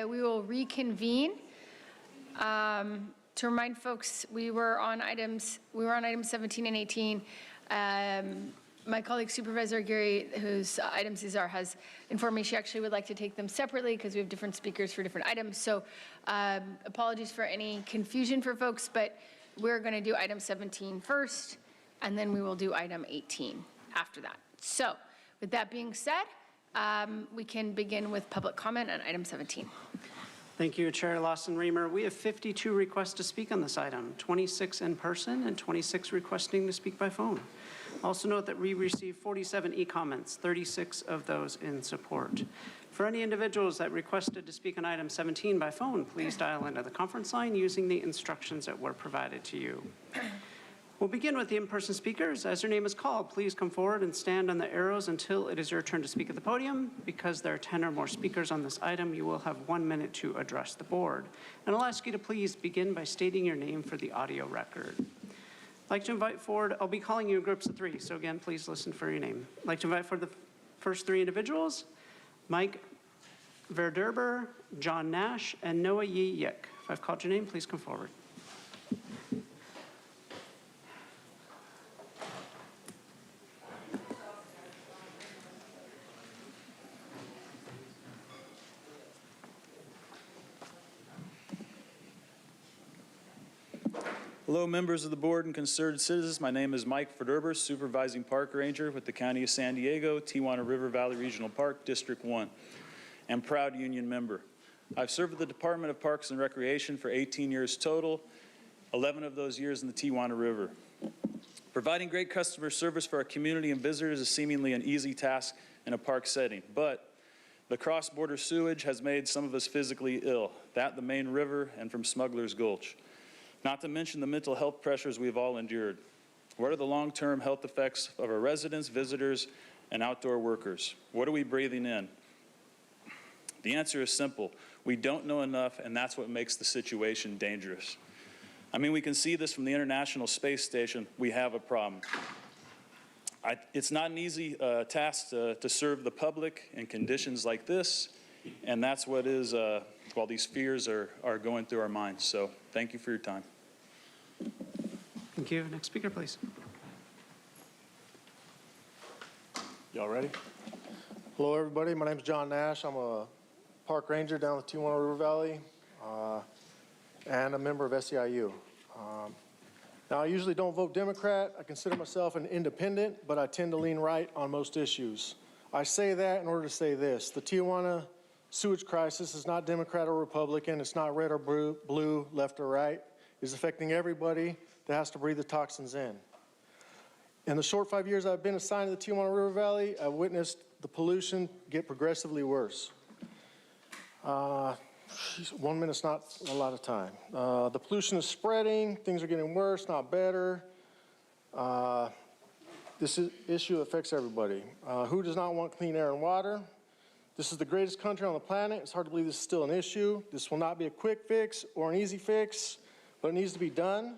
we will reconvene. To remind folks, we were on items 17 and 18. My colleague Supervisor Gary, whose items these are, has informed me she actually would like to take them separately because we have different speakers for different items. So apologies for any confusion for folks, but we're going to do item 17 first, and then we will do item 18 after that. So with that being said, we can begin with public comment on item 17. Thank you, Chair Lawson-Remer. We have 52 requests to speak on this item, 26 in person and 26 requesting to speak by phone. Also note that we received 47 e-comments, 36 of those in support. For any individuals that requested to speak on item 17 by phone, please dial into the conference line using the instructions that were provided to you. We'll begin with the in-person speakers. As your name is called, please come forward and stand on the arrows until it is your turn to speak at the podium. Because there are 10 or more speakers on this item, you will have 1 minute to address the board. And I'll ask you to please begin by stating your name for the audio record. I'd like to invite forward, I'll be calling you in groups of 3, so again, please listen for your name. I'd like to invite forward the first 3 individuals, Mike Verderber, John Nash, and Noah Yee Yik. If I've called your name, please come forward. Hello, members of the board and concerned citizens. My name is Mike Verderber, Supervising Park Ranger with the County of San Diego, Tijuana River Valley Regional Park, District 1, and proud union member. I've served with the Department of Parks and Recreation for 18 years total, 11 of those years in the Tijuana River. Providing great customer service for our community and visitors is seemingly an easy task in a park setting, but the cross-border sewage has made some of us physically ill, that the main river and from Smuggler's Gulch. Not to mention the mental health pressures we've all endured. What are the long-term health effects of our residents, visitors, and outdoor workers? What are we breathing in? The answer is simple. We don't know enough, and that's what makes the situation dangerous. I mean, we can see this from the International Space Station. We have a problem. It's not an easy task to serve the public in conditions like this, and that's what is, while these fears are going through our minds. So thank you for your time. Thank you. Next speaker, please. Y'all ready? Hello, everybody. My name is John Nash. I'm a park ranger down the Tijuana River Valley and a member of SEIU. Now, I usually don't vote Democrat. I consider myself an independent, but I tend to lean right on most issues. I say that in order to say this. The Tijuana sewage crisis is not Democrat or Republican. It's not red or blue, left or right. It's affecting everybody that has to breathe the toxins in. In the short 5 years I've been assigned to the Tijuana River Valley, I've witnessed the pollution get progressively worse. 1 minute's not a lot of time. The pollution is spreading, things are getting worse, not better. This issue affects everybody. Who does not want clean air and water? This is the greatest country on the planet. It's hard to believe this is still an issue. This will not be a quick fix or an easy fix, but it needs to be done.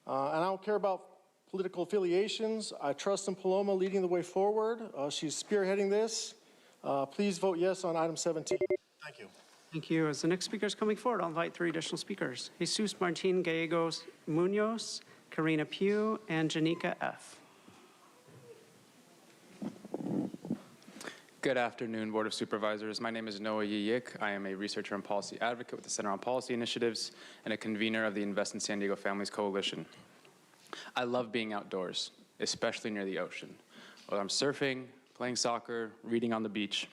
And I don't care about political affiliations. I trust in Paloma leading the way forward. She's spearheading this. Please vote yes on item 17. Thank you. Thank you. As the next speaker is coming forward, I'll invite 3 additional speakers. Jesus Martin Gallegos Munoz, Karina Pugh, and Janika F. Good afternoon, Board of Supervisors. My name is Noah Yee Yik. I am a researcher and policy advocate with the Center on Policy Initiatives and a convener of the Invest in San Diego Families Coalition. I love being outdoors, especially near the ocean. Whether I'm surfing, playing soccer, reading on the beach,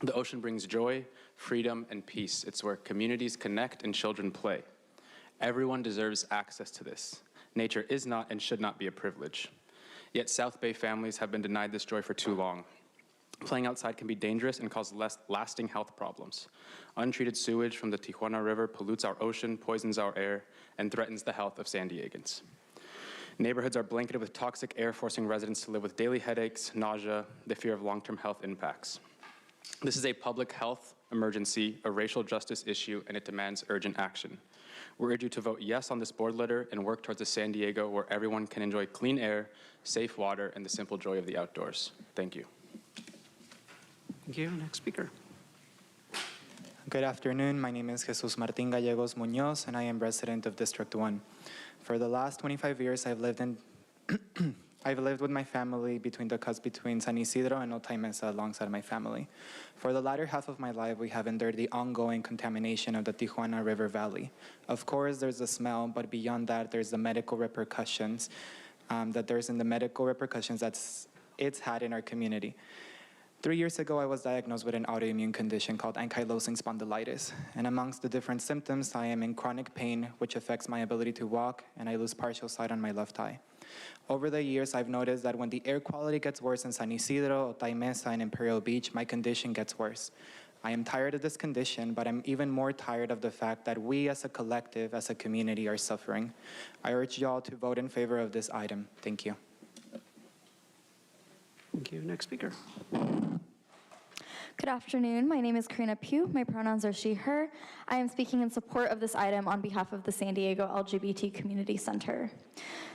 the ocean brings joy, freedom, and peace. It's where communities connect and children play. Everyone deserves access to this. Nature is not and should not be a privilege. Yet South Bay families have been denied this joy for too long. Playing outside can be dangerous and cause lasting health problems. Untreated sewage from the Tijuana River pollutes our ocean, poisons our air, and threatens the health of San Diegans. Neighborhoods are blanketed with toxic air, forcing residents to live with daily headaches, nausea, the fear of long-term health impacts. This is a public health emergency, a racial justice issue, and it demands urgent action. We urge you to vote yes on this board letter and work towards a San Diego where everyone can enjoy clean air, safe water, and the simple joy of the outdoors. Thank you. Thank you. Next speaker. Good afternoon. My name is Jesus Martin Gallegos Munoz, and I am resident of District 1. For the last 25 years, I've lived with my family between the cusp between San Isidro and Otay Mesa alongside my family. For the latter half of my life, we have endured the ongoing contamination of the Tijuana River Valley. Of course, there's the smell, but beyond that, there's the medical repercussions it's had in our community. 3 years ago, I was diagnosed with an autoimmune condition called ankylosing spondylitis. And amongst the different symptoms, I am in chronic pain, which affects my ability to walk, and I lose partial sight on my left eye. Over the years, I've noticed that when the air quality gets worse in San Isidro, Otay Mesa, and Imperial Beach, my condition gets worse. I am tired of this condition, but I'm even more tired of the fact that we as a collective, as a community, are suffering. I urge y'all to vote in favor of this item. Thank you. Thank you. Next speaker. Good afternoon. My name is Karina Pugh. My pronouns are she, her. I am speaking in support of this item on behalf of the San Diego LGBT Community Center.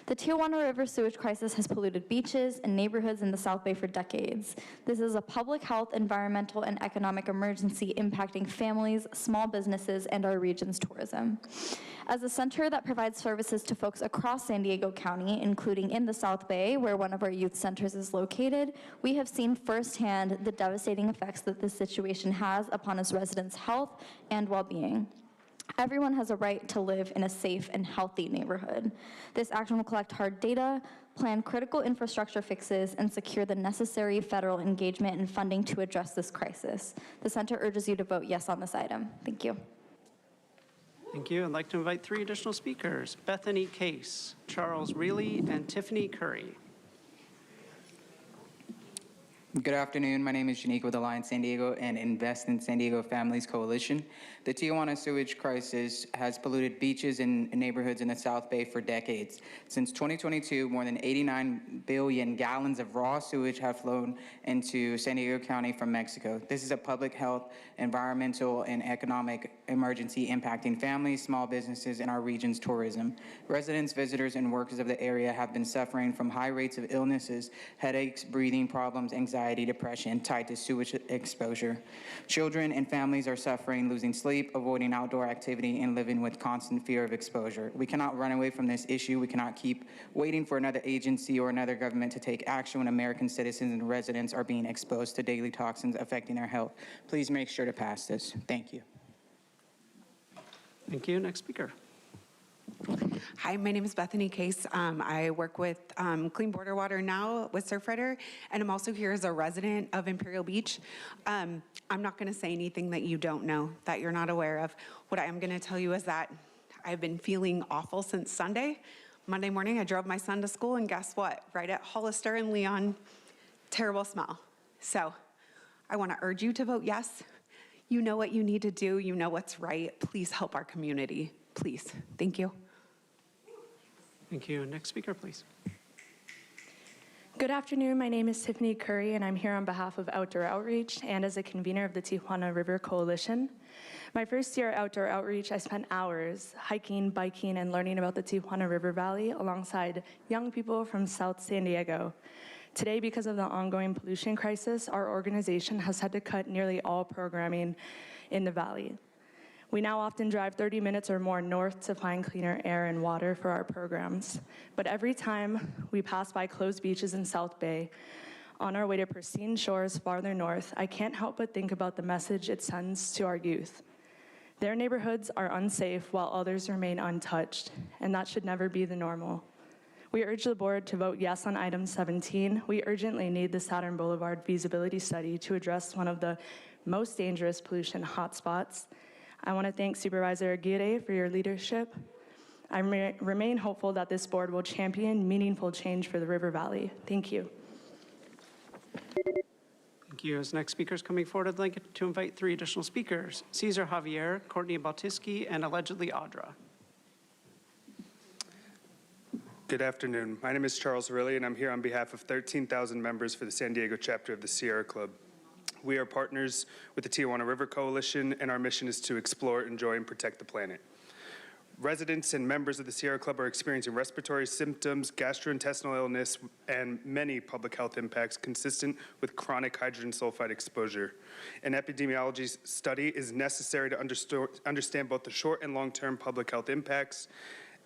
The Tijuana River sewage crisis has polluted beaches and neighborhoods in the South Bay for decades. This is a public health, environmental, and economic emergency impacting families, small businesses, and our region's tourism. As a center that provides services to folks across San Diego County, including in the South Bay, where one of our youth centers is located, we have seen firsthand the devastating effects that this situation has upon its residents' health and well-being. Everyone has a right to live in a safe and healthy neighborhood. This action will collect hard data, plan critical infrastructure fixes, and secure the necessary federal engagement and funding to address this crisis. The center urges you to vote yes on this item. Thank you. Thank you. I'd like to invite 3 additional speakers, Bethany Case, Charles Reilly, and Tiffany Curry. Good afternoon. My name is Janique with Alliance San Diego and Invest in San Diego Families Coalition. The Tijuana sewage crisis has polluted beaches and neighborhoods in the South Bay for decades. Since 2022, more than 89 billion gallons of raw sewage have flown into San Diego County from Mexico. This is a public health, environmental, and economic emergency impacting families, small businesses, and our region's tourism. Residents, visitors, and workers of the area have been suffering from high rates of illnesses, headaches, breathing problems, anxiety, depression tied to sewage exposure. Children and families are suffering, losing sleep, avoiding outdoor activity, and living with constant fear of exposure. We cannot run away from this issue. We cannot keep waiting for another agency or another government to take action when American citizens and residents are being exposed to daily toxins affecting their health. Please make sure to pass this. Thank you. Thank you. Next speaker. Hi, my name is Bethany Case. I work with Clean Border Water now with Surfrider, and I'm also here as a resident of Imperial Beach. I'm not going to say anything that you don't know, that you're not aware of. What I am going to tell you is that I've been feeling awful since Sunday. Monday morning, I drove my son to school, and guess what? Right at Hollister and Leon, terrible smell. So I want to urge you to vote yes. You know what you need to do. You know what's right. Please help our community. Please. Thank you. Thank you. Next speaker, please. Good afternoon. My name is Tiffany Curry, and I'm here on behalf of Outdoor Outreach and as a convener of the Tijuana River Coalition. My first year at Outdoor Outreach, I spent hours hiking, biking, and learning about the Tijuana River Valley alongside young people from South San Diego. Today, because of the ongoing pollution crisis, our organization has had to cut nearly all programming in the valley. We now often drive 30 minutes or more north to find cleaner air and water for our programs. But every time we pass by closed beaches in South Bay, on our way to pristine shores farther north, I can't help but think about the message it sends to our youth. Their neighborhoods are unsafe while others remain untouched, and that should never be the normal. We urge the board to vote yes on item 17. We urgently need the Saturn Boulevard feasibility study to address one of the most dangerous pollution hotspots. I want to thank Supervisor Aguirre for your leadership. I remain hopeful that this board will champion meaningful change for the River Valley. Thank you. Thank you. As next speaker is coming forward, I'd like to invite 3 additional speakers, Cesar Javier, Courtney Bautiski, and allegedly Audra. Good afternoon. My name is Charles Reilly, and I'm here on behalf of 13,000 members for the San Diego chapter of the Sierra Club. We are partners with the Tijuana River Coalition, and our mission is to explore, enjoy, and protect the planet. Residents and members of the Sierra Club are experiencing respiratory symptoms, gastrointestinal illness, and many public health impacts consistent with chronic hydrogen sulfide exposure. An epidemiology study is necessary to understand both the short and long-term public health impacts,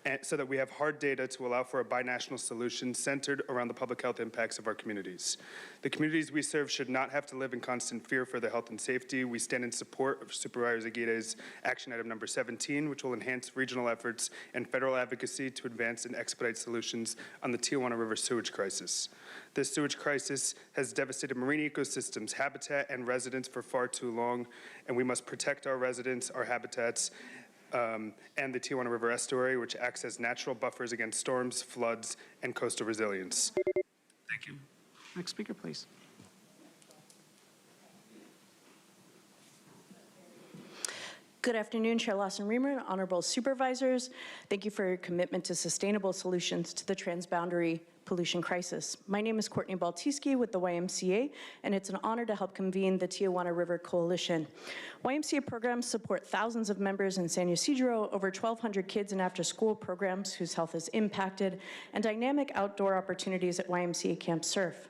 and so that we have hard data to allow for a binational solution centered around the public health impacts of our communities. The communities we serve should not have to live in constant fear for their health and safety. We stand in support of Supervisor Aguirre's action item number 17, which will enhance regional efforts and federal advocacy to advance and expedite solutions on the Tijuana River sewage crisis. This sewage crisis has devastated marine ecosystems, habitat, and residents for far too long, and we must protect our residents, our habitats, and the Tijuana River estuary, which acts as natural buffers against storms, floods, and coastal resilience. Thank you. Next speaker, please. Good afternoon, Chair Lawson-Remer and honorable supervisors. Thank you for your commitment to sustainable solutions to the transboundary pollution crisis. My name is Courtney Baltiski with the YMCA, and it's an honor to help convene the Tijuana River Coalition. YMCA programs support thousands of members in San Ysidro, over 1,200 kids in after-school programs whose health is impacted, and dynamic outdoor opportunities at YMCA Camp Surf.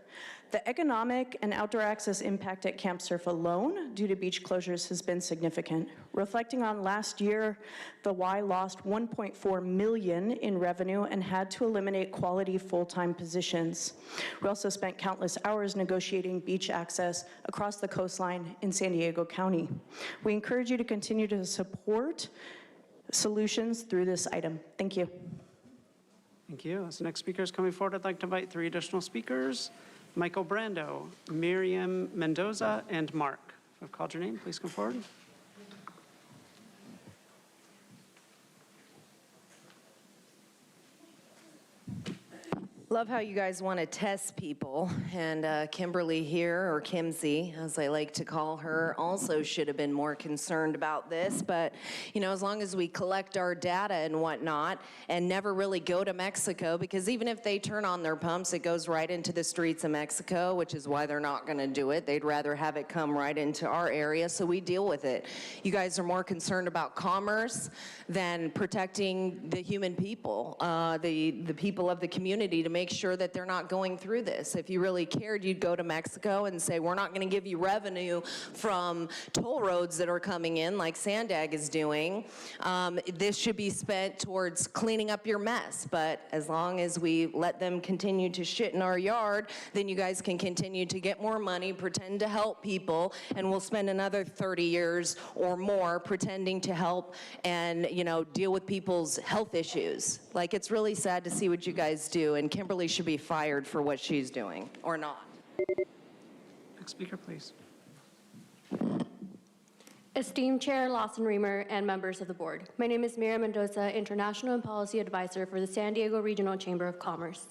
The economic and outdoor access impact at Camp Surf alone due to beach closures has been significant. Reflecting on last year, the Y lost $1.4 million in revenue and had to eliminate quality full-time positions. We also spent countless hours negotiating beach access across the coastline in San Diego County. We encourage you to continue to support solutions through this item. Thank you. Thank you. As the next speaker is coming forward, I'd like to invite 3 additional speakers: Michael Brando, Miriam Mendoza, and Mark. If I've called your name, please come forward. Love how you guys want to test people, and Kimberly here, or Kimsey, as I like to call her, also should have been more concerned about this. But, you know, as long as we collect our data and whatnot and never really go to Mexico, because even if they turn on their pumps, it goes right into the streets of Mexico, which is why they're not going to do it. They'd rather have it come right into our area, so we deal with it. You guys are more concerned about commerce than protecting the human people, the people of the community, to make sure that they're not going through this. If you really cared, you'd go to Mexico and say, we're not going to give you revenue from toll roads that are coming in like Sandag is doing. This should be spent towards cleaning up your mess. But as long as we let them continue to shit in our yard, then you guys can continue to get more money, pretend to help people, and we'll spend another 30 years or more pretending to help and, you know, deal with people's health issues. Like, it's really sad to see what you guys do, and Kimberly should be fired for what she's doing, or not. Next speaker, please. Esteemed Chair Lawson-Remer and members of the board, my name is Miriam Mendoza, International and Policy Advisor for the San Diego Regional Chamber of Commerce.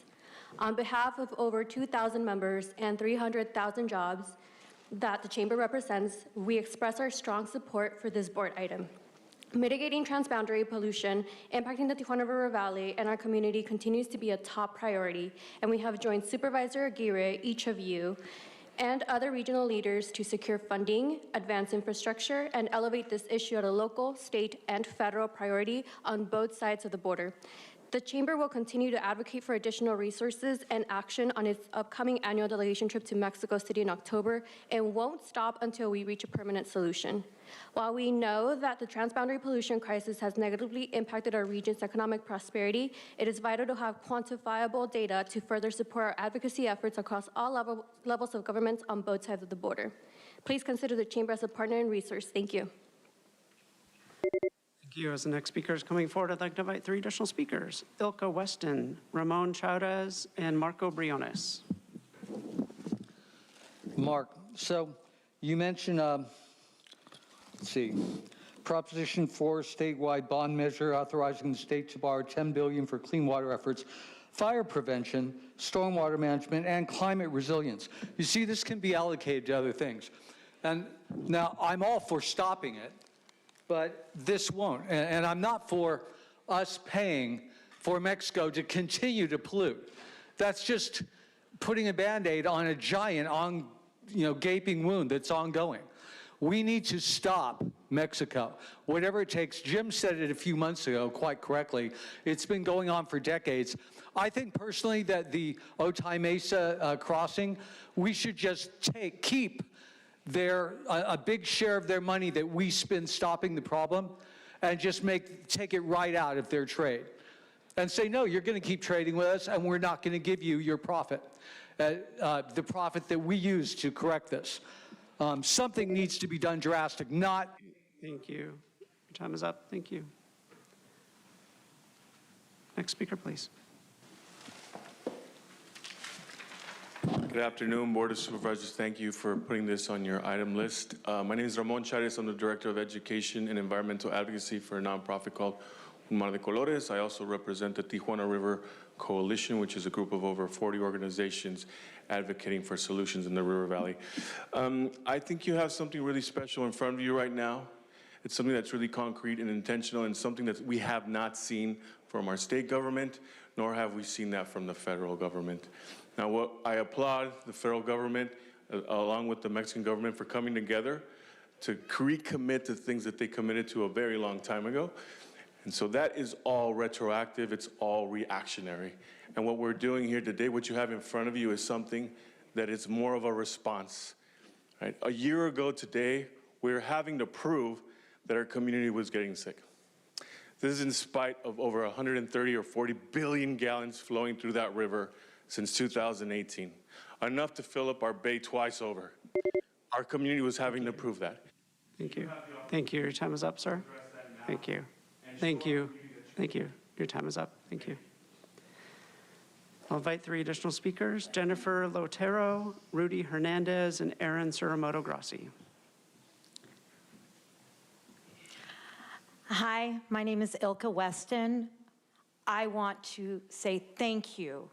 On behalf of over 2,000 members and 300,000 jobs that the Chamber represents, we express our strong support for this board item. Mitigating transboundary pollution impacting the Tijuana River Valley and our community continues to be a top priority, and we have joined Supervisor Aguirre, each of you, and other regional leaders to secure funding, advance infrastructure, and elevate this issue at a local, state, and federal priority on both sides of the border. The Chamber will continue to advocate for additional resources and action on its upcoming annual delegation trip to Mexico City in October, and won't stop until we reach a permanent solution. While we know that the transboundary pollution crisis has negatively impacted our region's economic prosperity, it is vital to have quantifiable data to further support our advocacy efforts across all levels of government on both sides of the border. Please consider the Chamber as a partner and resource. Thank you. Thank you. As the next speaker is coming forward, I'd like to invite 3 additional speakers: Ilka Weston, Ramon Chaudez, and Marco Briones. Mark, so you mentioned, let's see, Proposition 4 statewide bond measure authorizing the state to borrow $10 billion for clean water efforts, fire prevention, stormwater management, and climate resilience. You see, this can be allocated to other things. And now I'm all for stopping it, but this won't. And I'm not for us paying for Mexico to continue to pollute. That's just putting a Band-Aid on a giant, gaping wound that's ongoing. We need to stop Mexico. Whatever it takes. Jim said it a few months ago, quite correctly. It's been going on for decades. I think personally that the Otay Mesa crossing, we should just keep a big share of their money that we spend stopping the problem and just take it right out of their trade. And say, no, you're going to keep trading with us, and we're not going to give you your profit, the profit that we use to correct this. Something needs to be done drastic, not... Thank you. Your time is up. Thank you. Next speaker, please. Good afternoon, Board of Supervisors. Thank you for putting this on your item list. My name is Ramon Chares. I'm the Director of Education and Environmental Advocacy for a nonprofit called Mar de Colores. I also represent the Tijuana River Coalition, which is a group of over 40 organizations advocating for solutions in the River Valley. I think you have something really special in front of you right now. It's something that's really concrete and intentional, and something that we have not seen from our state government, nor have we seen that from the federal government. Now, I applaud the federal government, along with the Mexican government, for coming together to recommit to things that they committed to a very long time ago. And so that is all retroactive, it's all reactionary. And what we're doing here today, what you have in front of you, is something that is more of a response. Right? A year ago today, we were having to prove that our community was getting sick. This is in spite of over 130 or 40 billion gallons flowing through that river since 2018, enough to fill up our bay twice over. Our community was having to prove that. Thank you. Thank you. Your time is up, sir. Thank you. Thank you. Thank you. Your time is up. Thank you. I'll invite 3 additional speakers: Jennifer Lotero, Rudy Hernandez, and Aaron Suramoto Grassi. Hi, my name is Ilka Weston. I want to say thank you,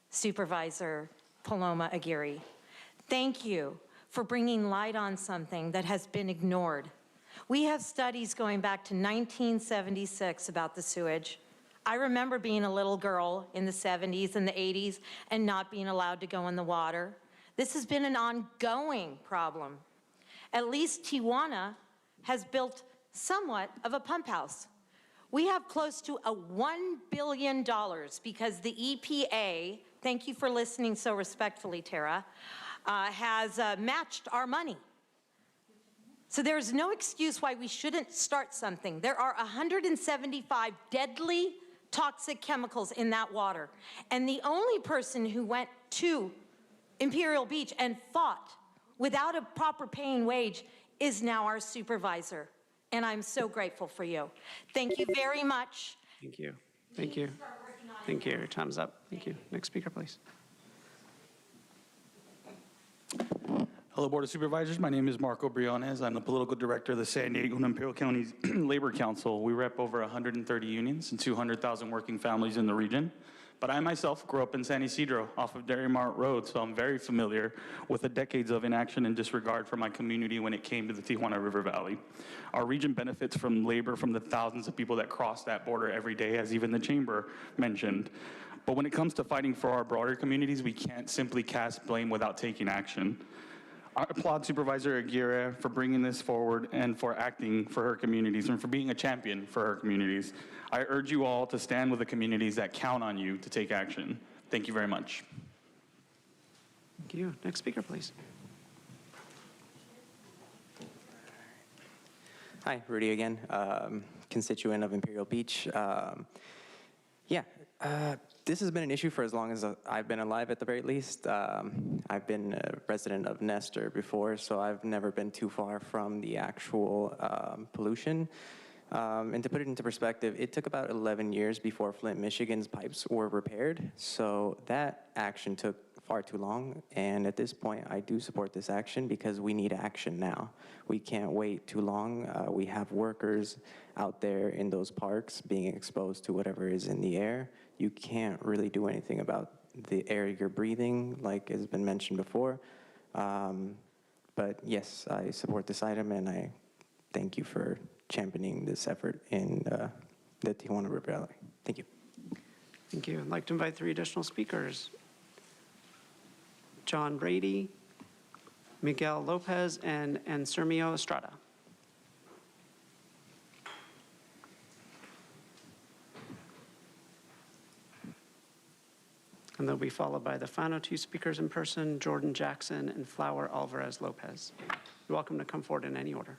Supervisor Paloma Aguirre. Thank you for bringing light on something that has been ignored. We have studies going back to 1976 about the sewage. I remember being a little girl in the 70s and the 80s and not being allowed to go in the water. This has been an ongoing problem. At least Tijuana has built somewhat of a pump house. We have close to $1 billion because the EPA, thank you for listening so respectfully, Tara, has matched our money. So there's no excuse why we shouldn't start something. There are 175 deadly toxic chemicals in that water. And the only person who went to Imperial Beach and fought without a proper paying wage is now our supervisor. And I'm so grateful for you. Thank you very much. Thank you. Thank you. Thank you. Your time's up. Thank you. Next speaker, please. Hello, Board of Supervisors. My name is Marco Briones. I'm the political director of the San Diego and Imperial County Labor Council. We rep over 130 unions and 200,000 working families in the region. But I myself grew up in San Ysidro off of Dairy Mart Road, so I'm very familiar with the decades of inaction and disregard for my community when it came to the Tijuana River Valley. Our region benefits from labor from the thousands of people that cross that border every day, as even the chamber mentioned. But when it comes to fighting for our broader communities, we can't simply cast blame without taking action. I applaud Supervisor Aguirre for bringing this forward and for acting for her communities and for being a champion for her communities. I urge you all to stand with the communities that count on you to take action. Thank you very much. Thank you. Next speaker, please. Hi, Rudy again, constituent of Imperial Beach. This has been an issue for as long as I've been alive, at the very least. I've been a resident of Nestor before, so I've never been too far from the actual pollution. And to put it into perspective, it took about 11 years before Flint, Michigan's pipes were repaired. So that action took far too long. And at this point, I do support this action because we need action now. We can't wait too long. We have workers out there in those parks being exposed to whatever is in the air. You can't really do anything about the air you're breathing, like has been mentioned before. But yes, I support this item, and I thank you for championing this effort in the Tijuana River Valley. Thank you. Thank you. I'd like to invite 3 additional speakers. John Brady, Miguel Lopez and Sermio Estrada. And they'll be followed by the final two speakers in person, Jordan Jackson and Flower Alvarez Lopez. You're welcome to come forward in any order.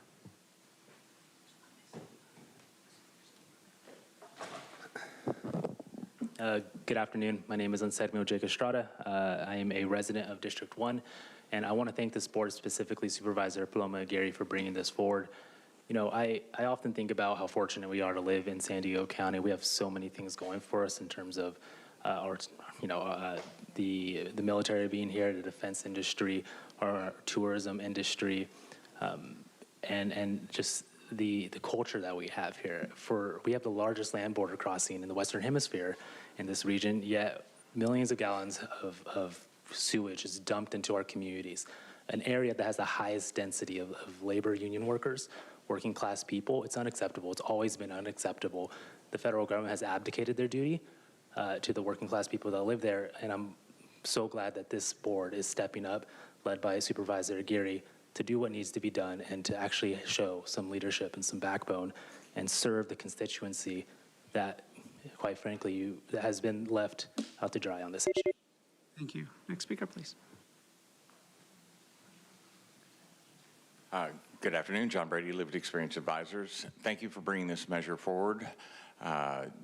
Good afternoon. My name is Sermio Jake Estrada. I am a resident of District 1, and I want to thank this board, specifically Supervisor Paloma Aguirre, for bringing this forward. You know, I often think about how fortunate we are to live in San Diego County. We have so many things going for us in terms of the military being here, the defense industry, our tourism industry, and just the culture that we have here. We have the largest land border crossing in the Western Hemisphere in this region, yet millions of gallons of sewage is dumped into our communities. An area that has the highest density of labor union workers, working class people. It's unacceptable. It's always been unacceptable. The federal government has abdicated their duty to the working class people that live there, and I'm so glad that this board is stepping up, led by Supervisor Aguirre, to do what needs to be done and to actually show some leadership and some backbone and serve the constituency that, quite frankly, that has been left out to dry on this issue. Thank you. Next speaker, please. Good afternoon. John Brady, Lived Experience Advisors. Thank you for bringing this measure forward.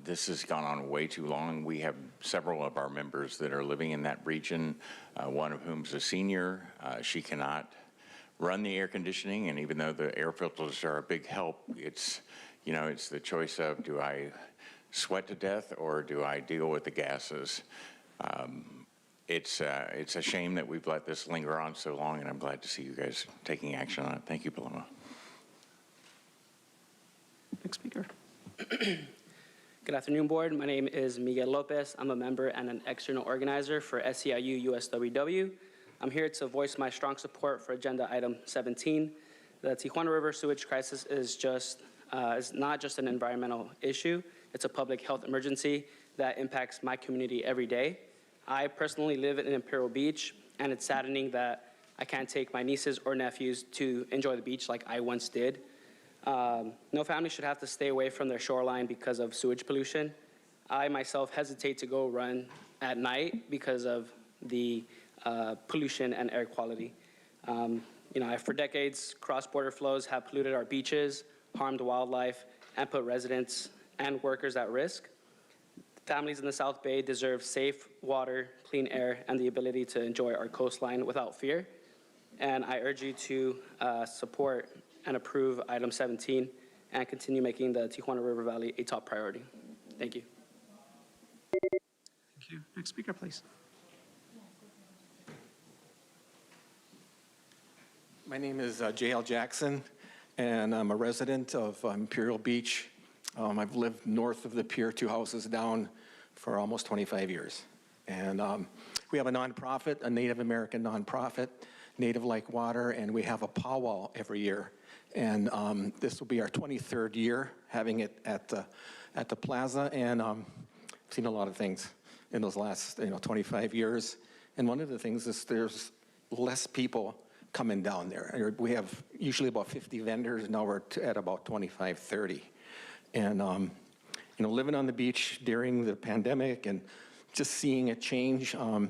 This has gone on way too long. We have several of our members that are living in that region, one of whom is a senior. She cannot run the air conditioning, and even though the air filters are a big help, it's the choice of, do I sweat to death or do I deal with the gases? It's a shame that we've let this linger on so long, and I'm glad to see you guys taking action on it. Thank you, Paloma. Next speaker. Good afternoon, board. My name is Miguel Lopez. I'm a member and an external organizer for SEIU USWW. I'm here to voice my strong support for agenda item 17. The Tijuana River sewage crisis is not just an environmental issue. It's a public health emergency that impacts my community every day. I personally live in Imperial Beach, and it's saddening that I can't take my nieces or nephews to enjoy the beach like I once did. No family should have to stay away from their shoreline because of sewage pollution. I myself hesitate to go run at night because of the pollution and air quality. For decades, cross-border flows have polluted our beaches, harmed wildlife, and put residents and workers at risk. Families in the South Bay deserve safe water, clean air, and the ability to enjoy our coastline without fear. And I urge you to support and approve item 17 and continue making the Tijuana River Valley a top priority. Thank you. Thank you. Next speaker, please. My name is J.L. Jackson, and I'm a resident of Imperial Beach. I've lived north of the pier, 2 houses down, for almost 25 years. And we have a nonprofit, a Native American nonprofit, Native Like Water, and we have a powwow every year. And this will be our 23rd year having it at the plaza, and I've seen a lot of things in those last 25 years. And one of the things is there's less people coming down there. We have usually about 50 vendors. Now we're at about 25, 30. And, living on the beach during the pandemic and just seeing it change, I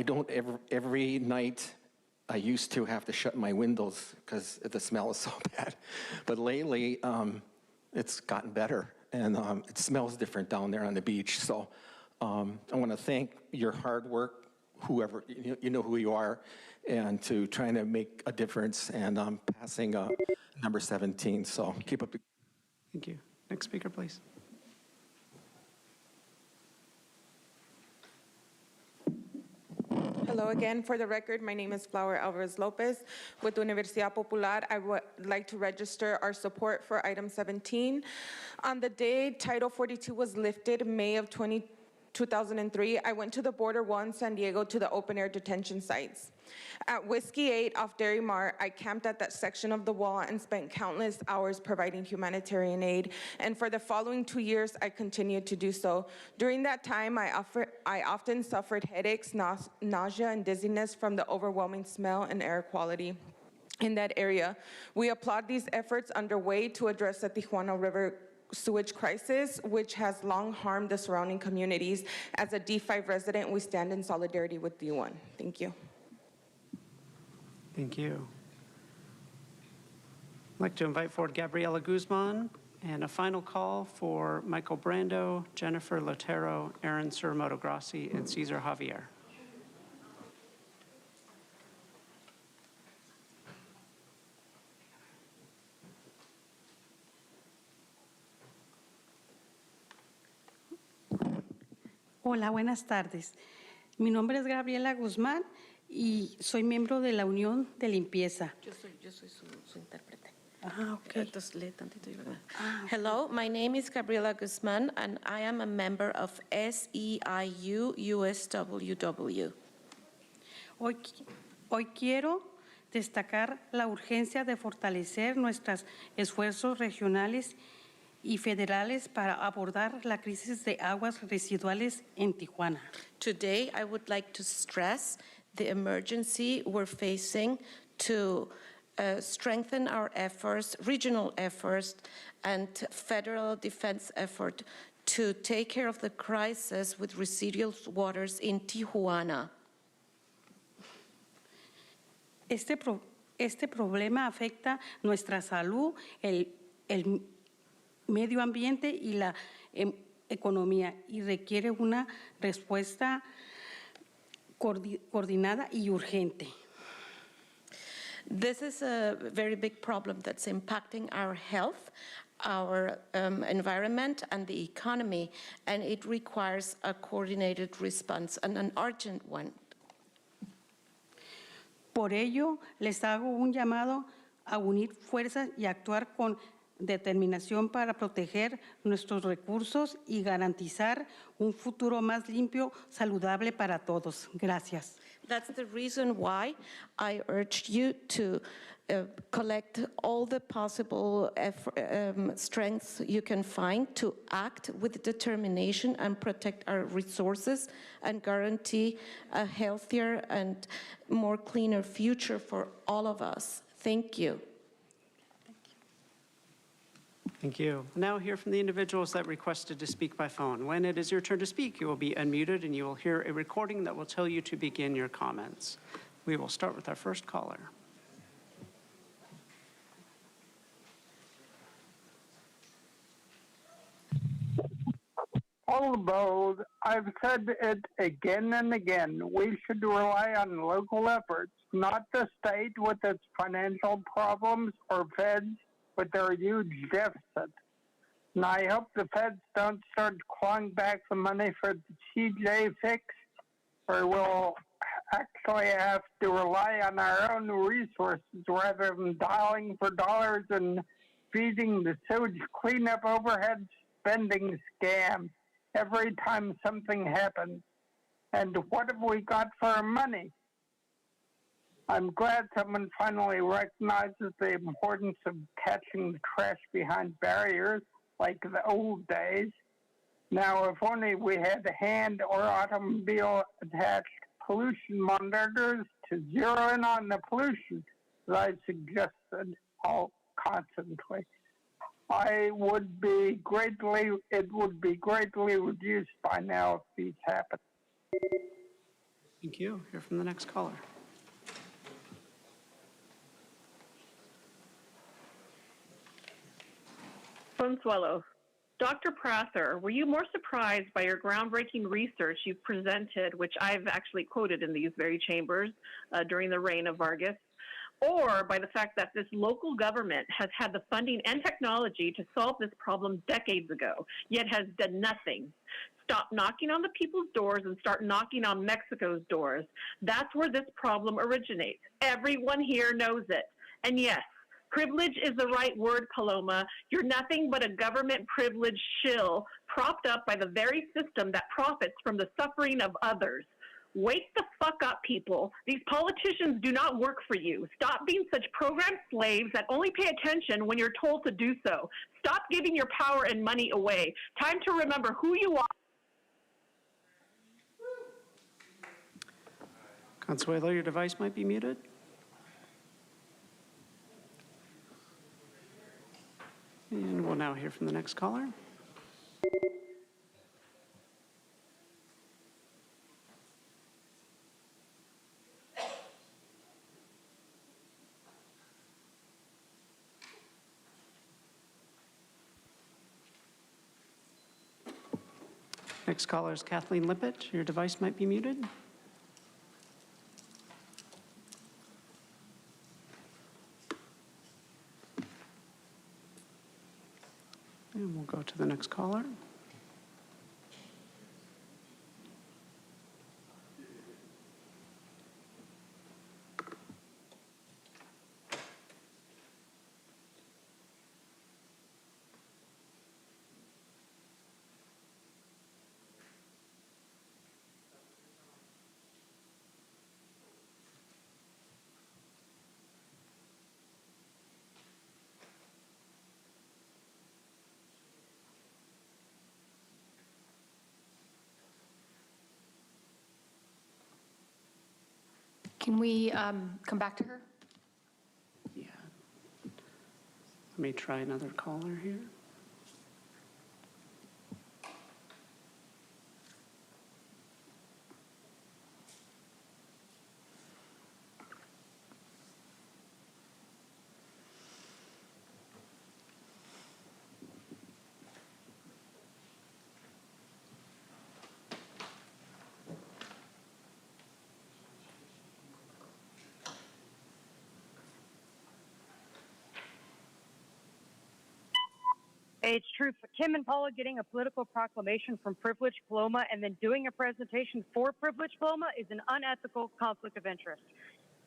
don't every night, I used to have to shut my windows because the smell is so bad. But lately, it's gotten better, and it smells different down there on the beach. So I want to thank your hard work, whoever, you know who you are, and to trying to make a difference, and passing number 17. So keep up the... Thank you. Next speaker, please. Hello again. For the record, my name is Flower Alvarez Lopez with Universidad Popular. I would like to register our support for item 17. On the day Title 42 was lifted, May of 2003, I went to the Border 1 San Diego to the open air detention sites. At Whiskey 8 off Dairy Mart, I camped at that section of the wall and spent countless hours providing humanitarian aid. And for the following 2 years, I continued to do so. During that time, I often suffered headaches, nausea, and dizziness from the overwhelming smell and air quality in that area. We applaud these efforts underway to address the Tijuana River sewage crisis, which has long harmed the surrounding communities. As a D5 resident, we stand in solidarity with D1. Thank you. Thank you. I'd like to invite forward Gabriela Guzman and a final call for Michael Brando, Jennifer Lotero, Aaron Suramoto Grassi, and Cesar Javier. Hola, buenas tardes. Mi nombre es Gabriela Guzmán y soy miembro de la Unión de Limpieza. Yo soy su intérprete. Ah, ok. Entonces lee tantito y verdad. Hello, my name is Gabriela Guzman and I am a member of SEIU USWW. Hoy quiero destacar la urgencia de fortalecer nuestros esfuerzos regionales y federales para abordar la crisis de aguas residuales en Tijuana. Today, I would like to stress the emergency we're facing to strengthen our efforts, regional efforts, and federal defense effort to take care of the crisis with residual waters in Tijuana. Este problema afecta nuestra salud, el medio ambiente y la economía y requiere una respuesta coordinada y urgente. This is a very big problem that's impacting our health, our environment, and the economy, and it requires a coordinated response and an urgent one. Por ello, les hago un llamado a unir fuerzas y actuar con determinación para proteger nuestros recursos y garantizar un futuro más limpio, saludable para todos. Gracias. That's the reason why I urged you to collect all the possible strengths you can find to act with determination and protect our resources and guarantee a healthier and more cleaner future for all of us. Thank you. Thank you. Now hear from the individuals that requested to speak by phone. When it is your turn to speak, you will be unmuted and you will hear a recording that will tell you to begin your comments. We will start with our first caller. Although I've said it again and again, we should rely on local efforts, not the state with its financial problems or feds with their huge deficit. And I hope the feds don't start clawing back the money for the TJ fix, or we'll actually have to rely on our own resources rather than dialing for dollars and feeding the sewage cleanup overhead spending scam every time something happens. And what have we got for our money? I'm glad someone finally recognizes the importance of catching the trash behind barriers like the old days. Now, if only we had hand or automobile attached pollution monitors to zero in on the pollution that I suggested all constantly. It would be greatly reduced by now if these happen. Thank you. Hear from the next caller. Consuelo. Dr. Prather, were you more surprised by your groundbreaking research you've presented, which I've actually quoted in these very chambers during the reign of Vargas, or by the fact that this local government has had the funding and technology to solve this problem decades ago, yet has done nothing? Stop knocking on the people's doors and start knocking on Mexico's doors. That's where this problem originates. Everyone here knows it. And yes, privilege is the right word, Paloma. You're nothing but a government privileged shill propped up by the very system that profits from the suffering of others. Wake the fuck up, people. These politicians do not work for you. Stop being such program slaves that only pay attention when you're told to do so. Stop giving your power and money away. Time to remember who you are. Consuelo, your device might be muted. And we'll now hear from the next caller. Next caller is Kathleen Lippett. Your device might be muted. And we'll go to the next caller. Can we come back to her? Yeah. Let me try another caller here. It's true. Kim and Paula getting a political proclamation from Privileged Paloma and then doing a presentation for Privileged Paloma is an unethical conflict of interest.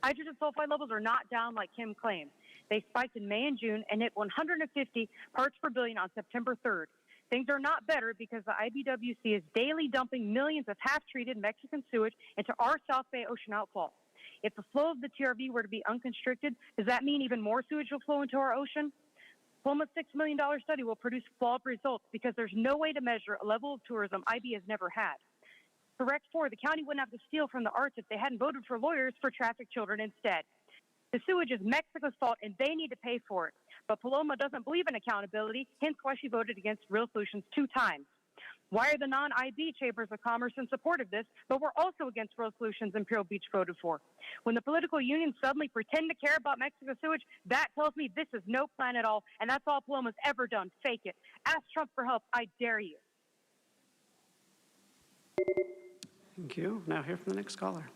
Hydrogen sulfide levels are not down like Kim claimed. They spiked in May and June and hit 150 parts per billion on September 3rd. Things are not better because the IBWC is daily dumping millions of half-treated Mexican sewage into our South Bay Ocean outfall. If the flow of the TRV were to be unconstricted, does that mean even more sewage will flow into our ocean? Paloma's $6 million study will produce flawed results because there's no way to measure a level of tourism IB has never had. Correct 4, the county wouldn't have to steal from the arts if they hadn't voted for lawyers for trafficked children instead. The sewage is Mexico's fault and they need to pay for it. But Paloma doesn't believe in accountability, hence why she voted against Real Solutions 2 times. Why are the non-IB chambers of commerce in support of this, but we're also against Real Solutions Imperial Beach voted for? When the political unions suddenly pretend to care about Mexico sewage, that tells me this is no plan at all, and that's all Paloma's ever done. Fake it. Ask Trump for help. I dare you. Thank you. Now hear from the next caller.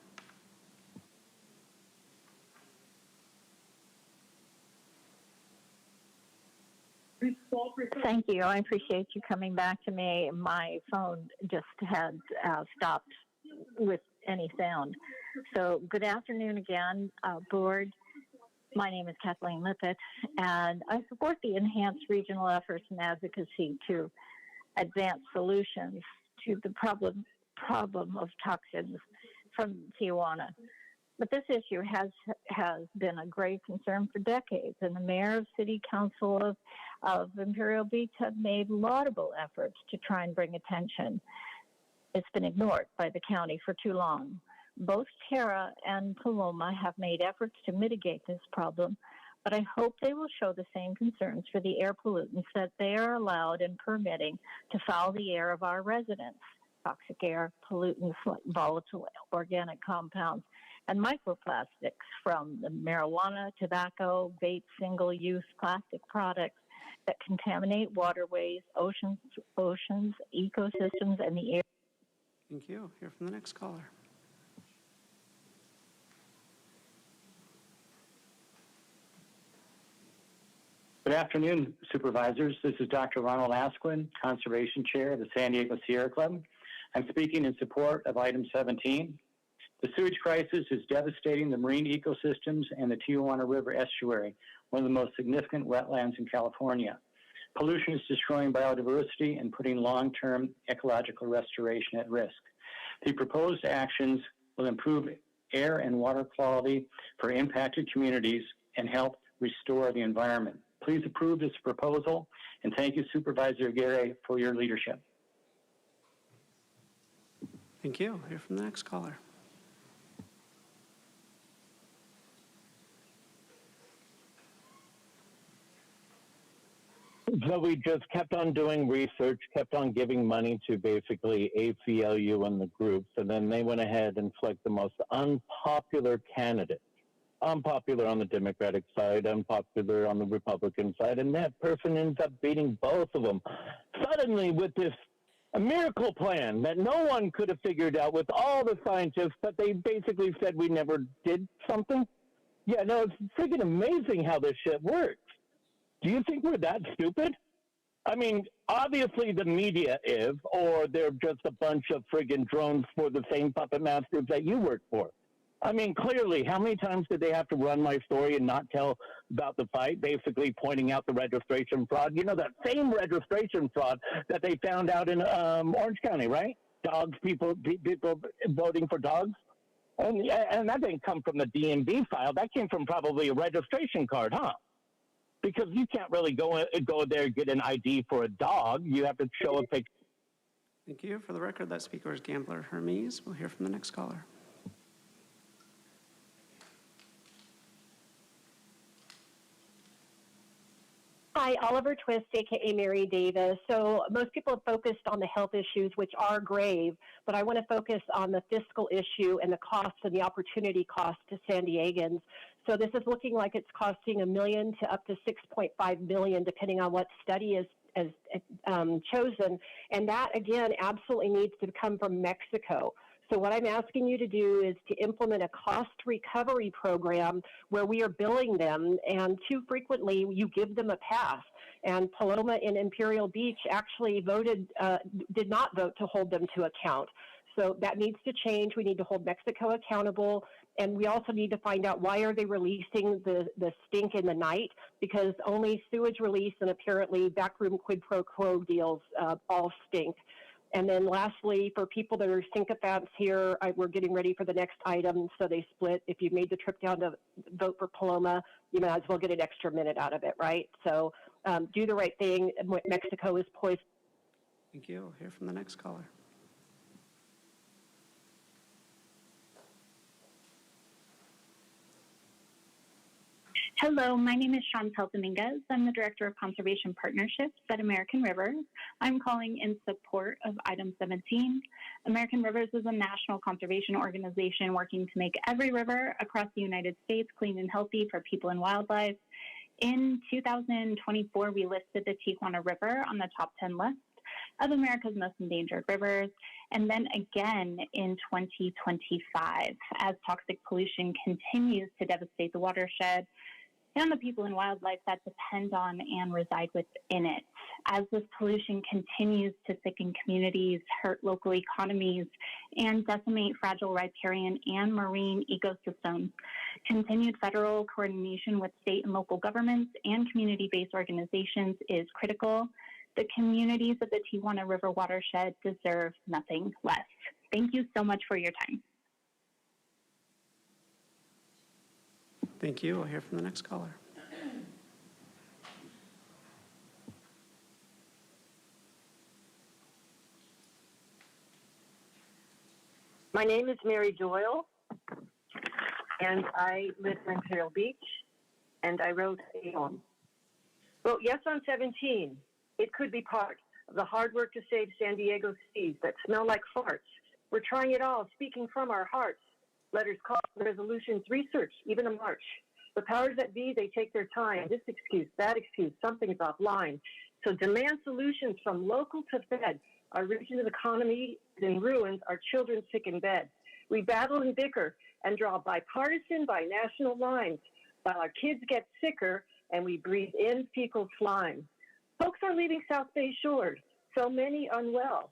Thank you. I appreciate you coming back to me. My phone just had stopped with any sound. So good afternoon again, board. My name is Kathleen Lippett, and I support the enhanced regional efforts and advocacy to advance solutions to the problem of toxins from Tijuana. But this issue has been a grave concern for decades, and the mayor of City Council of Imperial Beach have made laudable efforts to try and bring attention. It's been ignored by the county for too long. Both Terra and Paloma have made efforts to mitigate this problem, but I hope they will show the same concerns for the air pollutants that they are allowed and permitting to foul the air of our residents. Toxic air pollutants like volatile organic compounds and microplastics from the marijuana, tobacco, vape, single-use plastic products that contaminate waterways, oceans, ecosystems, and the air. Thank you. Hear from the next caller. Good afternoon, Supervisors. This is Dr. Ronald Asquin, Conservation Chair of the San Diego Sierra Club. I'm speaking in support of item 17. The sewage crisis is devastating the marine ecosystems and the Tijuana River estuary, one of the most significant wetlands in California. Pollution is destroying biodiversity and putting long-term ecological restoration at risk. The proposed actions will improve air and water quality for impacted communities and help restore the environment. Please approve this proposal, and thank you, Supervisor Aguirre, for your leadership. Thank you. We'll hear from the next caller. So we just kept on doing research, kept on giving money to basically ACLU and the groups, and then they went ahead and selected the most unpopular candidate. Unpopular on the Democratic side, unpopular on the Republican side, and that person ends up beating both of them. Suddenly, with this a miracle plan that no one could have figured out with all the scientists, but they basically said we never did something. Yeah, no, it's freaking amazing how this shit works. Do you think we're that stupid? I mean, obviously the media is, or they're just a bunch of friggin' drones for the same puppet masters that you work for. I mean, clearly, how many times did they have to run my story and not tell about the fight, basically pointing out the registration fraud? You know, that same registration fraud that they found out in Orange County, right? Dogs, people voting for dogs. And that didn't come from the DMV file. That came from probably a registration card, huh? Because you can't really go there and get an ID for a dog. You have to show a picture. Thank you. For the record, that speaker is Gambler Hermes. We'll hear from the next caller. Hi, Oliver Twist, aka Mary Davis. So most people have focused on the health issues, which are grave, but I want to focus on the fiscal issue and the cost and the opportunity cost to San Diegans. So this is looking like it's costing $1 million to up to $6.5 million, depending on what study is chosen. And that, again, absolutely needs to come from Mexico. So what I'm asking you to do is to implement a cost recovery program where we are billing them, and too frequently you give them a pass. And Paloma and Imperial Beach actually did not vote to hold them to account. So that needs to change. We need to hold Mexico accountable. And we also need to find out why are they releasing the stink in the night, because only sewage release and apparently backroom quid pro quo deals all stink. And then lastly, for people that are sycophants here, we're getting ready for the next item, so they split. If you made the trip down to vote for Paloma, you might as well get an extra minute out of it, right? So do the right thing. Mexico is poised. Thank you. We'll hear from the next caller. Hello, my name is Chantel Dominguez. I'm the Director of Conservation Partnerships at American Rivers. I'm calling in support of item 17. American Rivers is a national conservation organization working to make every river across the United States clean and healthy for people and wildlife. In 2024, we listed the Tijuana River on the top 10 list of America's most endangered rivers, and then again in 2025 as toxic pollution continues to devastate the watershed and the people and wildlife that depend on and reside within it. As this pollution continues to sicken communities, hurt local economies, and decimate fragile riparian and marine ecosystems, continued federal coordination with state and local governments and community-based organizations is critical. The communities of the Tijuana River watershed deserve nothing less. Thank you so much for your time. Thank you. We'll hear from the next caller. My name is Mary Doyle, and I live in Imperial Beach, and I wrote a poem. Vote yes on 17. It could be part of the hard work to save San Diego seas that smell like farts. We're trying it all, speaking from our hearts. Letters, calls, resolutions, research, even a march. The powers that be, they take their time. This excuse, that excuse, something's offline. So demand solutions from local to fed. Our region's economy is in ruins, our children sick in bed. We battle and bicker and draw bipartisan, binational lines, while our kids get sicker and we breathe in fecal slime. Folks are leaving South Bay shores, so many unwell.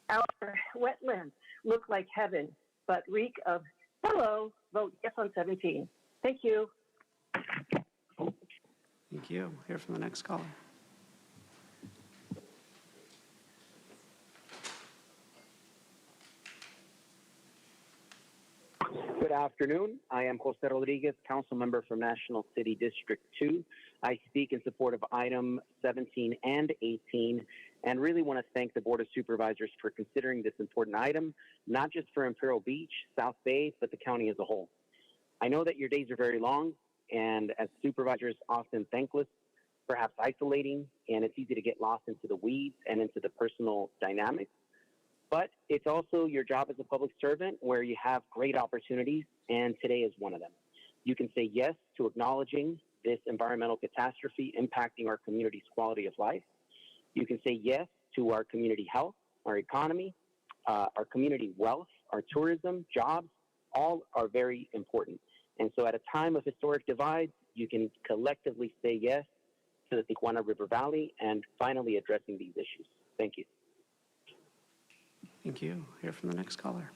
Our wetlands look like heaven, but reek of hello. Vote yes on 17. Thank you. Thank you. We'll hear from the next caller. Good afternoon. I am Jose Rodriguez, council member from National City District 2. I speak in support of item 17 and 18 and really want to thank the Board of Supervisors for considering this important item, not just for Imperial Beach, South Bay, but the county as a whole. I know that your days are very long and as supervisors often thankless, perhaps isolating, and it's easy to get lost into the weeds and into the personal dynamics. But it's also your job as a public servant where you have great opportunities, and today is one of them. You can say yes to acknowledging this environmental catastrophe impacting our community's quality of life. You can say yes to our community health, our economy, our community wealth, our tourism, jobs, all are very important. And so at a time of historic divides, you can collectively say yes to the Tijuana River Valley and finally addressing these issues. Thank you. Thank you. Hear from the next caller.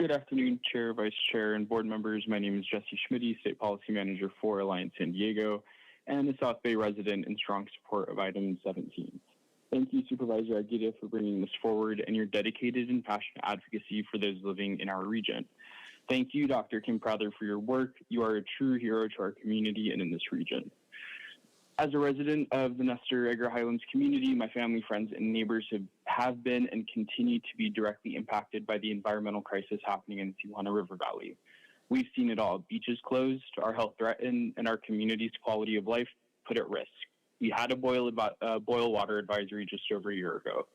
Good afternoon, Chair, Vice Chair, and board members. My name is Jesse Schmitty, State Policy Manager for Alliance San Diego, and a South Bay resident in strong support of item 17. Thank you, Supervisor Aguirre, for bringing this forward and your dedicated and passionate advocacy for those living in our region. Thank you, Dr. Kim Prather, for your work. You are a true hero to our community and in this region. As a resident of the Nestor Edgar Highlands community, my family, friends, and neighbors have been and continue to be directly impacted by the environmental crisis happening in the Tijuana River Valley. We've seen it all. Beaches closed, our health threatened, and our community's quality of life put at risk. We had a boil water advisory just over a year ago.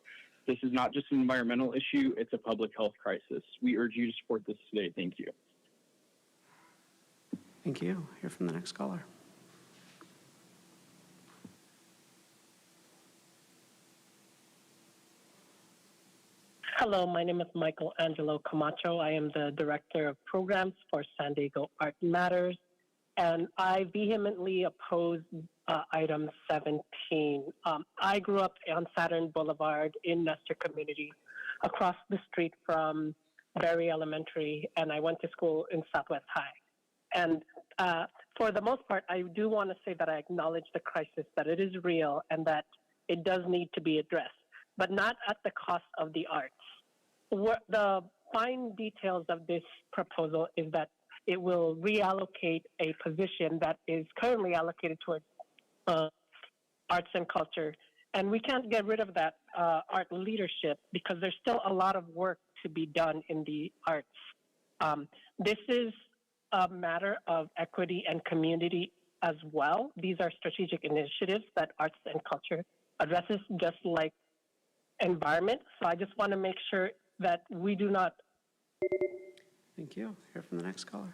This is not just an environmental issue, it's a public health crisis. We urge you to support this today. Thank you. Thank you. Hear from the next caller. Hello, my name is Michael Angelo Camacho. I am the Director of Programs for San Diego Art Matters, and I vehemently oppose item 17. I grew up on Saturn Boulevard in Nestor community, across the street from Berry Elementary, and I went to school in Southwest High. And for the most part, I do want to say that I acknowledge the crisis, that it is real, and that it does need to be addressed, but not at the cost of the arts. The fine details of this proposal is that it will reallocate a position that is currently allocated towards arts and culture. And we can't get rid of that art leadership because there's still a lot of work to be done in the arts. This is a matter of equity and community as well. These are strategic initiatives that arts and culture addresses, just like environment. So I just want to make sure that we do not. Thank you. Hear from the next caller.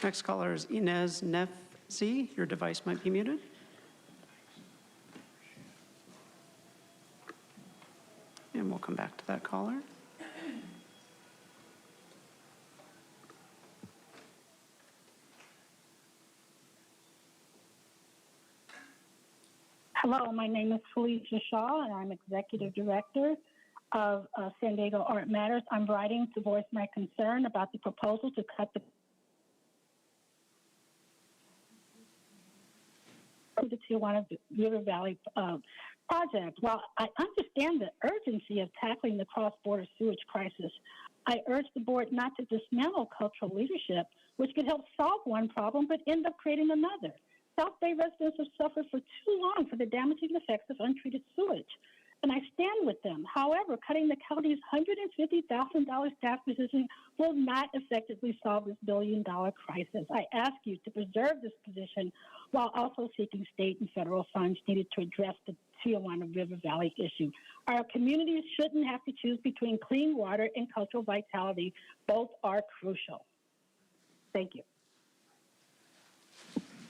Next caller is Inez Nefzi. Your device might be muted. And we'll come back to that caller. Hello, my name is Felicia Shaw, and I'm Executive Director of San Diego Art Matters. I'm writing to voice my concern about the proposal to cut the Tijuana River Valley project. While I understand the urgency of tackling the cross-border sewage crisis, I urge the board not to dismantle cultural leadership, which could help solve one problem but end up creating another. South Bay residents have suffered for too long for the damaging effects of untreated sewage, and I stand with them. However, cutting the county's $150,000 staff position will not effectively solve this billion-dollar crisis. I ask you to preserve this position while also seeking state and federal funds needed to address the Tijuana River Valley issue. Our communities shouldn't have to choose between clean water and cultural vitality. Both are crucial. Thank you.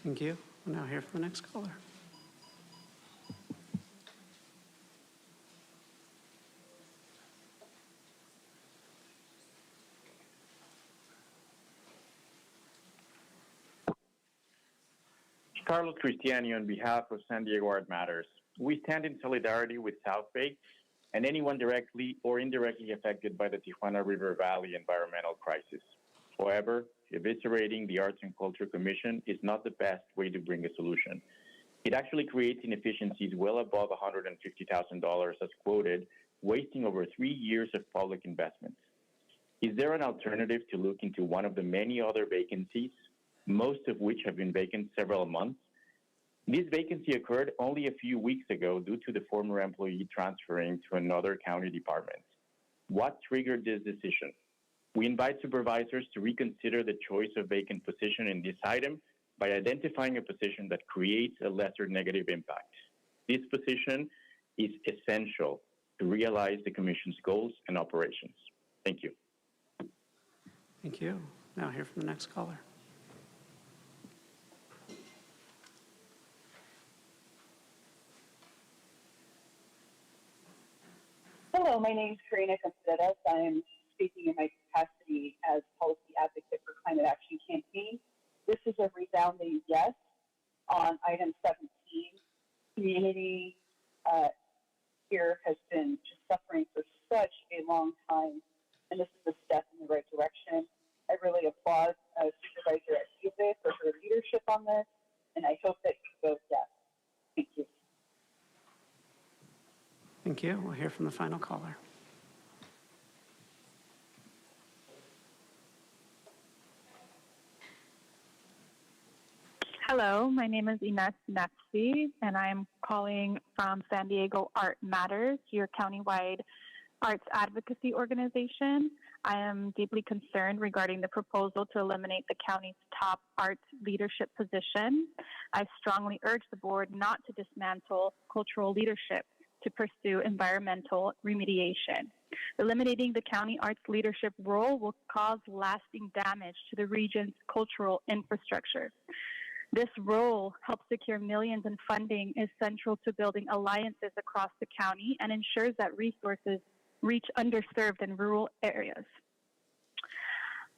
Thank you. We'll now hear from the next caller. Carlos Cristiani on behalf of San Diego Art Matters. We stand in solidarity with South Bay and anyone directly or indirectly affected by the Tijuana River Valley environmental crisis. However, eviscerating the Arts and Culture Commission is not the best way to bring a solution. It actually creates inefficiencies well above $150,000 as quoted, wasting over 3 years of public investments. Is there an alternative to look into one of the many other vacancies, most of which have been vacant several months? This vacancy occurred only a few weeks ago due to the former employee transferring to another county department. What triggered this decision? We invite supervisors to reconsider the choice of vacant position in this item by identifying a position that creates a lesser negative impact. This position is essential to realize the Commission's goals and operations. Thank you. Thank you. Now hear from the next caller. Hello, my name is Karina Contreras. I am speaking in my capacity as policy advocate for Climate Action Campaign. This is a resounding yes on item 17. Community here has been just suffering for such a long time, and this is a step in the right direction. I really applaud Supervisor Aguirre for her leadership on this, and I hope that you vote yes. Thank you. Thank you. We'll hear from the final caller. Hello, my name is Ines Nefsi, and I'm calling from San Diego Art Matters, your countywide arts advocacy organization. I am deeply concerned regarding the proposal to eliminate the county's top arts leadership position. I strongly urge the board not to dismantle cultural leadership to pursue environmental remediation. Eliminating the county arts leadership role will cause lasting damage to the region's cultural infrastructure. This role helps secure millions in funding, is central to building alliances across the county, and ensures that resources reach underserved and rural areas.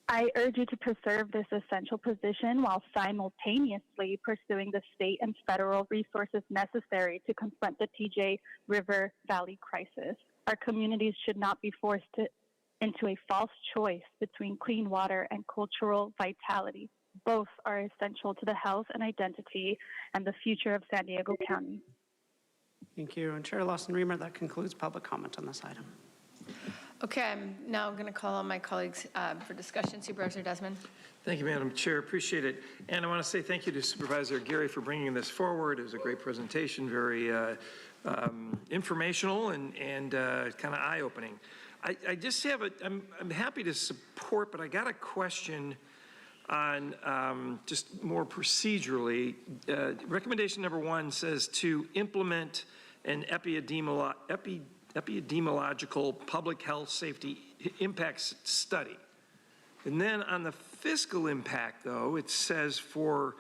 I urge you to preserve this essential position while simultaneously pursuing the state and federal resources necessary to confront the TJ River Valley crisis. Our communities should not be forced into a false choice between clean water and cultural vitality. Both are essential to the health and identity and the future of San Diego County. Thank you. And Chair Lawson-Remer, that concludes public comment on this item. Okay, I'm now going to call on my colleagues for discussion. Supervisor Desmond. Thank you, Madam Chair. Appreciate it. And I want to say thank you to Supervisor Aguirre for bringing this forward. It was a great presentation, very informational and kind of eye-opening. I just have I'm happy to support, but I got a question on just more procedurally. Recommendation number 1 says to implement an epidemiological public health safety impacts study. And then on the fiscal impact, though, it says for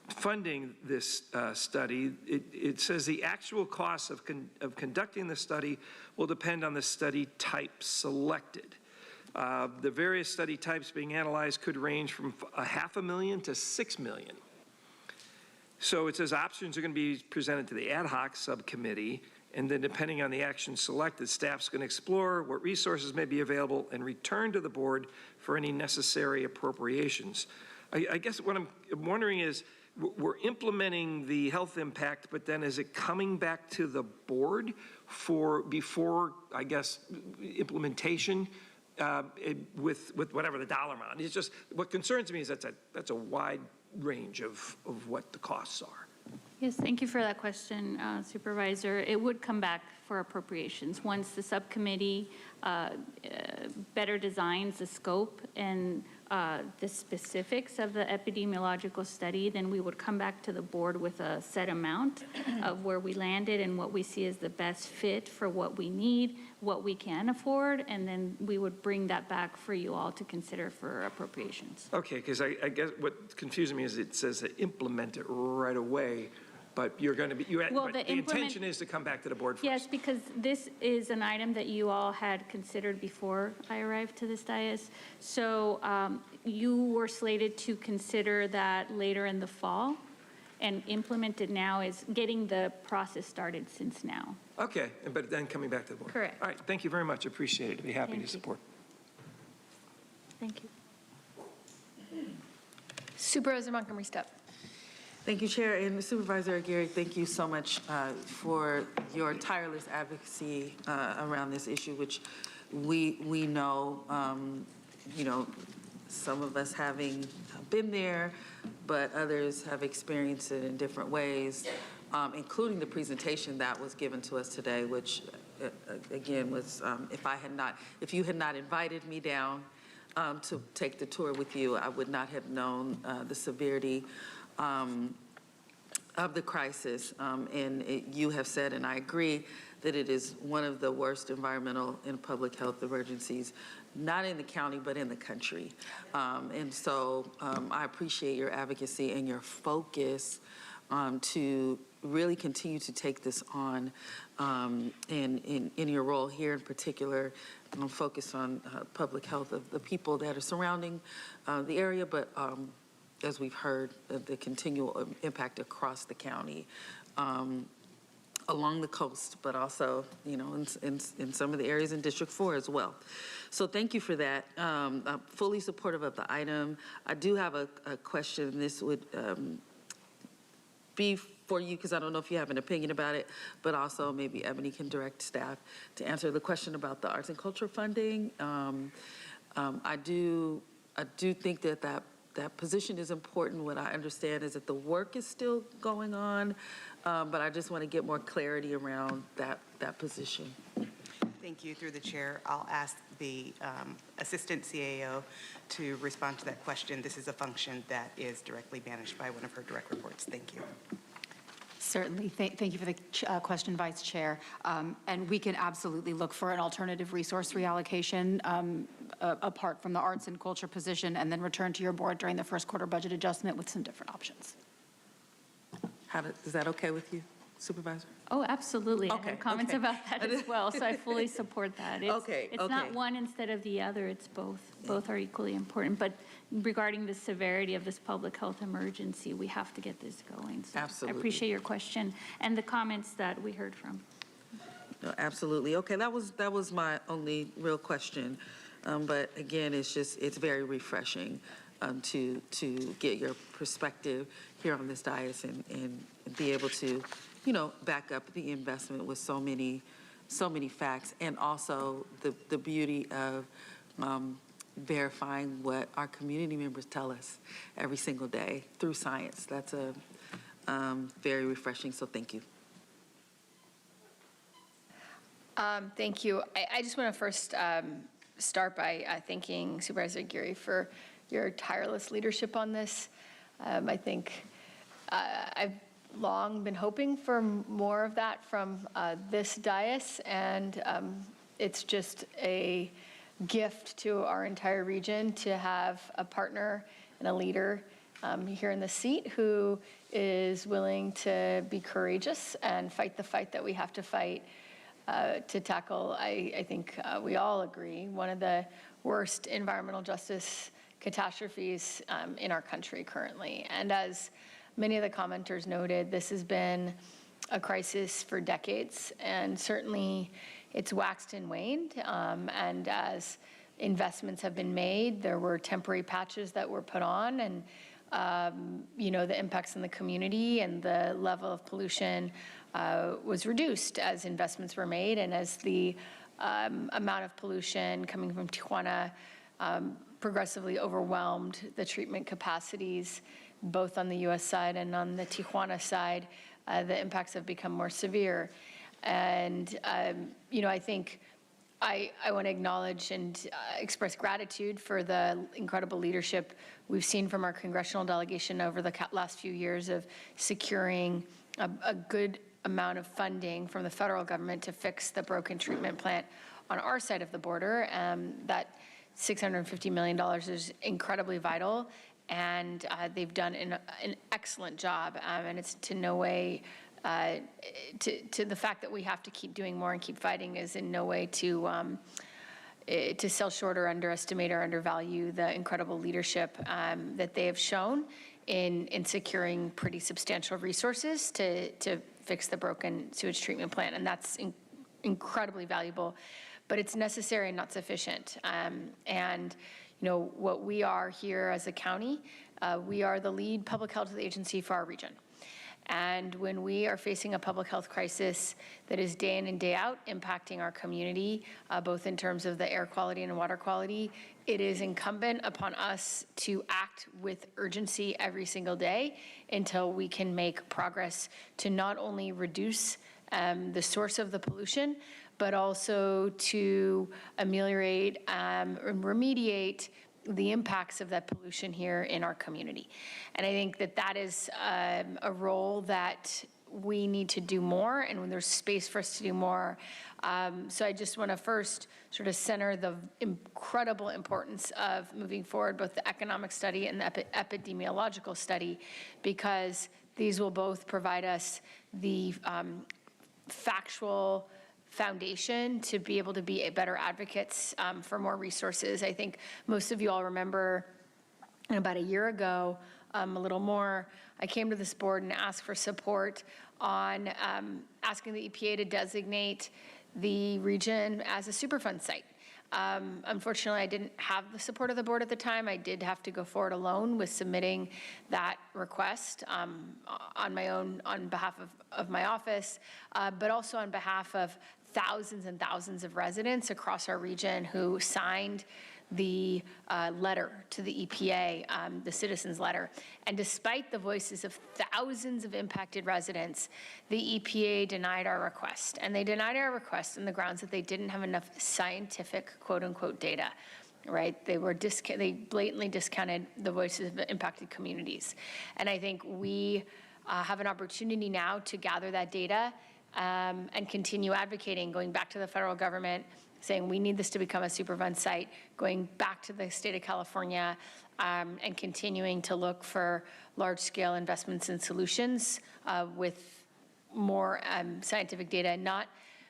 funding this study, it says the actual cost of conducting the study will depend on the study type selected. The various study types being analyzed could range from $500,000 to $6 million. So it says options are going to be presented to the ad hoc subcommittee, and then depending on the action selected, staff's going to explore what resources may be available and return to the board for any necessary appropriations. I guess what I'm wondering is, we're implementing the health impact, but then is it coming back to the board before, I guess, implementation with whatever the dollar amount? It's just, what concerns me is that's a wide range of what the costs are. Yes, thank you for that question, Supervisor. It would come back for appropriations once the subcommittee better designs the scope and the specifics of the epidemiological study. Then we would come back to the board with a set amount of where we landed and what we see as the best fit for what we need, what we can afford, and then we would bring that back for you all to consider for appropriations. Okay, because I guess what's confusing me is it says to implement it right away. But you're going to be, but the intention is to come back to the board first. Yes, because this is an item that you all had considered before I arrived to this dais. So you were slated to consider that later in the fall. and implement it now is getting the process started since now. Okay, but then coming back to the board. Correct. All right, thank you very much. Appreciate it. I'd be happy Thank to you. support. Thank you. Supervisor Montgomery Steppe. Thank you, Chair. And Supervisor Aguirre, thank you so much for your tireless advocacy around this issue, which we know, some of us having been there, but others have experienced it in different ways, including the presentation that was given to us today, which again was, if you had not invited me down to take the tour with you, I would not have known the severity of the crisis. You have said, and I agree, that it is one of the worst environmental and public health emergencies, not in the county, but in the country. I appreciate your advocacy and your focus to really continue to take this on in your role here in particular, focus on public health of the people that are surrounding the area, but as we've heard, the continual impact across the county, along the coast, but also, in some of the areas in District 4 as well. So thank you for that. I'm fully supportive of the item. I do have a question. This would be for you, because I don't know if you have an opinion about it, but also maybe Ebony can direct staff to answer the question about the arts and culture funding. I do think that position is important. What I understand is that the work is still going on, but I just want to get more clarity around that position. Thank you. Through the chair, I'll ask the assistant CAO to respond to that question. This is a function that is directly managed by one of her direct reports. Thank you. Certainly. Thank you for the question, Vice Chair. And we can absolutely look for an alternative resource reallocation apart from the arts and culture position, and then return to your board during the first quarter budget adjustment with some different options. Is that okay with you, Supervisor? Oh, absolutely. Okay, I have comments about that as well, so I fully support that. It's not one instead of the other, it's both. Both are equally important. But regarding the severity of this public health emergency, we have to get this going. So absolutely. I appreciate your question and the comments that we heard from. No, absolutely. Okay, that was my only real question. But again, it's very refreshing to get your perspective here on this dais and be able to, back up the investment with so many facts, and also the beauty of verifying what our community members tell us every single day through science. That's very refreshing, so thank you. Thank you. I just want to first start by thanking Supervisor Aguirre for your tireless leadership on this. I think I've long been hoping for more of that from this dais, and it's just a gift to our entire region to have a partner and a leader here in the seat who is willing to be courageous and fight the fight that we have to fight to tackle, I think we all agree, one of the worst environmental justice catastrophes in our country currently. And as many of the commenters noted, this has been a crisis for decades, and certainly it's waxed and waned. And as investments have been made, there were temporary patches that were put on, and the impacts in the community and the level of pollution was reduced as investments were made, and as the amount of pollution coming from Tijuana progressively overwhelmed the treatment capacities, both on the U.S. side and on the Tijuana side, the impacts have become more severe. And, I think I want to acknowledge and express gratitude for the incredible leadership we've seen from our congressional delegation over the last few years of securing a good amount of funding from the federal government to fix the broken treatment plant on our side of the border. That $650 million is incredibly vital, and they've done an excellent job. And it's to no way, to the fact that we have to keep doing more and keep fighting is in no way to sell short or underestimate or undervalue the incredible leadership that they have shown in securing pretty substantial resources to fix the broken sewage treatment plant, and that's incredibly valuable, but it's necessary and not sufficient. And what we are here as a county, we are the lead public health agency for our region. And when we are facing a public health crisis that is day in and day out impacting our community, both in terms of the air quality and water quality, it is incumbent upon us to act with urgency every single day until we can make progress to not only reduce the source of the pollution, but also to ameliorate and remediate the impacts of that pollution here in our community. And I think that is a role that we need to do more, and when there's space for us to do more. So I just want to first sort of center the incredible importance of moving forward both the economic study and the epidemiological study, because these will both provide us the factual foundation to be able to be better advocates for more resources. I think most of you all remember about a year ago, a little more, I came to this board and asked for support on asking the EPA to designate the region as a Superfund site. Unfortunately, I didn't have the support of the board at the time. I did have to go forward alone with submitting that request on my own, on behalf of my office, but also on behalf of thousands and thousands of residents across our region who signed the letter to the EPA, the citizens letter. And despite the voices of thousands of impacted residents, the EPA denied our request. And they denied our request on the grounds that they didn't have enough scientific, quote unquote, data, right? They blatantly discounted the voices of impacted communities. And I think we have an opportunity now to gather that data and continue advocating, going back to the federal government, saying we need this to become a Superfund site, going back to the state of California, and continuing to look for large-scale investments and solutions with more scientific data, not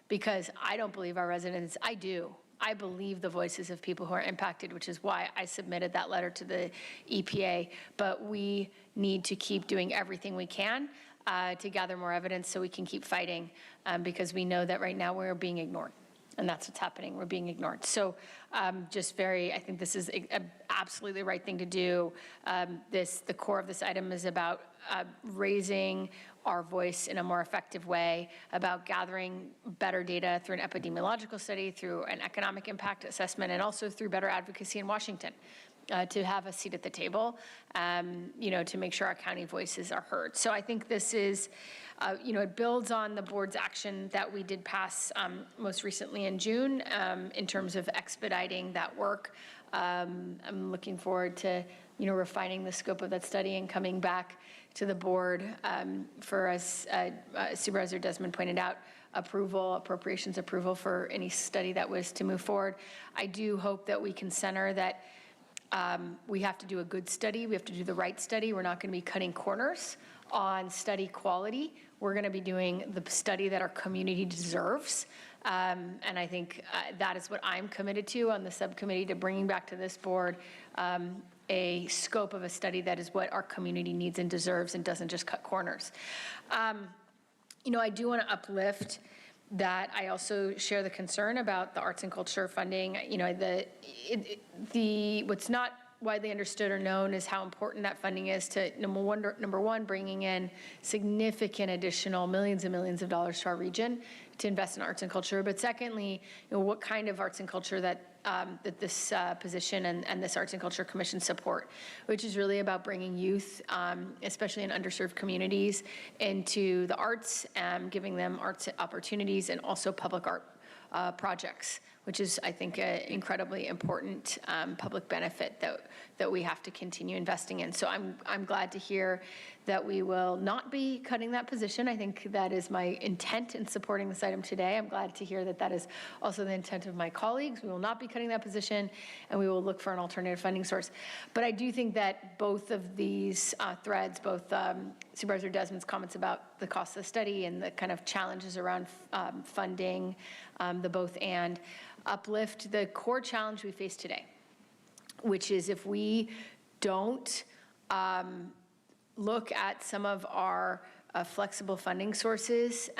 because I don't believe our residents, I do. I believe the voices of people who are impacted, which is why I submitted that letter to the EPA, but we need to keep doing everything we can to gather more evidence so we can keep fighting, because we know that right now we're being ignored. And that's what's happening. We're being ignored. So I think this is absolutely the right thing to do. The core of this item is about raising our voice in a more effective way, about gathering better data through an epidemiological study, through an economic impact assessment, and also through better advocacy in Washington. To have a seat at the table, to make sure our county voices are heard. So I think this is, it builds on the board's action that we did pass most recently in June in terms of expediting that work. I'm looking forward to, refining the scope of that study and coming back to the board for, as Supervisor Desmond pointed out, appropriations approval for any study that was to move forward. I do hope that we can center that we have to do a good study. We have to do the right study. We're not going to be cutting corners on study quality. We're going to be doing the study that our community deserves. And I think that is what I'm committed to on the subcommittee, to bringing back to this board a scope of a study that is what our community needs and deserves and doesn't just cut corners. I do want to uplift that I also share the concern about the arts and culture funding. What's not widely understood or known is how important that funding is to, number one, bringing in significant additional millions and millions of dollars to our region to invest in arts and culture. But secondly, what kind of arts and culture that this position and this Arts and Culture Commission support, which is really about bringing youth, especially in underserved communities, into the arts, giving them arts opportunities, and also public art projects, which is, I think, an incredibly important public benefit that we have to continue investing in. So I'm glad to hear that we will not be cutting that position. I think that is my intent in supporting this item today. I'm glad to hear that that is also the intent of my colleagues. We will not be cutting that position, and we will look for an alternative funding source. But I do think that both of these threads, both Supervisor Desmond's comments about the cost of the study and the kind of challenges around funding, the both and, uplift the core challenge we face today, which is if we don't look at some of our flexible funding sources,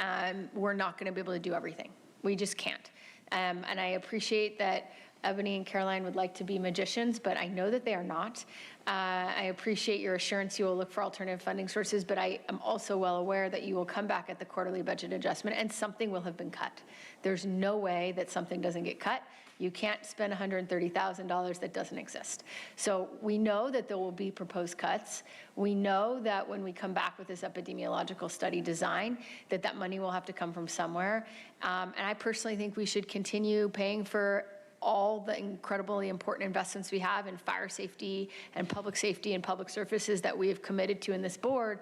we're not going to be able to do everything. We just can't. And I appreciate that Ebony and Caroline would like to be magicians, but I know that they are not. I appreciate your assurance you will look for alternative funding sources, but I am also well aware that you will come back at the quarterly budget adjustment and something will have been cut. There's no way that something doesn't get cut. You can't spend $130,000 that doesn't exist. So we know that there will be proposed cuts. We know that when we come back with this epidemiological study design, that that money will have to come from somewhere. And I personally think we should continue paying for all the incredibly important investments we have in fire safety and public services that we have committed to in this board,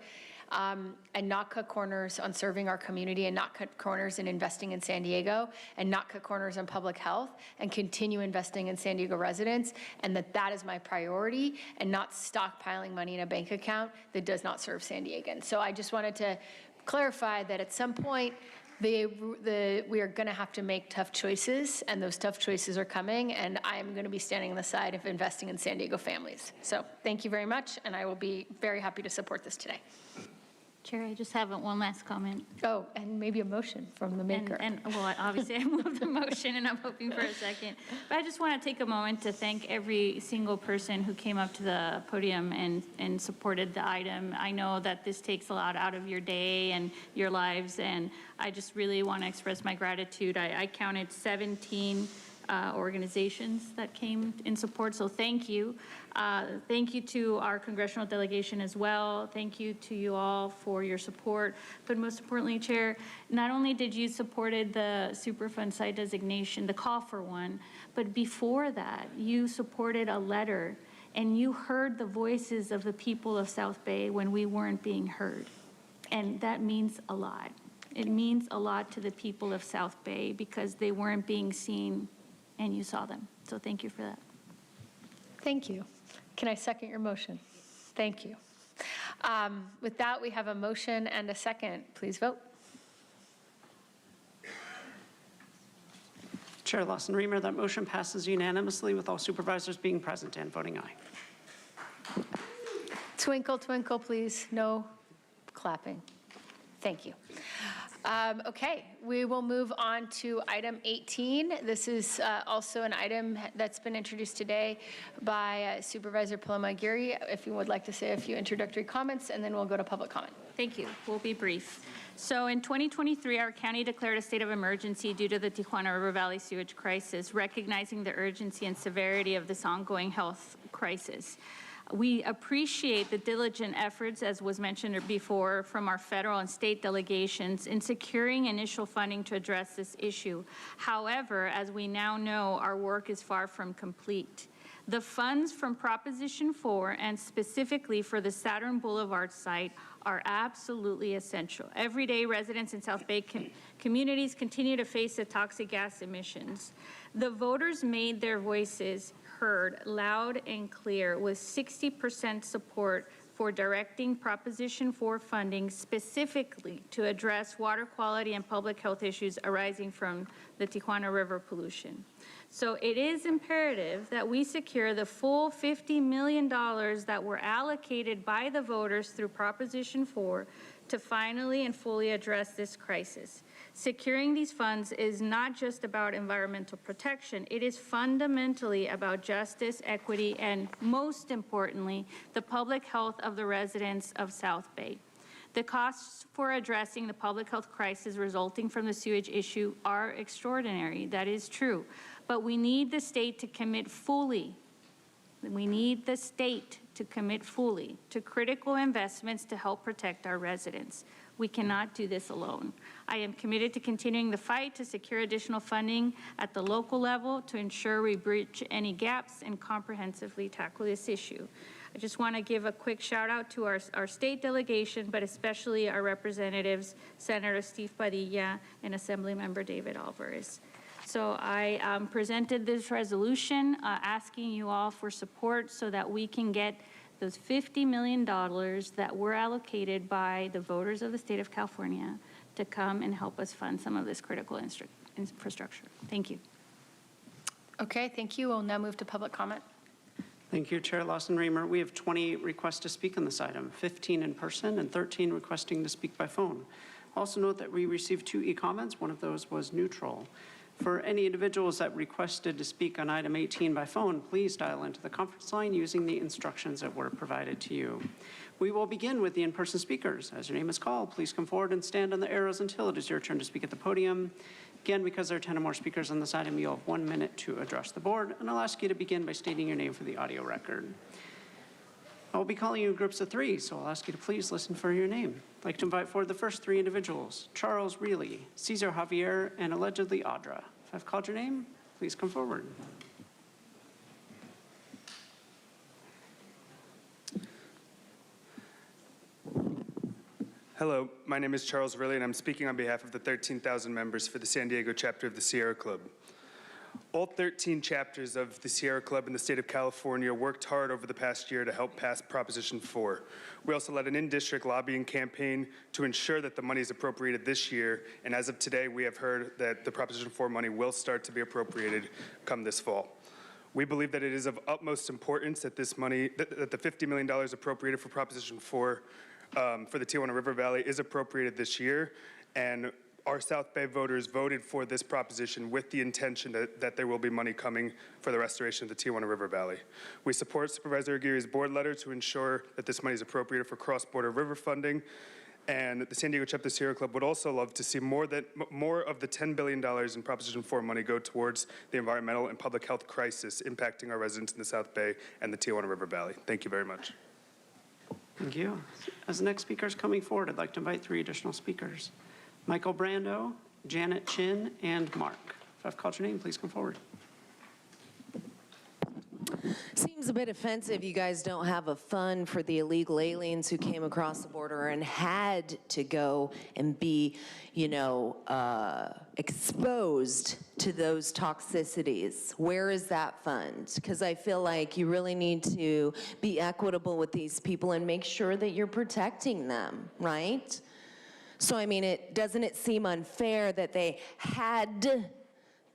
and not cut corners on serving our community, and not cut corners in investing in San Diego, and not cut corners on public health, and continue investing in San Diego residents, and that is my priority, and not stockpiling money in a bank account that does not serve San Diegans. So I just wanted to clarify that at some point, we are going to have to make tough choices, and those tough choices are coming, and I am going to be standing on the side of investing in San Diego families. So thank you very much, and I will be very happy to support this today. Chair, I just have one last comment. Oh, and maybe a motion from the maker. Well, obviously I moved the motion and I'm hoping for a second. But I just want to take a moment to thank every single person who came up to the podium and supported the item. I know that this takes a lot out of your day and your lives, and I just really want to express my gratitude. I counted 17 organizations that came in support, so thank you. Thank you to our congressional delegation as well. Thank you to you all for your support. But most importantly, Chair, not only did you supported the Superfund site designation, the call for one, but before that, you supported a letter and you heard the voices of the people of South Bay when we weren't being heard. And that means a lot. It means a lot to the people of South Bay because they weren't being seen and you saw them. So thank you for that. Thank you. Can I second your motion? Thank you. With that, we have a motion and a second. Please vote. Chair Lawson-Remer, that motion passes unanimously with all supervisors being present and voting aye. Twinkle, twinkle, please. No clapping. Thank you. Okay, we will move on to item 18. This is also an item that's been introduced today by Supervisor Paloma Aguirre. If you would like to say a few introductory comments, and then we'll go to public comment. Thank you. We'll be brief. So in 2023, our county declared a state of emergency due to the Tijuana River Valley sewage crisis, recognizing the urgency and severity of this ongoing health crisis. We appreciate the diligent efforts, as was mentioned before, from our federal and state delegations in securing initial funding to address this issue. However, as we now know, our work is far from complete. The funds from Proposition 4, and specifically for the Saturn Boulevard site, are absolutely essential. Every day, residents in South Bay communities continue to face the toxic gas emissions. The voters made their voices heard loud and clear with 60% support for directing Proposition 4 funding specifically to address water quality and public health issues arising from the Tijuana River pollution. So it is imperative that we secure the full $50 million that were allocated by the voters through Proposition 4 to finally and fully address this crisis. Securing these funds is not just about environmental protection. It is fundamentally about justice, equity, and most importantly, the public health of the residents of South Bay. The costs for addressing the public health crisis resulting from the sewage issue are extraordinary. That is true. But we need the state to commit fully. We need the state to commit fully to critical investments to help protect our residents. We cannot do this alone. I am committed to continuing the fight to secure additional funding at the local level to ensure we bridge any gaps and comprehensively tackle this issue. I just want to give a quick shout out to our state delegation, but especially our representatives, Senator Steve Padilla and Assemblymember David Alvarez. So I presented this resolution asking you all for support so that we can get those $50 million that were allocated by the voters of the state of California to come and help us fund some of this critical infrastructure. Thank you. Okay, thank you. We'll now move to public comment. Thank you, Chair Lawson-Remer. We have 20 requests to speak on this item, 15 in person and 13 requesting to speak by phone. Also note that we received 2 e-comments. One of those was neutral. For any individuals that requested to speak on item 18 by phone, please dial into the conference line using the instructions that were provided to you. We will begin with the in-person speakers. As your name is called, please come forward and stand on the arrows until it is your turn to speak at the podium. Again, because there are 10 or more speakers on this item, you'll have 1 minute to address the board, and I'll ask you to begin by stating your name for the audio record. I'll be calling you in groups of 3, so I'll ask you to please listen for your name. I'd like to invite forward the first 3 individuals, Charles Reilly, Cesar Javier, and allegedly Audra. If I've called your name, please come forward. Hello, my name is Charles Reilly, and I'm speaking on behalf of the 13,000 members for the San Diego chapter of the Sierra Club. All 13 chapters of the Sierra Club in the state of California worked hard over the past year to help pass Proposition 4. We also led an in-district lobbying campaign to ensure that the money is appropriated this year, and as of today, we have heard that the Proposition 4 money will start to be appropriated come this fall. We believe that it is of utmost importance that this money, that the $50 million appropriated for Proposition 4 for the Tijuana River Valley is appropriated this year, and our South Bay voters voted for this proposition with the intention that there will be money coming for the restoration of the Tijuana River Valley. We support Supervisor Aguirre's board letter to ensure that this money is appropriated for cross-border river funding, and the San Diego Chapter Sierra Club would also love to see more of the $10 billion in Proposition 4 money go towards the environmental and public health crisis impacting our residents in the South Bay and the Tijuana River Valley. Thank you very much. Thank you. As the next speaker is coming forward, I'd like to invite 3 additional speakers. Michael Brando, Janet Chin, and Mark. If I've called your name, please come forward. Seems a bit offensive you guys don't have a fund for the illegal aliens who came across the border and had to go and be, exposed to those toxicities. Where is that fund? Because I feel like you really need to be equitable with these people and make sure that you're protecting them, right? So, I mean, doesn't it seem unfair that they had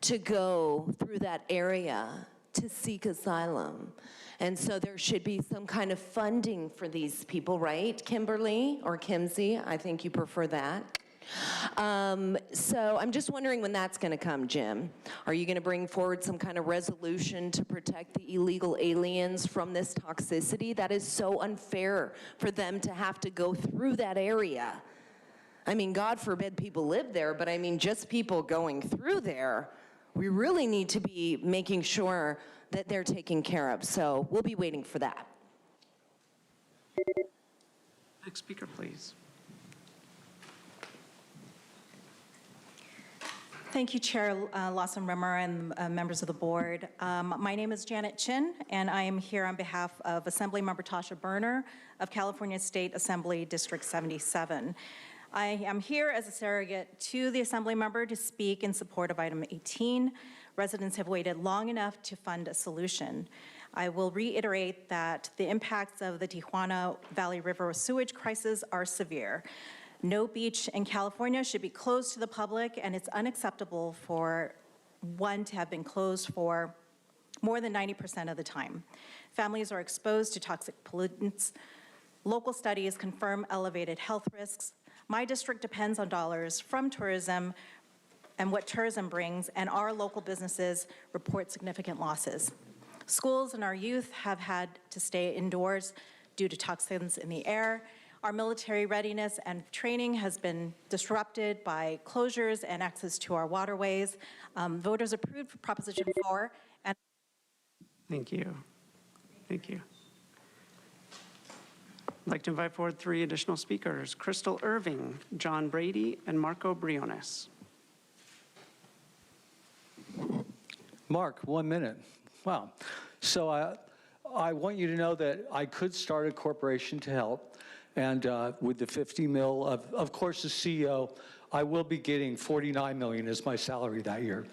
to go through that area to seek asylum? And so there should be some kind of funding for these people, right, Kimberly or Kimsey? I think you prefer that. So I'm just wondering when that's going to come, Jim. Are you going to bring forward some kind of resolution to protect the illegal aliens from this toxicity? That is so unfair for them to have to go through that area. I mean, God forbid people live there, but I mean, just people going through there, we really need to be making sure that they're taken care of. So we'll be waiting for that. Next speaker, please. Thank you, Chair Lawson-Remer and members of the board. My name is Janet Chin, and I am here on behalf of Assemblymember Tasha Berner of California State Assembly District 77. I am here as a surrogate to the Assembly member to speak in support of item 18. Residents have waited long enough to fund a solution. I will reiterate that the impacts of the Tijuana Valley River sewage crisis are severe. No beach in California should be closed to the public, and it's unacceptable for one to have been closed for more than 90% of the time. Families are exposed to toxic pollutants. Local studies confirm elevated health risks. My district depends on dollars from tourism and what tourism brings, and our local businesses report significant losses. Schools and our youth have had to stay indoors due to toxins in the air. Our military readiness and training has been disrupted by closures and access to our waterways. Voters approved Proposition 4. And Thank you. Thank you. I'd like to invite forward 3 additional speakers, Crystal Irving, John Brady, and Marco Briones. Mark, 1 minute. Wow. So I want you to know that I could start a corporation to help. And with the 50 mil, of course, as CEO, I will be getting 49 million as my salary that year.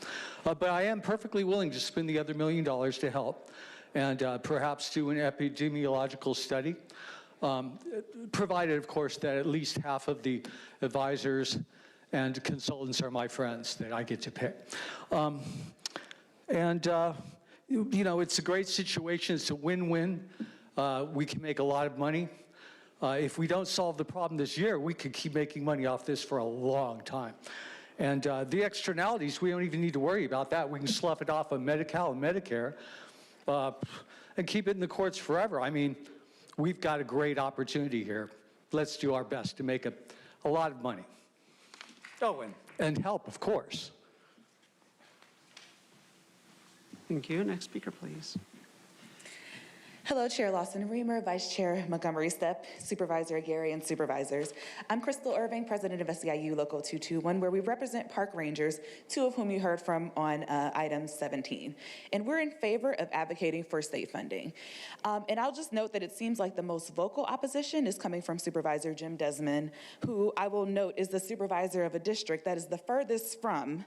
But I am perfectly willing to spend the other $1 million to help and perhaps do an epidemiological study, provided, of course, that at least half of the advisors and consultants are my friends that I get to pick. you know, it's a great situation. It's a win-win. We can make a lot of money. If we don't solve the problem this year, we could keep making money off this for a long time. And the externalities, we don't even need to worry about that. We can slough it off of Medi-Cal and Medicare and keep it in the courts forever. I mean, we've got a great opportunity here. Let's do our best to make a lot of money. Oh, and help, of course. Thank you. Next speaker, please. Hello, Chair Lawson-Remer, Vice Chair Montgomery Stepp, Supervisor Aguirre, and Supervisors. I'm Crystal Irving, President of SEIU Local 221, where we represent park rangers, two of whom you heard from on item 17. And we're in favor of advocating for state funding. And I'll just note that it seems like the most vocal opposition is coming from Supervisor Jim Desmond, who I will note is the supervisor of a district that is the furthest from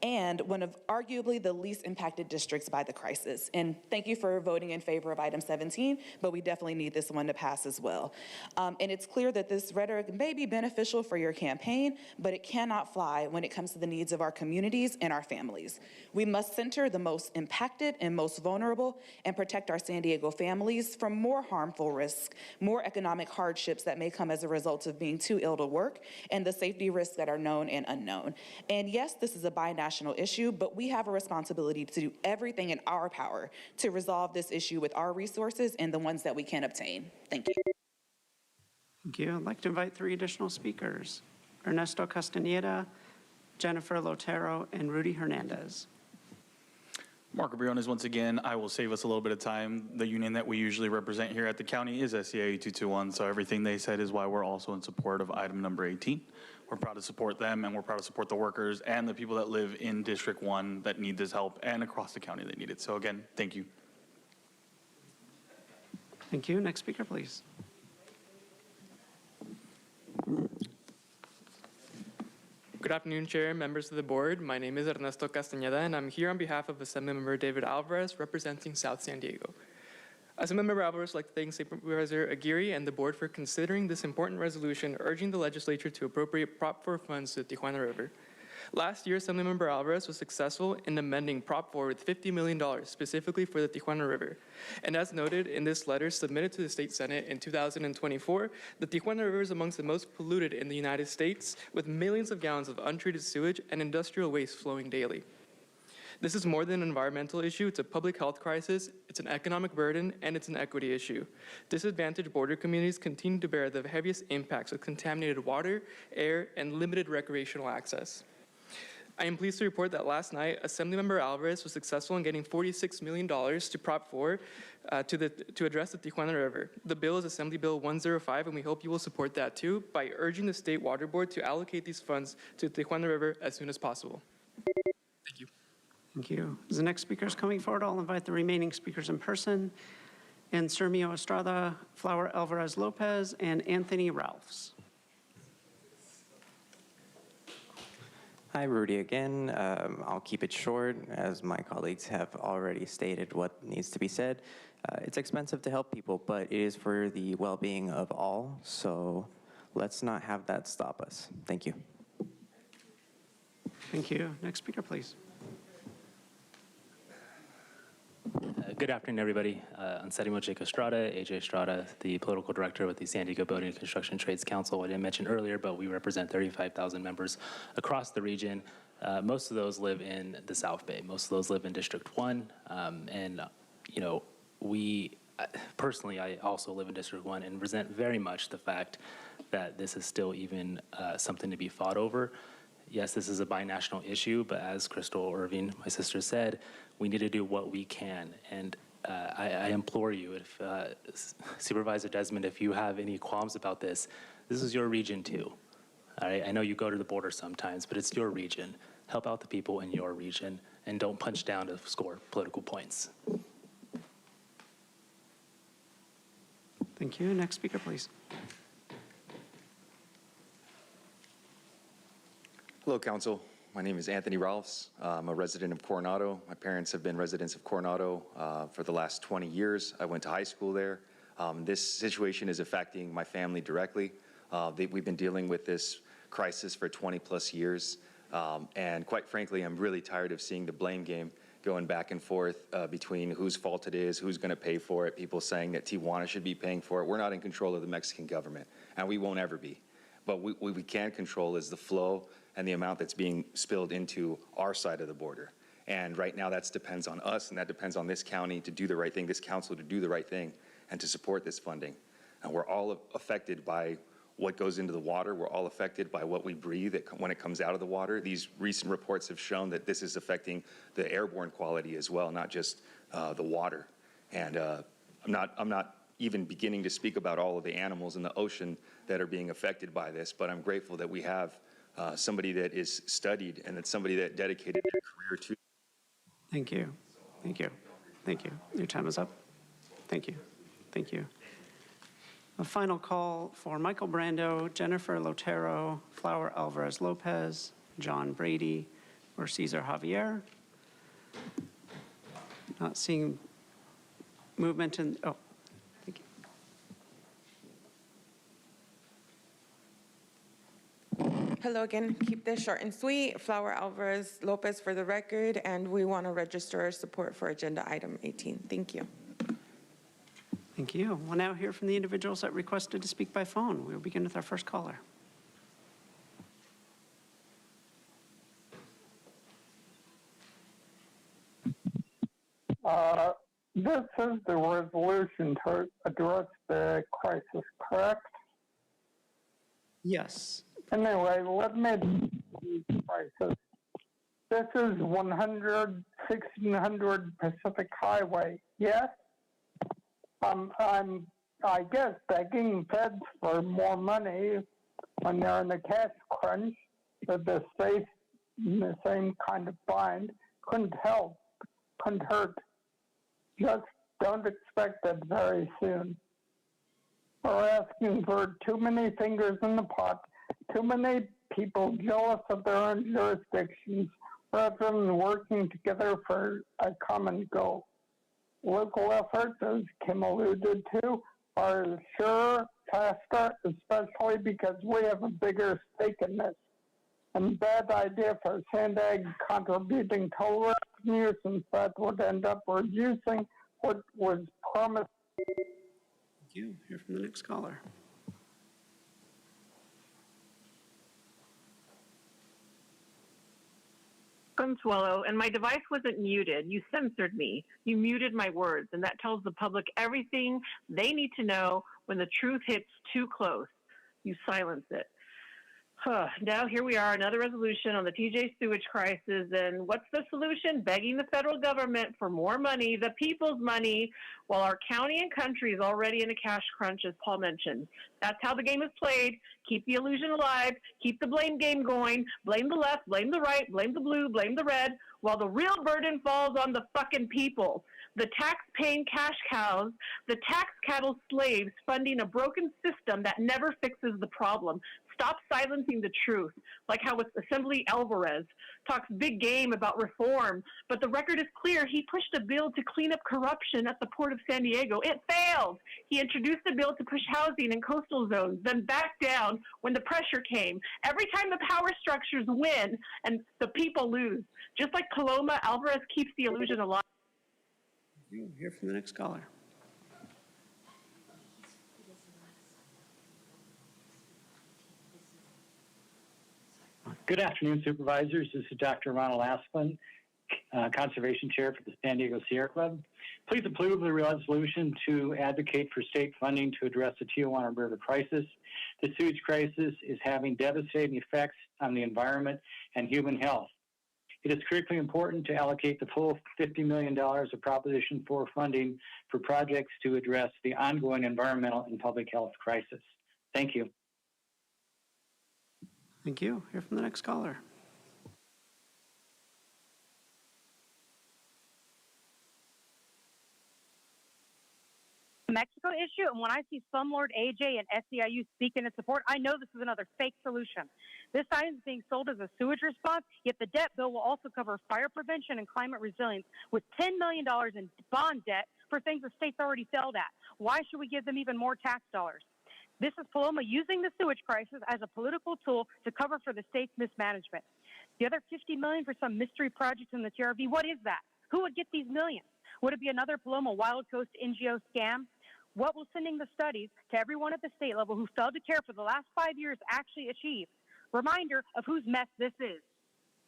and one of arguably the least impacted districts by the crisis. And thank you for voting in favor of item 17, but we definitely need this one to pass as well. And it's clear that this rhetoric may be beneficial for your campaign, but it cannot fly when it comes to the needs of our communities and our families. We must center the most impacted and most vulnerable and protect our San Diego families from more harmful risks, more economic hardships that may come as a result of being too ill to work, and the safety risks that are known and unknown. And yes, this is a binational issue, but we have a responsibility to do everything in our power to resolve this issue with our resources and the ones that we can obtain. Thank you. Thank you. I'd like to invite 3 additional speakers: Ernesto Castañeda, Jennifer Lotero, and Rudy Hernandez. Marco Briones, once again, I will save us a little bit of time. The union that we usually represent here at the county is SEIU 221, so everything they said is why we're also in support of item number 18. We're proud to support them, and we're proud to support the workers and the people that live in District 1 that need this help, and across the county that need it. So again, thank you. Thank you. Next speaker, please. Good afternoon, Chair, members of the board. My name is Ernesto Castañeda, and I'm here on behalf of Assemblymember David Alvarez, representing South San Diego. Assemblymember Alvarez would like to thank Supervisor Aguirre and the board for considering this important resolution urging the legislature to appropriate Prop 4 funds to the Tijuana River. Last year, Assemblymember Alvarez was successful in amending Prop 4 with $50 million specifically for the Tijuana River. And as noted in this letter submitted to the State Senate in 2024, the Tijuana River is amongst the most polluted in the United States, with millions of gallons of untreated sewage and industrial waste flowing daily. This is more than an environmental issue, it's a public health crisis, it's an economic burden, and it's an equity issue. Disadvantaged border communities continue to bear the heaviest impacts of contaminated water, air, and limited recreational access. I am pleased to report that last night, Assemblymember Alvarez was successful in getting $46 million to Prop 4 to address the Tijuana River. The bill is Assembly Bill 105, and we hope you will support that too by urging the State Water Board to allocate these funds to the Tijuana River as soon as possible. Thank you. Thank you. As the next speaker is coming forward, I'll invite the remaining speakers in person, and Sermio Estrada, Flower Alvarez Lopez, and Anthony Ralphs. Hi, Rudy again. I'll keep it short, as my colleagues have already stated what needs to be said. It's expensive to help people, but it is for the well-being of all, so let's not have that stop us. Thank you. Thank you. Next speaker, please. Good afternoon, everybody. Anselmo Jacob Estrada, AJ Estrada, the political director with the San Diego Building and Construction Trades Council. I didn't mention earlier, but we represent 35,000 members across the region. Most of those live in the South Bay. Most of those live in District 1. And, you know, personally, I also live in District 1 and resent very much the fact that this is still even something to be fought over. Yes, this is a binational issue, but as Crystal Irving, my sister, said, we need to do what we can. And I implore you, if Supervisor Desmond, if you have any qualms about this, this is your region too. All right? I know you go to the border sometimes, but it's your region. Help out the people in your region and don't punch down to score political points. Thank you. Next speaker, please. Hello, Council. My name is Anthony Ralphs. I'm a resident of Coronado. My parents have been residents of Coronado for the last 20 years. I went to high school there. This situation is affecting my family directly. We've been dealing with this crisis for 20 plus years. And quite frankly, I'm really tired of seeing the blame game going back and forth between whose fault it is, who's going to pay for it, people saying that Tijuana should be paying for it. We're not in control of the Mexican government, and we won't ever be. But what we can control is the flow and the amount that's being spilled into our side of the border. And right now that depends on us, and that depends on this county to do the right thing, this council to do the right thing, and to support this funding. And we're all affected by what goes into the water. We're all affected by what we breathe when it comes out of the water. These recent reports have shown that this is affecting the airborne quality as well, not just the water. And I'm not even beginning to speak about all of the animals in the ocean that are being affected by this, but I'm grateful that we have somebody that is studied and that's somebody that dedicated their career to. Thank you. Thank you. Thank you. Your time is up. Thank you. Thank you. A final call for Michael Brando, Jennifer Lotero, Flower Alvarez Lopez, John Brady, or Cesar Javier. Not seeing movement in, oh, thank you. Hello again. Keep this short and sweet. Flower Alvarez Lopez for the record, and we want to register our support for agenda item 18. Thank you. Thank you. We'll now hear from the individuals that requested to speak by phone. We'll begin with our first caller. This is the resolution to address the crisis, correct? Yes. Anyway, let me the crisis. This is 1600 Pacific Highway, yes? I'm, I guess, begging feds for more money when they're in a cash crunch, but the state in the same kind of bind couldn't help, couldn't hurt. Just don't expect it very soon. We're asking for too many fingers in the pot, too many people jealous of their own jurisdictions, rather than working together for a common goal. Local efforts, as Kim alluded to, are sure faster, especially because we have a bigger stake in this. And bad idea for Sandag contributing toll revenue, since that would end up reducing what was promised. Thank you. Hear from the next caller. Consuelo, and my device wasn't muted. You censored me. You muted my words, and that tells the public everything they need to know when the truth hits too close. You silence it. Now here we are, another resolution on the TJ sewage crisis, and what's the solution? Begging the federal government for more money, the people's money, while our county and country is already in a cash crunch, as Paul mentioned. That's how the game is played. Keep the illusion alive, keep the blame game going, blame the left, blame the right, blame the blue, blame the red, while the real burden falls on the fucking people. The tax-paying cash cows, the tax cattle slaves funding a broken system that never fixes the problem. Stop silencing the truth, like how with Assembly Alvarez talks big game about reform, but the record is clear. He pushed a bill to clean up corruption at the Port of San Diego. It failed. He introduced a bill to push housing in coastal zones, then backed down when the pressure came. Every time the power structures win and the people lose. Just like Paloma, Alvarez keeps the illusion alive. We'll hear from the next caller. Good afternoon, Supervisors. This is Dr. Ronald Asplin, Conservation Chair for the San Diego Sierra Club. Please approve the resolution to advocate for state funding to address the Tijuana River crisis. The sewage crisis is having devastating effects on the environment and human health. It is critically important to allocate the full $50 million of Proposition 4 funding for projects to address the ongoing environmental and public health crisis. Thank you. Thank you. Hear from the next caller. Mexico issue, and when I see Slumlord AJ and SEIU speaking in support, I know this is another fake solution. This item is being sold as a sewage response, yet the debt bill will also cover fire prevention and climate resilience with $10 million in bond debt for things the state's already failed at. Why should we give them even more tax dollars? This is Paloma using the sewage crisis as a political tool to cover for the state's mismanagement. The other $50 million for some mystery project in the TRV, what is that? Who would get these millions? Would it be another Paloma Wild Coast NGO scam? What will sending the studies to everyone at the state level who failed to care for the last 5 years actually achieve? Reminder of whose mess this is.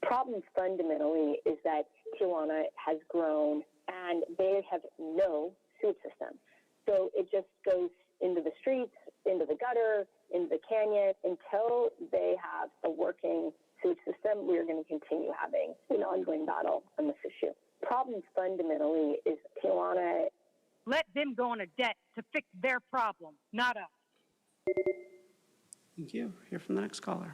Problem fundamentally is that Tijuana has grown and they have no sewage system. So it just goes into the streets, into the gutter, into the canyon. Until they have a working sewage system, we're going to continue having an ongoing battle on this issue. Problem fundamentally is Tijuana. Let them go into debt to fix their problem, not us. Thank you. Hear from the next caller.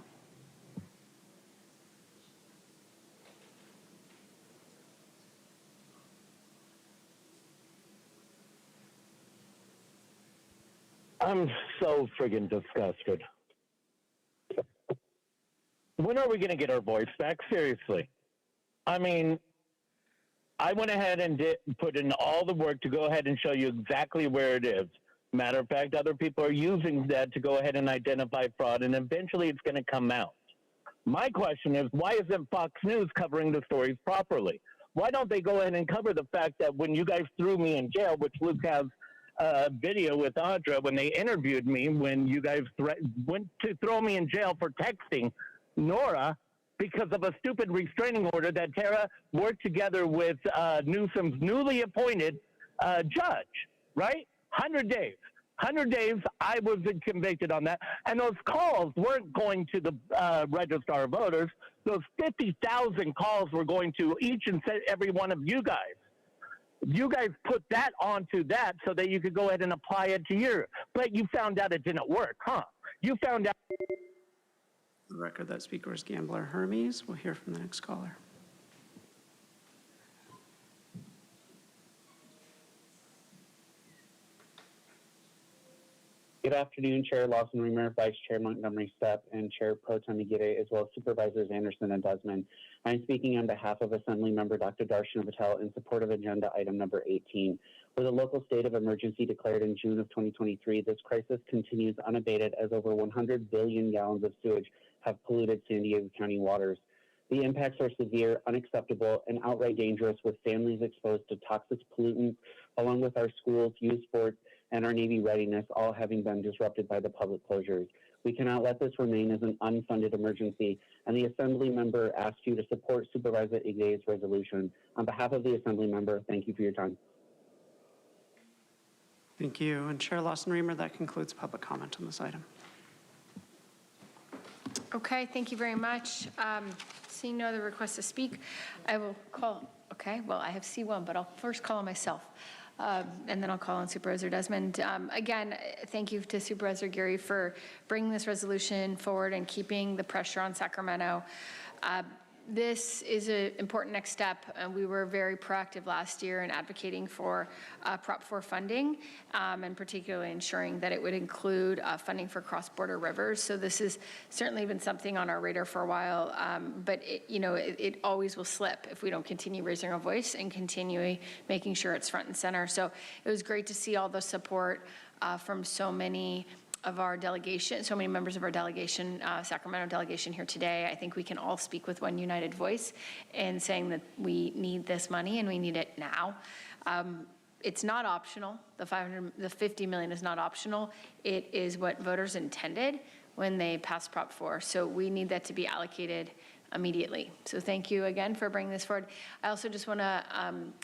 I'm so friggin' disgusted. When are we going to get our voice back? Seriously. I mean, I went ahead and put in all the work to go ahead and show you exactly where it is. Matter of fact, other people are using that to go ahead and identify fraud, and eventually it's going to come out. My question is, why isn't Fox News covering the stories properly? Why don't they go ahead and cover the fact that when you guys threw me in jail, which Luke has a video with Audra when they interviewed me, when you guys went to throw me in jail for texting Nora because of a stupid restraining order that Tara worked together with Newsom's newly appointed judge, right? 100 days. 100 days, I was convicted on that. And those calls weren't going to the registrar of voters. Those 50,000 calls were going to each and every one of you guys. You guys put that onto that so that you could go ahead and apply it to your, but you found out it didn't work, huh? You found out. For the record, that speaker is Gambler Hermes. We'll hear from the next caller. Good afternoon, Chair Lawson Reamer, Vice Chair Montgomery Stepp, and Chair Pro Tem Aguirre, as well as Supervisors Anderson and Desmond. I'm speaking on behalf of Assembly Member Dr. Darshana Patel in support of agenda item number 18. With a local state of emergency declared in June of 2023, this crisis continues unabated as over 100 billion gallons of sewage have polluted San Diego County waters. The impacts are severe, unacceptable, and outright dangerous, with families exposed to toxic pollutants, along with our schools, youth sports, and our Navy readiness all having been disrupted by the public closures. We cannot let this remain as an unfunded emergency, and the Assembly member asks you to support Supervisor Aguirre's resolution. On behalf of the Assembly member, thank you for your time. Thank you. And Chair Lawson Reamer, that concludes public comment on this item. Okay, thank you very much. Seeing no other requests to speak, I will call, okay, well, I have C1, but I'll first call on myself. And then I'll call on Supervisor Desmond. Again, thank you to Supervisor Geary for bringing this resolution forward and keeping the pressure on Sacramento. This is an important next step. We were very proactive last year in advocating for Prop 4 funding, and particularly ensuring that it would include funding for cross-border rivers. So this has certainly been something on our radar for a while, but it always will slip if we don't continue raising our voice and continue making sure it's front and center. So it was great to see all the support from so many of our delegation, so many members of our delegation, Sacramento delegation here today. I think we can all speak with one united voice in saying that we need this money and we need it now. It's not optional. The 50 million is not optional. It is what voters intended when they passed Prop 4. So we need that to be allocated immediately. So thank you again for bringing this forward. I also just want to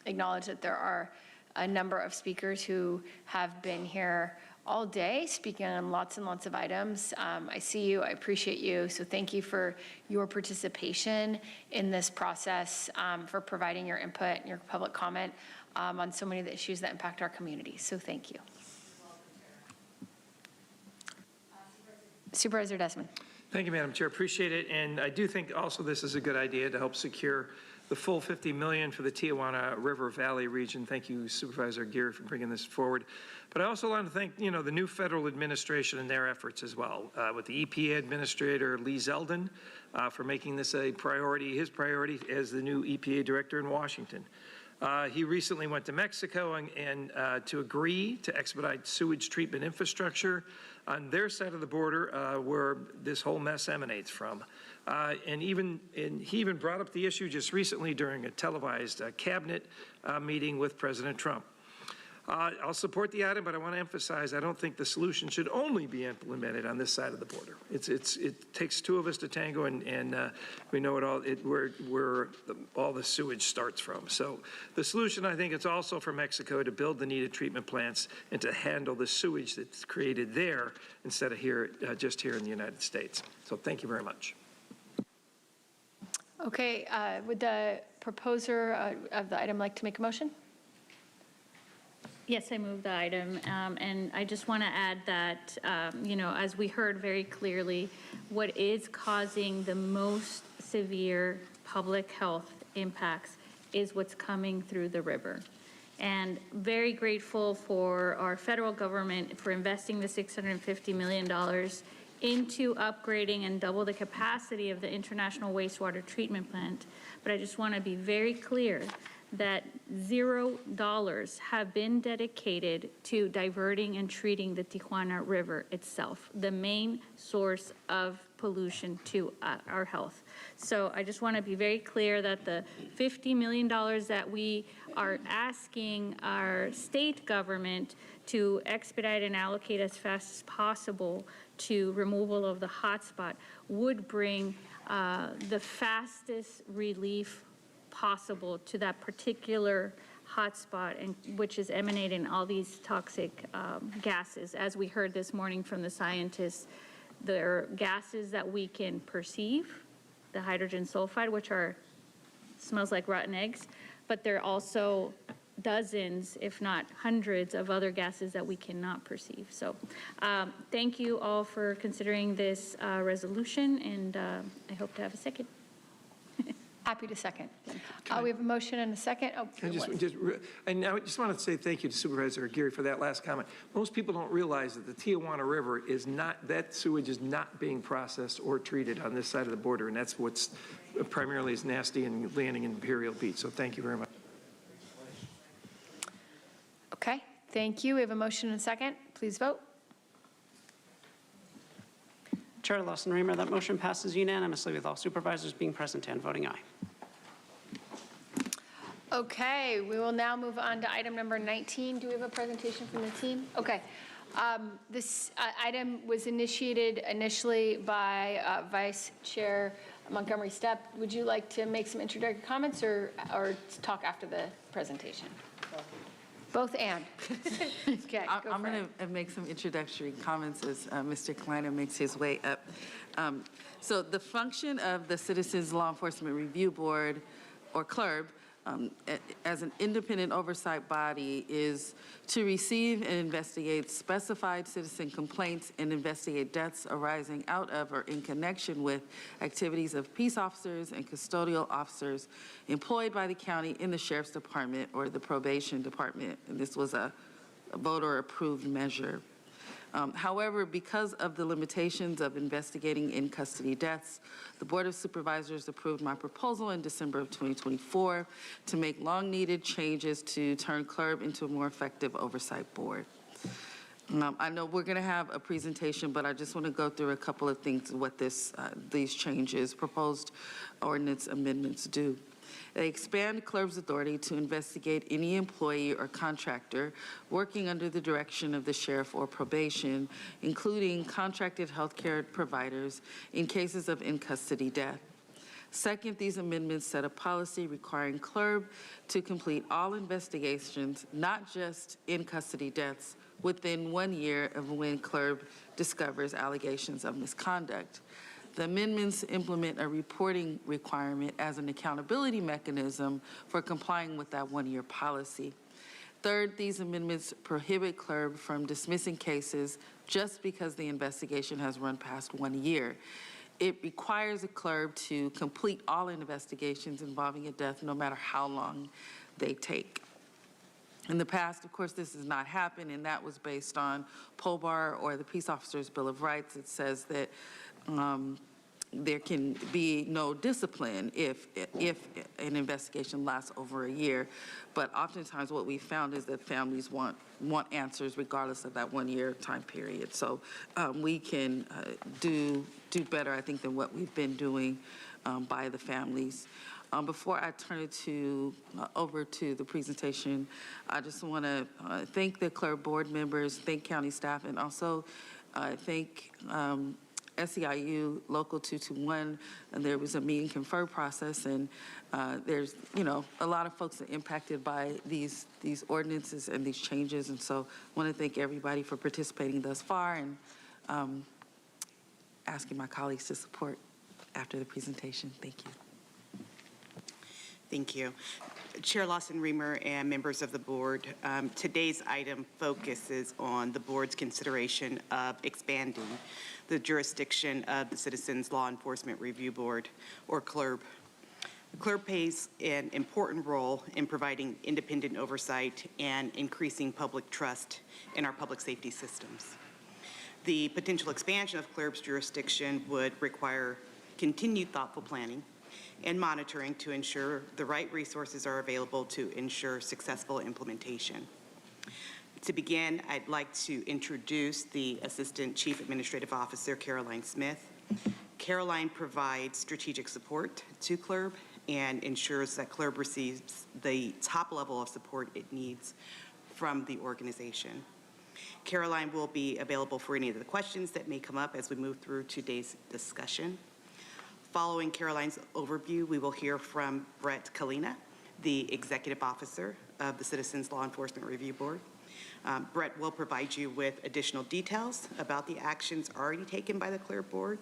acknowledge that there are a number of speakers who have been here all day, speaking on lots and lots of items. I see you, I appreciate you, so thank you for your participation in this process, for providing your input and your public comment on so many of the issues that impact our community, so thank you. Supervisor Desmond. Thank you, Madam Chair, appreciate it, and I do think also this is a good idea to help secure the full $50 million for the Tijuana River Valley region. Thank you, Supervisor Geary, for bringing this forward. But I also want to thank, the new federal administration and their efforts as well, with the EPA Administrator Lee Zeldin for making this a priority, his priority as the new EPA Director in Washington. He recently went to Mexico and to agree to expedite sewage treatment infrastructure on their side of the border where this whole mess emanates from. And he even brought up the issue just recently during a televised cabinet meeting with President Trump. I'll support the item, but I want to emphasize I don't think the solution should only be implemented on this side of the border. It takes two of us to tango, and we know where all the sewage starts from. So the solution, I think, is also for Mexico to build the needed treatment plants and to handle the sewage that's created there instead of here, just here in the United States. So thank you very much. Okay, would the proposer of the item like to make a motion? Yes, I move the item, and I just want to add that, as we heard very clearly, what is causing the most severe public health impacts is what's coming through the river. And very grateful for our federal government for investing the $650 million into upgrading and double the capacity of the International Wastewater Treatment Plant. But I just want to be very clear that $0 have been dedicated to diverting and treating the Tijuana River itself, the main source of pollution to our health. So I just want to be very clear that the $50 million that we are asking our state government to expedite and allocate as fast as possible to removal of the hotspot would bring the fastest relief possible to that particular hotspot, and which is emanating all these toxic gases. As we heard this morning from the scientists, there are gases that we can perceive, the hydrogen sulfide, which smells like rotten eggs, but there are also dozens, if not hundreds, of other gases that we cannot perceive. So thank you all for considering this resolution, and I hope to have a second. Happy to second. We have a motion and a second. Oh, I just want to say thank you to Supervisor Aguirre for that last comment. Most people don't realize that the Tijuana River is not, that sewage is not being processed or treated on this side of the border, and that's what's primarily is nasty and landing in Imperial Beach. So thank you very much. Okay, thank you. We have a motion and a second. Please vote. Chair Lawson-Remer, that motion passes unanimously with all supervisors being present and voting aye. Okay, we will now move on to item number 19. Do we have a presentation from the team? Okay. This item was initiated initially by Vice Chair Montgomery Stepp. Would you like to make some introductory comments or talk after the presentation? Both and. Okay, I'm going to make some introductory comments as Mr. Kleiner makes his way up. So the function of the Citizens Law Enforcement Review Board, or CLERB, as an independent oversight body is to receive and investigate specified citizen complaints and investigate deaths arising out of or in connection with activities of peace officers and custodial officers employed by the county in the Sheriff's Department or the Probation Department. And this was a voter-approved measure. However, because of the limitations of investigating in-custody deaths, the Board of Supervisors approved my proposal in December of 2024 to make long-needed changes to turn CLERB into a more effective oversight board. I know we're going to have a presentation, but I just want to go through a couple of things, what these changes, proposed ordinance amendments do. They expand CLERB's authority to investigate any employee or contractor working under the direction of the sheriff or probation, including contracted healthcare providers in cases of in-custody death. Second, these amendments set a policy requiring CLERB to complete all investigations, not just in-custody deaths, within 1 year of when CLERB discovers allegations of misconduct. The amendments implement a reporting requirement as an accountability mechanism for complying with that 1-year policy. Third, these amendments prohibit CLERB from dismissing cases just because the investigation has run past 1 year. It requires a CLERB to complete all investigations involving a death, no matter how long they take. In the past, of course, this has not happened, and that was based on POBAR or the Peace Officers Bill of Rights. It says that there can be no discipline if an investigation lasts over a year. But oftentimes what we found is that families want answers regardless of that 1 year time period. So we can do better, I think, than what we've been doing by the families. Before I turn it over to the presentation, I just want to thank the CLERB board members, thank county staff, and also thank SEIU Local 221. And there was a meet and confer process, and there's a lot of folks that are impacted by these ordinances and these changes. And so I want to thank everybody for participating thus far, and asking my colleagues to support after the presentation. Thank you. Thank you. Chair Lawson-Remer and members of the board, today's item focuses on the board's consideration of expanding the jurisdiction of the Citizens Law Enforcement Review Board, or CLERB. The CLERB plays an important role in providing independent oversight and increasing public trust in our public safety systems. The potential expansion of CLERB's jurisdiction would require continued thoughtful planning and monitoring to ensure the right resources are available to ensure successful implementation. To begin, I'd like to introduce the Assistant Chief Administrative Officer, Caroline Smith. Caroline provides strategic support to CLERB and ensures that CLERB receives the top level of support it needs from the organization. Caroline will be available for any of the questions that may come up as we move through today's discussion. Following Caroline's overview, we will hear from Brett Kalina, the Executive Officer of the Citizens Law Enforcement Review Board. Brett will provide you with additional details about the actions already taken by the CLERB Board,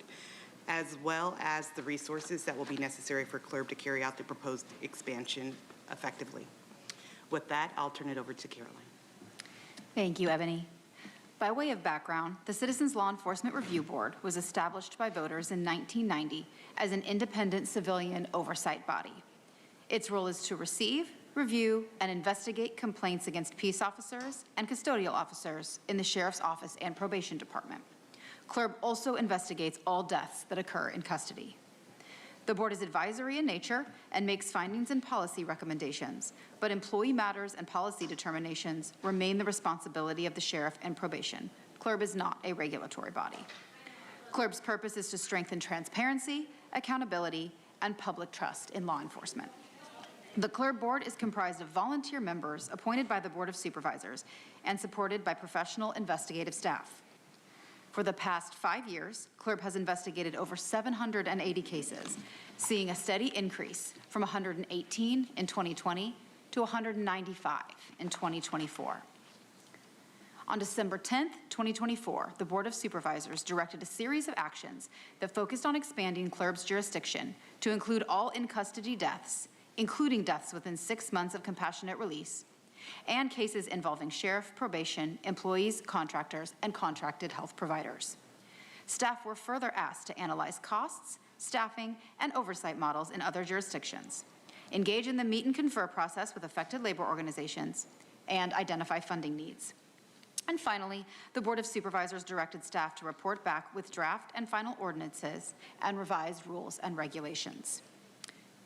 as well as the resources that will be necessary for CLERB to carry out the proposed expansion effectively. With that, I'll turn it over to Caroline. Thank you, Ebony. By way of background, the Citizens Law Enforcement Review Board was established by voters in 1990 as an independent civilian oversight body. Its role is to receive, review, and investigate complaints against peace officers and custodial officers in the Sheriff's Office and Probation Department. CLERB also investigates all deaths that occur in custody. The board is advisory in nature and makes findings and policy recommendations, but employee matters and policy determinations remain the responsibility of the sheriff and probation. CLERB is not a regulatory body. CLERB's purpose is to strengthen transparency, accountability, and public trust in law enforcement. The CLERB board is comprised of volunteer members appointed by the Board of Supervisors and supported by professional investigative staff. For the past 5 years, CLERB has investigated over 780 cases, seeing a steady increase from 118 in 2020 to 195 in 2024. On December 10th, 2024, the Board of Supervisors directed a series of actions that focused on expanding CLERB's jurisdiction to include all in-custody deaths, including deaths within 6 months of compassionate release, and cases involving sheriff, probation, employees, contractors, and contracted health providers. Staff were further asked to analyze costs, staffing, and oversight models in other jurisdictions, engage in the meet and confer process with affected labor organizations, and identify funding needs. And finally, the Board of Supervisors directed staff to report back with draft and final ordinances and revised rules and regulations.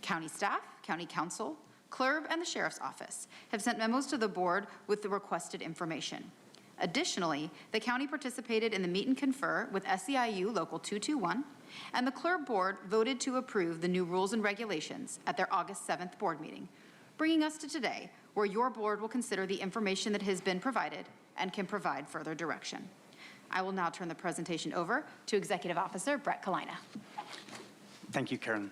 County staff, county council, CLERB, and the Sheriff's Office have sent memos to the board with the requested information. Additionally, the county participated in the meet and confer with SEIU Local 221, and the CLERB board voted to approve the new rules and regulations at their August 7th board meeting, bringing us to today, where your board will consider the information that has been provided and can provide further direction. I will now turn the presentation over to Executive Officer Brett Kalina. Thank you, Karen.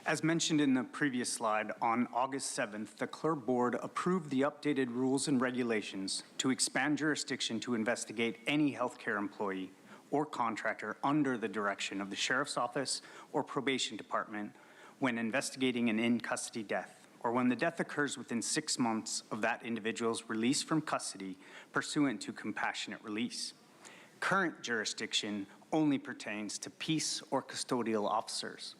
As mentioned in the previous slide, on August 7th, the CLERB board approved the updated rules and regulations to expand jurisdiction to investigate any healthcare employee or contractor under the direction of the Sheriff's Office or Probation Department when investigating an in-custody death, or when the death occurs within 6 months of that individual's release from custody pursuant to compassionate release. Current jurisdiction only pertains to peace or custodial officers.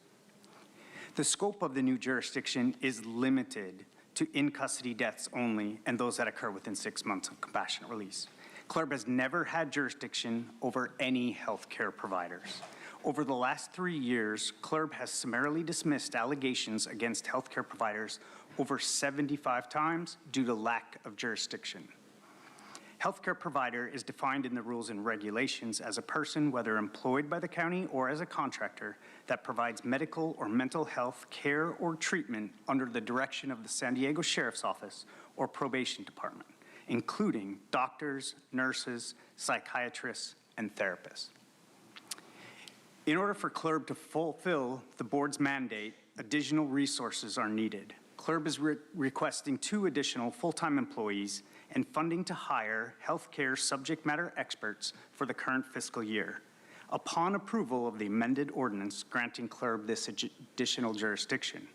The scope of the new jurisdiction is limited to in-custody deaths only and those that occur within 6 months of compassionate release. CLERB has never had jurisdiction over any healthcare providers Over the last 3 years, CLERB has summarily dismissed allegations against healthcare providers over 75 times due to lack of jurisdiction. Healthcare provider is defined in the rules and regulations as a person, whether employed by the county or as a contractor, that provides medical or mental health care or treatment under the direction of the San Diego Sheriff's Office or Probation Department, including doctors, nurses, psychiatrists, and therapists. In order for CLERB to fulfill the board's mandate, additional resources are needed. CLERB is requesting 2 additional full-time employees and funding to hire healthcare subject matter experts for the current fiscal year. Upon approval of the amended ordinance granting CLERB this additional jurisdiction.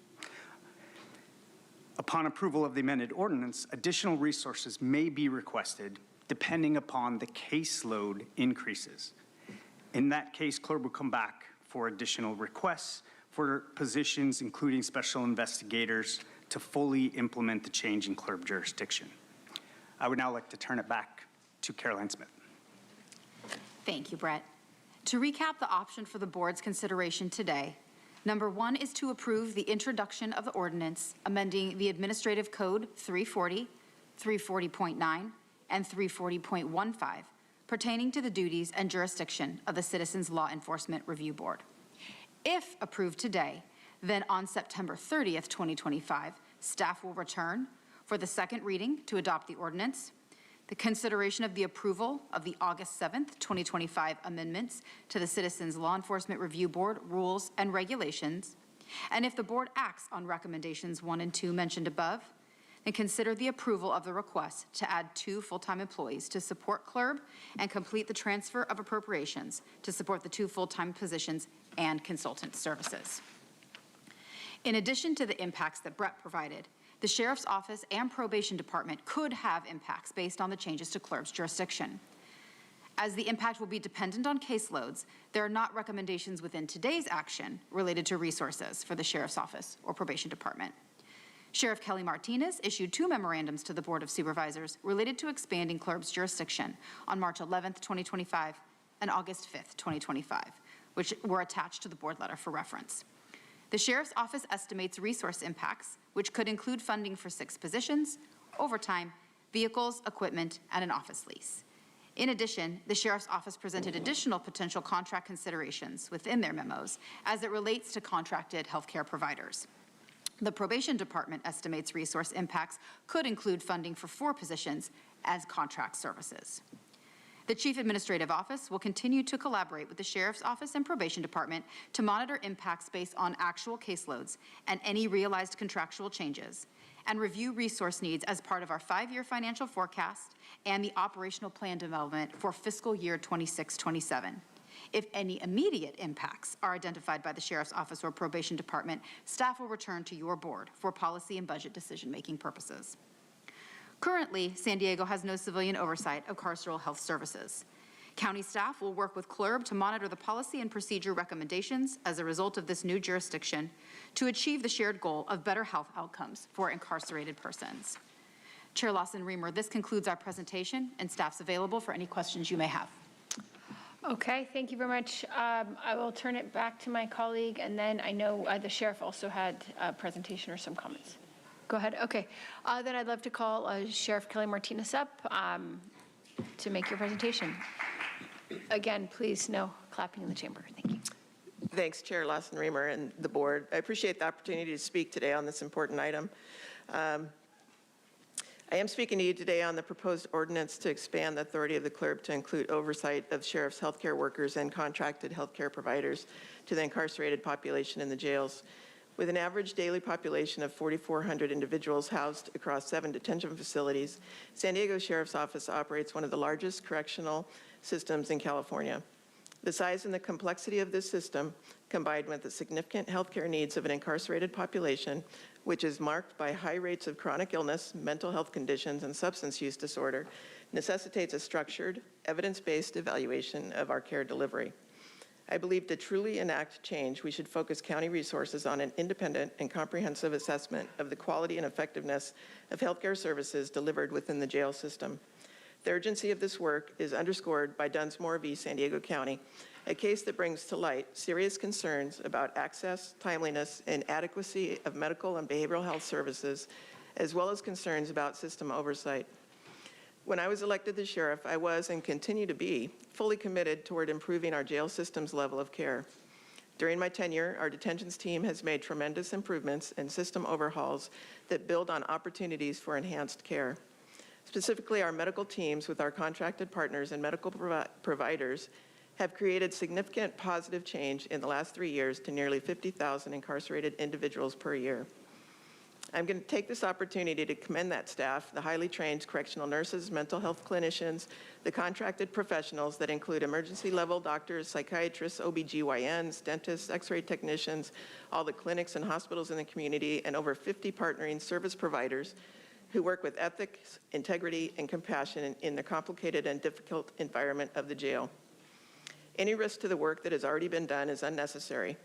Upon approval of the amended ordinance, additional resources may be requested depending upon the caseload increases. In that case, CLERB will come back for additional requests for positions, including special investigators, to fully implement the change in CLERB jurisdiction. I would now like to turn it back to Caroline Smith. Thank you, Brett. To recap the option for the board's consideration today, number 1 is to approve the introduction of the ordinance amending the Administrative Code 340, 340.9, and 340.15 pertaining to the duties and jurisdiction of the Citizens Law Enforcement Review Board. If approved today, then on September 30th, 2025, staff will return for the second reading to adopt the ordinance, the consideration of the approval of the August 7th, 2025 amendments to the Citizens Law Enforcement Review Board rules and regulations, and if the board acts on recommendations 1 and 2 mentioned above, then consider the approval of the request to add 2 full-time employees to support CLERB and complete the transfer of appropriations to support the 2 full-time positions and consultant services. In addition to the impacts that Brett provided, the Sheriff's Office and Probation Department could have impacts based on the changes to CLERB's jurisdiction. As the impact will be dependent on caseloads, there are not recommendations within today's action related to resources for the Sheriff's Office or Probation Department. Sheriff Kelly Martinez issued 2 memorandums to the Board of Supervisors related to expanding CLERB's jurisdiction on March 11th, 2025 and August 5th, 2025, which were attached to the board letter for reference. The Sheriff's Office estimates resource impacts, which could include funding for 6 positions, overtime, vehicles, equipment, and an office lease. In addition, the Sheriff's Office presented additional potential contract considerations within their memos as it relates to contracted healthcare providers. The Probation Department estimates resource impacts could include funding for 4 positions as contract services. The Chief Administrative Office will continue to collaborate with the Sheriff's Office and Probation Department to monitor impacts based on actual caseloads and any realized contractual changes, and review resource needs as part of our 5-year financial forecast and the operational plan development for fiscal year 26-27. If any immediate impacts are identified by the Sheriff's Office or Probation Department, staff will return to your board for policy and budget decision-making purposes. Currently, San Diego has no civilian oversight of carceral health services. County staff will work with CLERB to monitor the policy and procedure recommendations as a result of this new jurisdiction to achieve the shared goal of better health outcomes for incarcerated persons. Chair Lawson-Remer, this concludes our presentation, and staff's available for any questions you may have. Okay, thank you very much. I will turn it back to my colleague, and then I know the sheriff also had a presentation or some comments. Go ahead. Okay. Then I'd love to call Sheriff Kelly Martinez up to make your presentation. Again, please, no clapping in the chamber. Thank you. Thanks, Chair Lawson-Remer and the board. I appreciate the opportunity to speak today on this important item. I am speaking to you today on the proposed ordinance to expand the authority of the CLERB to include oversight of sheriff's healthcare workers and contracted healthcare providers to the incarcerated population in the jails. With an average daily population of 4,400 individuals housed across 7 detention facilities, San Diego Sheriff's Office operates one of the largest correctional systems in California. The size and the complexity of this system, combined with the significant healthcare needs of an incarcerated population, which is marked by high rates of chronic illness, mental health conditions, and substance use disorder, necessitates a structured, evidence-based evaluation of our care delivery. I believe to truly enact change, we should focus county resources on an independent and comprehensive assessment of the quality and effectiveness of healthcare services delivered within the jail system. The urgency of this work is underscored by Dunsmore v. San Diego County, a case that brings to light serious concerns about access, timeliness, and adequacy of medical and behavioral health services, as well as concerns about system oversight. When I was elected the sheriff, I was and continue to be fully committed toward improving our jail system's level of care. During my tenure, our detentions team has made tremendous improvements and system overhauls that build on opportunities for enhanced care. Specifically, our medical teams with our contracted partners and medical providers have created significant positive change in the last 3 years to nearly 50,000 incarcerated individuals per year. I'm going to take this opportunity to commend that staff, the highly trained correctional nurses, mental health clinicians, the contracted professionals that include emergency level doctors, psychiatrists, OBGYNs, dentists, x-ray technicians, all the clinics and hospitals in the community, and over 50 partnering service providers who work with ethics, integrity, and compassion in the complicated and difficult environment of the jail. Any risk to the work that has already been done is unnecessary.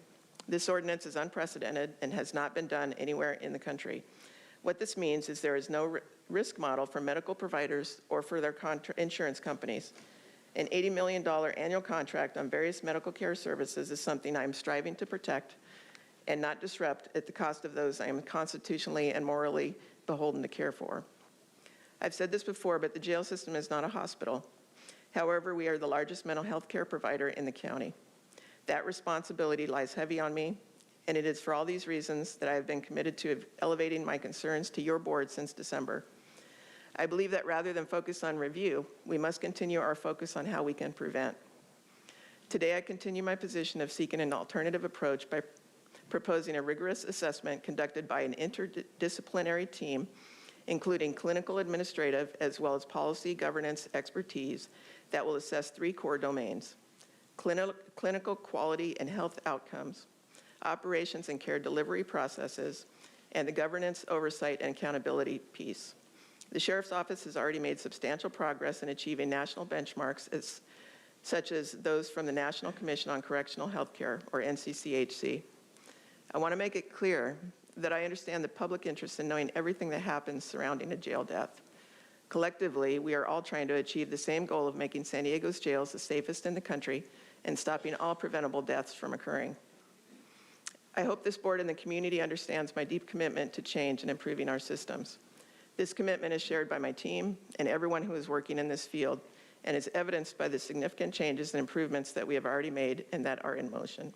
This ordinance is unprecedented and has not been done anywhere in the country. What this means is there is no risk model for medical providers or for their insurance companies. An $80 million annual contract on various medical care services is something I'm striving to protect and not disrupt at the cost of those I am constitutionally and morally beholden to care for. I've said this before, but the jail system is not a hospital. However, we are the largest mental health care provider in the county. That responsibility lies heavy on me, and it is for all these reasons that I have been committed to elevating my concerns to your board since December. I believe that rather than focus on review, we must continue our focus on how we can prevent. Today, I continue my position of seeking an alternative approach by proposing a rigorous assessment conducted by an interdisciplinary team, including clinical, administrative, as well as policy governance expertise that will assess 3 core domains: clinical quality and health outcomes, operations and care delivery processes, and the governance, oversight, and accountability piece. The Sheriff's Office has already made substantial progress in achieving national benchmarks such as those from the National Commission on Correctional Healthcare, or NCCHC. I want to make it clear that I understand the public interest in knowing everything that happens surrounding a jail death. Collectively, we are all trying to achieve the same goal of making San Diego's jails the safest in the country and stopping all preventable deaths from occurring. I hope this board and the community understands my deep commitment to change and improving our systems. This commitment is shared by my team and everyone who is working in this field, and is evidenced by the significant changes and improvements that we have already made and that are in motion.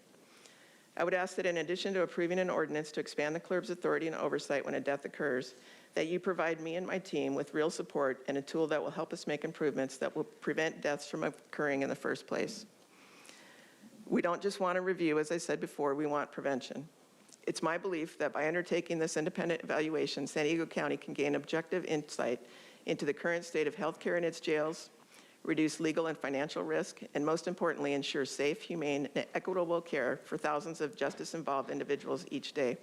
I would ask that in addition to approving an ordinance to expand the CLERB's authority and oversight when a death occurs, that you provide me and my team with real support and a tool that will help us make improvements that will prevent deaths from occurring in the first place. We don't just want a review, as I said before, we want prevention. It's my belief that by undertaking this independent evaluation, San Diego County can gain objective insight into the current state of healthcare in its jails, reduce legal and financial risk, and most importantly, ensure safe, humane, and equitable care for thousands of justice-involved individuals each day.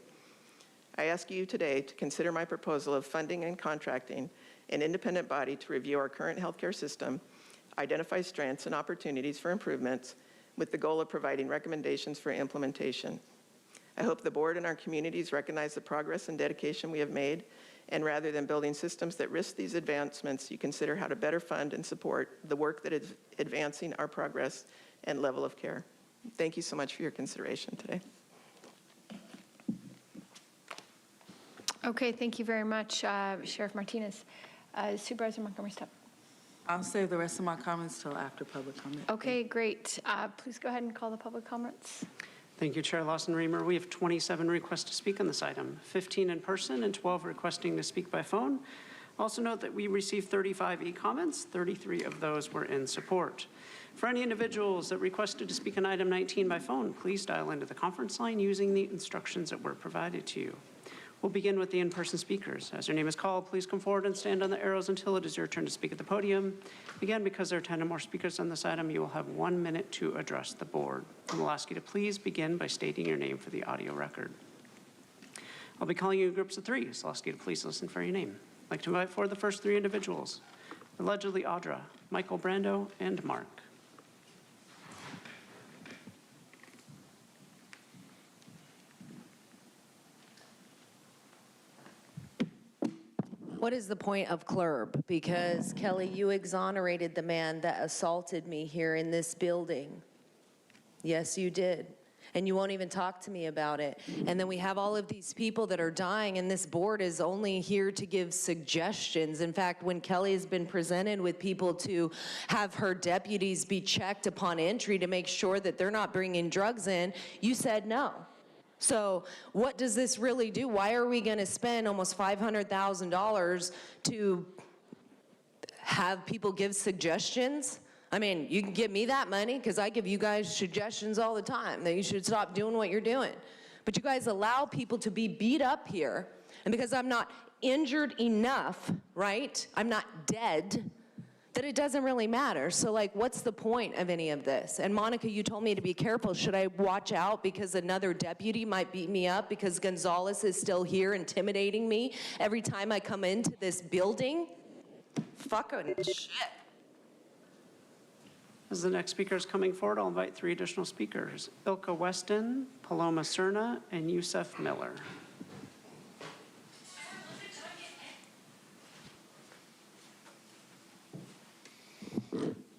I ask you today to consider my proposal of funding and contracting an independent body to review our current healthcare system, identify strengths and opportunities for improvements, with the goal of providing recommendations for implementation. I hope the board and our communities recognize the progress and dedication we have made, and rather than building systems that risk these advancements, you consider how to better fund and support the work that is advancing our progress and level of care. Thank you so much for your consideration today. Okay, thank you very much, Sheriff Martinez. Supervisor Montgomery Stepp. I'll save the rest of my comments till after public comment. Okay, great. Please go ahead and call the public comments. Thank you, Chair Lawson-Remer. We have 27 requests to speak on this item, 15 in person and 12 requesting to speak by phone. Also note that we received 35 e-comments, 33 of those were in support. For any individuals that requested to speak on item 19 by phone, please dial into the conference line using the instructions that were provided to you. We'll begin with the in-person speakers. As your name is called, please come forward and stand on the arrows until it is your turn to speak at the podium. Again, because there are 10 or more speakers on this item, you will have 1 minute to address the board. And we'll ask you to please begin by stating your name for the audio record. I'll be calling you in groups of 3, so I'll ask you to please listen for your name. I'd like to invite forward the first 3 individuals, allegedly Audra, Michael Brando, and Mark. What is the point of CLERB? Because, Kelly, you exonerated the man that assaulted me here in this building. Yes, you did. And you won't even talk to me about it. And then we have all of these people that are dying, and this board is only here to give suggestions. In fact, when Kelly has been presented with people to have her deputies be checked upon entry to make sure that they're not bringing drugs in, you said no. So what does this really do? Why are we going to spend almost $500,000 to have people give suggestions? I mean, you can give me that money because I give you guys suggestions all the time that you should stop doing what you're doing. But you guys allow people to be beat up here, and because I'm not injured enough, right? I'm not dead, that it doesn't really matter. So like, what's the point of any of this? And Monica, you told me to be careful. Should I watch out because another deputy might beat me up because Gonzalez is still here intimidating me every time I come into this building? Fucking shit. As the next speaker is coming forward, I'll invite 3 additional speakers: Ilka Weston, Paloma Cerna, and Yusef Miller.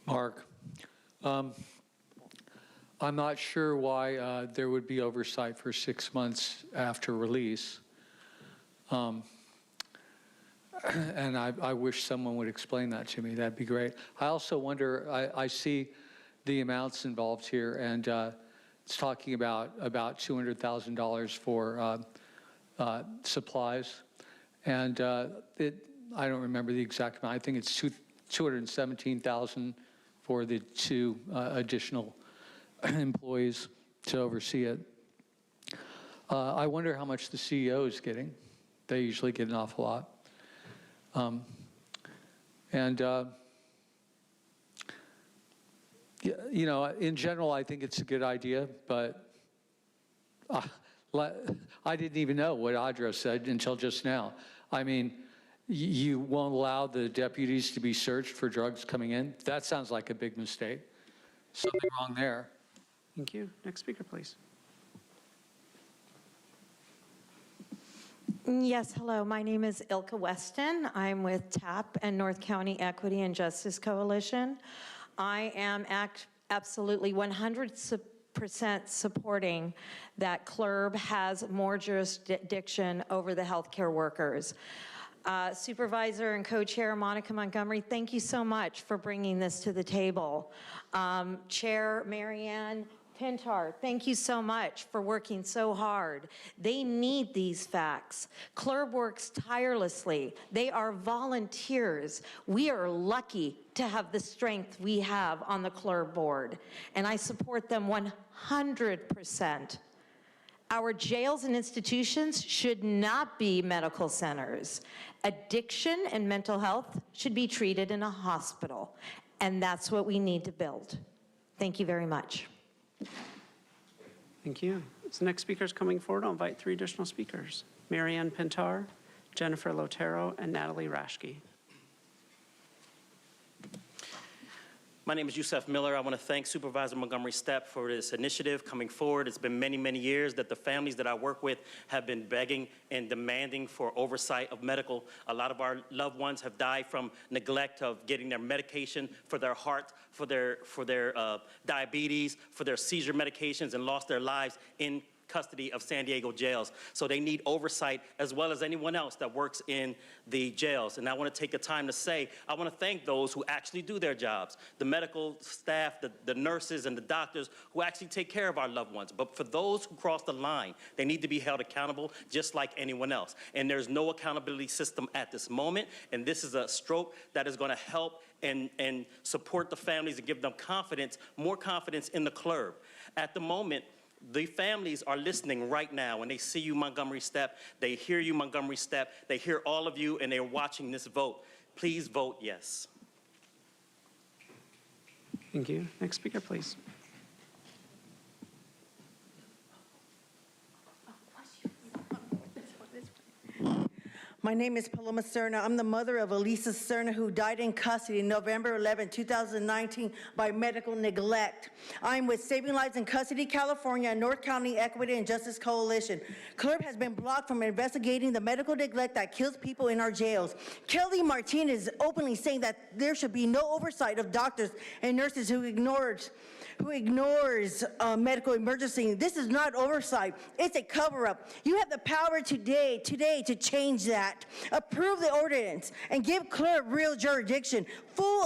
Mark, I'm not sure why there would be oversight for 6 months after release. And I wish someone would explain that to me. That'd be great. I also wonder, I see the amounts involved here, and it's talking about $200,000 for supplies. And I don't remember the exact amount. I think it's $217,000 for the 2 additional employees to oversee it. I wonder how much the CEO is getting. They usually get an awful lot. You know, in general, I think it's a good idea, but I didn't even know what Audra said until just now. I mean, you won't allow the deputies to be searched for drugs coming in? That sounds like a big mistake. Something wrong there. Thank you. Next speaker, please. Yes, hello. My name is Ilka Weston. I'm with TAP and North County Equity and Justice Coalition. I am absolutely 100% supporting that CLERB has more jurisdiction over the healthcare workers. Supervisor and co-chair Monica Montgomery, thank you so much for bringing this to the table. Chair Marianne Pintar, thank you so much for working so hard. They need these facts. CLERB works tirelessly. They are volunteers. We are lucky to have the strength we have on the CLERB board, and I support them 100%. Our jails and institutions should not be medical centers. Addiction and mental health should be treated in a hospital, and that's what we need to build. Thank you very much. Thank you. As the next speaker is coming forward, I'll invite 3 additional speakers: Marianne Pintar, Jennifer Lotero, and Natalie Rashke. My name is Yusef Miller. I want to thank Supervisor Montgomery Stepp for this initiative coming forward. It's been many, many years that the families that I work with have been begging and demanding for oversight of medical. A lot of our loved ones have died from neglect of getting their medication for their heart, for their diabetes, for their seizure medications, and lost their lives in custody of San Diego jails. So they need oversight as well as anyone else that works in the jails. And I want to take the time to say, I want to thank those who actually do their jobs, the medical staff, the nurses and the doctors who actually take care of our loved ones. But for those who cross the line, they need to be held accountable just like anyone else. And there's no accountability system at this moment. And this is a stroke that is going to help and support the families and give them confidence, more confidence in the CLERB. At the moment, the families are listening right now, and they see you, Montgomery Stepp. They hear you, Montgomery Stepp. They hear all of you, and they're watching this vote. Please vote yes. Thank you. Next speaker, please. My name is Paloma Serna. I'm the mother of Elisa Serna, who died in custody November 11, 2019 by medical neglect. I'm with Saving Lives in Custody California and North County Equity and Justice Coalition. CLERB has been blocked from investigating the medical neglect that kills people in our jails. Kelly Martinez is openly saying that there should be no oversight of doctors and nurses who ignores medical emergency. This is not oversight. It's a cover-up. You have the power today to change that. Approve the ordinance and give CLERB real jurisdiction, full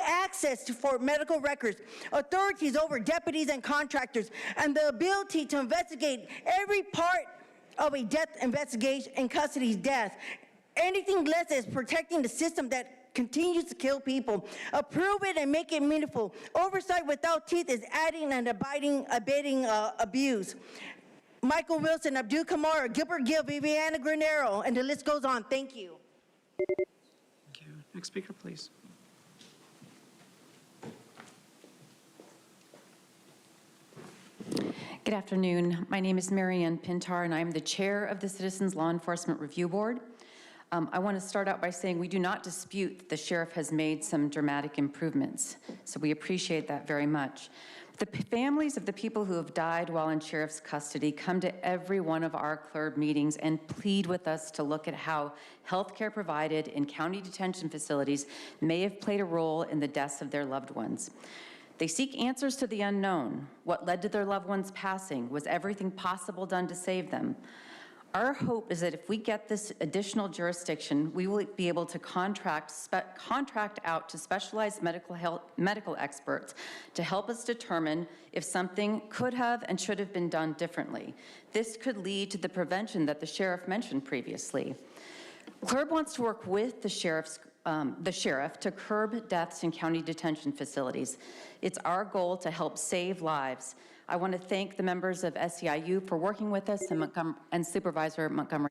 access for medical records, authorities over deputies and contractors, and the ability to investigate every part of a death investigation and custody death. Anything less is protecting the system that continues to kill people. Approve it and make it meaningful. Oversight without teeth is adding and abetting abuse. Michael Wilson, Abdul Kamara, Gilbert Gill, Viviana Granero, and the list goes on. Thank you. Thank you. Next speaker, please. Good afternoon. My name is Marianne Pintar, and I'm the chair of the Citizens Law Enforcement Review Board. I want to start out by saying we do not dispute that the sheriff has made some dramatic improvements, so we appreciate that very much. The families of the people who have died while in sheriff's custody come to every one of our CLERB meetings and plead with us to look at how health care provided in county detention facilities may have played a role in the deaths of their loved ones. They seek answers to the unknown. What led to their loved ones passing? Was everything possible done to save them? Our hope is that if we get this additional jurisdiction, we will be able to contract out to specialized medical experts to help us determine if something could have and should have been done differently. This could lead to the prevention that the sheriff mentioned previously. CLERB wants to work with the sheriff to curb deaths in county detention facilities. It's our goal to help save lives. I want to thank the members of SEIU for working with us and Supervisor Montgomery.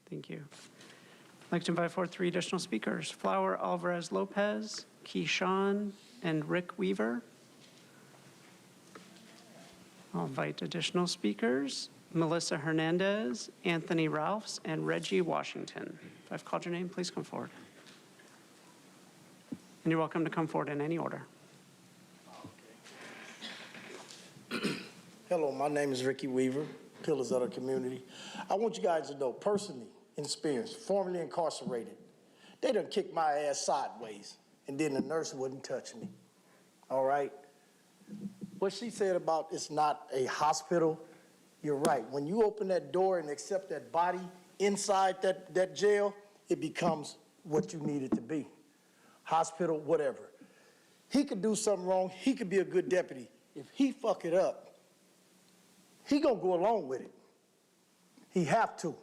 Thank you. I'd like to invite forward 3 additional speakers: Flower Alvarez Lopez, Keyshawn, and Rick Weaver. I'll invite additional speakers: Melissa Hernandez, Anthony Ralphs, and Reggie Washington. If I've called your name, please come forward. And you're welcome to come forward in any order. Hello, my name is Ricky Weaver, Pillars of the Community. I want you guys to know, personally, in experience, formerly incarcerated, they done kicked my ass sideways, and then the nurse wouldn't touch me, all right? What she said about it's not a hospital, you're right. When you open that door and accept that body inside that jail, it becomes what you need it to be. Hospital, whatever. He could do something wrong, he could be a good deputy. If he fuck it up, he gonna go along with it. He have to.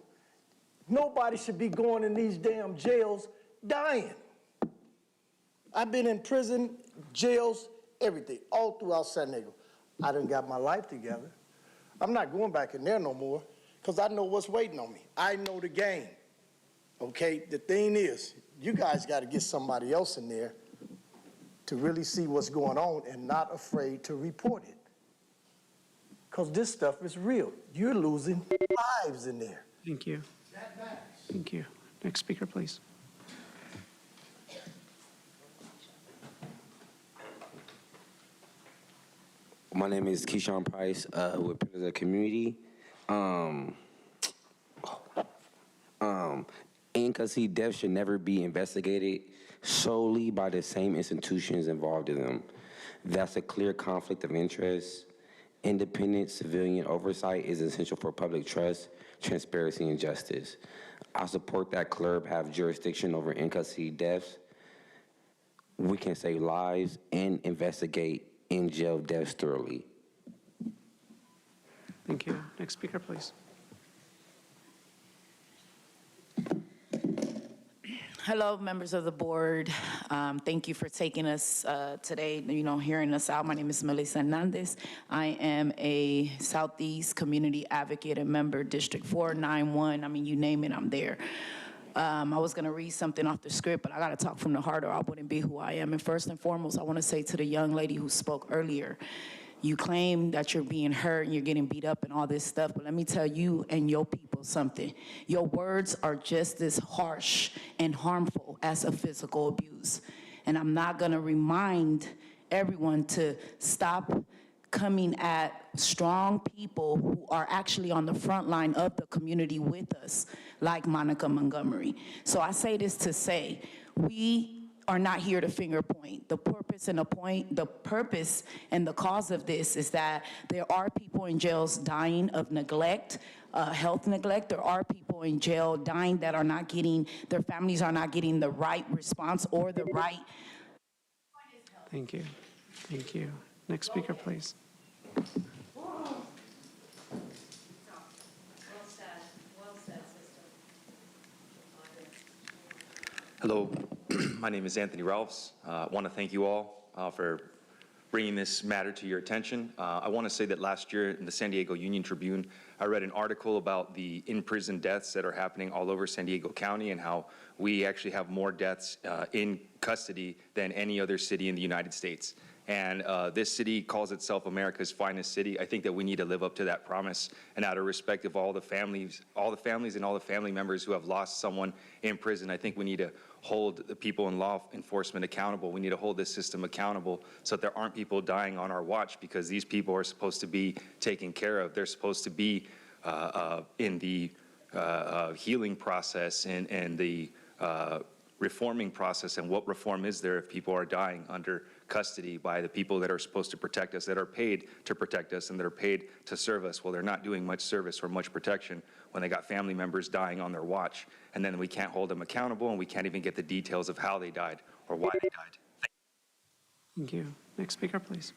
Nobody should be going in these damn jails dying. I've been in prison, jails, everything, all throughout San Diego. I done got my life together. I'm not going back in there no more because I know what's waiting on me. I know the game, okay? The thing is, you guys got to get somebody else in there to really see what's going on and not afraid to report it. Because this stuff is real. You're losing lives in there. Thank you. Thank you. Next speaker, please. My name is Keyshawn Price with Pillars of the Community. Incustody deaths should never be investigated solely by the same institutions involved in them. That's a clear conflict of interest. Independent civilian oversight is essential for public trust, transparency, and justice. I support that CLERB have jurisdiction over in-custody deaths. We can save lives and investigate in-jail deaths thoroughly. Thank you. Next speaker, please. Hello, members of the board. Thank you for taking us today, hearing us out. My name is Melissa Hernandez. I am a Southeast Community Advocate and member, District 491. I mean, you name it, I'm there. I was gonna read something off the script, but I gotta talk from the heart or I wouldn't be who I am. And first and foremost, I wanna say to the young lady who spoke earlier, You claim that you're being hurt and you're getting beat up and all this stuff, but let me tell you and your people something. Your words are just as harsh and harmful as a physical abuse. And I'm not gonna remind everyone to stop coming at strong people who are actually on the front line of the community with us, like Monica Montgomery. So I say this to say, we are not here to finger point. The purpose and the cause of this is that there are people in jails dying of neglect, health neglect. There are people in jail dying that are not getting, their families are not getting the right response or the right. Thank you. Thank you. Next speaker, please. Hello, my name is Anthony Ralphs. I want to thank you all for bringing this matter to your attention. I want to say that last year in the San Diego Union Tribune, I read an article about the in-prison deaths that are happening all over San Diego County and how we actually have more deaths in custody than any other city in the United States. And this city calls itself America's finest city. I think that we need to live up to that promise. And out of respect of all the families and all the family members who have lost someone in prison, I think we need to hold the people in law enforcement accountable. We need to hold this system accountable so that there aren't people dying on our watch, because these people are supposed to be taken care of. They're supposed to be in the healing process and the reforming process. And what reform is there if people are dying under custody by the people that are supposed to protect us, that are paid to protect us, and that are paid to serve us? Well, they're not doing much service or much protection when they got family members dying on their watch, and then we can't hold them accountable, and we can't even get the details of how they died or why they died. Thank you. Next speaker, please.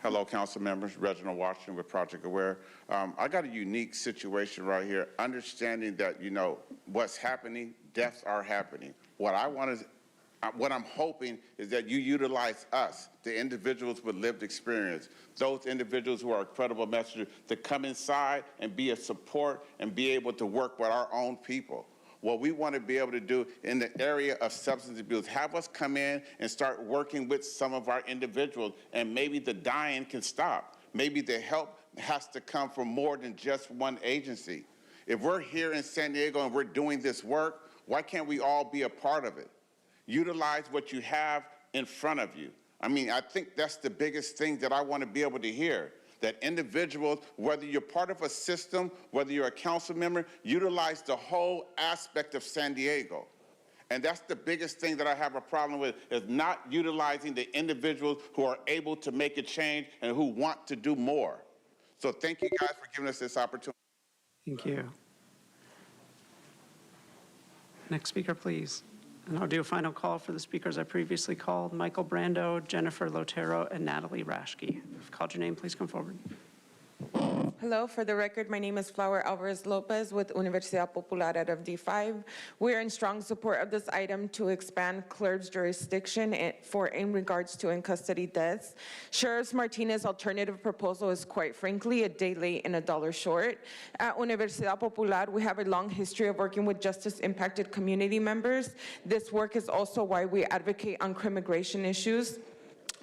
Hello, council members. Reginald Washington with Project Aware. I got a unique situation right here, understanding that, you know, what's happening, deaths are happening. What I'm hoping is that you utilize us, the individuals with lived experience, those individuals who are credible messengers, to come inside and be a support and be able to work with our own people. What we want to be able to do in the area of substance abuse, have us come in and start working with some of our individuals, and maybe the dying can stop. Maybe the help has to come from more than just one agency. If we're here in San Diego and we're doing this work, why can't we all be a part of it? Utilize what you have in front of you. I mean, I think that's the biggest thing that I want to be able to hear. That individuals, whether you're part of a system, whether you're a council member, utilize the whole aspect of San Diego. And that's the biggest thing that I have a problem with, is not utilizing the individuals who are able to make a change and who want to do more. So thank you guys for giving us this opportunity. Thank you. Next speaker, please. And I'll do a final call for the speakers I previously called: Michael Brando, Jennifer Lotero, and Natalie Rashke. If you've called your name, please come forward. Hello, for the record, my name is Flower Alvarez Lopez with Universidad Popular out of D5. We are in strong support of this item to expand CLERB's jurisdiction in regards to in-custody deaths. Sheriff Martinez's alternative proposal is, quite frankly, a day late and $1 short. At Universidad Popular, we have a long history of working with justice-impacted community members. This work is also why we advocate on crimmigration issues,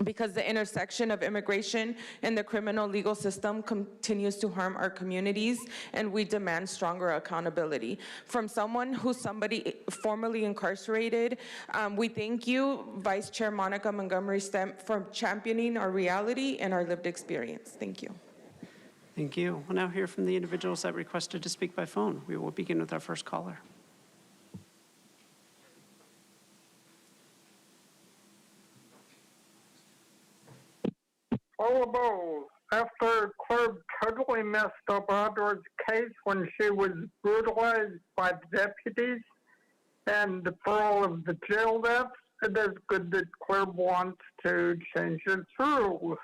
because the intersection of immigration and the criminal legal system continues to harm our communities, and we demand stronger accountability. From someone who's formerly incarcerated, we thank you, Vice Chair Monica Montgomery Stemp, for championing our reality and our lived experience. Thank you. Thank you. We'll now hear from the individuals that requested to speak by phone. We will begin with our first caller. All of those, after CLERB totally messed up Audrey's case when she was brutalized by the deputies, and for all of the jail deaths, it is good that CLERB wants to change its rules.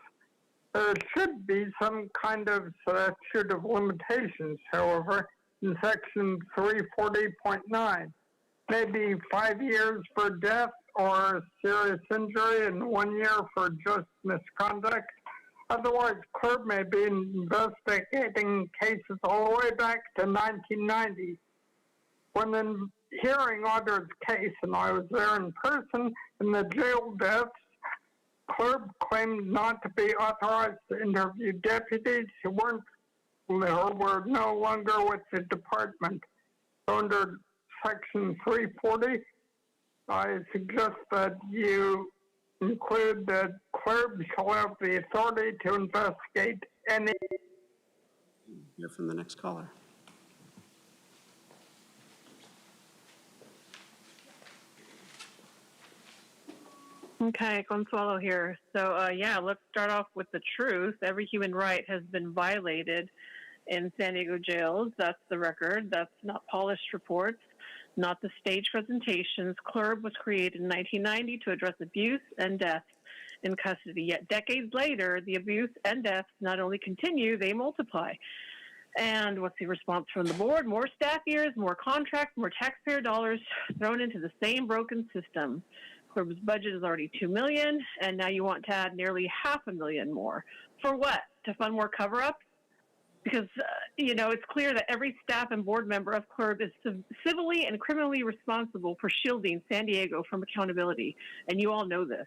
There should be some kind of statute of limitations, however, in section 340.9. Maybe 5 years for death or serious injury and 1 year for just misconduct. Otherwise, CLERB may be investigating cases all the way back to 1990, when hearing Audrey's case, and I was there in person, in the jail deaths, CLERB claimed not to be authorized to interview deputies who were no longer with the department. Under Section 340, I suggest that you include that CLERB shall have the authority to investigate any. Hear from the next caller. Okay, Consuelo here. So, yeah, let's start off with the truth. Every human right has been violated in San Diego jails. That's the record. That's not polished reports, not the stage presentations. CLERB was created in 1990 to address abuse and death in custody. Yet decades later, the abuse and deaths not only continue, they multiply. And what's the response from the board? More staff years, more contracts, more taxpayer dollars thrown into the same broken system. CLERB's budget is already $2 million, and now you want to add nearly $500,000 more. For what? To fund more cover-up? Because, it's clear that every staff and board member of CLERB is civilly and criminally responsible for shielding San Diego from accountability, and you all know this.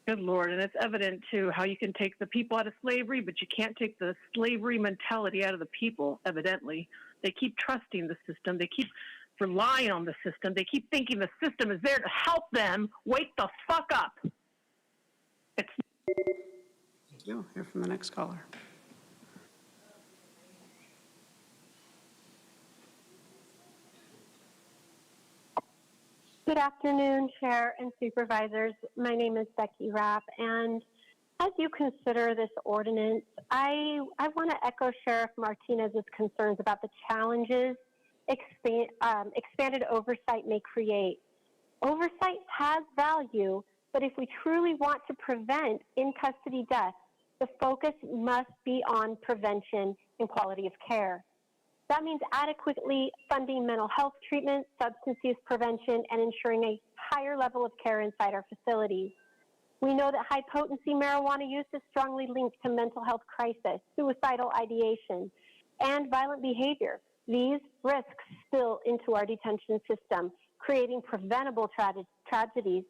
Good Lord, and it's evident, too, how you can take the people out of slavery, but you can't take the slavery mentality out of the people, evidently. They keep trusting the system. They keep relying on the system. They keep thinking the system is there to help them. Wake the fuck up. Thank you. Hear from the next caller. Good afternoon, Chair and Supervisors. My name is Becky Rapp, and as you consider this ordinance, I want to echo Sheriff Martinez's concerns about the challenges expanded oversight may create. Oversight has value, but if we truly want to prevent in-custody death, the focus must be on prevention and quality of care. That means adequately funding mental health treatment, substance use prevention, and ensuring a higher level of care inside our facilities. We know that high-potency marijuana use is strongly linked to mental health crisis, suicidal ideation, and violent behavior. These risks spill into our detention system, creating preventable tragedies.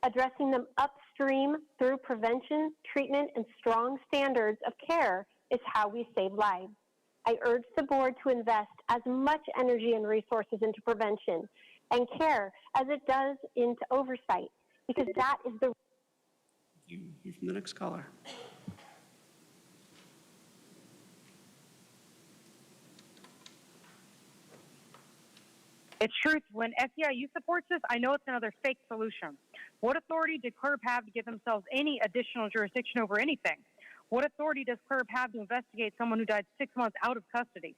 Addressing them upstream through prevention, treatment, and strong standards of care is how we save lives. I urge the board to invest as much energy and resources into prevention and care as it does into oversight, because that is the... Hear from the next caller. It's truth. When SEIU supports this, I know it's another fake solution. What authority did CLERB have to give themselves any additional jurisdiction over anything? What authority does CLERB have to investigate someone who died 6 months out of custody?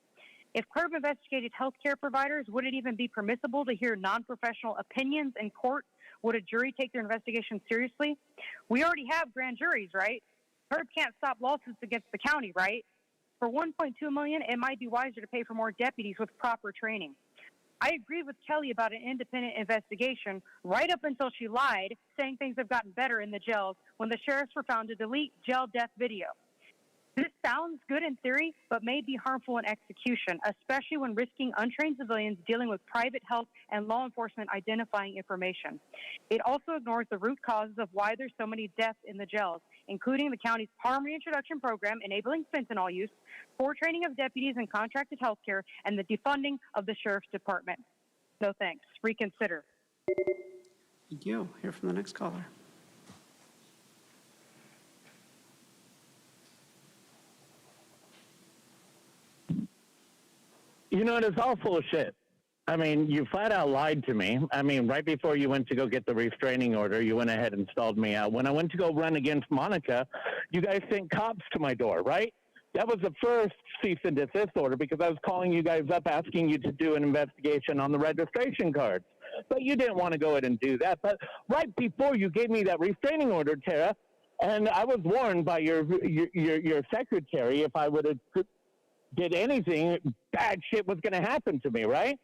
If CLERB investigated healthcare providers, would it even be permissible to hear non-professional opinions in court? Would a jury take their investigation seriously? We already have grand juries, right? CLERB can't stop lawsuits against the county, right? For $1.2 million, it might be wiser to pay for more deputies with proper training. I agree with Kelly about an independent investigation right up until she lied, saying things have gotten better in the jails when the sheriffs were found to delete jail death video. This sounds good in theory, but may be harmful in execution, especially when risking untrained civilians dealing with private health and law enforcement identifying information. It also ignores the root causes of why there's so many deaths in the jails, including the county's harm reintroduction program enabling fentanyl use, poor training of deputies in contracted healthcare, and the defunding of the sheriff's department. No thanks. Reconsider. Thank you. Hear from the next caller. You know, it is all full of shit. I mean, you flat out lied to me. I mean, right before you went to go get the restraining order, you went ahead and stalled me out. When I went to go run against Monica, you guys sent cops to my door, right? That was the first cease and desist order because I was calling you guys up asking you to do an investigation on the registration cards. But you didn't want to go ahead and do that. But right before you gave me that restraining order, Tara, and I was warned by your secretary if I would have did anything, bad shit was going to happen to me, right?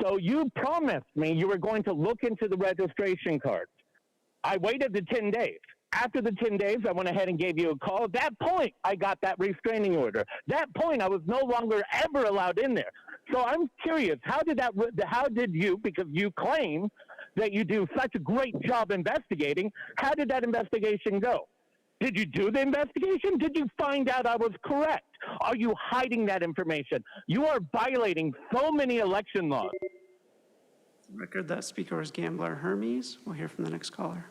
So you promised me you were going to look into the registration cards. I waited the 10 days. After the 10 days, I went ahead and gave you a call. At that point, I got that restraining order. That point, I was no longer ever allowed in there. So I'm curious, how did you, because you claim that you do such a great job investigating, how did that investigation go? Did you do the investigation? Did you find out I was correct? Are you hiding that information? You are violating so many election laws. Record that speaker was Gambler Hermes. We'll hear from the next caller.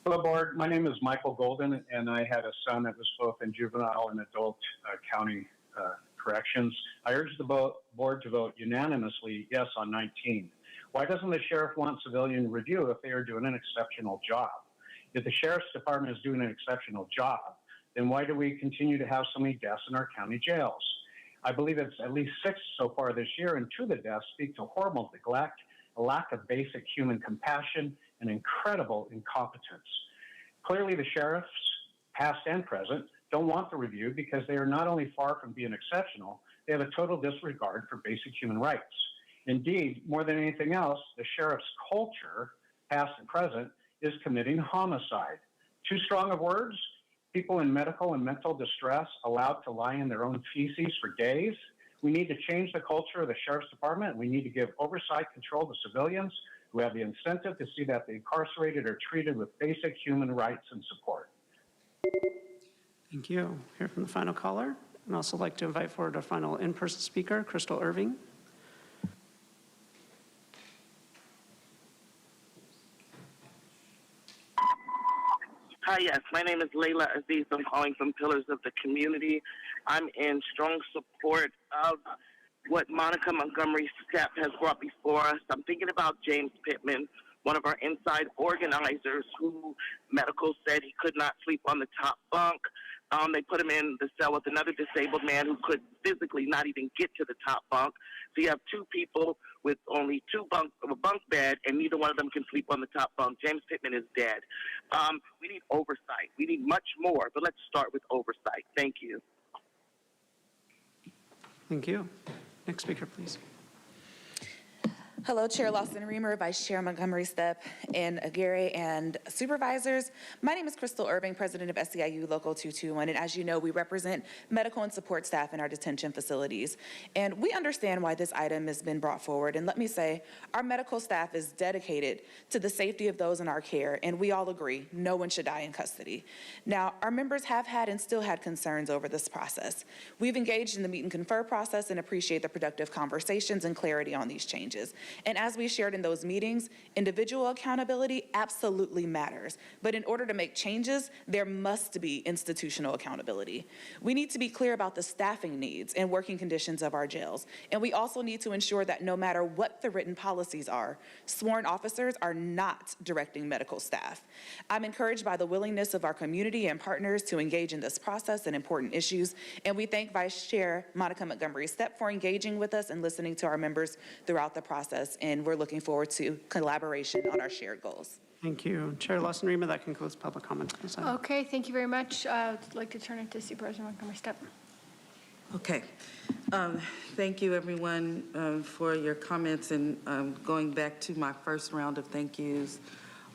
Hello, Board. My name is Michael Golden, and I had a son that was both in juvenile and adult county corrections. I urge the board to vote unanimously yes on 19. Why doesn't the sheriff want civilian review if they are doing an exceptional job? If the sheriff's department is doing an exceptional job, then why do we continue to have so many deaths in our county jails? I believe it's at least 6 so far this year, and 2 of the deaths speak to horrible neglect, a lack of basic human compassion, and incredible incompetence. Clearly, the sheriffs, past and present, don't want the review because they are not only far from being exceptional, they have a total disregard for basic human rights. Indeed, more than anything else, the sheriff's culture, past and present, is committing homicide. Too strong of words? People in medical and mental distress allowed to lie in their own feces for days? We need to change the culture of the sheriff's department. We need to give oversight control to civilians who have the incentive to see that the incarcerated are treated with basic human rights and support. Thank you. Hear from the final caller. I'd also like to invite forward our final in-person speaker, Crystal Irving. Hi, yes. My name is Layla Aziz. I'm calling from Pillars of the Community. I'm in strong support of what Monica Montgomery Stepp has brought before us. I'm thinking about James Pittman, one of our inside organizers who medical said he could not sleep on the top bunk. They put him in the cell with another disabled man who could physically not even get to the top bunk. So you have 2 people with only a bunk bed, and neither one of them can sleep on the top bunk. James Pittman is dead. We need oversight. We need much more, but let's start with oversight. Thank you. Thank you. Next speaker, please. Hello, Chair Lawson Reamer, Vice Chair Montgomery Stepp, and Aguirre, and supervisors. My name is Crystal Irving, President of SEIU Local 221, and as you know, we represent medical and support staff in our detention facilities. And we understand why this item has been brought forward, and let me say, our medical staff is dedicated to the safety of those in our care, and we all agree, no one should die in custody. Now, our members have had and still had concerns over this process. We've engaged in the meet and confer process and appreciate the productive conversations and clarity on these changes. And as we shared in those meetings, individual accountability absolutely matters. But in order to make changes, there must be institutional accountability. We need to be clear about the staffing needs and working conditions of our jails. And we also need to ensure that no matter what the written policies are, sworn officers are not directing medical staff. I'm encouraged by the willingness of our community and partners to engage in this process and important issues. And we thank Vice Chair Monica Montgomery Stepp for engaging with us and listening to our members throughout the process. And we're looking forward to collaboration on our shared goals. Thank you. Chair Lawson Reamer, that concludes public comment on this item. Okay, thank you very much. I'd like to turn it to Supervisor Montgomery Stepp. Okay. Thank you, everyone, for your comments. And going back to my first round of thank yous,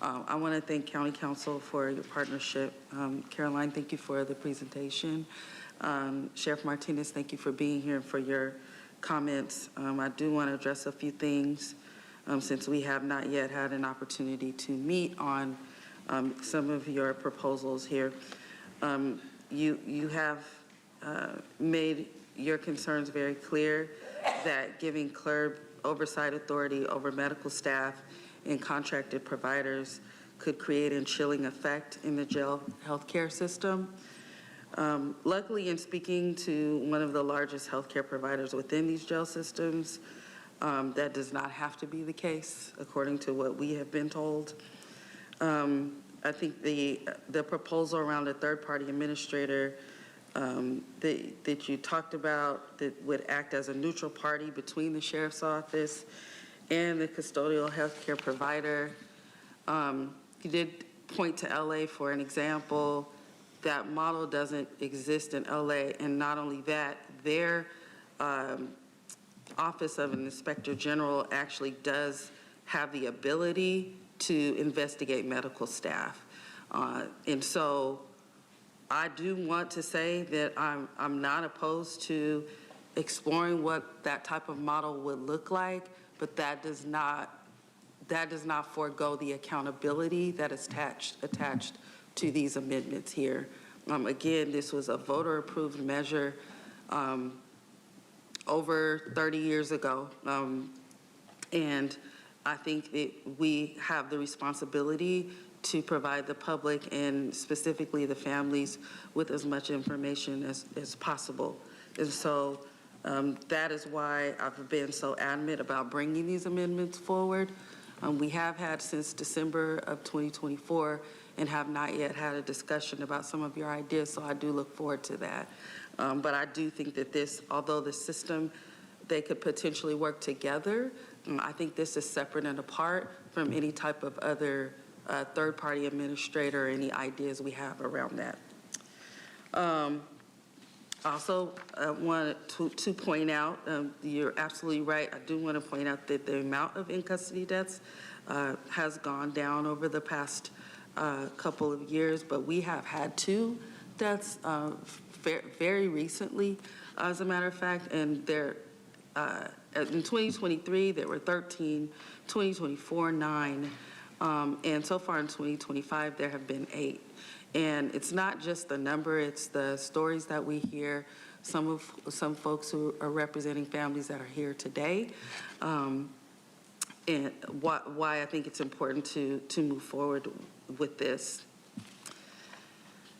I want to thank County Council for your partnership. Caroline, thank you for the presentation. Sheriff Martinez, thank you for being here and for your comments. I do want to address a few things since we have not yet had an opportunity to meet on some of your proposals here. You have made your concerns very clear that giving CLERB oversight authority over medical staff and contracted providers could create a chilling effect in the jail healthcare system. Luckily, in speaking to one of the largest healthcare providers within these jail systems, that does not have to be the case, according to what we have been told. I think the proposal around a third-party administrator that you talked about that would act as a neutral party between the sheriff's office and the custodial healthcare provider. You did point to LA for an example. That model doesn't exist in LA, and not only that, their Office of an Inspector General actually does have the ability to investigate medical staff. And so I do want to say that I'm not opposed to exploring what that type of model would look like, but that does not forego the accountability that is attached to these amendments here. Again, this was a voter-approved measure over 30 years ago, and I think that we have the responsibility to provide the public and specifically the families with as much information as possible. And so that is why I've been so adamant about bringing these amendments forward. We have had since December of 2024 and have not yet had a discussion about some of your ideas, so I do look forward to that. But I do think that this, although the system, they could potentially work together, I think this is separate and apart from any type of other third-party administrator or any ideas we have around that. Also, I wanted to point out, you're absolutely right, I do want to point out that the amount of in-custody deaths has gone down over the past couple of years, but we have had 2 deaths very recently, as a matter of fact, and they're in 2023, there were 13, 2024, 9, and so far in 2025, there have been 8. And it's not just the number, it's the stories that we hear, some folks who are representing families that are here today, and why I think it's important to move forward with this.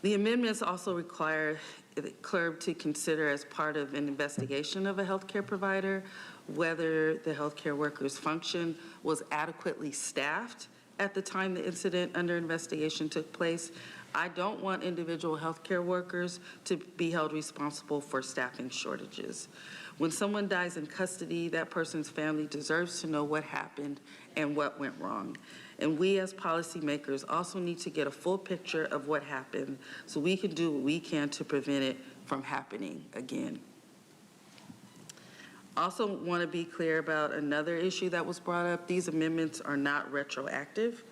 The amendments also require the CLERB to consider as part of an investigation of a healthcare provider whether the healthcare worker's function was adequately staffed at the time the incident under investigation took place. I don't want individual healthcare workers to be held responsible for staffing shortages. When someone dies in custody, that person's family deserves to know what happened and what went wrong. And we as policymakers also need to get a full picture of what happened so we can do what we can to prevent it from happening again. Also want to be clear about another issue that was brought up. These amendments are not retroactive.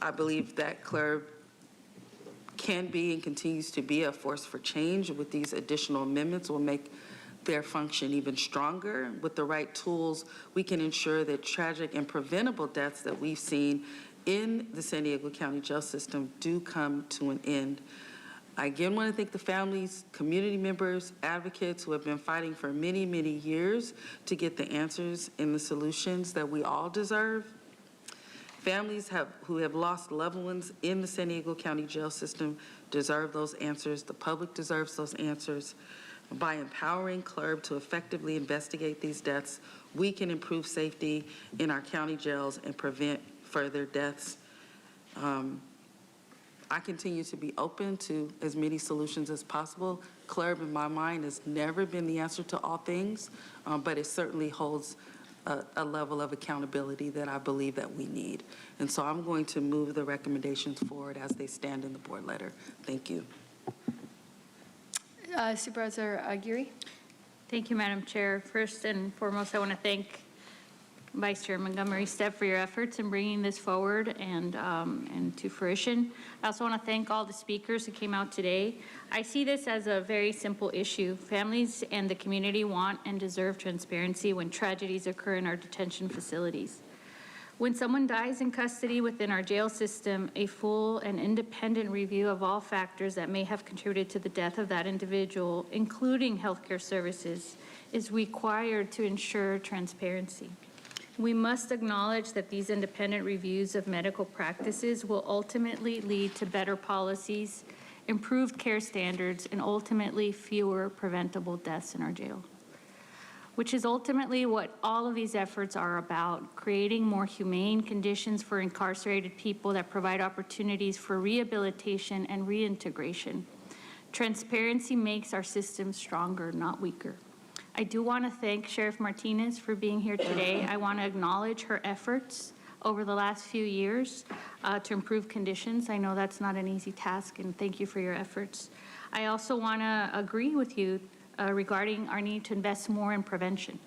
I believe that CLERB can be and continues to be a force for change. With these additional amendments, will make their function even stronger. With the right tools, we can ensure that tragic and preventable deaths that we've seen in the San Diego County jail system do come to an end. I again want to thank the families, community members, advocates who have been fighting for many, many years to get the answers and the solutions that we all deserve. Families who have lost loved ones in the San Diego County jail system deserve those answers. The public deserves those answers. By empowering CLERB to effectively investigate these deaths, we can improve safety in our county jails and prevent further deaths. I continue to be open to as many solutions as possible. CLERB, in my mind, has never been the answer to all things, but it certainly holds a level of accountability that I believe that we need. And so I'm going to move the recommendations forward as they stand in the board letter. Thank you. Supervisor Aguirre. Thank you, Madam Chair. First and foremost, I want to thank Vice Chair Montgomery Stepp for your efforts in bringing this forward and to fruition. I also want to thank all the speakers who came out today. I see this as a very simple issue. Families and the community want and deserve transparency when tragedies occur in our detention facilities. When someone dies in custody within our jail system, a full and independent review of all factors that may have contributed to the death of that individual, including healthcare services, is required to ensure transparency. We must acknowledge that these independent reviews of medical practices will ultimately lead to better policies, improved care standards, and ultimately fewer preventable deaths in our jail, which is ultimately what all of these efforts are about, creating more humane conditions for incarcerated people that provide opportunities for rehabilitation and reintegration. Transparency makes our system stronger, not weaker. I do want to thank Sheriff Martinez for being here today. I want to acknowledge her efforts over the last few years to improve conditions. I know that's not an easy task, and thank you for your efforts. I also want to agree with you regarding our need to invest more in prevention.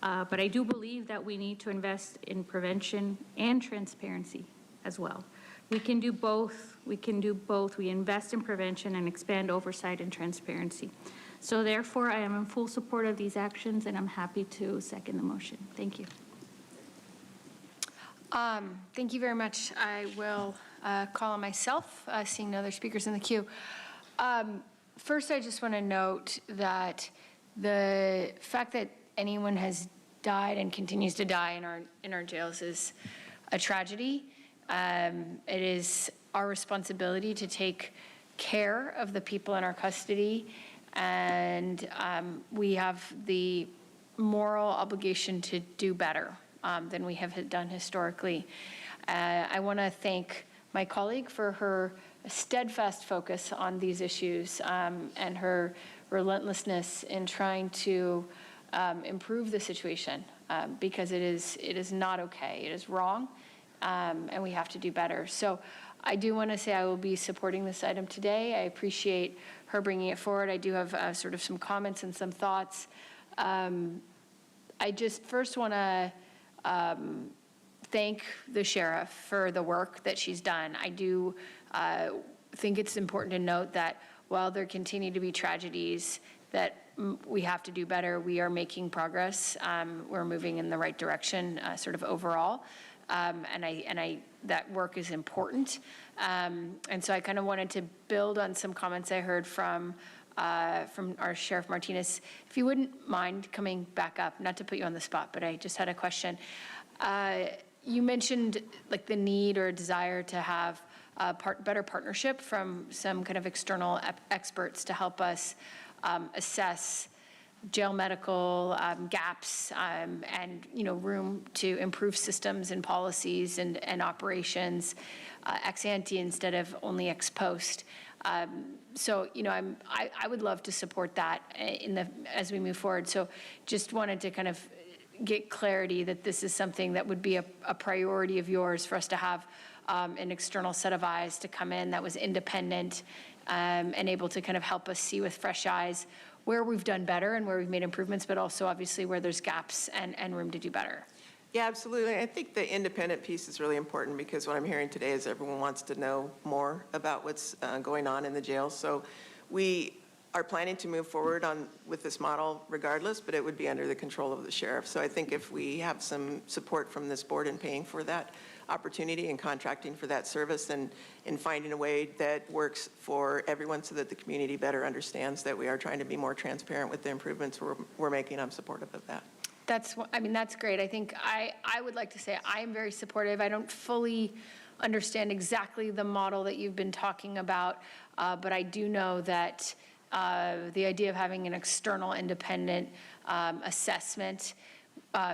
But I do believe that we need to invest in prevention and transparency as well. We can do both. We can do both. We invest in prevention and expand oversight and transparency. So therefore, I am in full support of these actions, and I'm happy to second the motion. Thank you. Thank you very much. I will call on myself, seeing no other speakers in the queue. First, I just want to note that the fact that anyone has died and continues to die in our jails is a tragedy. It is our responsibility to take care of the people in our custody, and we have the moral obligation to do better than we have done historically. I want to thank my colleague for her steadfast focus on these issues and her relentlessness in trying to improve the situation because it is not okay. It is wrong, and we have to do better. So I do want to say I will be supporting this item today. I appreciate her bringing it forward. I do have sort of some comments and some thoughts. I just first want to thank the sheriff for the work that she's done. I do think it's important to note that while there continue to be tragedies that we have to do better, we are making progress. We're moving in the right direction sort of overall. And that work is important. And so I kind of wanted to build on some comments I heard from our Sheriff Martinez. If you wouldn't mind coming back up, not to put you on the spot, but I just had a question. You mentioned like the need or desire to have better partnership from some kind of external experts to help us assess jail medical gaps and room to improve systems and policies and operations ex ante instead of only ex post. So I would love to support that as we move forward. So just wanted to kind of get clarity that this is something that would be a priority of yours for us to have an external set of eyes to come in that was independent and able to kind of help us see with fresh eyes where we've done better and where we've made improvements, but also obviously where there's gaps and room to do better. Yeah, absolutely. I think the independent piece is really important because what I'm hearing today is everyone wants to know more about what's going on in the jail. So we are planning to move forward with this model regardless, but it would be under the control of the sheriff. So I think if we have some support from this board in paying for that opportunity and contracting for that service and in finding a way that works for everyone so that the community better understands that we are trying to be more transparent with the improvements we're making, I'm supportive of that. That's great. I think I would like to say I am very supportive. I don't fully understand exactly the model that you've been talking about, but I do know that the idea of having an external independent assessment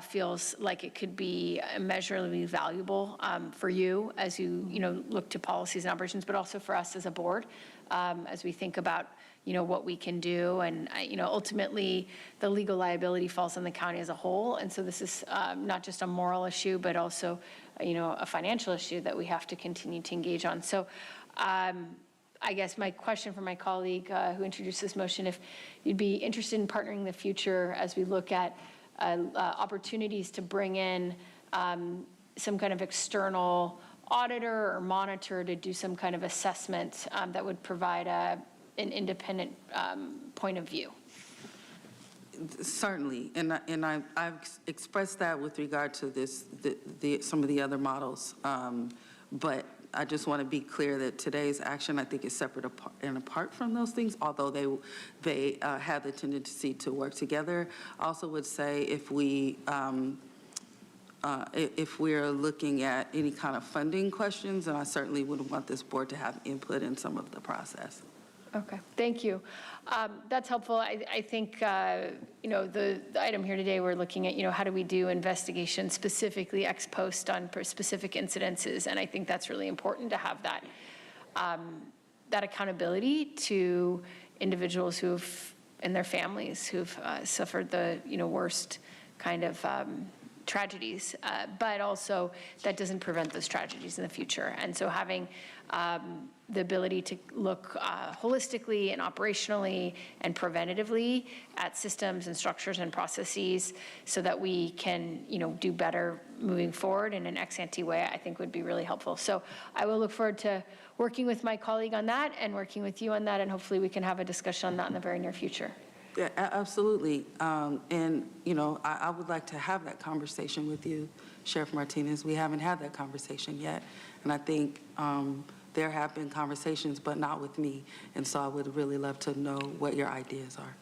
feels like it could be immeasurably valuable for you as you look to policies and operations, but also for us as a board as we think about what we can do. And ultimately the legal liability falls on the county as a whole. And so this is not just a moral issue, but also a financial issue that we have to continue to engage on. So I guess my question for my colleague who introduced this motion, if you'd be interested in partnering in the future as we look at opportunities to bring in some kind of external auditor or monitor to do some kind of assessment that would provide an independent point of view. Certainly, and I've expressed that with regard to some of the other models, but I just want to be clear that today's action, I think, is separate and apart from those things, although they have the tendency to work together. I also would say if we're looking at any kind of funding questions, and I certainly would want this board to have input in some of the process. Okay, thank you. That's helpful. I think, the item here today, we're looking at, how do we do investigation specifically ex post on specific incidences, and I think that's really important to have that accountability to individuals and their families who've suffered the, worst kind of tragedies, but also that doesn't prevent those tragedies in the future. And so having the ability to look holistically and operationally and preventatively at systems and structures and processes so that we can, do better moving forward in an ex-ante way, I think would be really helpful. So I will look forward to working with my colleague on that and working with you on that, and hopefully we can have a discussion on that in the very near future. Yeah, absolutely. And, I would like to have that conversation with you, Sheriff Martinez. We haven't had that conversation yet. And I think there have been conversations, but not with me. And so I would really love to know what your ideas are.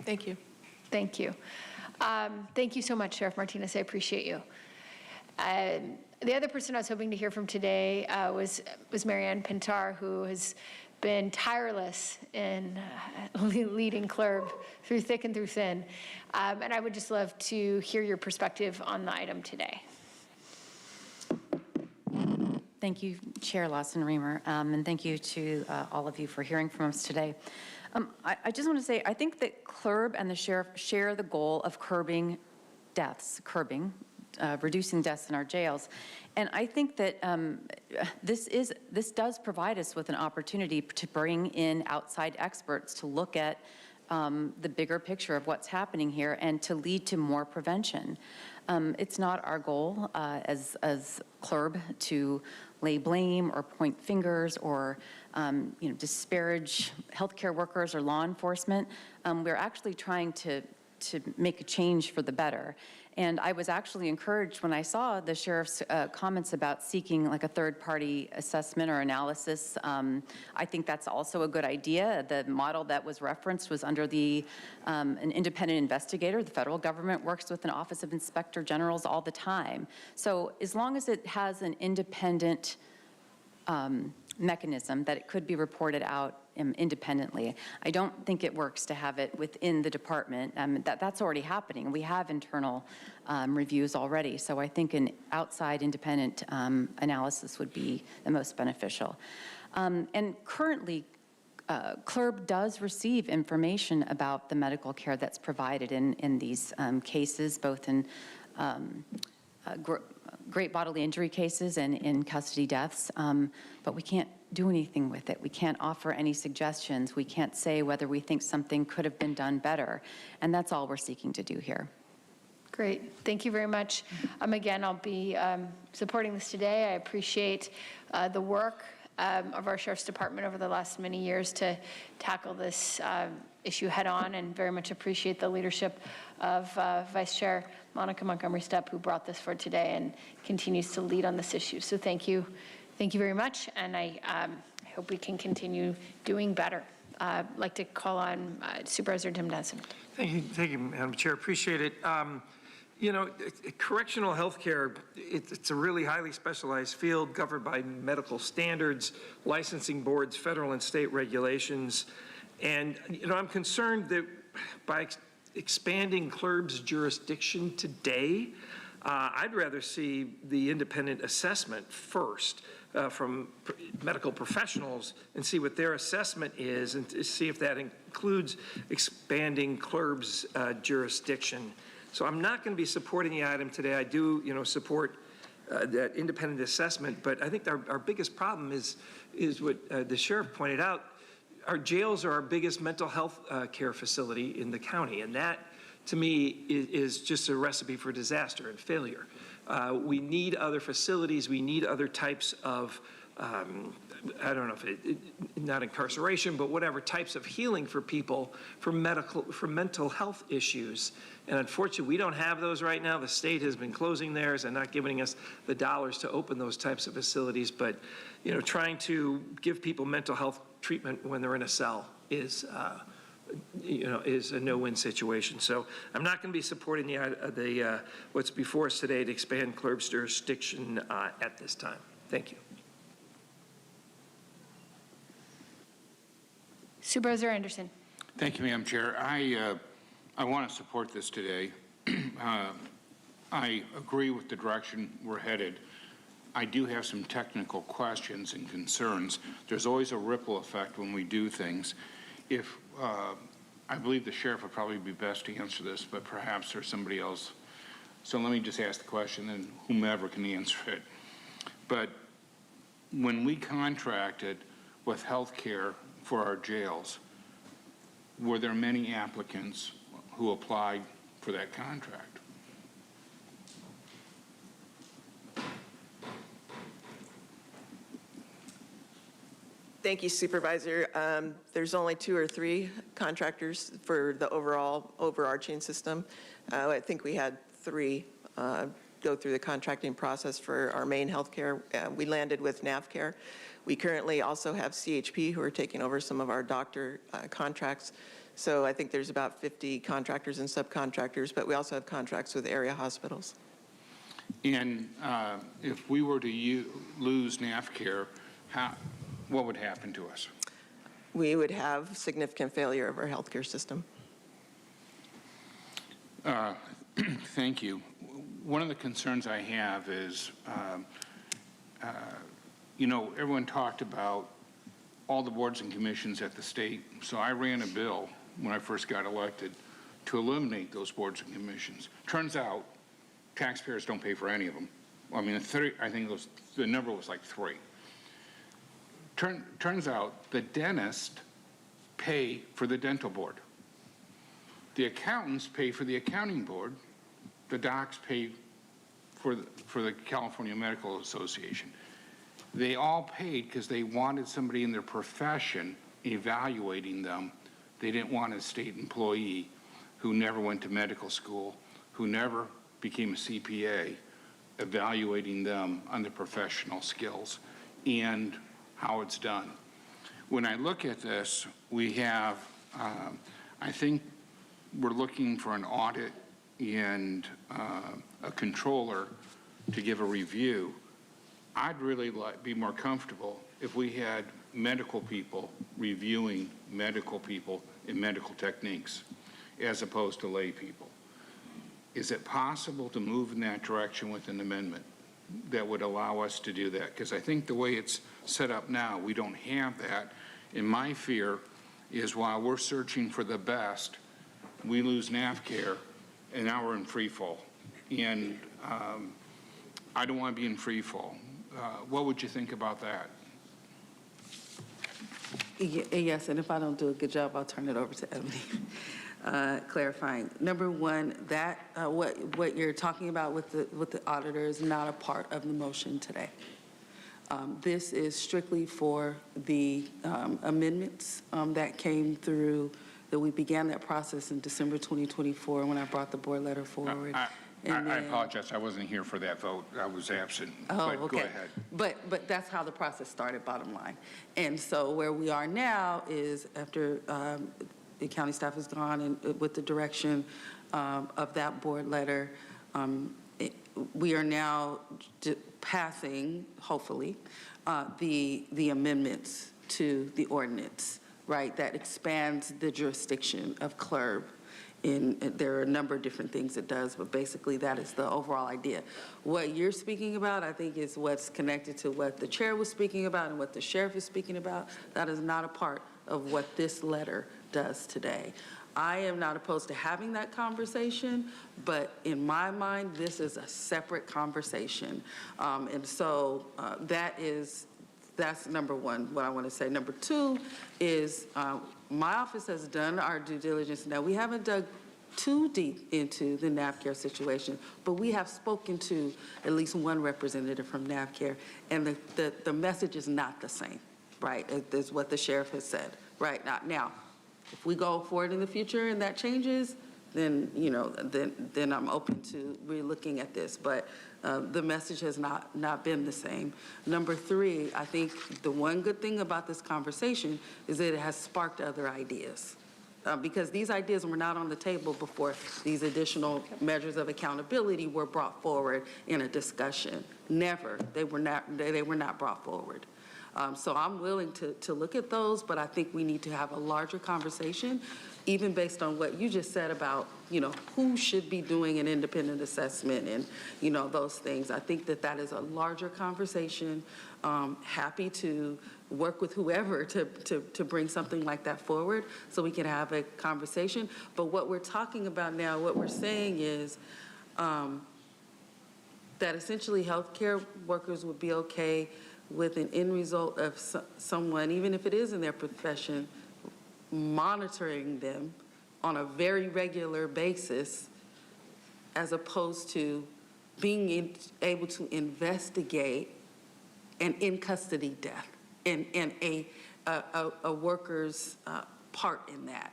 Thank you. Thank you. Thank you so much, Sheriff Martinez. I appreciate you. The other person I was hoping to hear from today was Marianne Pintar, who has been tireless in leading CLERB through thick and through thin. And I would just love to hear your perspective on the item today. Thank you, Chair Lawson-Remer, and thank you to all of you for hearing from us today. I just want to say, I think that CLERB and the sheriff share the goal of curbing deaths, reducing deaths in our jails. And I think that this does provide us with an opportunity to bring in outside experts to look at the bigger picture of what's happening here and to lead to more prevention. It's not our goal as CLERB to lay blame or point fingers or disparage healthcare workers or law enforcement. We're actually trying to make a change for the better. And I was actually encouraged when I saw the sheriff's comments about seeking like a third-party assessment or analysis. I think that's also a good idea. The model that was referenced was under an independent investigator. The federal government works with an Office of Inspector Generals all the time. So as long as it has an independent mechanism that it could be reported out independently. I don't think it works to have it within the department. That's already happening. We have internal reviews already, so I think an outside independent analysis would be the most beneficial. And currently, CLERB does receive information about the medical care that's provided in these cases, both in great bodily injury cases and in custody deaths, but we can't do anything with it. We can't offer any suggestions. We can't say whether we think something could have been done better, and that's all we're seeking to do here. Great, thank you very much. Again, I'll be supporting this today. I appreciate the work of our Sheriff's Department over the last many years to tackle this issue head on, and very much appreciate the leadership of Vice Chair Monica Montgomery Stepp, who brought this forward today and continues to lead on this issue. So thank you. Thank you very much, and I hope we can continue doing better. I'd like to call on Supervisor Tim Denson. Thank you, Madam Chair. Appreciate it. Correctional health care, it's a really highly specialized field governed by medical standards, licensing boards, federal and state regulations. And, I'm concerned that by expanding CLERB's jurisdiction today, I'd rather see the independent assessment first from medical professionals and see what their assessment is and to see if that includes expanding CLERB's jurisdiction. So I'm not going to be supporting the item today. I do, support that independent assessment, but I think our biggest problem is what the sheriff pointed out. Our jails are our biggest mental health care facility in the county, and that, to me, is just a recipe for disaster and failure. We need other facilities. We need other types of, I don't know if not incarceration, but whatever types of healing for people for mental health issues. And unfortunately, we don't have those right now. The state has been closing theirs and not giving us the dollars to open those types of facilities. But, trying to give people mental health treatment when they're in a cell is a no-win situation. So I'm not going to be supporting the what's before us today to expand CLERB's jurisdiction at this time. Thank you. Supervisor Anderson. Thank you, Madam Chair. I want to support this today. I agree with the direction we're headed. I do have some technical questions and concerns. There's always a ripple effect when we do things. I believe the sheriff would probably be best to answer this, but perhaps there's somebody else So let me just ask the question, and whomever can answer it. But when we contracted with healthcare for our jails, were there many applicants who applied for that contract? Thank you, Supervisor. There's only 2 or 3 contractors for the overarching system. I think we had 3 go through the contracting process for our main healthcare. We landed with NavCare. We currently also have CHP who are taking over some of our doctor contracts. So I think there's about 50 contractors and subcontractors, but we also have contracts with area hospitals. And if we were to lose NavCare, what would happen to us? We would have significant failure of our healthcare system. Thank you. One of the concerns I have is, you know, everyone talked about all the boards and commissions at the state. So I ran a bill when I first got elected to eliminate those boards and commissions. Turns out taxpayers don't pay for any of them. I mean, I think the number was like 3. Turns out the dentists pay for the dental board. The accountants pay for the accounting board. The docs pay for the California Medical Association. They all paid because they wanted somebody in their profession evaluating them. They didn't want a state employee who never went to medical school, who never became a CPA, evaluating them on their professional skills and how it's done. When I look at this, we have, I think we're looking for an audit and a controller to give a review. I'd really be more comfortable if we had medical people reviewing medical people and medical techniques as opposed to lay people. Is it possible to move in that direction with an amendment that would allow us to do that? Because I think the way it's set up now, we don't have that. And my fear is while we're searching for the best, we lose NavCare, and now we're in free fall. And I don't want to be in free fall. What would you think about that? Yes, and if I don't do a good job, I'll turn it over to Ebony. Clarifying. Number one, that what you're talking about with the auditor is not a part of the motion today. This is strictly for the amendments that came through, that we began that process in December 2024 when I brought the board letter forward. I apologize. I wasn't here for that vote. I was absent. Oh, but okay. Go ahead. But that's how the process started, bottom line. And so where we are now is after the county staff is gone and with the direction of that board letter, we are now passing, hopefully, the amendments to the ordinance, right, that expands the jurisdiction of CLERB. There are a number of different things it does, but basically that is the overall idea. What you're speaking about, I think, is what's connected to what the chair was speaking about and what the sheriff is speaking about. That is not a part of what this letter does today. I am not opposed to having that conversation, but in my mind, this is a separate conversation. And so that's number one, what I want to say. Number two is my office has done our due diligence. Now, we haven't dug too deep into the NavCare situation, but we have spoken to at least one representative from NavCare, and the message is not the same, right, as what the sheriff has said, right? Now, if we go forward in the future and that changes, then, you know, then I'm open to re-looking at this. But the message has not been the same. Number three, I think the one good thing about this conversation is that it has sparked other ideas. Because these ideas were not on the table before these additional measures of accountability were brought forward in a discussion. Never. They were not brought forward. So I'm willing to look at those, but I think we need to have a larger conversation, even based on what you just said about, you know, who should be doing an independent assessment and, you know, those things. I think that is a larger conversation. Happy to work with whoever to bring something like that forward so we can have a conversation. But what we're talking about now, what we're saying is that essentially healthcare workers would be okay with an end result of someone, even if it is in their profession, monitoring them on a very regular basis, as opposed to being able to investigate an in-custody death and a worker's part in that.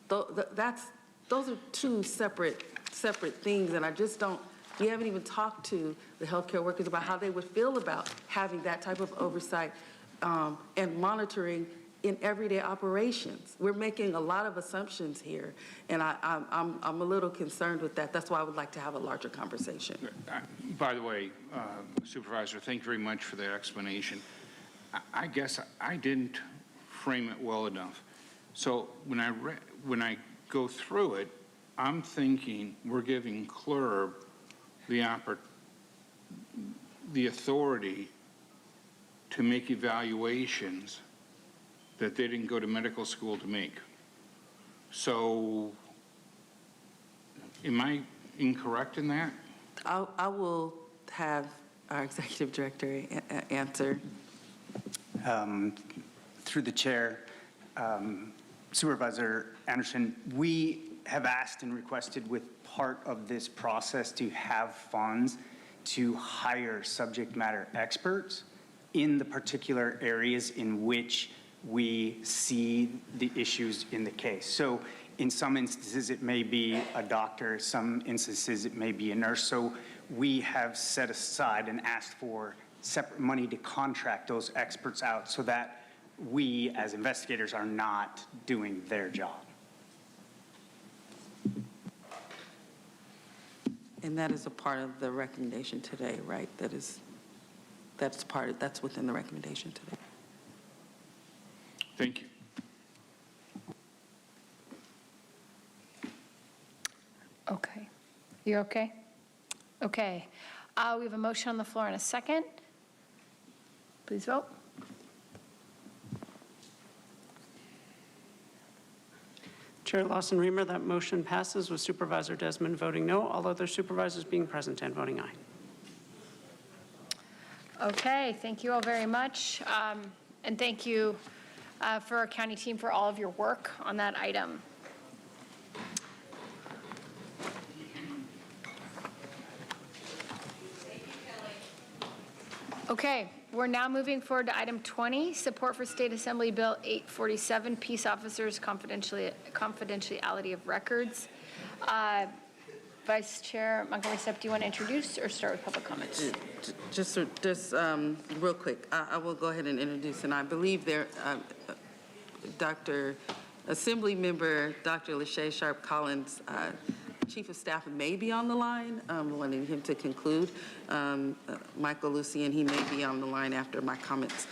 Those are two separate things, and I just don't, we haven't even talked to the healthcare workers about how they would feel about having that type of oversight and monitoring in everyday operations. We're making a lot of assumptions here, and I'm a little concerned with that. That's why I would like to have a larger conversation. By the way, Supervisor, thank you very much for that explanation. I guess I didn't frame it well enough. So when I go through it, I'm thinking we're giving CLERB the authority to make evaluations that they didn't go to medical school to make. So am I incorrect in that? I will have our executive director answer. Through the chair, Supervisor Anderson, we have asked and requested with part of this process to have funds to hire subject matter experts in the particular areas in which we see the issues in the case. So in some instances, it may be a doctor, some instances it may be a nurse. So we have set aside and asked for separate money to contract those experts out so that we as investigators are not doing their job. And that is a part of the recommendation today, right? That's within the recommendation today. Thank you. Okay. You okay? Okay. We have a motion on the floor in a second. Please vote. Chair Lawson Remer, that motion passes with Supervisor Desmond voting no, all other supervisors being present and voting aye. Okay, thank you all very much. And thank you for our county team for all of your work on that item. Okay, we're now moving forward to item 20, support for State Assembly Bill 847, Peace Officers Confidentiality of Records. Vice Chair Montgomery Stepp, do you want to introduce or start with public comments? Just real quick, I will go ahead and introduce, and I believe there, Assembly Member Dr. Lachey Sharp Collins, Chief of Staff may be on the line. I'm wanting him to conclude. Michael Lucien, he may be on the line after my comments.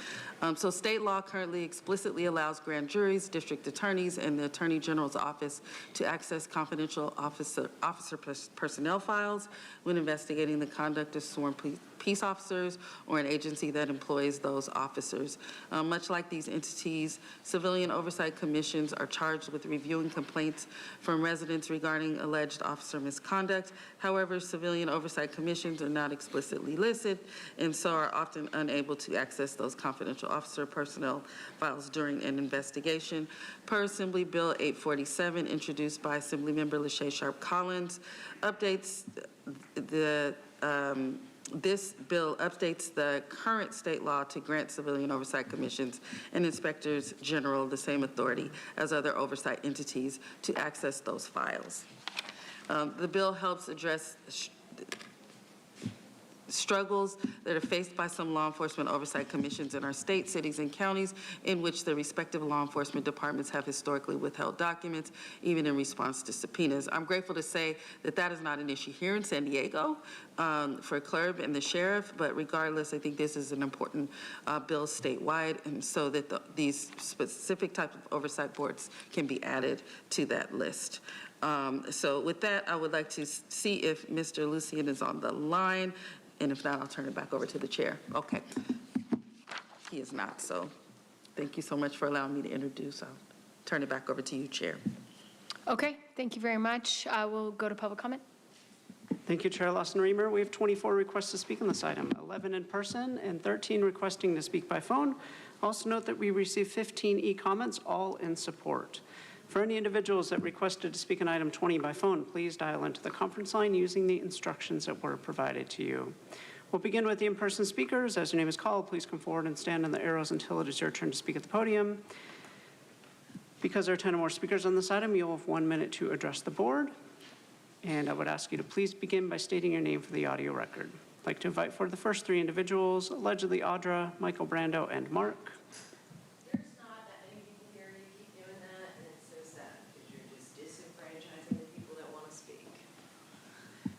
So state law currently explicitly allows grand juries, district attorneys, and the Attorney General's office to access confidential officer personnel files when investigating the conduct of sworn peace officers or an agency that employs those officers. Much like these entities, civilian oversight commissions are charged with reviewing complaints from residents regarding alleged officer misconduct. However, civilian oversight commissions are not explicitly listed and so are often unable to access those confidential officer personnel files during an investigation. Per Assembly Bill 847, introduced by Assemblymember Lachey Sharp Collins, this bill updates the current state law to grant civilian oversight commissions and inspectors general the same authority as other oversight entities to access those files. The bill helps address struggles that are faced by some law enforcement oversight commissions in our state, cities, and counties in which the respective law enforcement departments have historically withheld documents, even in response to subpoenas. I'm grateful to say that that is not an issue here in San Diego for CLERB and the sheriff, but regardless, I think this is an important bill statewide, and so that these specific type of oversight boards can be added to that list. So with that, I would like to see if Mr. Lucien is on the line. And if not, I'll turn it back over to the chair. Okay. He is not, so thank you so much for allowing me to introduce. I'll turn it back over to you, Chair. Okay, thank you very much. We'll go to public comment. Thank you, Chair Lawson-Remer. We have 24 requests to speak on this item, 11 in person and 13 requesting to speak by phone. Also note that we received 15 e-comments, all in support. For any individuals that requested to speak on item 20 by phone, please dial into the conference line using the instructions that were provided to you. We'll begin with the in-person speakers. As your name is called, please come forward and stand on the arrows until it is your turn to speak at the podium. Because there are 10 or more speakers on this item, you'll have 1 minute to address the board. And I would ask you to please begin by stating your name for the audio record. I'd like to invite forward the first 3 individuals, allegedly Audra, Michael Brando, and Mark. There's not that many people here to keep doing that, and it's so sad because you're just disenfranchising the people that want to speak.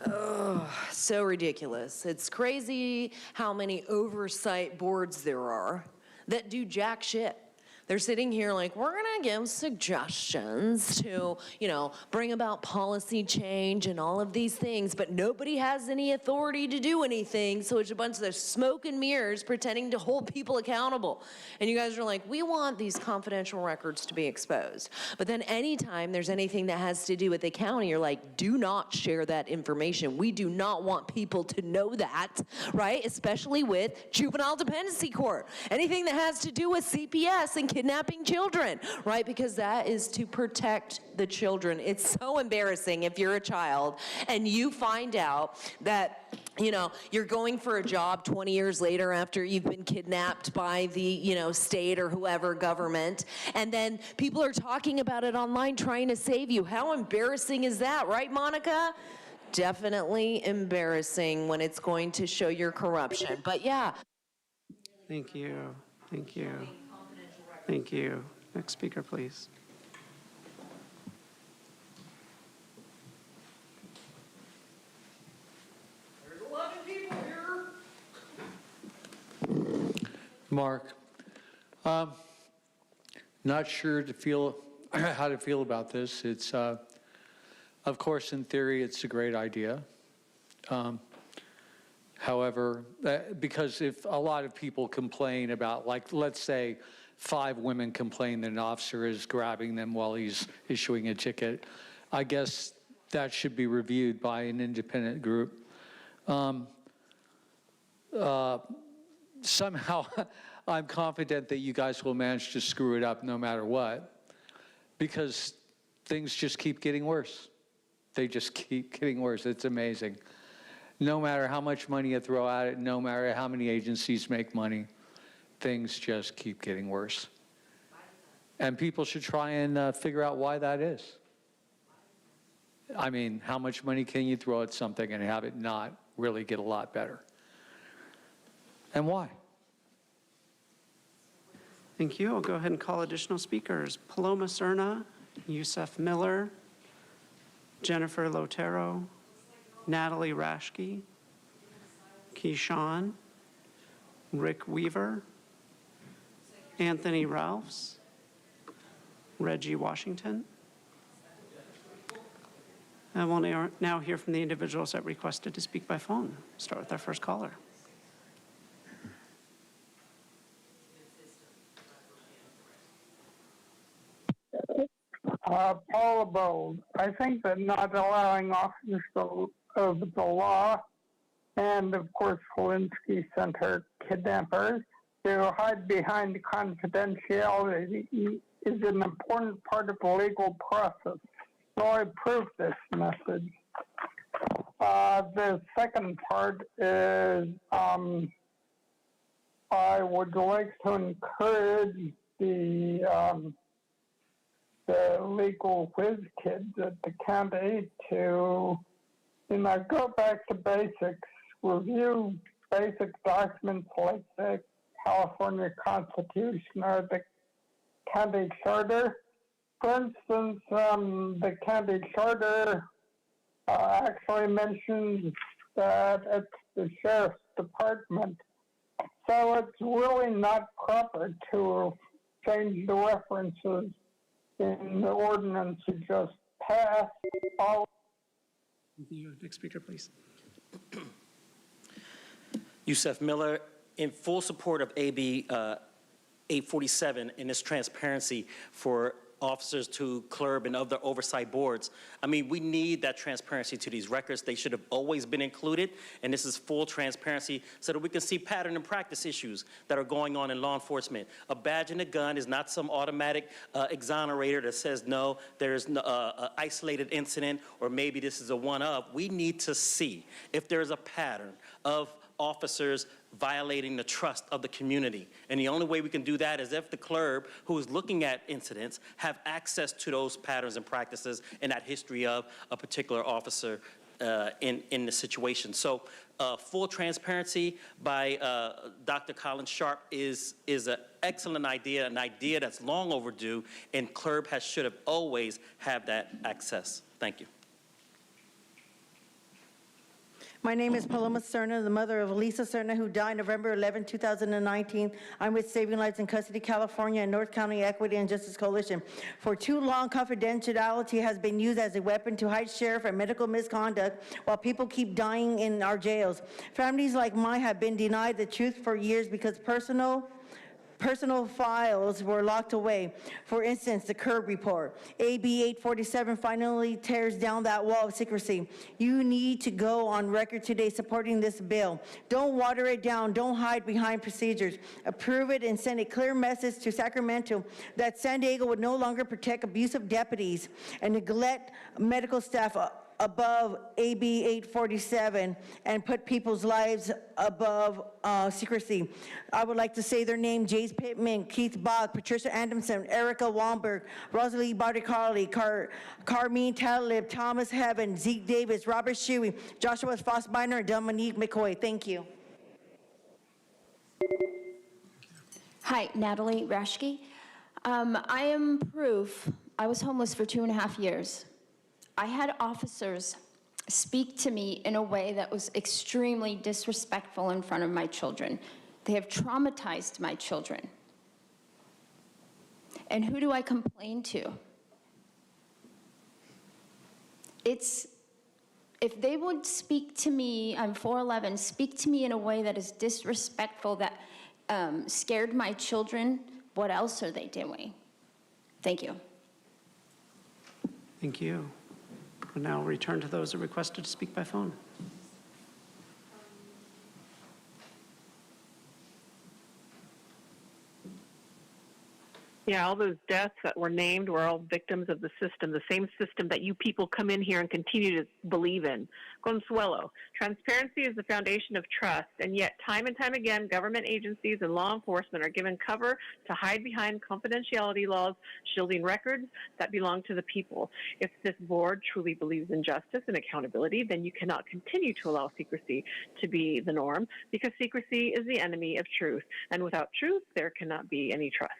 Oh, so ridiculous. It's crazy how many oversight boards there are that do jack shit. They're sitting here like, we're going to give suggestions to, bring about policy change and all of these things, but nobody has any authority to do anything, so it's a bunch of smoke and mirrors pretending to hold people accountable. And you guys are like, we want these confidential records to be exposed. But then anytime there's anything that has to do with the county, you're like, do not share that information. We do not want people to know that, right? Especially with juvenile dependency court. Anything that has to do with CPS and kidnapping children, right? Because that is to protect the children. It's so embarrassing if you're a child and you find out that, you're going for a job 20 years later after you've been kidnapped by the, state or whoever government, and then people are talking about it online trying to save you. How embarrassing is that, right, Monica? Definitely embarrassing when it's going to show your corruption. But yeah. Thank you. Thank you. Thank you. Next speaker, please. There's 11 people here. Mark, not sure how to feel about this. It's, of course, in theory, it's a great idea. However, because if a lot of people complain about, like, let's say 5 women complain that an officer is grabbing them while he's issuing a ticket, I guess that should be reviewed by an independent group. Somehow, I'm confident that you guys will manage to screw it up no matter what, because things just keep getting worse. They just keep getting worse. It's amazing. No matter how much money you throw at it, no matter how many agencies make money, things just keep getting worse. And people should try and figure out why that is. I mean, how much money can you throw at something and have it not really get a lot better? And why? Thank you. I'll go ahead and call additional speakers. Paloma Serna, Yusef Miller, Jennifer Lotero, Natalie Rashke, Keyshawn, Rick Weaver, Anthony Ralphs, Reggie Washington. And we'll now hear from the individuals that requested to speak by phone. Start with our first caller. Paula Bold. I think that not allowing officers of the law and, of course, Lewinsky Center kidnappers to hide behind confidentiality is an important part of the legal process. So I approve this message. The second part is I would like to encourage the legal whiz kids at the county to, go back to basics, review basic documents like the California Constitution or the county charter. For instance, the county charter actually mentions that it's the sheriff's department. So it's really not proper to change the references in the ordinance you just passed. Next speaker, please. Yusef Miller, in full support of AB 847 and its transparency for officers to CLERB and other oversight boards. I mean, we need that transparency to these records. They should have always been included, and this is full transparency so that we can see pattern and practice issues that are going on in law enforcement. A badge and a gun is not some automatic exonerator that says, no, there's no, isolated incident, or maybe this is a one-of. We need to see if there's a pattern of officers violating the trust of the community. And the only way we can do that is if the CLERB, who is looking at incidents, have access to those patterns and practices and that history of a particular officer in the situation. So full transparency by Dr. Colin Sharp is an excellent idea, an idea that's long overdue, and CLERB should have always had that access. Thank you. My name is Paloma Serna, the mother of Lisa Serna, who died November 11, 2019. I'm with Saving Lives in Custody, California, and North County Equity and Justice Coalition. For too long, confidentiality has been used as a weapon to hide sheriff and medical misconduct while people keep dying in our jails. Families like mine have been denied the truth for years because personal files were locked away. For instance, the CLERB report. AB 847 finally tears down that wall of secrecy. You need to go on record today supporting this bill. Don't water it down. Don't hide behind procedures. Approve it and send a clear message to Sacramento that San Diego would no longer protect abusive deputies and neglect medical staff above AB 847 and put people's lives above secrecy. I would like to say their name: Jace Pittman, Keith Bach, Patricia Anderson, Erica Wamberg, Rosalie Barticali, Carmine Talib, Thomas Heaven, Zeke Davis, Robert Shuey, Joshua Fossbeiner, and Dominique McCoy. Thank you. Hi, Natalie Rashke. I am proof. I was homeless for 2.5 years. I had officers speak to me in a way that was extremely disrespectful in front of my children. They have traumatized my children. And who do I complain to? If they would speak to me, I'm 4'11", speak to me in a way that is disrespectful, that scared my children, what else are they doing? Thank you. Thank you. We'll now return to those that requested to speak by phone. Yeah, all those deaths that were named were all victims of the same system that you people come in here and continue to believe in. Consuelo, transparency is the foundation of trust, and yet time and time again, government agencies and law enforcement are given cover to hide behind confidentiality laws, shielding records that belong to the people. If this board truly believes in justice and accountability, then you cannot continue to allow secrecy to be the norm, because secrecy is the enemy of truth, and without truth, there cannot be any trust.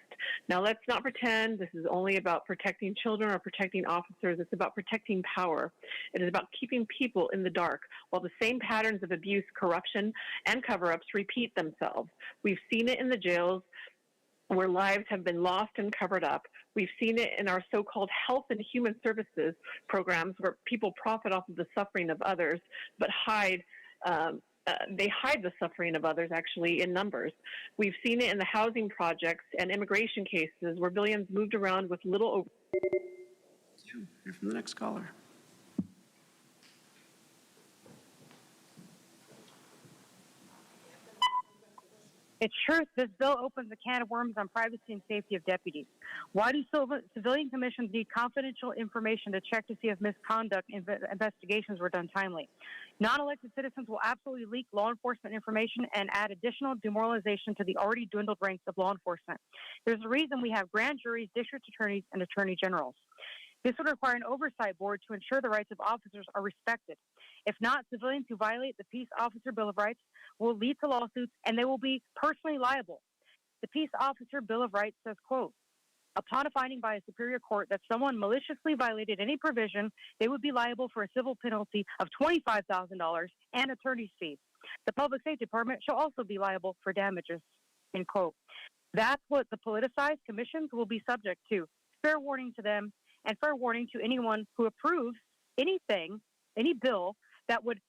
Now, let's not pretend this is only about protecting children or protecting officers. It's about protecting power. It is about keeping people in the dark while the same patterns of abuse, corruption, and cover-ups repeat themselves. We've seen it in the jails where lives have been lost and covered up. We've seen it in our so-called health and human services programs where people profit off of the suffering of others but they hide the suffering of others, actually, in numbers. We've seen it in the housing projects and immigration cases where billions moved around with little. Hear from the next caller. It's true, this bill opens a can of worms on privacy and safety of deputies. Why do civilian commissions need confidential information to check to see if misconduct investigations were done timely? Non-elected citizens will absolutely leak law enforcement information and add additional demoralization to the already dwindled ranks of law enforcement. There's a reason we have grand juries, district attorneys, and attorney generals. This would require an oversight board to ensure the rights of officers are respected. If not, civilians who violate the Peace Officer Bill of Rights will lead to lawsuits, and they will be personally liable. The Peace Officer Bill of Rights says, quote, upon a finding by a superior court that someone maliciously violated any provision, they would be liable for a civil penalty of $25,000 and attorney's fees. The Public Safety Department shall also be liable for damages, end quote. That's what the politicized commissions will be subject to. Fair warning to them, and fair warning to anyone who approves anything, any bill that would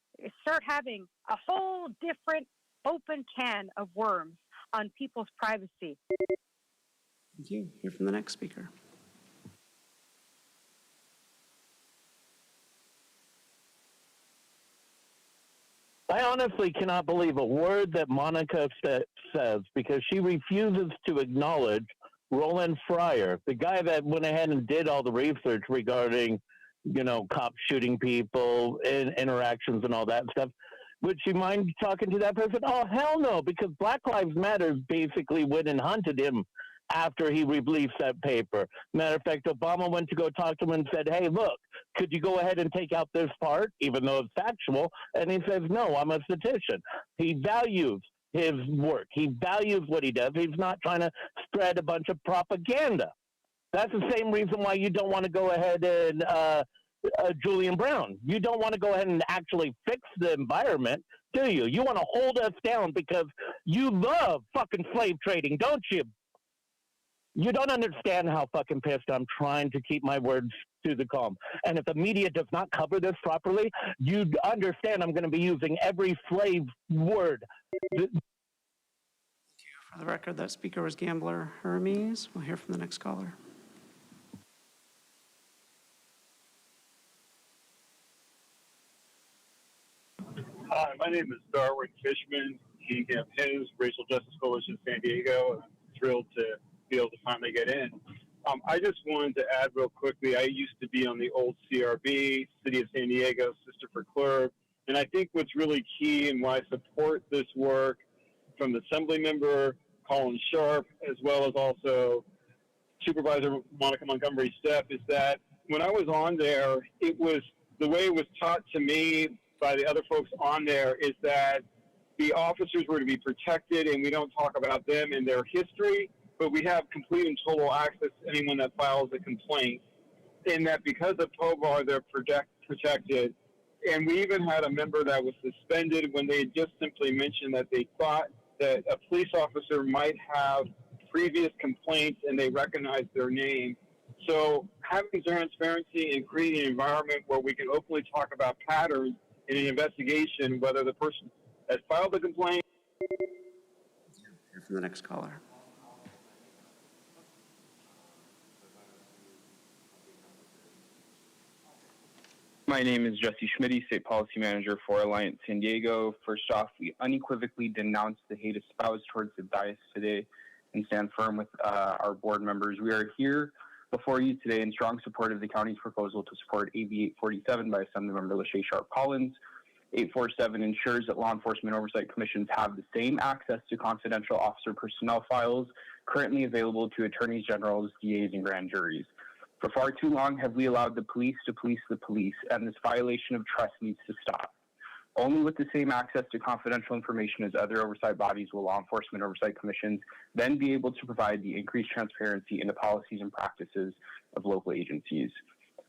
start having a whole different open can of worms on people's privacy. Thank you. Hear from the next speaker. I honestly cannot believe a word that Monica says because she refuses to acknowledge Roland Fryer, the guy that went ahead and did all the research regarding, cops shooting people and interactions and all that stuff. Would she mind talking to that person? Oh, hell no, because Black Lives Matter basically went and hunted him after he released that paper. Matter of fact, Obama went to go talk to him and said, hey, look, could you go ahead and take out this part, even though it's factual? And he says, no, I'm a statistician. He values his work. He values what he does. He's not trying to spread a bunch of propaganda. That's the same reason why you don't want to go ahead and Julian Brown. You don't want to go ahead and actually fix the environment, do you? You want to hold us down because you love fucking slave trading, don't you? You don't understand how fucking pissed I'm trying to keep my words to the calm. And if the media does not cover this properly, you understand I'm going to be using every slave word. For the record, that speaker was Gambler Hermes. We'll hear from the next caller. Hi, my name is Darwin Fishman. He his Racial Justice Coalition San Diego. I'm thrilled to be able to finally get in. I just wanted to add real quickly, I used to be on the old CRB, City of San Diego, Sister for CLERB, and I think what's really key and why I support this work from the Assembly member, Colin Sharp, as well as also Supervisor Monica Montgomery Stepp, is that when I was on there, it was the way it was taught to me by the other folks on there is that the officers were to be protected and we don't talk about them and their history, but we have complete and total access to anyone that files a complaint. And that because of POBAR, they're protected. And we even had a member that was suspended when they just simply mentioned that they thought that a police officer might have previous complaints and they recognized their name. So having transparency and creating an environment where we can openly talk about patterns in an investigation, whether the person has filed the complaint. Hear from the next caller. My name is Jesse Schmitty, State Policy Manager for Alliance San Diego. First off, we unequivocally denounce the hate espoused towards the dais today and stand firm with our board members. We are here before you today in strong support of the county's proposal to support AB 847 by Assemblymember LaShae Sharp Collins. 847 ensures that law enforcement oversight commissions have the same access to confidential officer personnel files currently available to attorneys generals, DAs, and grand juries. For far too long have we allowed the police to police the police, and this violation of trust needs to stop. Only with the same access to confidential information as other oversight bodies will law enforcement oversight commissions then be able to provide the increased transparency in the policies and practices of local agencies.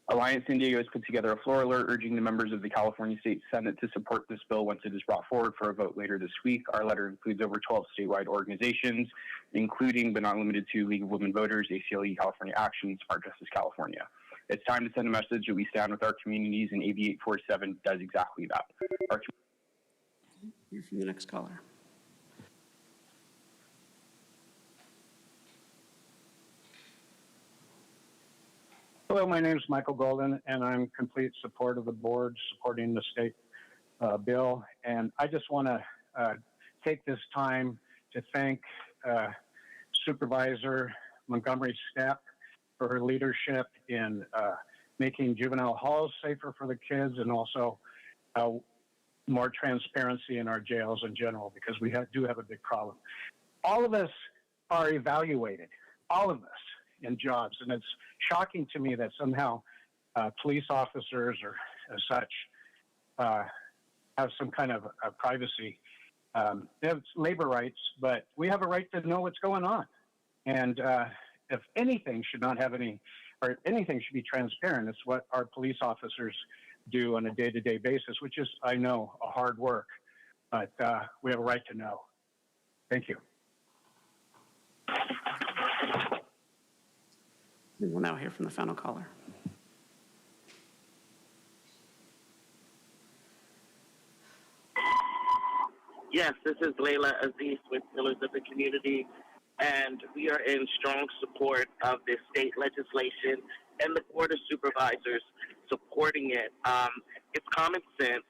Alliance San Diego has put together a floor alert urging the members of the California State Senate to support this bill once it is brought forward for a vote later this week. Our letter includes over 12 statewide organizations, including but not limited to League of Women Voters, ACLE, California Action, Smart Justice California. It's time to send a message that we stand with our communities, and AB 847 does exactly that. Hear from the next caller. Hello, my name is Michael Golden, and I'm in complete support of the board supporting the state bill. And I just want to take this time to thank Supervisor Montgomery Stepp for her leadership in making juvenile halls safer for the kids and also more transparency in our jails in general, because we do have a big problem. All of us are evaluated, all of us, in jobs, and it's shocking to me that somehow police officers or as such have some kind of privacy. They have labor rights, but we have a right to know what's going on. And if anything should not have any, or anything should be transparent, it's what our police officers do on a day-to-day basis, which is, I know, a hard work, but we have a right to know. Thank you. We'll now hear from the final caller. Yes, this is Layla Aziz with Pillars of the Community, and we are in strong support of this state legislation and the Board of Supervisors supporting it. It's common sense.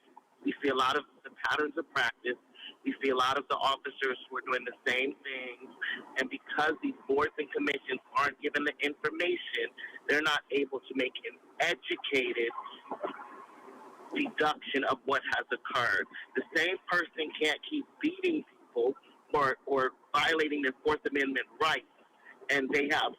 We see a lot of the patterns of practice. We see a lot of the officers who are doing the same things, and because these boards and commissions aren't given the information, they're not able to make an educated deduction of what has occurred. The same person can't keep beating people or violating their Fourth Amendment rights, and they have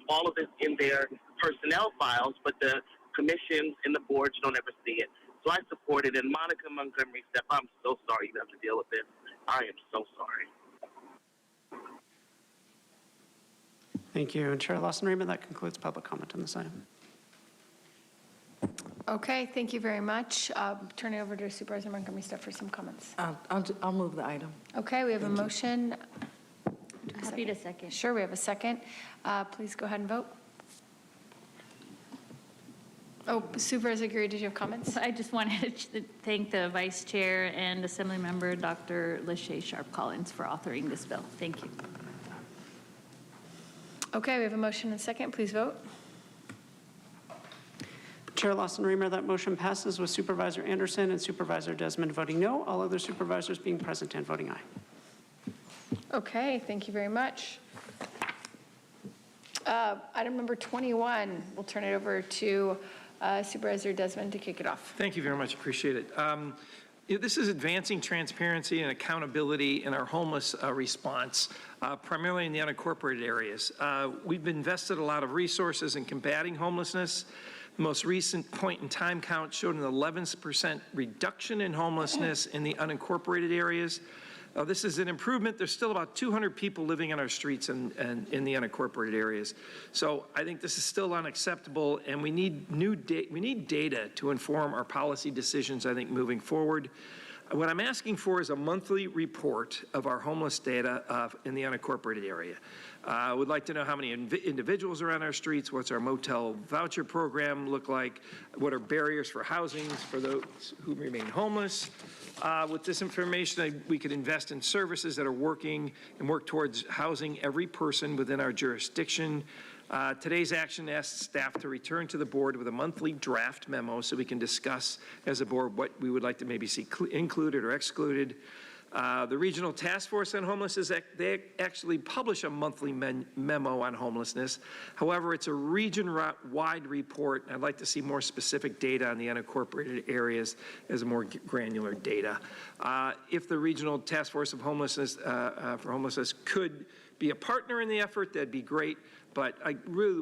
all of this in their personnel files, but the commissions and the boards don't ever see it. So I support it. And Monica Montgomery Stepp, I'm so sorry you have to deal with this. I am so sorry. Thank you. And Chair Lawson-Remer, that concludes public comment on this item. Okay, thank you very much. Turn it over to Supervisor Montgomery Stepp for some comments. I'll move the item. Okay, we have a motion. Happy to second. Sure, we have a second. Please go ahead and vote. Oh, Supervisor Geary, did you have comments? I just wanted to thank the Vice Chair and Assemblymember Dr. Lachey Sharp-Collins for authoring this bill. Thank you. Okay, we have a motion and a second. Please vote. Chair Lawson-Remer, that motion passes with Supervisor Anderson and Supervisor Desmond voting no, all other supervisors being present and voting aye. Okay, thank you very much. Item number 21, we'll turn it over to Supervisor Desmond to kick it off. Thank you very much. Appreciate it. This is advancing transparency and accountability in our homeless response, primarily in the unincorporated areas. We've invested a lot of resources in combating homelessness. The most recent point-in-time count showed an 11% reduction in homelessness in the unincorporated areas. This is an improvement. There's still about 200 people living on our streets and in the unincorporated areas. So I think this is still unacceptable, and we need data to inform our policy decisions, I think, moving forward. What I'm asking for is a monthly report of our homeless data in the unincorporated area. I would like to know how many individuals are on our streets, what's our motel voucher program look like, what are barriers for housing for those who remain homeless. With this information, we could invest in services that are working and work towards housing every person within our jurisdiction. Today's action asks staff to return to the board with a monthly draft memo so we can discuss as a board what we would like to maybe see included or excluded. The Regional Task Force on Homelessness, they actually publish a monthly memo on homelessness. However, it's a region-wide report, and I'd like to see more specific data on the unincorporated areas as more granular data. If the Regional Task Force of Homelessness for Homelessness could be a partner in the effort, that'd be great. But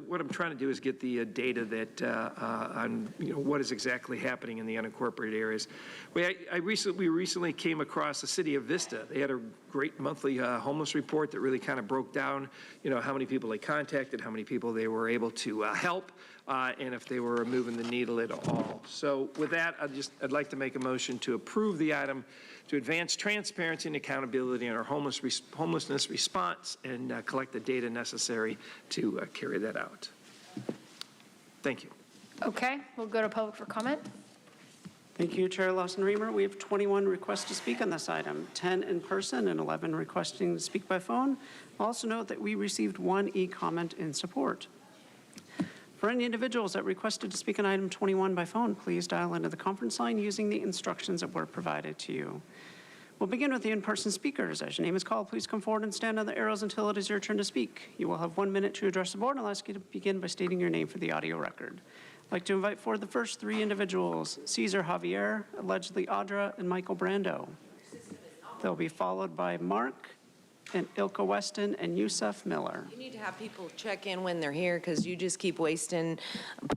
what I'm trying to do is get the data that on what is exactly happening in the unincorporated areas. We recently came across the city of Vista. They had a great monthly homeless report that really kind of broke down, how many people they contacted, how many people they were able to help, and if they were moving the needle at all. So with that, I'd like to make a motion to approve the item to advance transparency and accountability in our homelessness response and collect the data necessary to carry that out. Thank you. Okay, we'll go to public for comment. Thank you, Chair Lawson-Remer. We have 21 requests to speak on this item, 10 in person and 11 requesting to speak by phone. Also note that we received 1 e-comment in support. For any individuals that requested to speak on item 21 by phone, please dial into the conference line using the instructions that were provided to you. We'll begin with the in-person speakers. As your name is called, please come forward and stand on the arrows until it is your turn to speak. You will have 1 minute to address the board, and I'll ask you to begin by stating your name for the audio record. I'd like to invite forward the first 3 individuals, Cesar Javier, allegedly Audra, and Michael Brando. They'll be followed by Mark, and Ilka Weston, and Yusuf Miller. You need to have people check in when they're here because you just keep wasting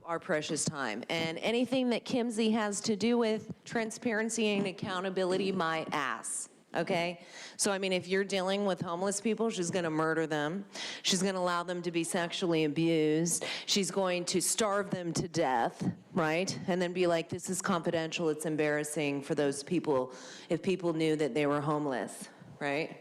our precious time. And anything that Kimsey has to do with transparency and accountability, my ass. Okay? So, I mean, if you're dealing with homeless people, she's going to murder them. She's going to allow them to be sexually abused. She's going to starve them to death, right? And then be like, this is confidential. It's embarrassing for those people if people knew that they were homeless, right?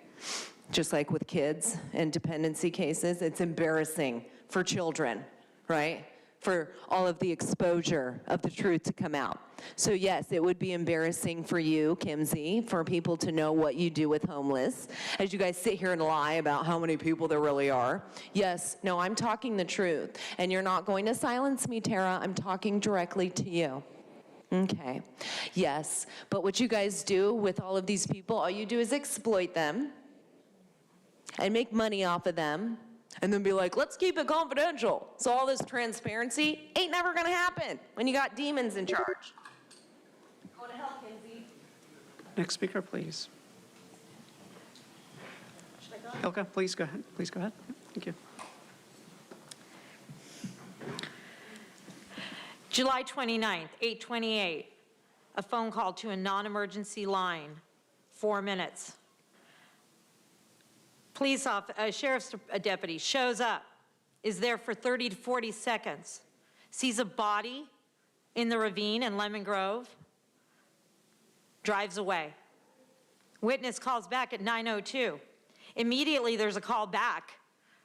Just like with kids and dependency cases, it's embarrassing for children, right? For all of the exposure of the truth to come out. So yes, it would be embarrassing for you, Kimsey, for people to know what you do with homeless, as you guys sit here and lie about how many people there really are. Yes, no, I'm talking the truth. And you're not going to silence me, Tara. I'm talking directly to you. Okay, yes, but what you guys do with all of these people, all you do is exploit them and make money off of them, and then be like, let's keep it confidential. So all this transparency ain't never gonna happen when you got demons in charge. Go to hell, Kinsey. Next speaker, please. Ilka, please go ahead. Please go ahead. Thank you. July 29th, 8:28, a phone call to a non-emergency line, 4 minutes. Sheriff's deputy shows up, is there for 30 to 40 seconds, sees a body in the ravine in Lemon Grove, drives away. Witness calls back at 9:02. Immediately, there's a call back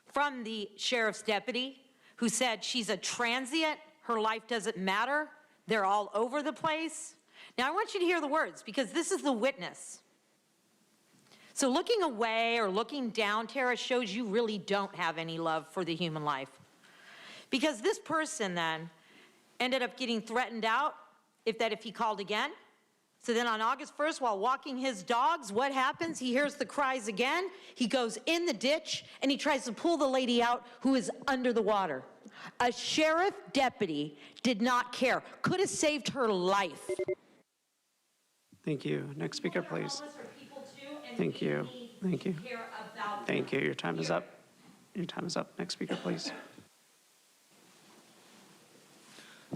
from the sheriff's deputy who said she's a transient, her life doesn't matter, they're all over the place. Now, I want you to hear the words because this is the witness. So looking away or looking down, Tara, shows you really don't have any love for the human life. Because this person then ended up getting threatened out if he called again. So then on August 1st, while walking his dogs, what happens? He hears the cries again. He goes in the ditch and he tries to pull the lady out who is under the water. A sheriff deputy did not care. Could have saved her life. Thank you. Next speaker, please. Thank you. Thank you. Thank you. Your time is up. Your time is up. Next speaker, please.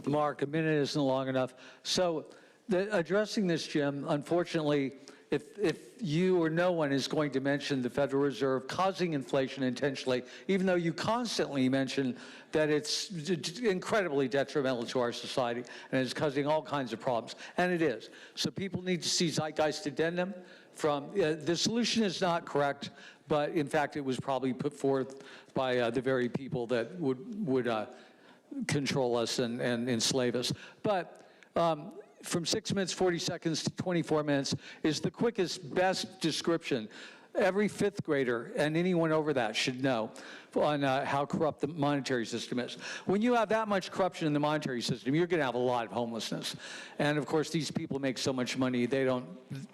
Mark, a minute isn't long enough. So addressing this, Jim, unfortunately, if you or no one is going to mention the Federal Reserve causing inflation intentionally, even though you constantly mention that it's incredibly detrimental to our society and is causing all kinds of problems, and it is. So people need to see zeitgeist addendum from, the solution is not correct, but in fact it was probably put forth by the very people that would control us and enslave us. But from 6 minutes, 40 seconds to 24 minutes is the quickest, best description. Every fifth grader and anyone over that should know on how corrupt the monetary system is. When you have that much corruption in the monetary system, you're going to have a lot of homelessness. And of course, these people make so much money, they don't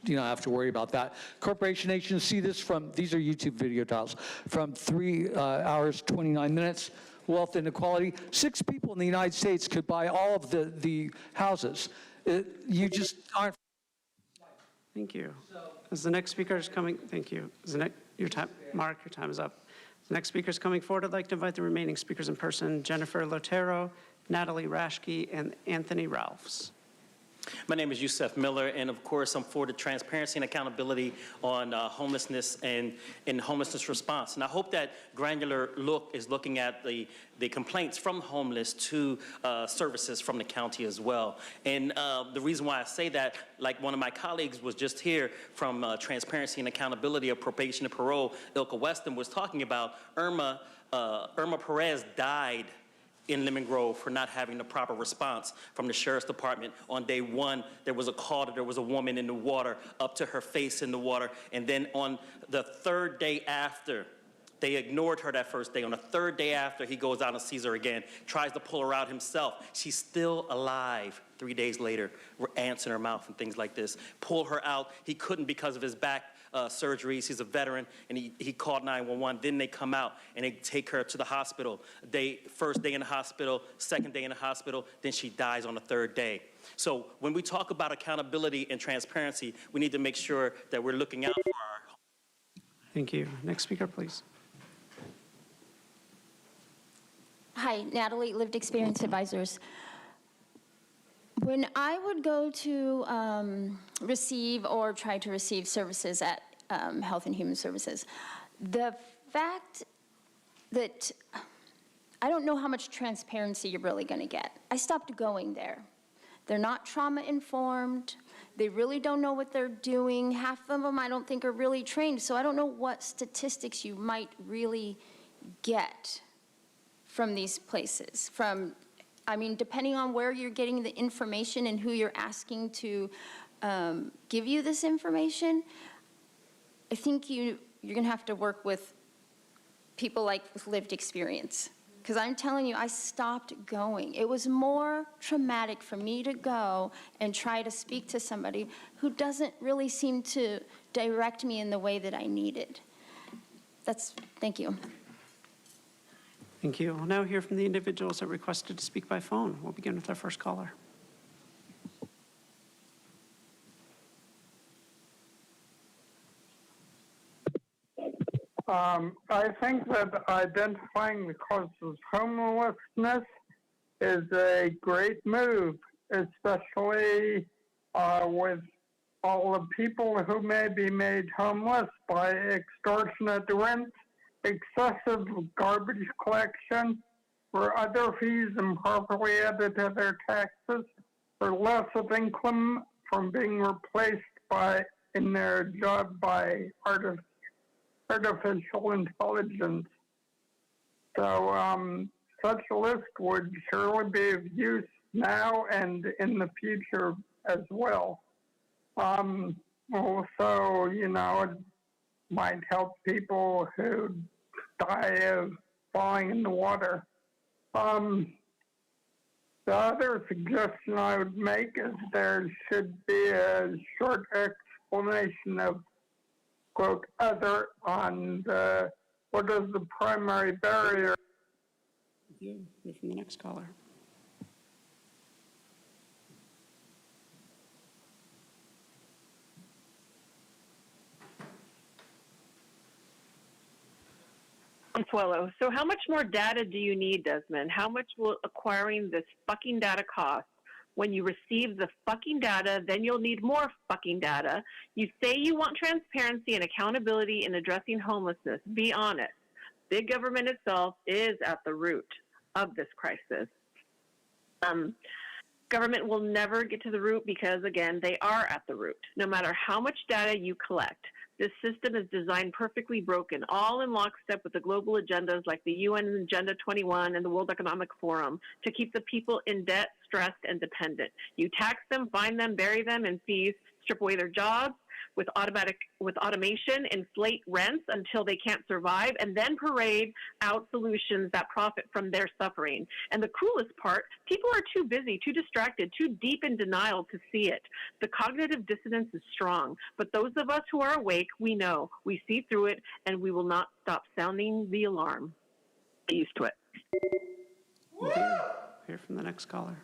have to worry about that. Corporation nations see this from, these are YouTube video tiles, from 3 hours, 29 minutes. Wealth inequality. 6 people in the United States could buy all of the houses. You just aren't. Thank you. As the next speaker is coming, thank you. Mark, your time is up. The next speaker is coming forward. I'd like to invite the remaining speakers in person, Jennifer Lotero, Natalie Rashke, and Anthony Ralphs. My name is Yusef Miller, and of course, I'm for the transparency and accountability on homelessness and homelessness response. And I hope that granular look is looking at the complaints from homeless to services from the county as well. And the reason why I say that, like one of my colleagues was just here from Transparency and Accountability of Probation and Parole, Ilka Weston was talking about Irma Perez died in Lemon Grove for not having the proper response from the sheriff's department. On day 1, there was a call that there was a woman in the water, up to her face in the water, and then on the 3rd day after, they ignored her that first day. On the 3rd day after, he goes out and sees her again, tries to pull her out himself. She's still alive 3 days later, ants in her mouth and things like this. Pull her out. He couldn't because of his back surgeries. He's a veteran, and he called 911. Then they come out, and they take her to the hospital. First day in the hospital, 2nd day in the hospital, then she dies on the 3rd day. So when we talk about accountability and transparency, we need to make sure that we're looking out for our... Thank you. Next speaker, please. Hi, Natalie, Lived Experience Advisors. When I would go to receive or try to receive services at Health and Human Services, the fact that I don't know how much transparency you're really going to get. I stopped going there. They're not trauma informed. They really don't know what they're doing. Half of them I don't think are really trained, so I don't know what statistics you might really get from these places. Depending on where you're getting the information and who you're asking to give you this information, I think you're going to have to work with people like with lived experience Because I'm telling you, I stopped going. It was more traumatic for me to go and try to speak to somebody who doesn't really seem to direct me in the way that I needed. Thank you. Thank you. We'll now hear from the individuals that requested to speak by phone. We'll begin with our first caller. I think that identifying the cause of homelessness is a great move, especially with all the people who may be made homeless by extortionate rent, excessive garbage collection, or other fees improperly added to their taxes, or loss of income from being replaced in their job by artificial intelligence. So such a list would surely be of use now and in the future as well. Also, it might help people who die of falling in the water. The other suggestion I would make is there should be a short explanation of, quote, other on what is the primary barrier. Thank you. Hear from the next caller. Consuelo. So how much more data do you need, Desmond? How much will acquiring this fucking data cost? When you receive the fucking data, then you'll need more fucking data. You say you want transparency and accountability in addressing homelessness. Be honest. Big government itself is at the root of this crisis. Government will never get to the root because, again, they are at the root. No matter how much data you collect, this system is designed perfectly broken, all in lockstep with the global agendas like the UN Agenda 21 and the World Economic Forum to keep the people in debt, stressed, and dependent. You tax them, fine them, bury them in fees, strip away their jobs with automation, inflate rents until they can't survive, and then parade out solutions that profit from their suffering. And the cruelest part, people are too busy, too distracted, too deep in denial to see it. The cognitive dissonance is strong, but those of us who are awake, we know, we see through it, and we will not stop sounding the alarm. Get used to it. Hear from the next caller.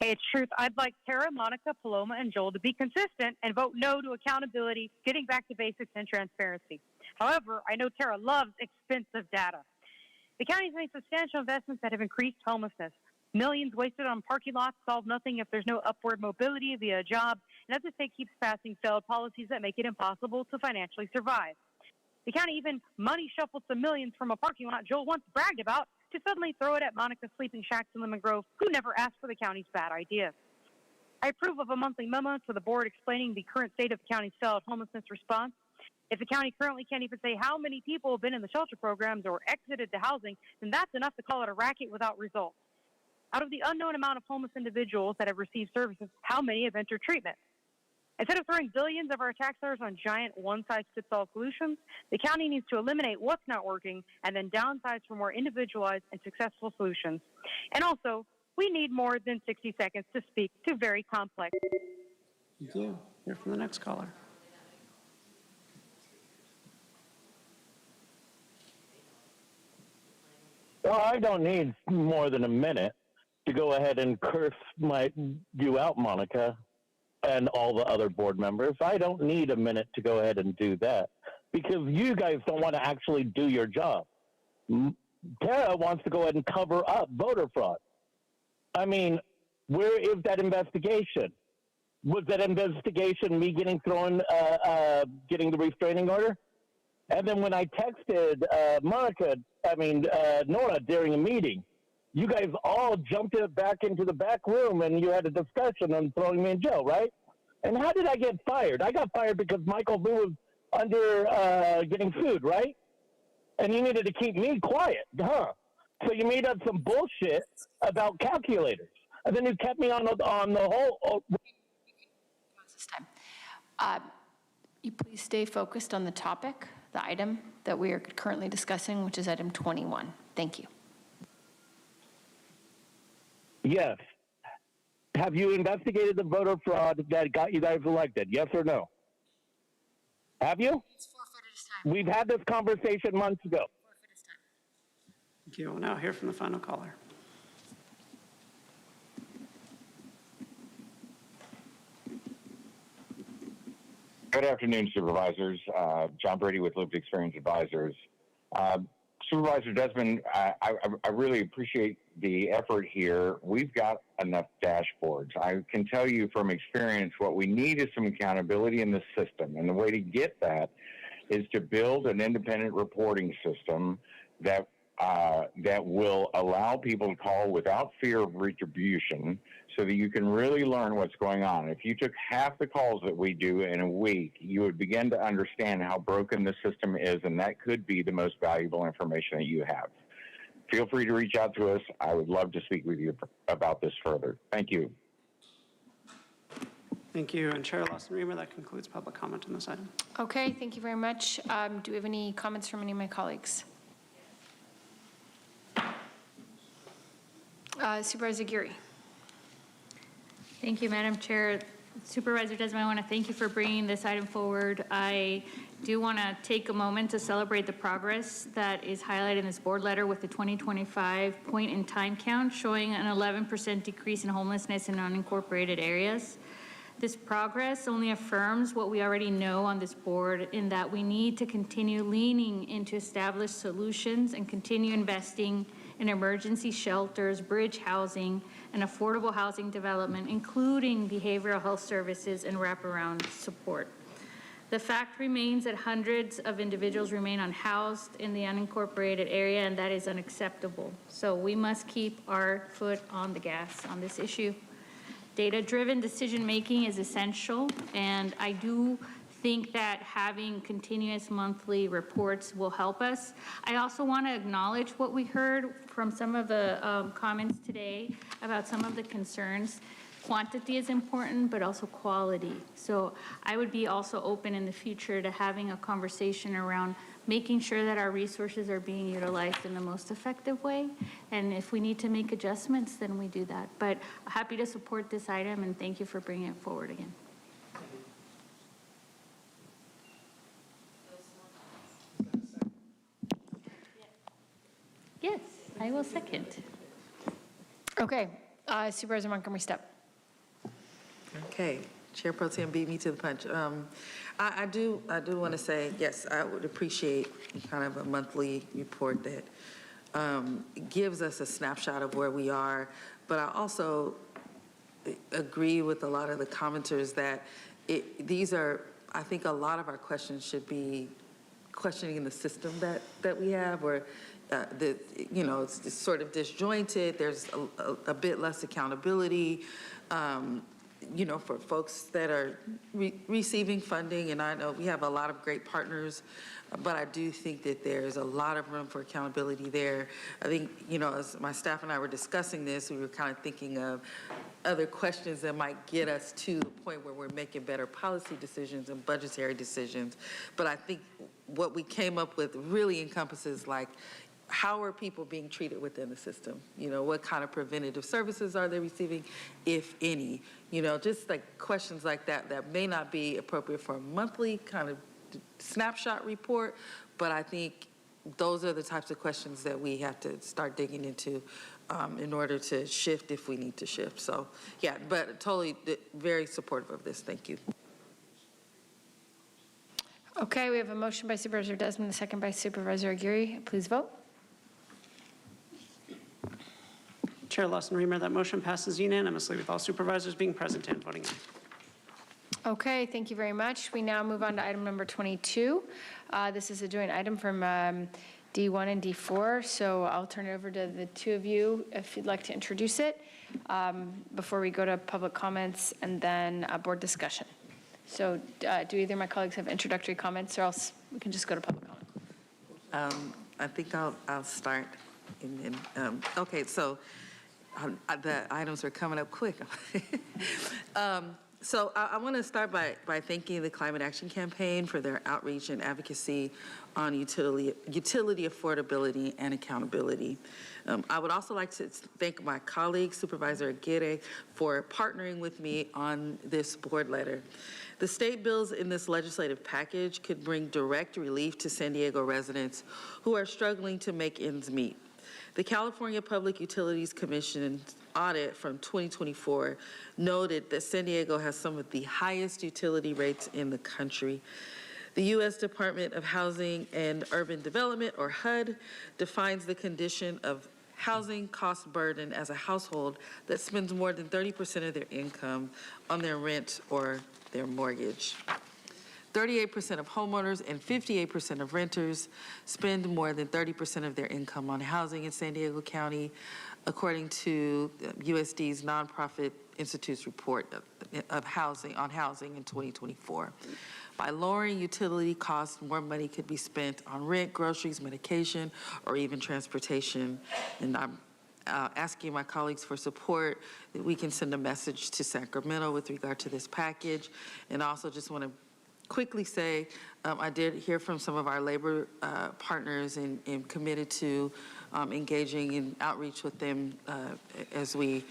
Hey, it's Truth. I'd like Tara, Monica, Paloma, and Joel to be consistent and vote no to accountability, getting back to basics, and transparency. However, I know Tara loves expensive data. The county's made substantial investments that have increased homelessness. Millions wasted on parking lots solve nothing if there's no upward mobility via a job, and as the state keeps passing failed policies that make it impossible to financially survive. The county even money shuffled some millions from a parking lot Joel once bragged about to suddenly throw it at Monica's sleeping shacks in Lemon Grove, who never asked for the county's bad ideas. I approve of a monthly memo to the board explaining the current state of the county's failed homelessness response. If the county currently can't even say how many people have been in the shelter programs or exited the housing, then that's enough to call it a racket without results. Out of the unknown amount of homeless individuals that have received services, how many have entered treatment? Instead of throwing billions of our tax dollars on giant one-size-fits-all solutions, the county needs to eliminate what's not working and then downsize for more individualized and successful solutions. And also, we need more than 60 seconds to speak to very complex. Thank you. Hear from the next caller. Well, I don't need more than a minute to go ahead and curse you out, Monica, and all the other board members. I don't need a minute to go ahead and do that because you guys don't want to actually do your job. Tara wants to go ahead and cover up voter fraud. I mean, where is that investigation? Was that investigation me getting the restraining order? And then when I texted Nora during a meeting, you guys all jumped back into the back room and you had a discussion on throwing me in jail, right? And how did I get fired? I got fired because Michael Vu was under getting sued, right? And you needed to keep me quiet, huh? So you made up some bullshit about calculators. And then you kept me on the whole... This time. you please stay focused on the topic, the item that we are currently discussing, which is item 21. Thank you. Yes. Have you investigated the voter fraud that got you guys elected? Yes or no? Have you? We've had this conversation months ago. Thank you. We'll now hear from the final caller. Good afternoon, Supervisors. John Brady with Lived Experience Advisors. Supervisor Desmond, I really appreciate the effort here. We've got enough dashboards. I can tell you from experience what we need is some accountability in the system. And the way to get that is to build an independent reporting system that will allow people to call without fear of retribution so that you can really learn what's going on. If you took half the calls that we do in a week, you would begin to understand how broken the system is, and that could be the most valuable information that you have. Feel free to reach out to us. I would love to speak with you about this further. Thank you. Thank you. And Chair Lawson-Remer, that concludes public comment on this item. Okay, thank you very much. Do we have any comments from any of my colleagues? Supervisor Geary. Thank you, Madam Chair. Supervisor Desmond, I want to thank you for bringing this item forward. I do want to take a moment to celebrate the progress that is highlighted in this board letter with the 2025 point in time count showing an 11% decrease in homelessness in unincorporated areas. This progress only affirms what we already know on this board in that we need to continue leaning into established solutions and continue investing in emergency shelters, bridge housing, and affordable housing development, including behavioral health services and wraparound support. The fact remains that hundreds of individuals remain unhoused in the unincorporated area, and that is unacceptable. So we must keep our foot on the gas on this issue. Data-driven decision-making is essential, and I do think that having continuous monthly reports will help us. I also want to acknowledge what we heard from some of the comments today about some of the concerns. Quantity is important, but also quality. So I would be also open in the future to having a conversation around making sure that our resources are being utilized in the most effective way. And if we need to make adjustments, then we do that. But happy to support this item, and thank you for bringing it forward again. Yes, I will second. Okay, Supervisor Montgomery Step. Okay, Chair Pro Tem beat me to the punch. I do want to say, yes, I would appreciate kind of a monthly report that gives us a snapshot of where we are, but I also agree with a lot of the commenters that these are, I think a lot of our questions should be questioning the system that we have, or it's sort of disjointed. There's a bit less accountability, for folks that are receiving funding. And I know we have a lot of great partners, but I do think that there's a lot of room for accountability there. I think, as my staff and I were discussing this, we were kind of thinking of other questions that might get us to the point where we're making better policy decisions and budgetary decisions. But I think what we came up with really encompasses, like, how are people being treated within the system? What kind of preventative services are they receiving, if any? Just like questions like that may not be appropriate for a monthly kind of snapshot report, but I think those are the types of questions that we have to start digging into in order to shift if we need to shift. So, yeah, but totally very supportive of this. Thank you. Okay, we have a motion by Supervisor Desmond, a second by Supervisor Aguirre. Please vote. Chair Lawson-Remer, that motion passes unanimously with all supervisors being present and voting aye. Okay, thank you very much. We now move on to item number 22. This is a joint item from D1 and D4, so I'll turn it over to the two of you if you'd like to introduce it before we go to public comments and then board discussion. So do either of my colleagues have introductory comments, or else we can just go to public comment? I think I'll start. Okay, so the items are coming up quick. So I want to start by thanking the Climate Action Campaign for their outreach and advocacy on utility affordability and accountability. I would also like to thank my colleague, Supervisor Aguirre, for partnering with me on this board letter. The state bills in this legislative package could bring direct relief to San Diego residents who are struggling to make ends meet. The California Public Utilities Commission audit from 2024 noted that San Diego has some of the highest utility rates in the country. The U.S. Department of Housing and Urban Development, or HUD, defines the condition of housing cost burden as a household that spends more than 30% of their income on their rent or their mortgage. 38% of homeowners and 58% of renters spend more than 30% of their income on housing in San Diego County, according to USD's Nonprofit Institute's report of housing in 2024. By lowering utility costs, more money could be spent on rent, groceries, medication, or even transportation. And I'm asking my colleagues for support that we can send a message to Sacramento with regard to this package. And I also just want to quickly say, I did hear from some of our labor partners and committed to engaging in outreach with them as we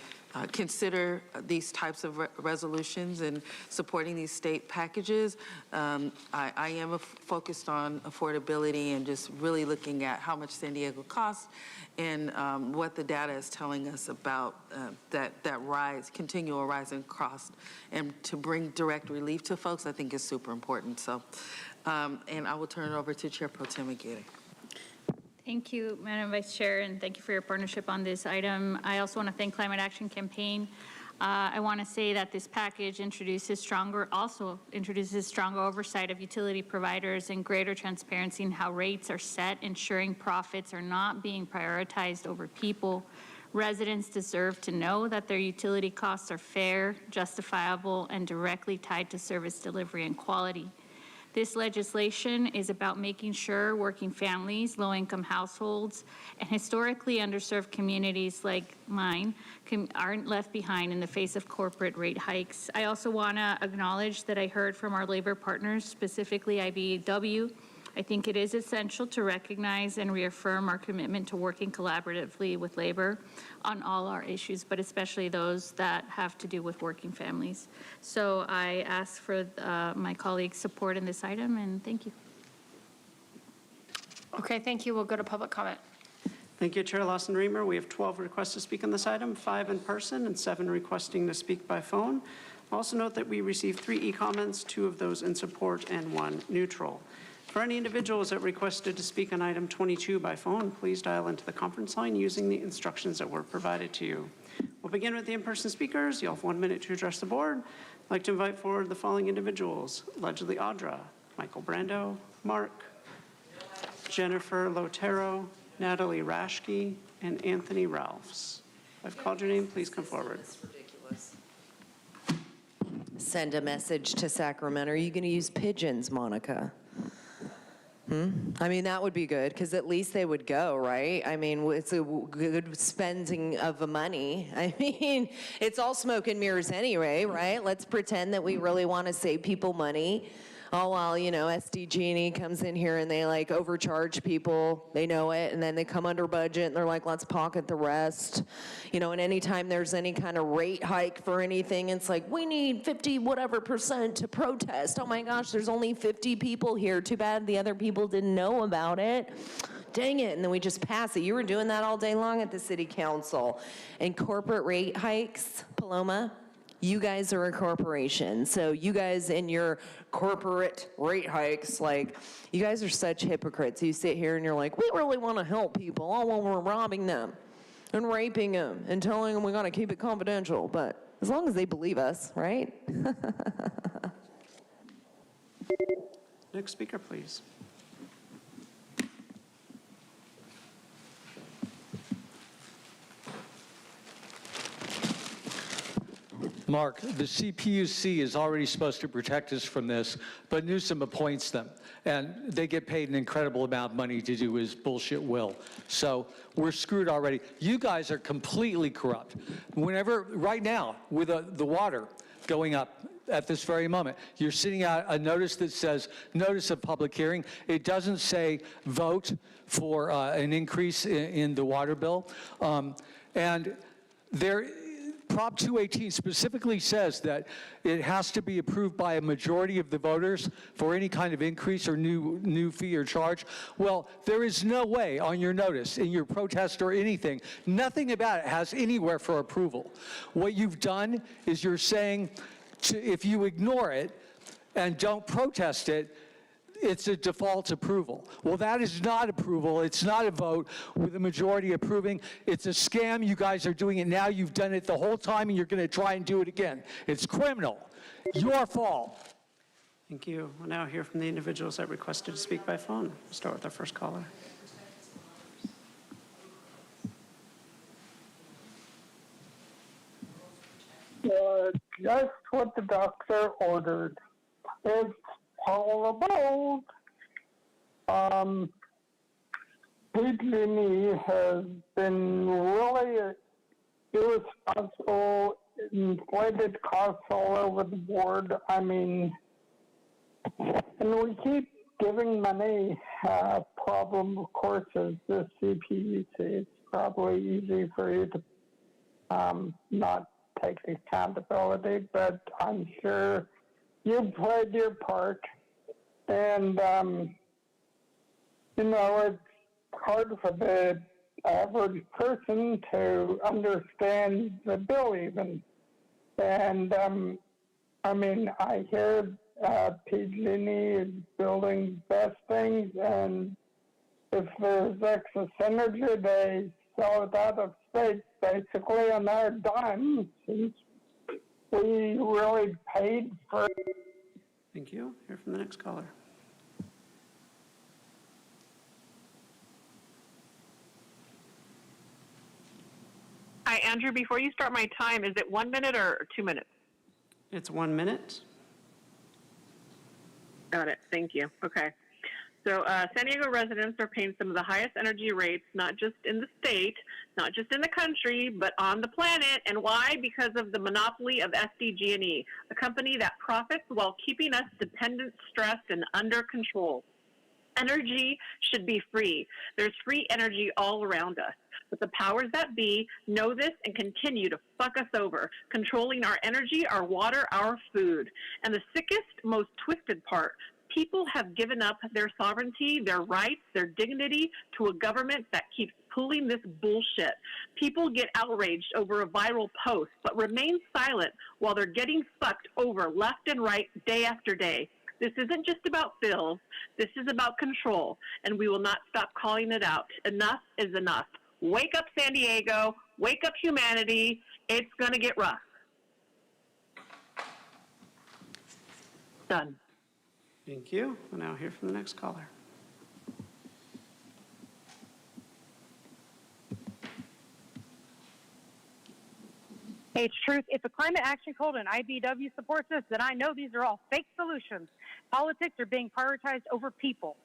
consider these types of resolutions and supporting these state packages. I am focused on affordability and just really looking at how much San Diego costs and what the data is telling us about that continual rise in cost, and to bring direct relief to folks, I think is super important. So, and I will turn it over to Chair Pro Tem Aguirre. Thank you, Madam Vice Chair, and thank you for your partnership on this item. I also want to thank Climate Action Campaign. I want to say that this package introduces stronger oversight of utility providers and greater transparency in how rates are set, ensuring profits are not being prioritized over people. Residents deserve to know that their utility costs are fair, justifiable, and directly tied to service delivery and quality. This legislation is about making sure working families, low-income households, and historically underserved communities like mine aren't left behind in the face of corporate rate hikes. I also want to acknowledge that I heard from our labor partners, specifically IBEW. I think it is essential to recognize and reaffirm our commitment to working collaboratively with labor on all our issues, but especially those that have to do with working families. So I ask for my colleagues' support in this item, and thank you. Okay, thank you. We'll go to public comment. Thank you, Chair Lawson-Remer. We have 12 requests to speak on this item, 5 in person and 7 requesting to speak by phone. Also note that we received 3 e-comments, 2 of those in support and 1 neutral. For any individuals that requested to speak on item 22 by phone, please dial into the conference line using the instructions that were provided to you. We'll begin with the in-person speakers. You'll have 1 minute to address the board. I'd like to invite forward the following individuals: Allegedly Audra, Michael Brando, Mark, Jennifer Lotero, Natalie Rashke, and Anthony Ralphs. I've called your name. Please come forward. Send a message to Sacramento. Are you going to use pigeons, Monica? I mean, that would be good, because at least they would go, right? I mean, it's a good spending of money. I mean, it's all smoke and mirrors anyway, right? Let's pretend that we really want to save people money. All while, you know, SDG&E comes in here and they like overcharge people. They know it, and then they come under budget and they're like, let's pocket the rest. You know, and anytime there's any kind of rate hike for anything, it's like, we need 50 whatever % to protest. Oh my gosh, there's only 50 people here. Too bad the other people didn't know about it. Dang it, and then we just pass it. You were doing that all day long at the city council. And corporate rate hikes, Paloma, you guys are a corporation, so you guys in your corporate rate hikes, like, you guys are such hypocrites. You sit here and you're like, we really want to help people, all while we're robbing them and raping them and telling them we got to keep it confidential. But as long as they believe us, right? Next speaker, please. Mark, the CPUC is already supposed to protect us from this, but Newsom appoints them, and they get paid an incredible amount of money to do his bullshit will. So we're screwed already. You guys are completely corrupt. Whenever, right now, with the water, going up at this very moment. You're sending out a notice that says, notice of public hearing. It doesn't say vote for an increase in the water bill. And there, Prop 218 specifically says that it has to be approved by a majority of the voters for any kind of increase or new fee or charge. Well, there is no way on your notice, in your protest or anything, nothing about it has anywhere for approval. What you've done is you're saying, if you ignore it and don't protest it, it's a default approval. Well, that is not approval. It's not a vote with a majority approving. It's a scam. You guys are doing it now. You've done it the whole time, and you're going to try and do it again. It's criminal. Your fault. Thank you. We'll now hear from the individuals that requested to speak by phone. We'll start with our first caller. Just what the doctor ordered. It's tolerable. PG&E has been really irresponsible, inflated costs all over the board. I mean, and we keep giving money. Problem, of course, is the CPUC. It's probably easy for you to not take accountability, but I'm sure you played your part. And, it's hard for the average person to understand the bill even. And, I hear PG&E is building best things, and if there's excess energy, they sell it out of state basically on our dime, since we really paid for it. Thank you. Hear from the next caller. Hi, Andrew. Before you start my time, is it 1 minute or 2 minutes? It's 1 minute. Got it. Thank you. Okay. So San Diego residents are paying some of the highest energy rates, not just in the state, not just in the country, but on the planet. And why? Because of the monopoly of SDG&E, a company that profits while keeping us dependent, stressed, and under control. Energy should be free. There's free energy all around us. But the powers that be know this and continue to fuck us over, controlling our energy, our water, our food. And the sickest, most twisted part, people have given up their sovereignty, their rights, their dignity to a government that keeps pulling this bullshit. People get outraged over a viral post, but remain silent while they're getting fucked over left and right day after day. This isn't just about bills. This is about control, and we will not stop calling it out. Enough is enough. Wake up, San Diego. Wake up, humanity. It's going to get rough. Done. Thank you. We'll now hear from the next caller. Hey, it's Truth. If a climate action code and IBW supports this, then I know these are all fake solutions. Politics are being prioritized over people.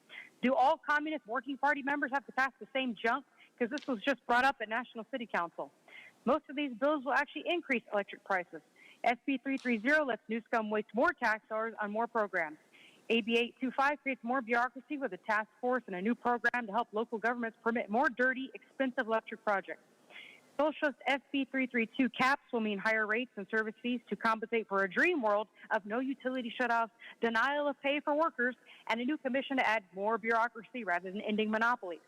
Do all Communist Working Party members have to pass the same junk? Because this was just brought up at National City Council. Most of these bills will actually increase electric prices. SB 330 lets new scum waste more tax dollars on more programs. AB 825 creates more bureaucracy with a task force and a new program to help local governments permit more dirty, expensive electric projects. Socialist SB 332 caps will mean higher rates and service fees to compensate for a dream world of no utility shutoffs, denial of pay for workers, and a new commission to add more bureaucracy rather than ending monopolies.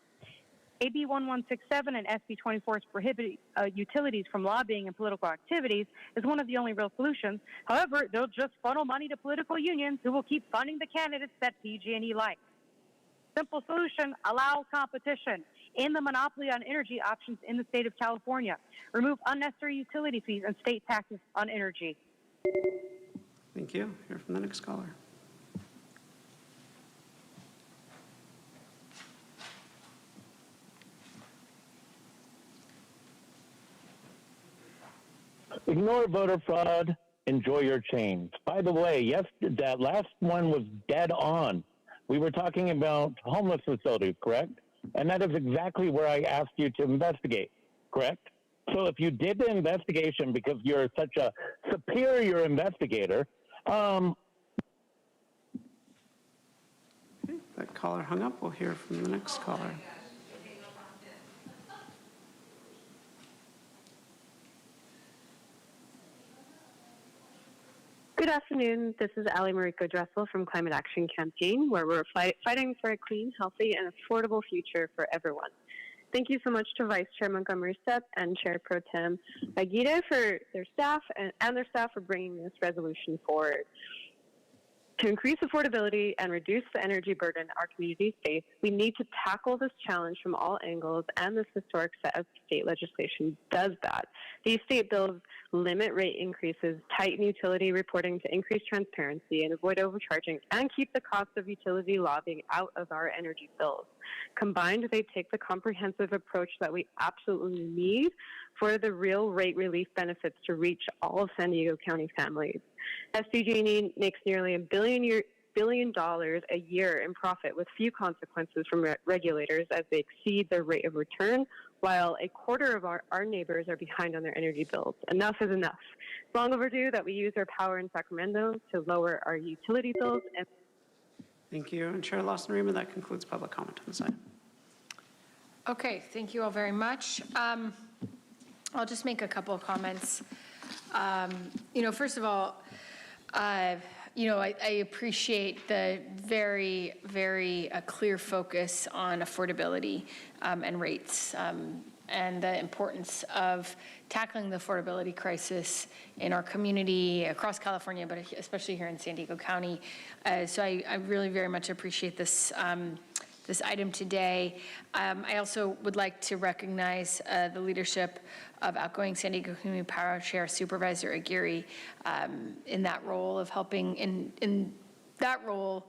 AB 1167 and SB 24's prohibit utilities from lobbying and political activities is one of the only real solutions. However, they'll just funnel money to political unions who will keep funding the candidates that PG&E likes. Simple solution, allow competition. End the monopoly on energy options in the state of California. Remove unnecessary utility fees and state taxes on energy. Thank you. Hear from the next caller. Ignore voter fraud. Enjoy your change. By the way, yes, that last one was dead on. We were talking about homeless facilities, correct? And that is exactly where I asked you to investigate, correct? So if you did the investigation because you're such a superior investigator, That caller hung up. We'll hear from the next caller. Good afternoon. This is Ali Mariko Dressel from Climate Action Campaign, where we're fighting for a clean, healthy, and affordable future for everyone. Thank you so much to Vice Chair Montgomery Stepp and Chair Pro Tem Aguirre for their staff and their staff for bringing this resolution forward. To increase affordability and reduce the energy burden our communities face, we need to tackle this challenge from all angles, and this historic set of state legislation does that. These state bills limit rate increases, tighten utility reporting to increase transparency and avoid overcharging, and keep the cost of utility lobbying out of our energy bills. Combined, they take the comprehensive approach that we absolutely need for the real rate relief benefits to reach all of San Diego County families. SDG&E makes nearly $1 billion a year in profit with few consequences from regulators as they exceed their rate of return, while a quarter of our neighbors are behind on their energy bills. Enough is enough. It's long overdue that we use our power in Sacramento to lower our utility bills. Thank you. And Chair Lawson-Rima, that concludes public comment on this item. Okay, thank you all very much. I'll just make a couple of comments. First of all, I appreciate the very, very clear focus on affordability and rates and the importance of tackling the affordability crisis in our community across California, but especially here in San Diego County. So I really very much appreciate this this item today. I also would like to recognize the leadership of outgoing San Diego Community Power Chair Supervisor Aguirre in that role of helping. In that role,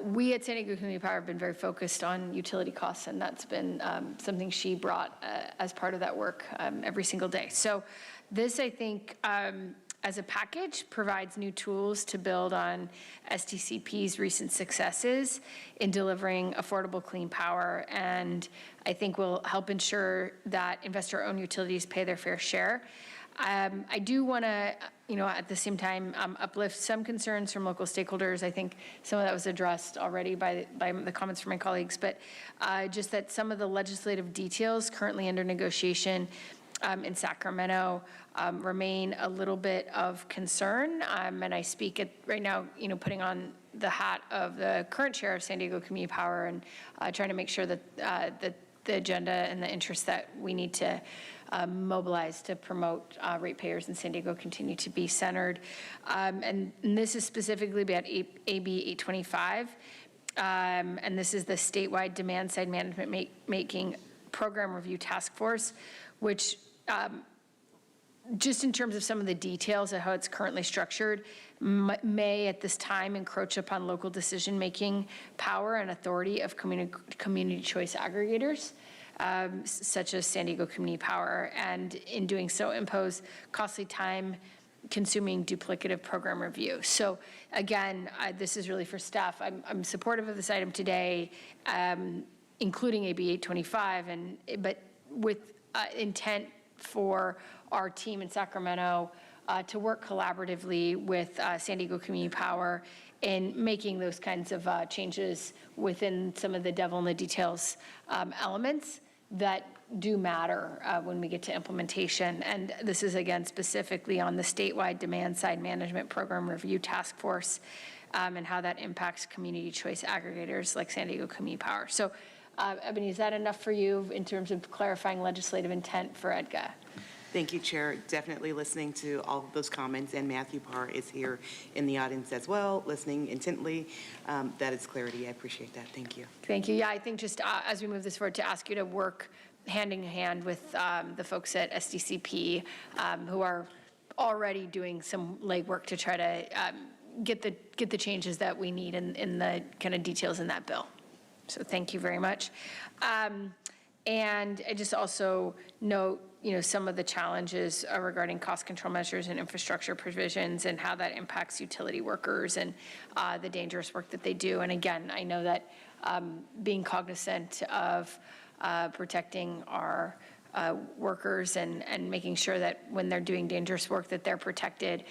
we at San Diego Community Power have been very focused on utility costs, and that's been something she brought as part of that work every single day. So this, I think, as a package, provides new tools to build on SDCP's recent successes in delivering affordable clean power, and I think will help ensure that investor-owned utilities pay their fair share. I do want to, at the same time, uplift some concerns from local stakeholders. I think some of that was addressed already by the comments from my colleagues, but just that some of the legislative details currently under negotiation in Sacramento remain a little bit of concern. And I speak right now, putting on the hat of the current chair of San Diego Community Power and trying to make sure that the agenda and the interests that we need to mobilize to promote ratepayers in San Diego continue to be centered. And this is specifically about AB 825. And this is the statewide demand-side management making program review task force, which just in terms of some of the details of how it's currently structured, may at this time encroach upon local decision-making power and authority of community choice aggregators, such as San Diego Community Power, and in doing so impose costly time-consuming duplicative program review. So again, this is really for staff. I'm supportive of this item today, including AB 825, but with intent for our team in Sacramento to work collaboratively with San Diego Community Power in making those kinds of changes within some of the devil in the details elements that do matter when we get to implementation. And this is, again, specifically on the statewide demand-side management program review task force and how that impacts community choice aggregators like San Diego Community Power. So, Ebony, is that enough for you in terms of clarifying legislative intent for EDGA? Thank you, Chair. Definitely listening to all of those comments, and Matthew Parr is here in the audience as well, listening intently. That is clarity. I appreciate that. Thank you. Thank you. Yeah, I think just as we move this forward, to ask you to work hand in hand with the folks at SDCP who are already doing some legwork to try to get the changes that we need in the kind of details in that bill. So thank you very much. And I just also note, some of the challenges regarding cost control measures and infrastructure provisions and how that impacts utility workers and the dangerous work that they do. And again, I know that being cognizant of protecting our workers and making sure that when they're doing dangerous work that they're protected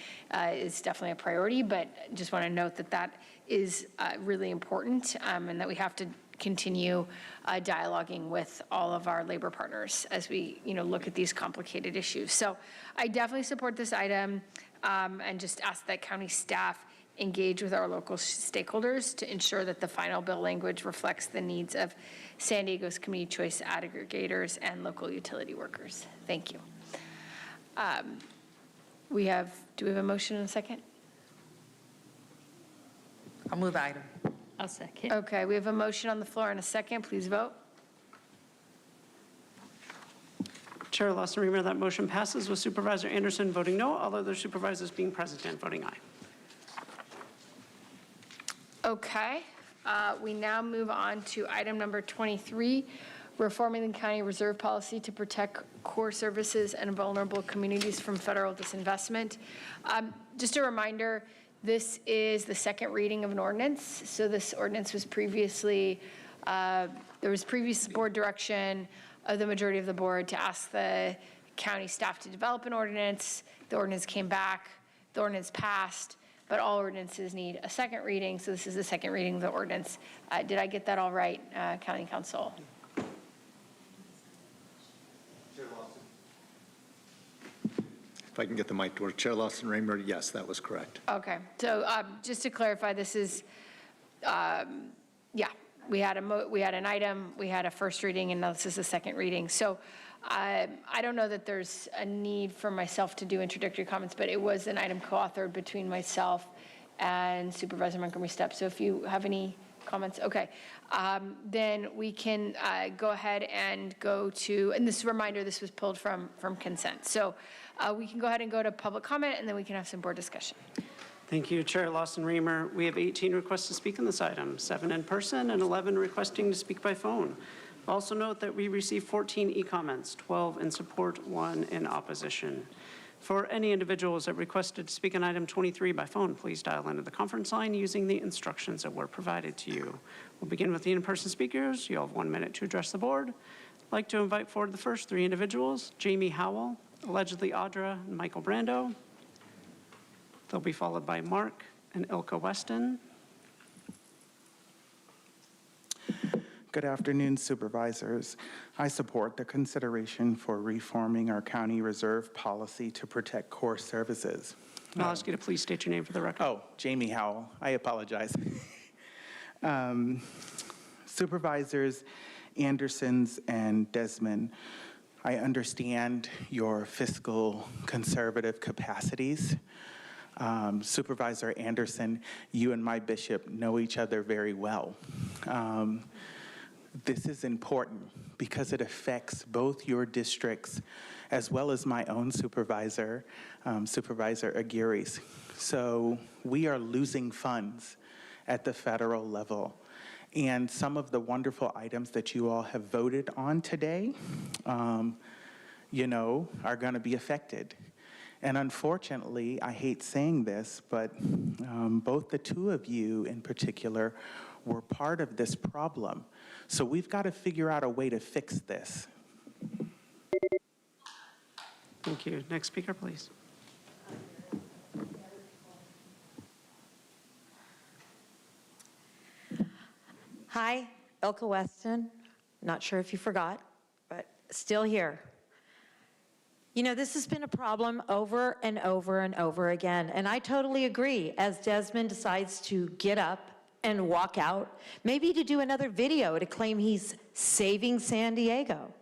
is definitely a priority. But just want to note that that is really important and that we have to continue dialoguing with all of our labor partners as we look at these complicated issues. So I definitely support this item and just ask that county staff engage with our local stakeholders to ensure that the final bill language reflects the needs of San Diego's community choice aggregators and local utility workers. Thank you. Do we have a motion and a second? I'll move the item. I'll second. Okay, we have a motion on the floor and a second. Please vote. Chair Lawson Remer, that motion passes with Supervisor Anderson voting no, all other supervisors being present and voting aye. Okay, we now move on to item number 23, reforming the county reserve policy to protect core services and vulnerable communities from federal disinvestment. Just a reminder, this is the second reading of an ordinance. So this ordinance was previously, there was previous board direction of the majority of the board to ask the county staff to develop an ordinance. The ordinance came back, the ordinance passed, but all ordinances need a second reading, so this is the second reading of the ordinance. Did I get that all right, County Council? If I can get the mic to work. Chair Lawson Raymer, yes, that was correct. Okay, so just to clarify, this is, we had an item, we had a first reading, and now this is a second reading. So I don't know that there's a need for myself to do introductory comments, but it was an item co-authored between myself and Supervisor Montgomery Stepp. So if you have any comments, okay. Then we can go ahead and go to, and this is a reminder, this was pulled from consent. So we can go ahead and go to public comment, and then we can have some board discussion. Thank you, Chair Lawson Remer. We have 18 requests to speak on this item, 7 in person and 11 requesting to speak by phone. Also note that we received 14 e-comments, 12 in support, 1 in opposition. For any individuals that requested to speak on item 23 by phone, please dial into the conference line using the instructions that were provided to you. We'll begin with the in-person speakers. You'll have 1 minute to address the board. I'd like to invite forward the first 3 individuals, Jamie Howell, allegedly Audra, and Michael Brando. They'll be followed by Mark and Ilka Weston. Good afternoon, Supervisors. I support the consideration for reforming our county reserve policy to protect core services. I'll ask you to please state your name for the record. Oh, Jamie Howell. I apologize. Supervisors Andersons and Desmond, I understand your fiscal conservative capacities. Supervisor Anderson, you and my bishop know each other very well. This is important because it affects both your districts as well as my own supervisor, Supervisor Aguirre's. So we are losing funds at the federal level. And some of the wonderful items that you all have voted on today, are going to be affected. And unfortunately, I hate saying this, but both the two of you in particular were part of this problem. So we've got to figure out a way to fix this. Thank you. Next speaker, please. Hi, Ilka Weston. Not sure if you forgot, but still here. You know, this has been a problem over and over and over again, and I totally agree. As Desmond decides to get up and walk out, maybe to do another video to claim he's saving San Diego.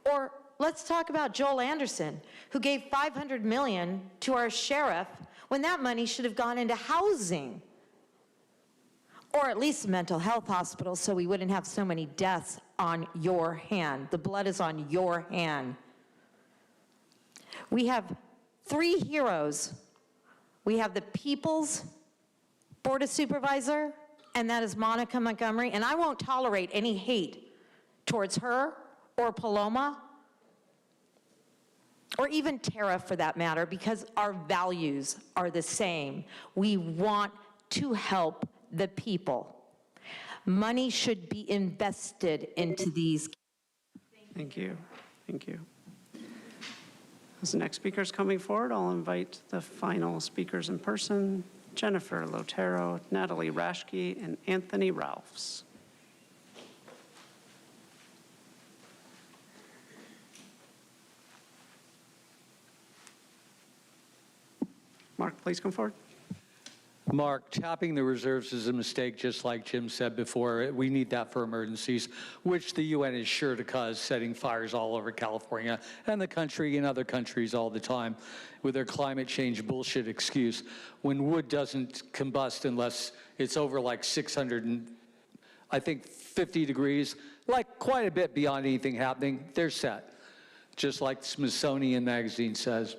Or let's talk about Joel Anderson, who gave $500 million to our sheriff when that money should have gone into housing. Or at least a mental health hospital so we wouldn't have so many deaths on your hand. The blood is on your hand. We have 3 heroes. We have the People's Board of Supervisor, and that is Monica Montgomery, and I won't tolerate any hate towards her or Paloma or even Tara for that matter, because our values are the same. We want to help the people. Money should be invested into these. Thank you. Thank you. As the next speaker is coming forward, I'll invite the final speakers in person, Jennifer Lotero, Natalie Rashke, and Anthony Ralphs. Mark, please come forward. Mark, tapping the reserves is a mistake, just like Jim said before. We need that for emergencies, which the UN is sure to cause, setting fires all over California and the country and other countries all the time with their climate change bullshit excuse. When wood doesn't combust unless it's over like 600 and I think 50 degrees, like quite a bit beyond anything happening, they're set. Just like the Smithsonian magazine says.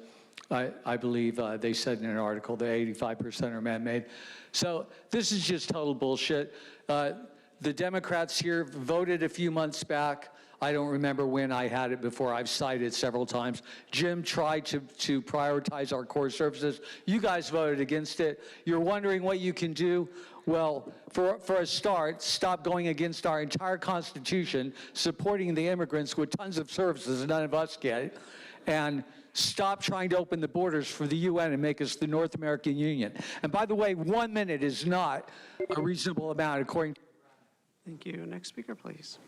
I believe they said in an article that 85% are man-made. So this is just total bullshit. The Democrats here voted a few months back. I don't remember when. I had it before. I've cited it several times. Jim tried to prioritize our core services. You guys voted against it. You're wondering what you can do. Well, for a start, stop going against our entire Constitution, supporting the immigrants with tons of services none of us get, and stop trying to open the borders for the UN and make us the North American Union. And by the way, 1 minute is not a reasonable amount according to... Thank you. Next speaker, please.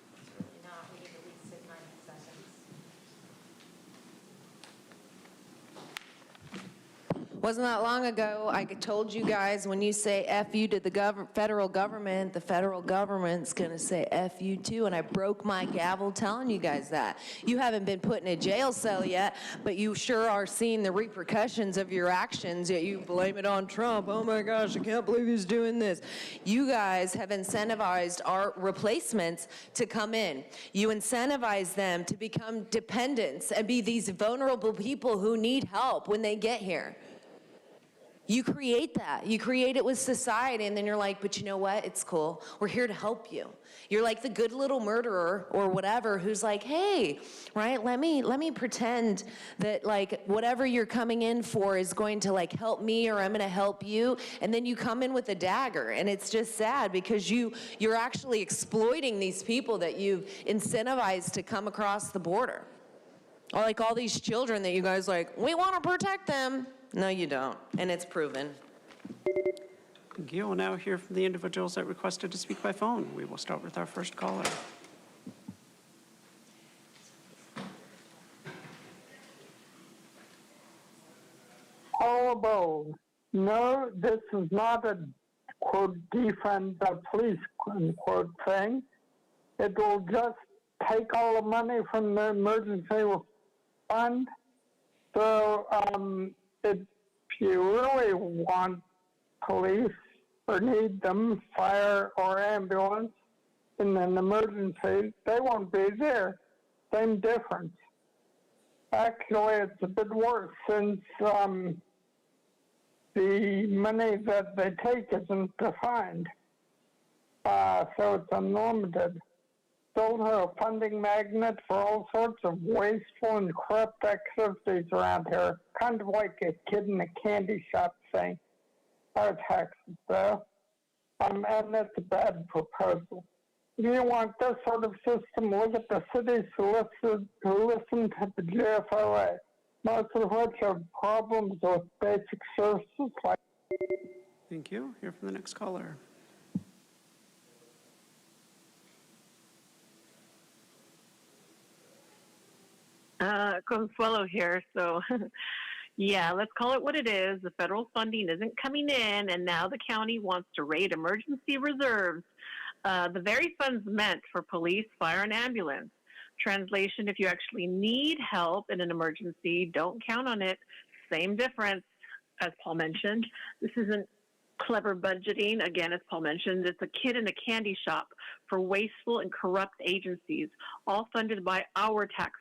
Wasn't that long ago, I told you guys, when you say F you to the federal government, the federal government's going to say F you too, and I broke my gavel telling you guys that. You haven't been put in a jail cell yet, but you sure are seeing the repercussions of your actions, yet you blame it on Trump. Oh my gosh, I can't believe he's doing this. You guys have incentivized our replacements to come in. You incentivize them to become dependents and be these vulnerable people who need help when they get here. You create that. You create it with society, and then you're like, but you know what? It's cool. We're here to help you. You're like the good little murderer or whatever who's like, hey, right, let me pretend that like whatever you're coming in for is going to like help me or I'm going to help you, and then you come in with a dagger, and it's just sad because you're actually exploiting these people that you've incentivized to come across the border. Or like all these children that you guys like, we want to protect them. No, you don't, and it's proven. Thank you. We'll now hear from the individuals that requested to speak by phone. We will start with our first caller. All above. No, this is not a, quote, defund the police, quote, thing. It will just take all the money from the emergency fund. So, if you really want police or need them, fire or ambulance in an emergency, they won't be there. Same difference. Actually, it's a bit worse since the money that they take isn't defined. So it's unlimited. Built a funding magnet for all sorts of wasteful and corrupt activities around here, kind of like a kid in a candy shop thing. Our taxes, though. And that's a bad proposal. If you want this sort of system, look at the cities who listen to the GFOA, most of which have problems with basic services like... Thank you. Hear from the next caller. Consuelo here. So, yeah, let's call it what it is. The federal funding isn't coming in, and now the county wants to raid emergency reserves. The very funds meant for police, fire, and ambulance. Translation, if you actually need help in an emergency, don't count on it. Same difference, as Paul mentioned. This isn't clever budgeting. Again, as Paul mentioned, it's a kid in a candy shop for wasteful and corrupt agencies, all funded by our tax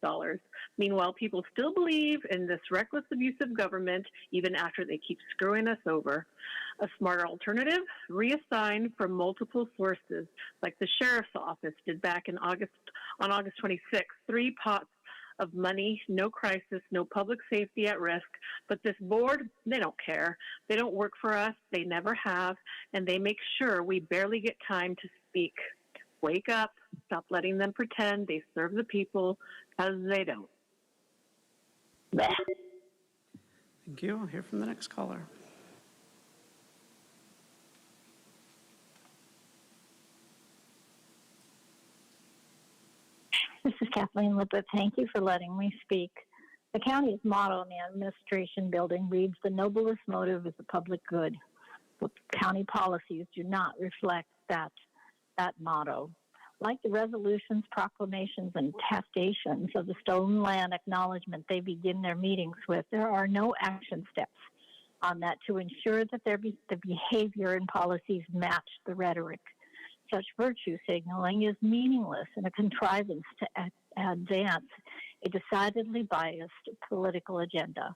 dollars. Meanwhile, people still believe in this reckless abuse of government even after they keep screwing us over. A smarter alternative, reassign from multiple sources, like the sheriff's office did back on August 26th, 3 pots of money, no crisis, no public safety at risk. But this board, they don't care. They don't work for us. They never have. And they make sure we barely get time to speak. Wake up. Stop letting them pretend they serve the people, because they don't. Thank you. I'll hear from the next caller. This is Kathleen Lippert. Thank you for letting me speak. The county's motto in the administration building reads, "The noblest motive is the public good." But county policies do not reflect that motto. Like the resolutions, proclamations, and attestations of the stolen land acknowledgement they begin their meetings with, there are no action steps on that to ensure that the behavior and policies match the rhetoric. Such virtue signaling is meaningless and a contrivance to advance a decidedly biased political agenda.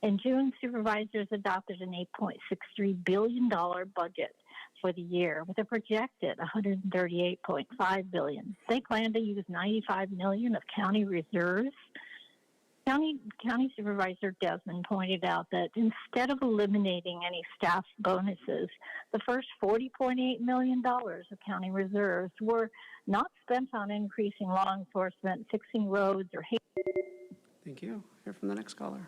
In June, supervisors adopted an $8.63 billion budget for the year with a projected $138.5 billion. They plan to use $95 million of county reserves. County Supervisor Desmond pointed out that instead of eliminating any staff bonuses, the first $40.8 million of county reserves were not spent on increasing law enforcement, fixing roads, or Thank you. Hear from the next caller.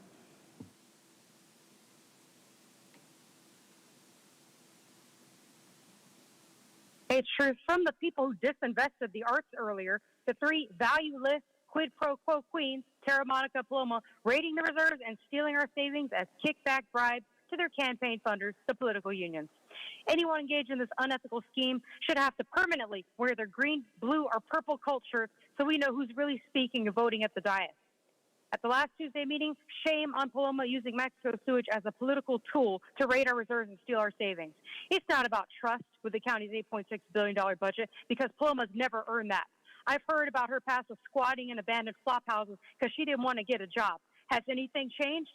It's true. From the people who disinvested the arts earlier, the three valueless quid pro quo queens, Tara, Monica, Paloma, raiding the reserves and stealing our savings as kickback bribes to their campaign funders, the political unions. Anyone engaged in this unethical scheme should have to permanently wear their green, blue, or purple culture so we know who's really speaking and voting at the dais. At the last Tuesday meeting, shame on Paloma using Mexico sewage as a political tool to raid our reserves and steal our savings. It's not about trust with the county's $8.6 billion budget because Paloma's never earned that. I've heard about her past of squatting in abandoned flop houses because she didn't want to get a job. Has anything changed?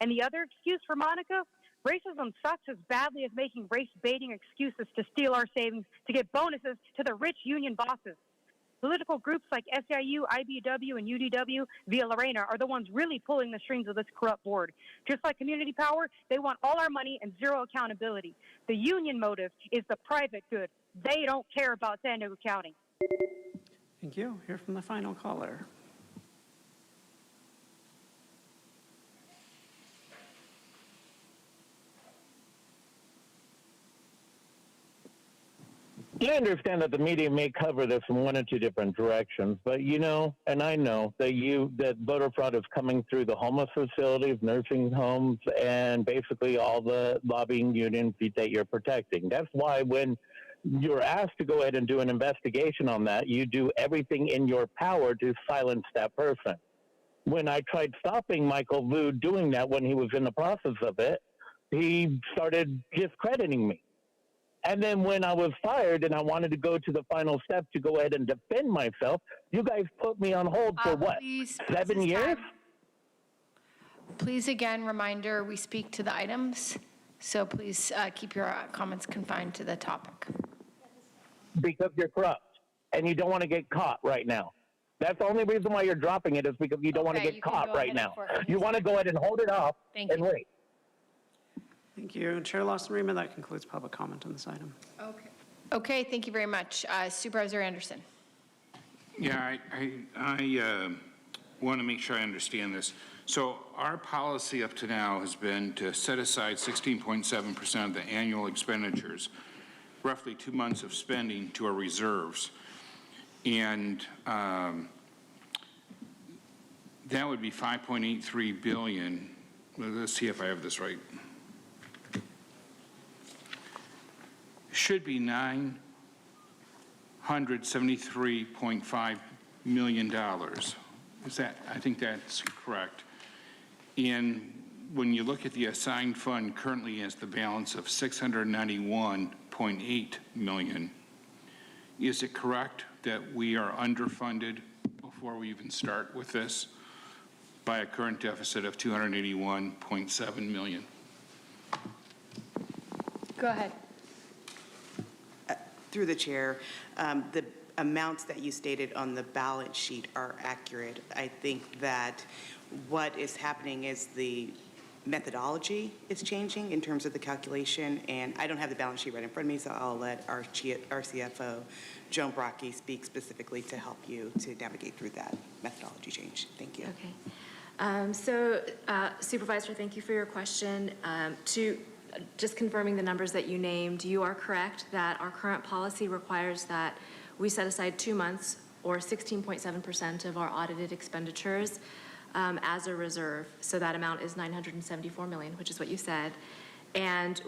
And the other excuse for Monica? Racism sucks as badly as making race-baiting excuses to steal our savings to give bonuses to the rich union bosses. Political groups like SIU, IBW, and UDW via Lorena are the ones really pulling the strings of this corrupt board. Just like community power, they want all our money and zero accountability. The union motive is the private good. They don't care about San Diego County. Thank you. Hear from the final caller. I understand that the media may cover this in one or two different directions, but you know, and I know that voter fraud is coming through the homeless facilities, nursing homes, and basically all the lobbying unions that you're protecting. That's why when you're asked to go ahead and do an investigation on that, you do everything in your power to silence that person. When I tried stopping Michael Vu doing that when he was in the process of it, he started discrediting me. And then when I was fired and I wanted to go to the final step to go ahead and defend myself, you guys put me on hold for what, 7 years? Please, again, reminder, we speak to the items, so please keep your comments confined to the topic. Because you're corrupt and you don't want to get caught right now. That's the only reason why you're dropping it is because you don't want to get caught right now. You want to go ahead and hold it off and wait. Thank you. Chair Lawson-Remer, that concludes public comment on this item. Okay, thank you very much. Supervisor Anderson. Yeah, I want to make sure I understand this. So our policy up to now has been to set aside 16.7% of the annual expenditures, roughly 2 months of spending, to our reserves. And that would be $5.83 billion. Let's see if I have this right. Should be $973.5 million. Is that, I think that's correct. And when you look at the assigned fund, currently has the balance of $691.8 million. Is it correct that we are underfunded before we even start with this by a current deficit of $281.7 million? Go ahead. Through the chair, the amounts that you stated on the balance sheet are accurate. I think that what is happening is the methodology is changing in terms of the calculation, and I don't have the balance sheet right in front of me, so I'll let our CFO, Joan Brockie, speak specifically to help you to navigate through that methodology change. Thank you. Okay. Supervisor, thank you for your question. Just confirming the numbers that you named, you are correct that our current policy requires that we set aside 2 months or 16.7% of our audited expenditures as a reserve. So that amount is $974 million, which is what you said. And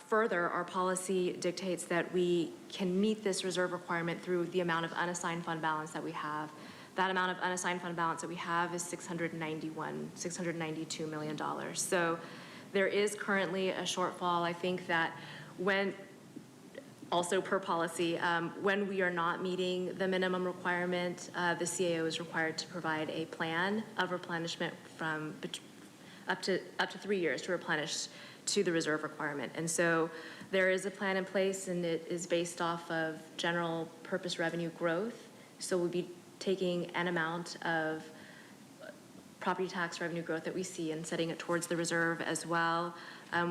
further, our policy dictates that we can meet this reserve requirement through the amount of unassigned fund balance that we have. That amount of unassigned fund balance that we have is $692 million. So there is currently a shortfall. I think that also per policy, when we are not meeting the minimum requirement, the CAO is required to provide a plan of replenishment from up to 3 years to replenish to the reserve requirement. And so there is a plan in place, and it is based off of general purpose revenue growth. So we'll be taking an amount of property tax revenue growth that we see and setting it towards the reserve as well.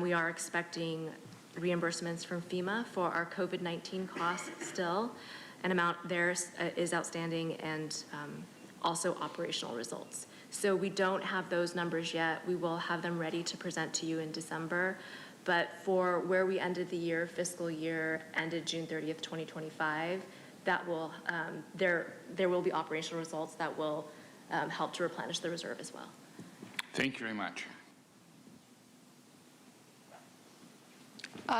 We are expecting reimbursements from FEMA for our COVID-19 costs still. An amount there is outstanding, and also operational results. So we don't have those numbers yet. We will have them ready to present to you in December. But for where we ended the year, fiscal year ended June 30th, 2025, that will, there will be operational results that will help to replenish the reserve as well. Thank you very much.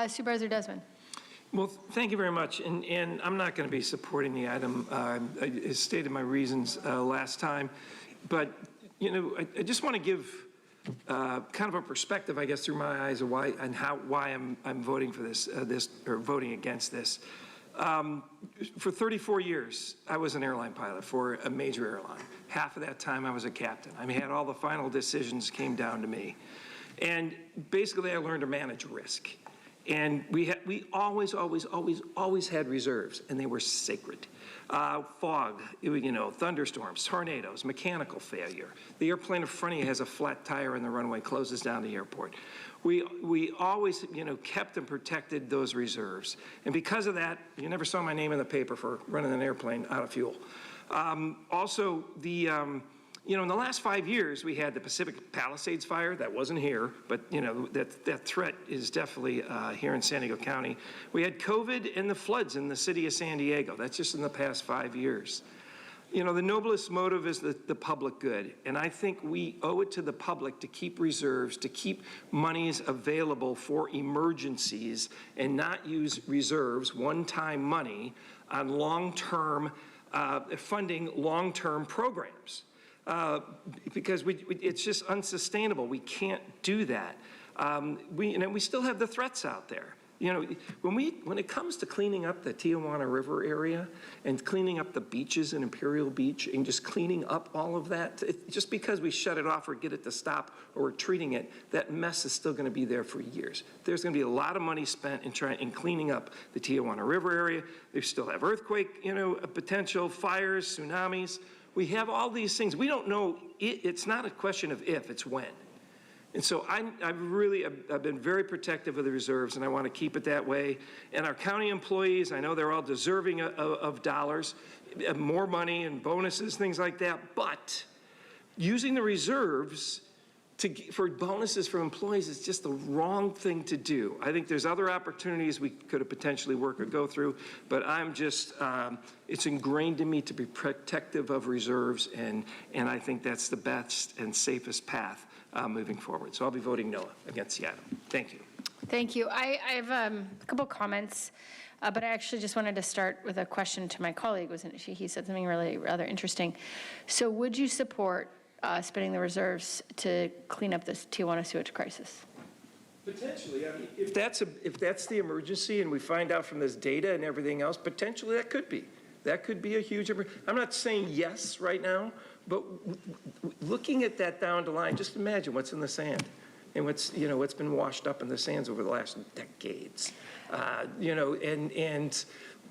Supervisor Desmond. Well, thank you very much. And I'm not going to be supporting the item. I stated my reasons last time. But, you know, I just want to give kind of a perspective, I guess, through my eyes of why I'm voting for this, or voting against this. For 34 years, I was an airline pilot for a major airline. Half of that time, I was a captain. I mean, all the final decisions came down to me. And basically, I learned to manage risk. And we always had reserves, and they were sacred. Fog, you know, thunderstorms, tornadoes, mechanical failure. The airplane in front of you has a flat tire and the runway closes down the airport. We always, you know, kept and protected those reserves. And because of that, you never saw my name in the paper for running an airplane out of fuel. Also, you know, in the last 5 years, we had the Pacific Palisades fire. That wasn't here, but, you know, that threat is definitely here in San Diego County. We had COVID and the floods in the city of San Diego. That's just in the past 5 years. You know, the noblest motive is the public good. And I think we owe it to the public to keep reserves, to keep monies available for emergencies and not use reserves, one-time money, on long-term, funding long-term programs. Because it's just unsustainable. We can't do that. We still have the threats out there. You know, when it comes to cleaning up the Tijuana River area and cleaning up the beaches in Imperial Beach and just cleaning up all of that, just because we shut it off or get it to stop or we're treating it, that mess is still going to be there for years. There's going to be a lot of money spent in cleaning up the Tijuana River area. They still have earthquake, you know, potential, fires, tsunamis. We have all these things. We don't know. It's not a question of if, it's when. And so I've been very protective of the reserves, and I want to keep it that way. And our county employees, I know they're all deserving of dollars, more money and bonuses, things like that. But using the reserves for bonuses for employees is just the wrong thing to do. I think there's other opportunities we could have potentially worked or go through, but I'm just, it's ingrained in me to be protective of reserves, and I think that's the best and safest path moving forward. So I'll be voting no against the item. Thank you. Thank you. I have a couple comments, but I actually just wanted to start with a question to my colleague. He said something really rather interesting. So would you support spending the reserves to clean up this Tijuana sewage crisis? Potentially. I mean, if that's the emergency and we find out from this data and everything else, potentially that could be. That could be a huge emergency. I'm not saying yes right now, but looking at that down the line, just imagine what's in the sand and what's been washed up in the sands over the last decades. And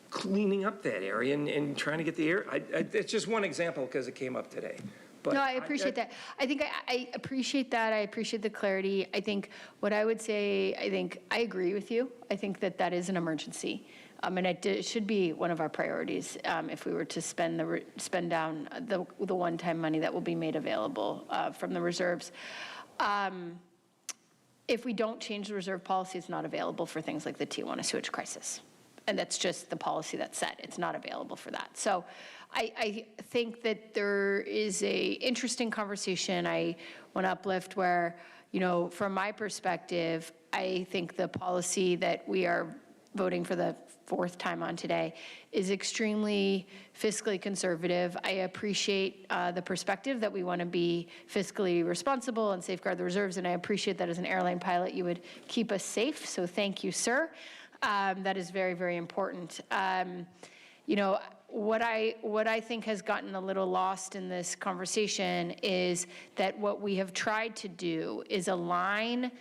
cleaning up that area and trying to get the air. It's just one example because it came up today. But No, I appreciate that. I think I appreciate that. I appreciate the clarity. I think what I would say, I think I agree with you. I think that that is an emergency. And it should be one of our priorities if we were to spend down the one-time money that will be made available from the reserves. If we don't change the reserve policy, it's not available for things like the Tijuana sewage crisis. And that's just the policy that's set. It's not available for that. So I think that there is a interesting conversation I want to uplift where, from my perspective, I think the policy that we are voting for the fourth time on today is extremely fiscally conservative. I appreciate the perspective that we want to be fiscally responsible and safeguard the reserves, and I appreciate that as an airline pilot you would keep us safe, so thank you, sir. That is very, very important. What I think has gotten a little lost in this conversation is that what we have tried to do is align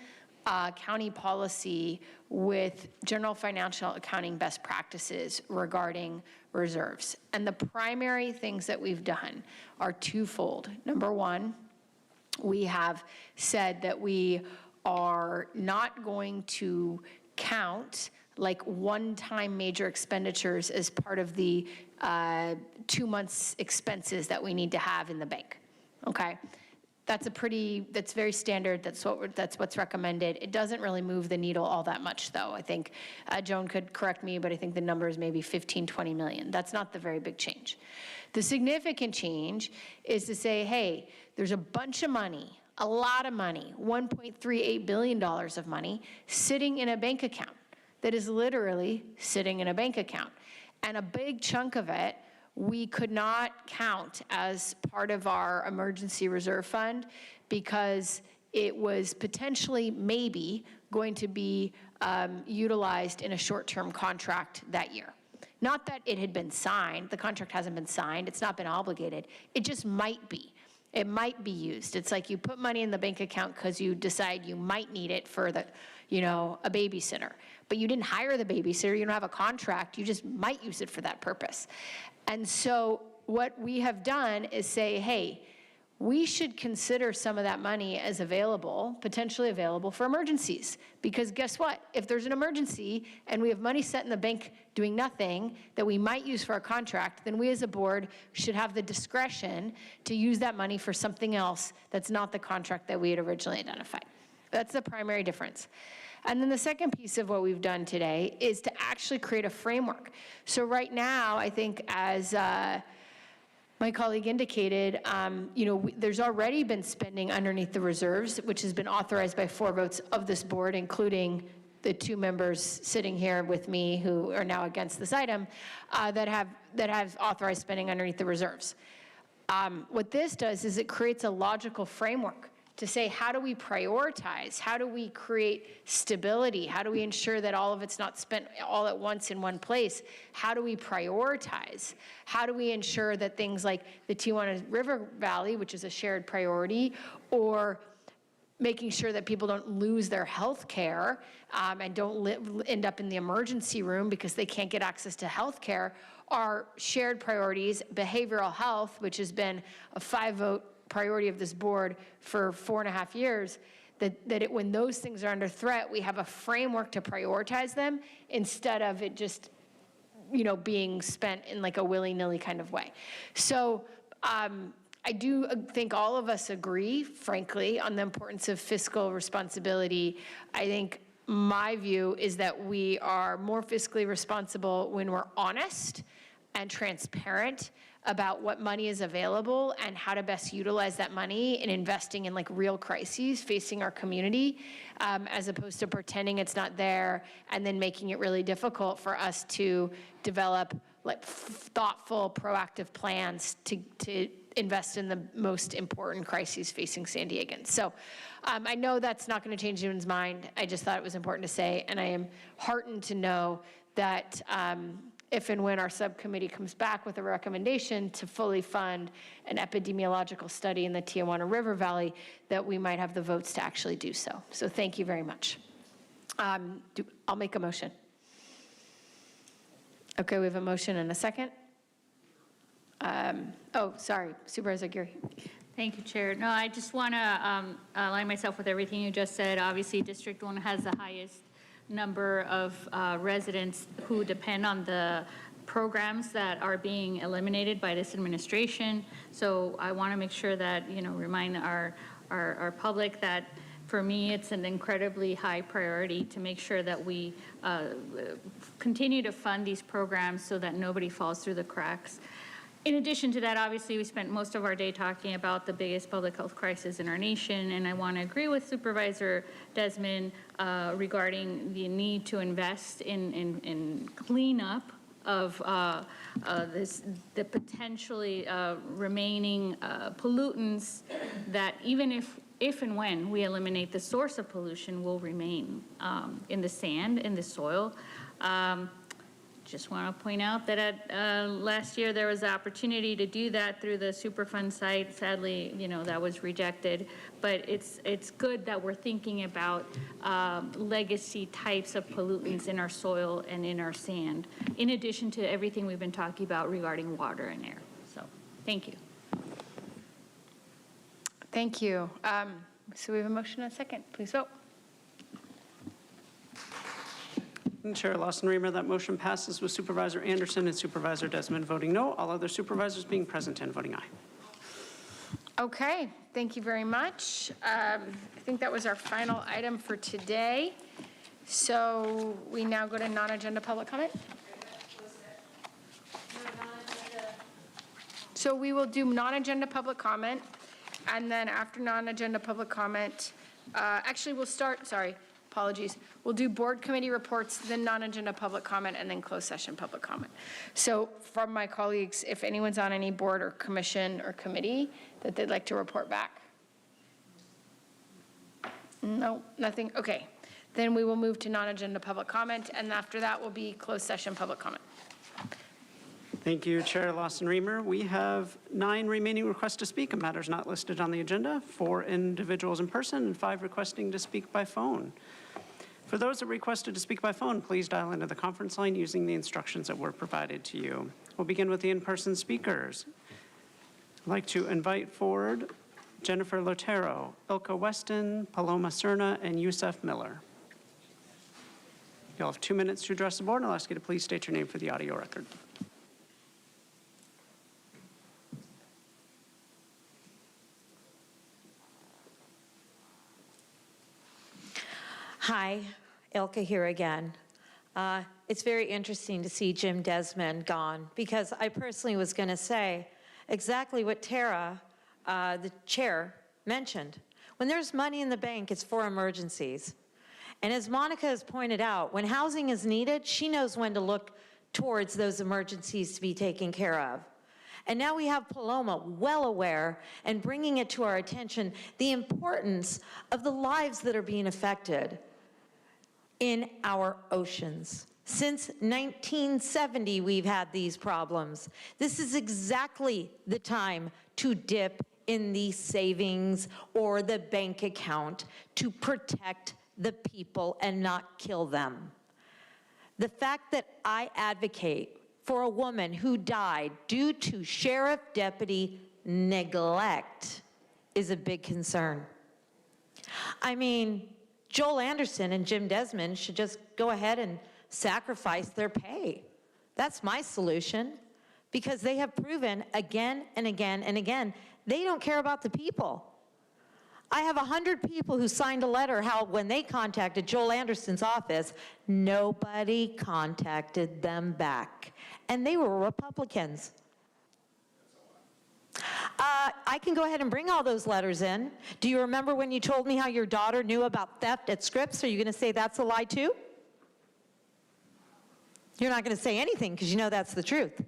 county policy with general financial accounting best practices regarding reserves. And the primary things that we've done are twofold. Number one, we have said that we are not going to count like one-time major expenditures as part of the 2 months expenses that we need to have in the bank, okay? That's very standard, that's what's recommended. It doesn't really move the needle all that much though. I think Joan could correct me, but I think the number is maybe 15, 20 million. That's not the very big change. The significant change is to say, hey, there's a bunch of money, a lot of money, $1.38 billion of money sitting in a bank account that is literally sitting in a bank account. And a big chunk of it we could not count as part of our emergency reserve fund because it was potentially maybe going to be utilized in a short-term contract that year. Not that it had been signed, the contract hasn't been signed, it's not been obligated, it just might be. It might be used. It's like you put money in the bank account because you decide you might need it for a babysitter. But you didn't hire the babysitter, you don't have a contract, you just might use it for that purpose. And so what we have done is say, hey, we should consider some of that money as available, potentially available for emergencies. Because guess what? If there's an emergency and we have money set in the bank doing nothing that we might use for our contract, then we as a board should have the discretion to use that money for something else that's not the contract that we had originally identified. That's the primary difference. And then the second piece of what we've done today is to actually create a framework. So right now, I think as my colleague indicated, there's already been spending underneath the reserves, which has been authorized by 4 votes of this board, including the 2 members sitting here with me who are now against this item, that have authorized spending underneath the reserves. What this does is it creates a logical framework to say, how do we prioritize? How do we create stability? How do we ensure that all of it's not spent all at once in one place? How do we prioritize? How do we ensure that things like the Tijuana River Valley, which is a shared priority, or making sure that people don't lose their health care and don't end up in the emergency room because they can't get access to health care, are shared priorities. Behavioral health, which has been a 5-vote priority of this board for 4.5 years, when those things are under threat, we have a framework to prioritize them instead of it just, being spent in like a willy-nilly kind of way. So I do think all of us agree, frankly, on the importance of fiscal responsibility. I think my view is that we are more fiscally responsible when we're honest and transparent about what money is available and how to best utilize that money in investing in like real crises facing our community, as opposed to pretending it's not there and then making it really difficult for us to develop like thoughtful, proactive plans to invest in the most important crises facing San Diegans. So I know that's not going to change anyone's mind. I just thought it was important to say, and I am heartened to know that if and when our subcommittee comes back with a recommendation to fully fund an epidemiological study in the Tijuana River Valley, that we might have the votes to actually do so. So thank you very much. I'll make a motion. Okay, we have a motion and a second. Sorry, Supervisor Geary. Thank you, Chair. No, I just want to align myself with everything you just said. Obviously, District 1 has the highest number of residents who depend on the programs that are being eliminated by this administration. So I want to make sure that, remind our public that for me, it's an incredibly high priority to make sure that we continue to fund these programs so that nobody falls through the cracks. In addition to that, obviously, we spent most of our day talking about the biggest public health crisis in our nation, and I want to agree with Supervisor Desmond regarding the need to invest in cleanup of the potentially remaining pollutants that even if and when we eliminate the source of pollution will remain in the sand, in the soil. Just want to point out that last year there was the opportunity to do that through the Superfund site. Sadly, that was rejected. But it's good that we're thinking about legacy types of pollutants in our soil and in our sand, in addition to everything we've been talking about regarding water and air. So, thank you. Thank you. So we have a motion and a second. Please vote. And Chair Lawson-Remer, that motion passes with Supervisor Anderson and Supervisor Desmond voting no, all other supervisors being present and voting aye. Okay, thank you very much. I think that was our final item for today. So we now go to non-agenda public comment. So we will do non-agenda public comment, and then after non-agenda public comment, actually we'll start, sorry, apologies. We'll do board committee reports, then non-agenda public comment, and then closed session public comment. So from my colleagues, if anyone's on any board or commission or committee that they'd like to report back. No, nothing, okay. Then we will move to non-agenda public comment, and after that will be closed session public comment. Thank you, Chair Lawson-Remer. We have 9 remaining requests to speak on matters not listed on the agenda, 4 individuals in person and 5 requesting to speak by phone. For those that requested to speak by phone, please dial into the conference line using the instructions that were provided to you. We'll begin with the in-person speakers. I'd like to invite forward Jennifer Lotero, Ilka Weston, Paloma Cerna, and Yusef Miller. You'll have 2 minutes to address the board, and I'll ask you to please state your name for the audio record. Hi, Ilka here again. It's very interesting to see Jim Desmond gone, because I personally was going to say exactly what Tara, the chair, mentioned. When there's money in the bank, it's for emergencies. And as Monica has pointed out, when housing is needed, she knows when to look towards those emergencies to be taken care of. And now we have Paloma well aware and bringing it to our attention the importance of the lives that are being affected in our oceans. Since 1970, we've had these problems. This is exactly the time to dip in the savings or the bank account to protect the people and not kill them. The fact that I advocate for a woman who died due to sheriff deputy neglect is a big concern. I mean, Joel Anderson and Jim Desmond should just go ahead and sacrifice their pay. That's my solution, because they have proven again and again and again, they don't care about the people. I have 100 people who signed a letter how when they contacted Joel Anderson's office, nobody contacted them back. And they were Republicans. I can go ahead and bring all those letters in. Do you remember when you told me how your daughter knew about theft at Scripps? Are you going to say that's a lie too? You're not going to say anything because you know that's the truth.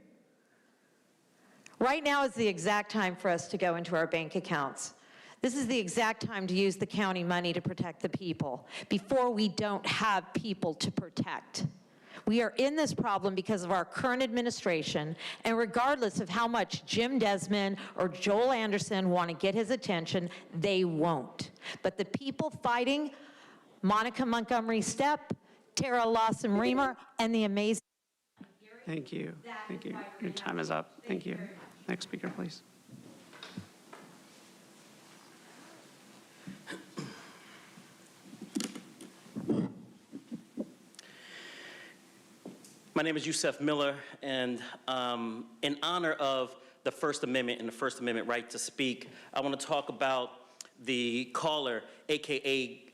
Right now is the exact time for us to go into our bank accounts. This is the exact time to use the county money to protect the people before we don't have people to protect. We are in this problem because of our current administration, and regardless of how much Jim Desmond or Joel Anderson want to get his attention, they won't. But the people fighting, Monica Montgomery Stepp, Tara Lawson-Remer, and the amazing... Thank you. Thank you. Your time is up. Thank you. Next speaker, please. My name is Yusef Miller, and in honor of the First Amendment and the First Amendment right to speak, I want to talk about the caller, AKA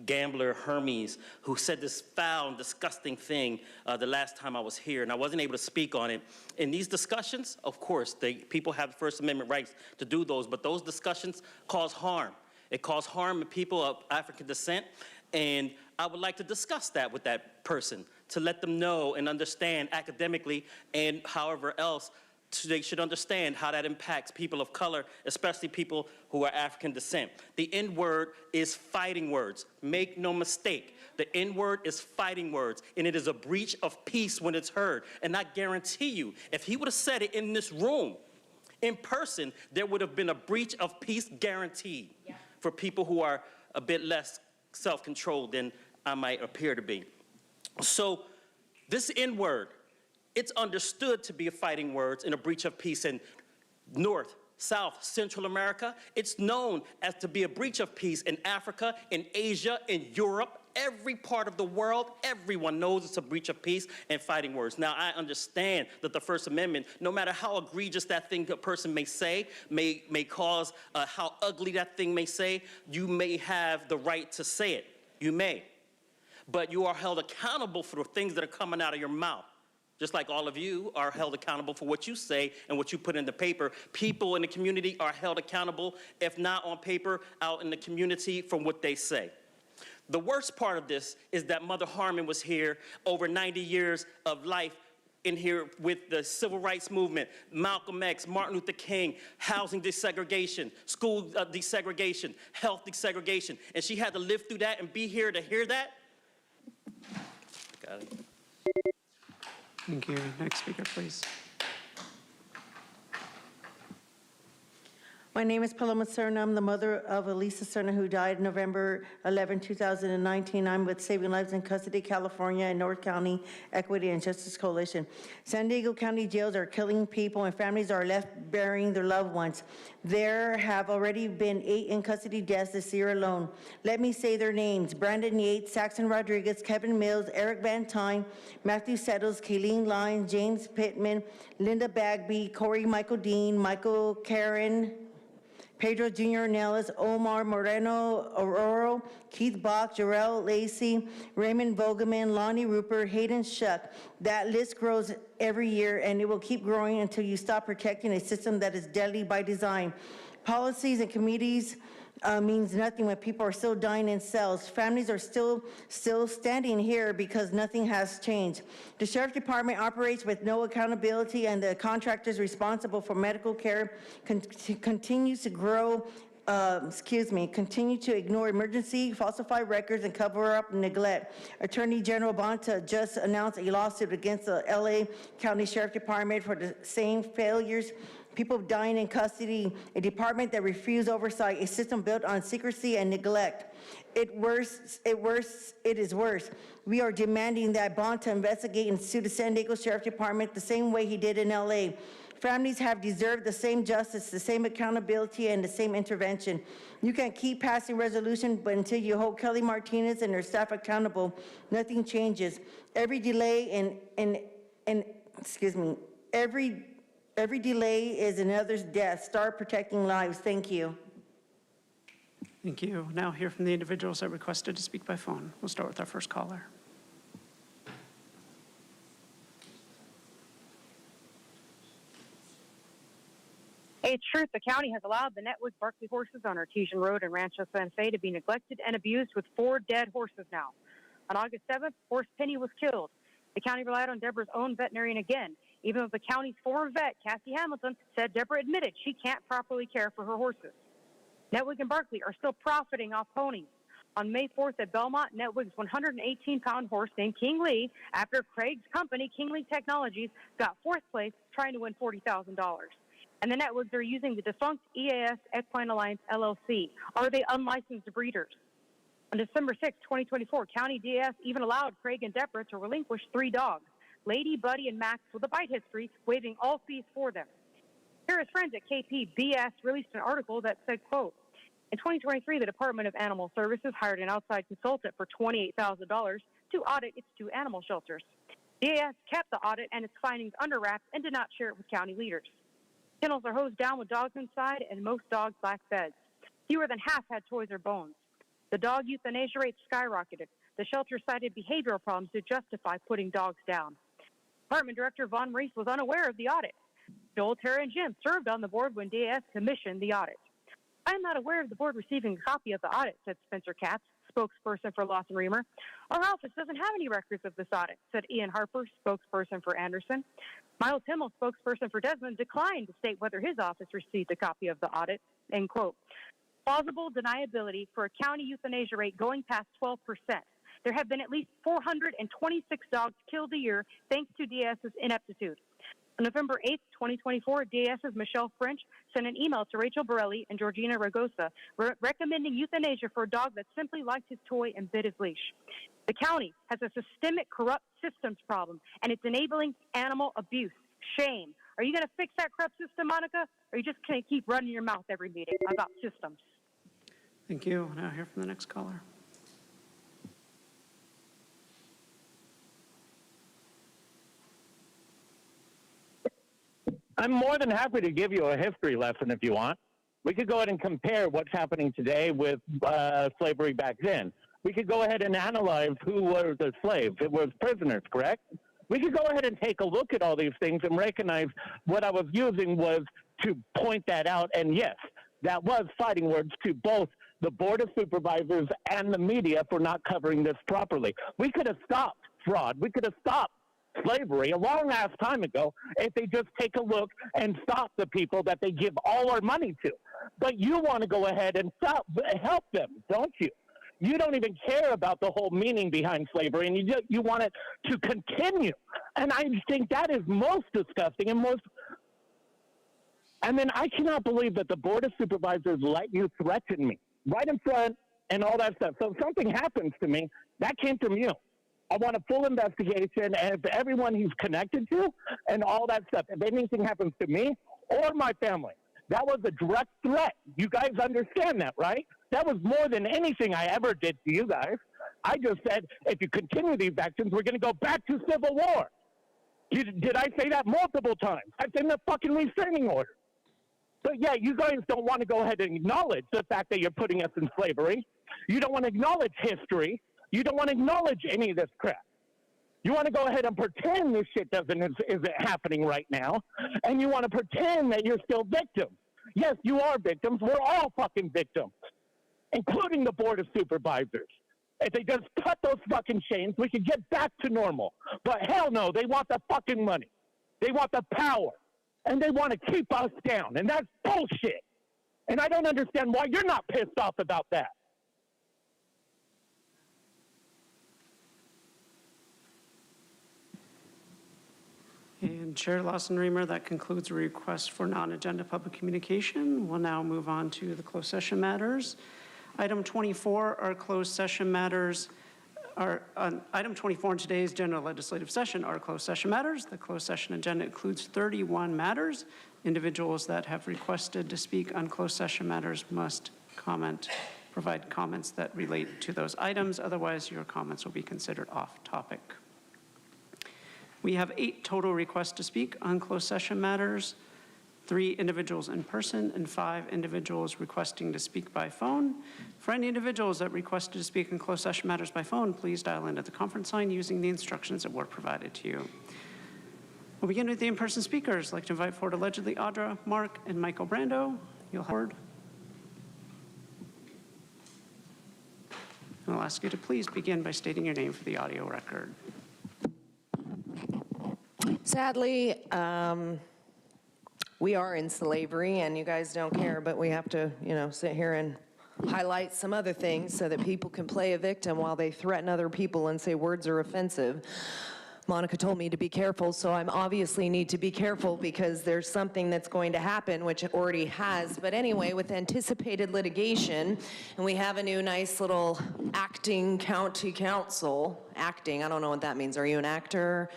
Gambler Hermes, who said this foul and disgusting thing the last time I was here, and I wasn't able to speak on it. In these discussions, of course, people have First Amendment rights to do those, but those discussions cause harm. It caused harm to people of African descent, and I would like to discuss that with that person to let them know and understand academically and however else they should understand how that impacts people of color, especially people who are African descent. The N-word is fighting words. Make no mistake. The N-word is fighting words, and it is a breach of peace when it's heard. And I guarantee you, if he would have said it in this room, in person, there would have been a breach of peace guaranteed for people who are a bit less self-controlled than I might appear to be. So this N-word, it's understood to be a fighting words and a breach of peace in North, South, Central America. It's known as to be a breach of peace in Africa, in Asia, in Europe, every part of the world. Everyone knows it's a breach of peace and fighting words. Now, I understand that the First Amendment, no matter how egregious that thing a person may say, may cause, how ugly that thing may say, you may have the right to say it. You may. But you are held accountable for the things that are coming out of your mouth. Just like all of you are held accountable for what you say and what you put in the paper. People in the community are held accountable, if not on paper, out in the community from what they say. The worst part of this is that Mother Harmon was here over 90 years of life in here with the civil rights movement, Malcolm X, Martin Luther King, housing desegregation, school desegregation, health desegregation. And she had to live through that and be here to hear that. Got it. Thank you. Next speaker, please. My name is Paloma Serna. I'm the mother of Elisa Serna, who died November 11, 2019. I'm with Saving Lives in Custody, California, and North County Equity and Justice Coalition. San Diego County jails are killing people, and families are left burying their loved ones. There have already been 8 in custody deaths this year alone. Let me say their names: Brandon Yates, Saxon Rodriguez, Kevin Mills, Eric Van Tyne, Matthew Settles, Kayleen Lyons, James Pittman, Linda Bagby, Corey Michael Dean, Michael Karen, Pedro Jr. Nellis, Omar Moreno Aurora, Keith Bach, Jarrell Lacey, Raymond Vogelman, Lonnie Rupert, Hayden Shuck. That list grows every year, and it will keep growing until you stop protecting a system that is deadly by design. Policies and committees means nothing when people are still dying in cells. Families are still standing here because nothing has changed. The Sheriff's Department operates with no accountability, and the contractors responsible for medical care continues to grow. Continue to ignore emergency, falsify records, and cover up neglect. Attorney General Bonta just announced a lawsuit against the LA County Sheriff's Department for the same failures. People dying in custody, a department that refused oversight, a system built on secrecy and neglect. It is worse. We are demanding that Bonta investigate and sue the San Diego Sheriff's Department the same way he did in LA. Families have deserved the same justice, the same accountability, and the same intervention. You can keep passing resolutions, but until you hold Kelly Martinez and her staff accountable, nothing changes. Every delay every delay is another's death. Start protecting lives. Thank you. Thank you. Now hear from the individuals that requested to speak by phone. We'll start with our first caller. Hey, it's truth. The county has allowed the Netwood-Berkeley horses on Artesian Road in Rancho San Fe to be neglected and abused with 4 dead horses now. On August 7th, horse Penny was killed. The county relied on Deborah's own veterinarian again, even though the county's former vet, Cassie Hamilton, said Deborah admitted she can't properly care for her horses. Netwig and Berkeley are still profiting off ponies. On May 4th at Belmont, Netwig's 118-pound horse named King Lee, after Craig's company, King Lee Technologies, got 4th place trying to win $40,000. And the Netwigs are using the defunct EAS Equine Alliance LLC. Are they unlicensed breeders? On December 6, 2024, County DAS even allowed Craig and Deborah to relinquish 3 dogs, Lady, Buddy, and Max, with a bite history, waiving all fees for them. Here, his friends at KPBS released an article that said, quote, in 2023, the Department of Animal Services hired an outside consultant for $28,000 to audit its 2 animal shelters. DAS kept the audit and its findings under wraps and did not share it with county leaders. Kennels are hosed down with dogs inside, and most dogs lack beds. Fewer than half had toys or bones. The dog euthanasia rate skyrocketed. The shelter cited behavioral problems to justify putting dogs down. Department Director Von Maurice was unaware of the audit. Joel, Terry, and Jim served on the board when DAS commissioned the audit. I am not aware of the board receiving a copy of the audit, said Spencer Katz, spokesperson for Lawson Reamer. Our office doesn't have any records of this audit, said Ian Harper, spokesperson for Anderson. Miles Himmel, spokesperson for Desmond, declined to state whether his office received a copy of the audit, end quote. Plausible deniability for a county euthanasia rate going past 12%. There have been at least 426 dogs killed a year thanks to DAS's ineptitude. On November 8, 2024, DAS's Michelle French sent an email to Rachel Borelli and Georgina Ragosa recommending euthanasia for a dog that simply liked his toy and bit his leash. The county has a systemic corrupt systems problem, and it's enabling animal abuse. Shame. Are you going to fix that corrupt system, Monica, or are you just going to keep running your mouth every meeting about systems? Thank you. We'll now hear from the next caller. I'm more than happy to give you a history lesson if you want. We could go ahead and compare what's happening today with slavery back then. We could go ahead and analyze who were the slaves. It was prisoners, correct? We could go ahead and take a look at all these things and recognize what I was using was to point that out. And yes, that was fighting words to both the Board of Supervisors and the media for not covering this properly. We could have stopped fraud. We could have stopped slavery a long ass time ago if they just take a look and stop the people that they give all our money to. But you want to go ahead and help them, don't you? You don't even care about the whole meaning behind slavery, and you want it to continue. And I think that is most disgusting and most. And then I cannot believe that the Board of Supervisors let you threaten me right in front and all that stuff. So if something happens to me, that came from you. I want a full investigation, and if everyone he's connected to and all that stuff, if anything happens to me or my family, that was a direct threat. You guys understand that, right? That was more than anything I ever did to you guys. I just said, if you continue these actions, we're going to go back to civil war. Did I say that multiple times? That's in the fucking restraining order. But yeah, you guys don't want to go ahead and acknowledge the fact that you're putting us in slavery. You don't want to acknowledge history. You don't want to acknowledge any of this crap. You want to go ahead and pretend this shit isn't happening right now, and you want to pretend that you're still victims. Yes, you are victims. We're all fucking victims, including the Board of Supervisors. If they just cut those fucking chains, we could get back to normal. But hell no, they want the fucking money. They want the power, and they want to keep us down, and that's bullshit. And I don't understand why you're not pissed off about that. And Chair Lawson Reamer, that concludes a request for non-agenda public communication. We'll now move on to the closed session matters. Item 24 are closed session matters. Item 24 in today's general legislative session are closed session matters. The closed session agenda includes 31 matters. Individuals that have requested to speak on closed session matters must provide comments that relate to those items. Otherwise, your comments will be considered off topic. We have 8 total requests to speak on closed session matters, 3 individuals in person and 5 individuals requesting to speak by phone. For any individuals that requested to speak in closed session matters by phone, please dial into the conference line using the instructions that were provided to you. We'll begin with the in-person speakers. I'd like to invite forward allegedly Audra, Mark, and Michael Brando. You'll have word. I'll ask you to please begin by stating your name for the audio record. Sadly, we are in slavery, and you guys don't care, but we have to, sit here and highlight some other things so that people can play a victim while they threaten other people and say words are offensive. Monica told me to be careful, so I obviously need to be careful because there's something that's going to happen, which it already has. But anyway, with anticipated litigation, and we have a new nice little acting county council, acting. I don't know what that means. Are you an actor?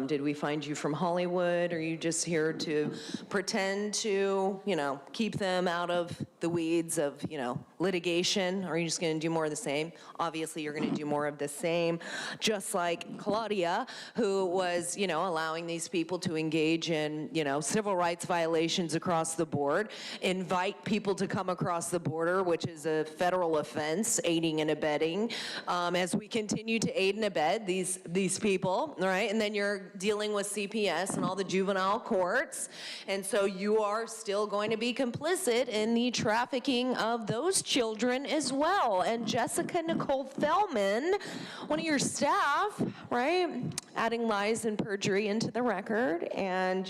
Did we find you from Hollywood? Are you just here to pretend to, keep them out of the weeds of, litigation? Are you just going to do more of the same? Obviously, you're going to do more of the same, just like Claudia, who was, allowing these people to engage in, civil rights violations across the board, invite people to come across the border, which is a federal offense, aiding and abetting, as we continue to aid and abet these people, right? And then you're dealing with CPS and all the juvenile courts, and so you are still going to be complicit in the trafficking of those children as well. And Jessica Nicole Fellman, one of your staff, right, adding lies and perjury into the record and,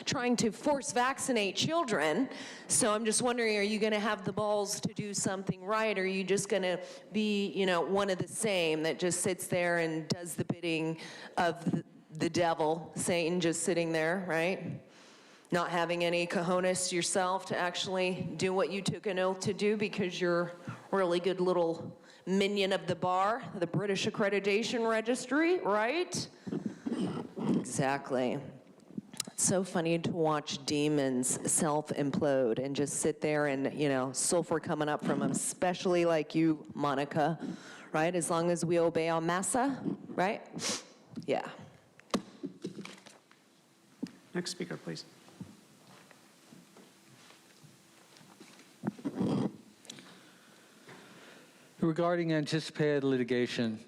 trying to force vaccinate children. So I'm just wondering, are you going to have the balls to do something right? Or are you just going to be, one of the same that just sits there and does the bidding of the devil, Satan, just sitting there, right? Not having any cojones yourself to actually do what you took an oath to do because you're a really good little minion of the bar, the British Accreditation Registry, right? Exactly. It's so funny to watch demons self-implode and just sit there and, sulfur coming up from them, especially like you, Monica, right? As long as we obey our massa, right? Yeah. Next speaker, please. Regarding anticipated litigation,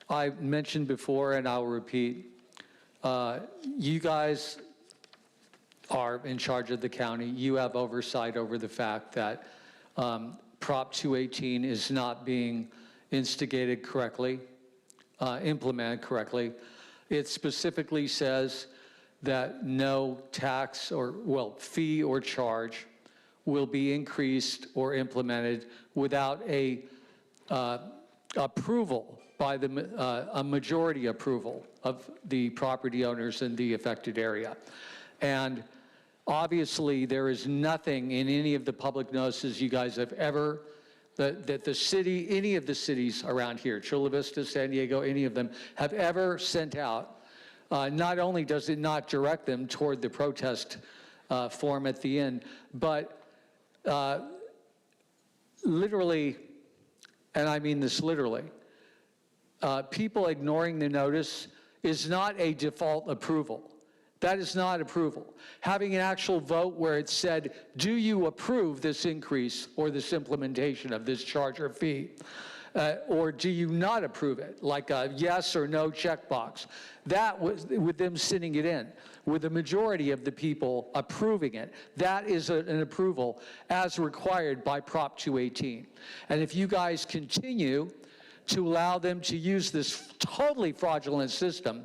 I mentioned before, and I'll repeat, you guys are in charge of the county. You have oversight over the fact that Prop 218 is not being instigated correctly, implemented correctly. It specifically says that no tax or, fee or charge will be increased or implemented without a approval by a majority approval of the property owners in the affected area. And obviously, there is nothing in any of the public notices you guys have ever, that the city, any of the cities around here, Chula Vista, San Diego, any of them, have ever sent out. Not only does it not direct them toward the protest form at the end, but literally, and I mean this literally, people ignoring the notice is not a default approval. That is not approval. Having an actual vote where it said, do you approve this increase or this implementation of this charge or fee? Or do you not approve it? Like a yes or no checkbox. That was with them sending it in. With the majority of the people approving it, that is an approval as required by Prop 218. And if you guys continue to allow them to use this totally fraudulent system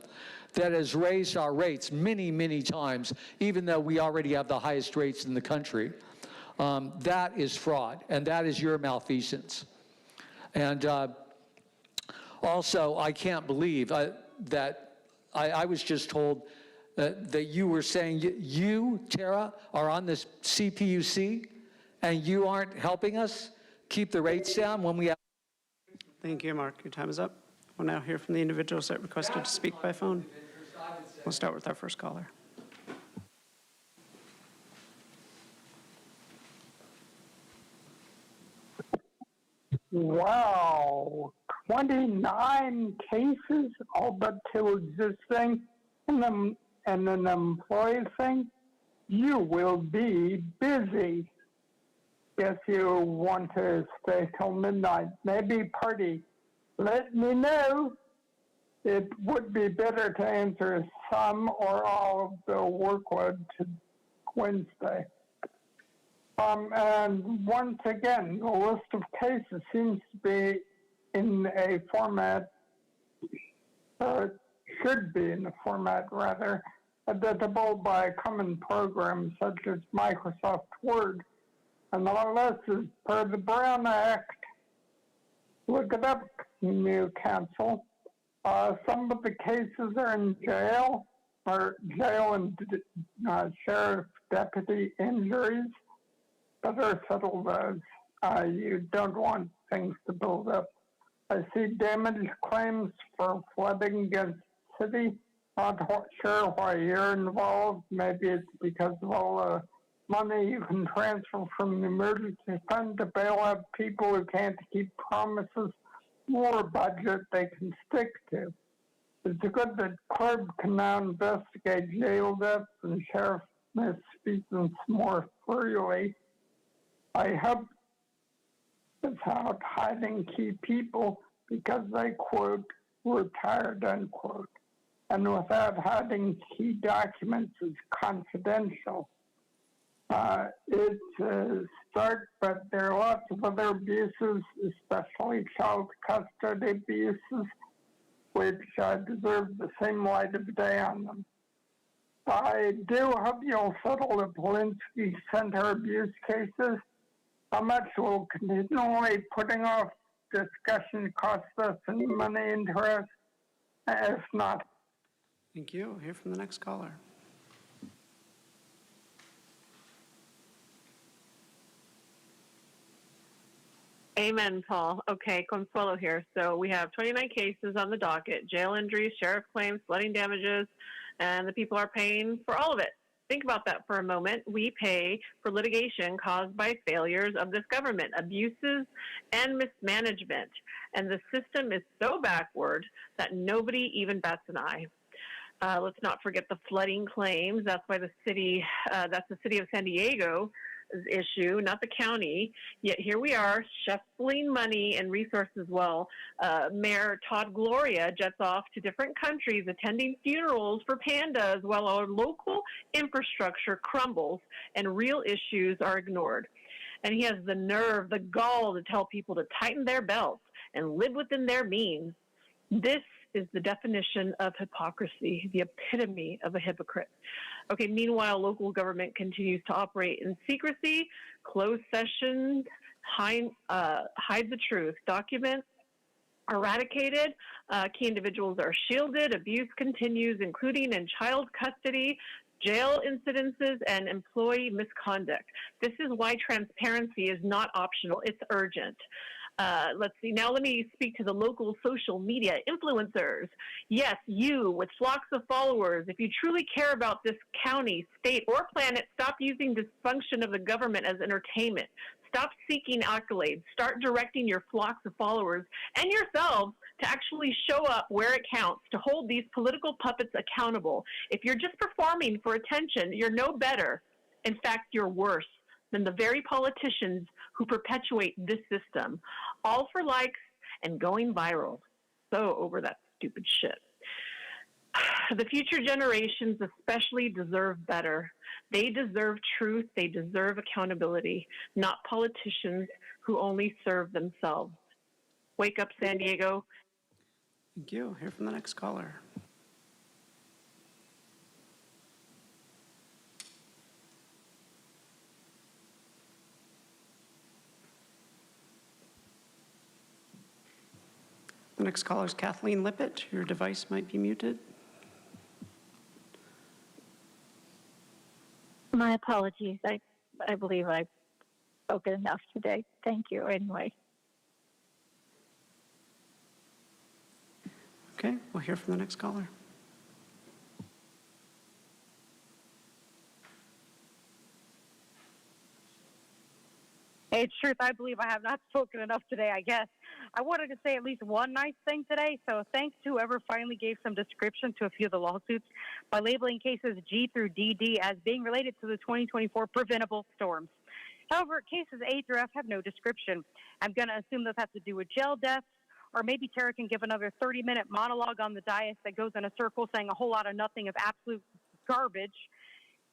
that has raised our rates many, many times, even though we already have the highest rates in the country, that is fraud, and that is your malfeasance. And also, I can't believe that I was just told that you were saying you, Tara, are on this CPUC, and you aren't helping us keep the rates down when we have. Thank you, Mark. Your time is up. We'll now hear from the individuals that requested to speak by phone. We'll start with our first caller. Wow, 29 cases, all but 2 existing, and an employee thing. You will be busy. If you want to stay till midnight, maybe party. Let me know. It would be better to answer some or all of the workload to Wednesday. And once again, the list of cases seems to be in a format, should be in a format rather, editable by common programs such as Microsoft Word. And the list is per the Brown Act. Look it up, new counsel. Some of the cases are in jail, or jail and sheriff deputy injuries. That are settled as you don't want things to build up I see damage claims for flooding against the city. Not sure why you're involved. Maybe it's because of all the money you can transfer from the emergency fund to bail out people who can't keep promises or a budget they can stick to. It's good that CLERB can now investigate jail deaths and sheriff misfeasance more freely. I hope without hiding key people because they, quote, retired, unquote, and without hiding key documents as confidential. It's a start, but there are lots of other abuses, especially child custody abuses, which deserve the same light of day on them. I do hope you'll settle the Polinsky Center abuse cases. How much will continually putting off discussion cost us any money, interest? If not. Thank you. We'll hear from the next caller. Amen, Paul. Okay, Consuelo here. So we have 29 cases on the docket, jail injuries, sheriff claims, flooding damages, and the people are paying for all of it. Think about that for a moment. We pay for litigation caused by failures of this government, abuses and mismanagement. And the system is so backward that nobody even bats an eye. Let's not forget the flooding claims. That's why the city of San Diego's issue, not the county. Yet here we are, shuffling money and resources well. Mayor Todd Gloria jets off to different countries, attending funerals for pandas while our local infrastructure crumbles and real issues are ignored. And he has the nerve, the gall to tell people to tighten their belts and live within their means. This is the definition of hypocrisy, the epitome of a hypocrite. Okay, meanwhile, local government continues to operate in secrecy, closed sessions, hide the truth. Documents are eradicated, key individuals are shielded, abuse continues, including in child custody, jail incidences, and employee misconduct. This is why transparency is not optional, it's urgent. Let's see, now let me speak to the local social media influencers. Yes, you with flocks of followers, if you truly care about this county, state, or planet, stop using dysfunction of the government as entertainment. Stop seeking accolades. Start directing your flocks of followers and yourselves to actually show up where it counts, to hold these political puppets accountable. If you're just performing for attention, you're no better. In fact, you're worse than the very politicians who perpetuate this system, all for likes and going viral. So over that stupid shit. The future generations especially deserve better. They deserve truth. They deserve accountability, not politicians who only serve themselves. Wake up, San Diego. Thank you. Hear from the next caller. The next caller is Kathleen Lippett. Your device might be muted. My apologies. I believe I've spoken enough today. Thank you anyway. Okay, we'll hear from the next caller. Hey, it's truth. I believe I have not spoken enough today, I guess. I wanted to say at least one nice thing today, so thanks to whoever finally gave some description to a few of the lawsuits by labeling cases G through DD as being related to the 2024 preventable storms. However, cases A through F have no description. I'm going to assume those have to do with jail deaths, or maybe Tara can give another 30-minute monologue on the dais that goes in a circle saying a whole lot of nothing of absolute garbage.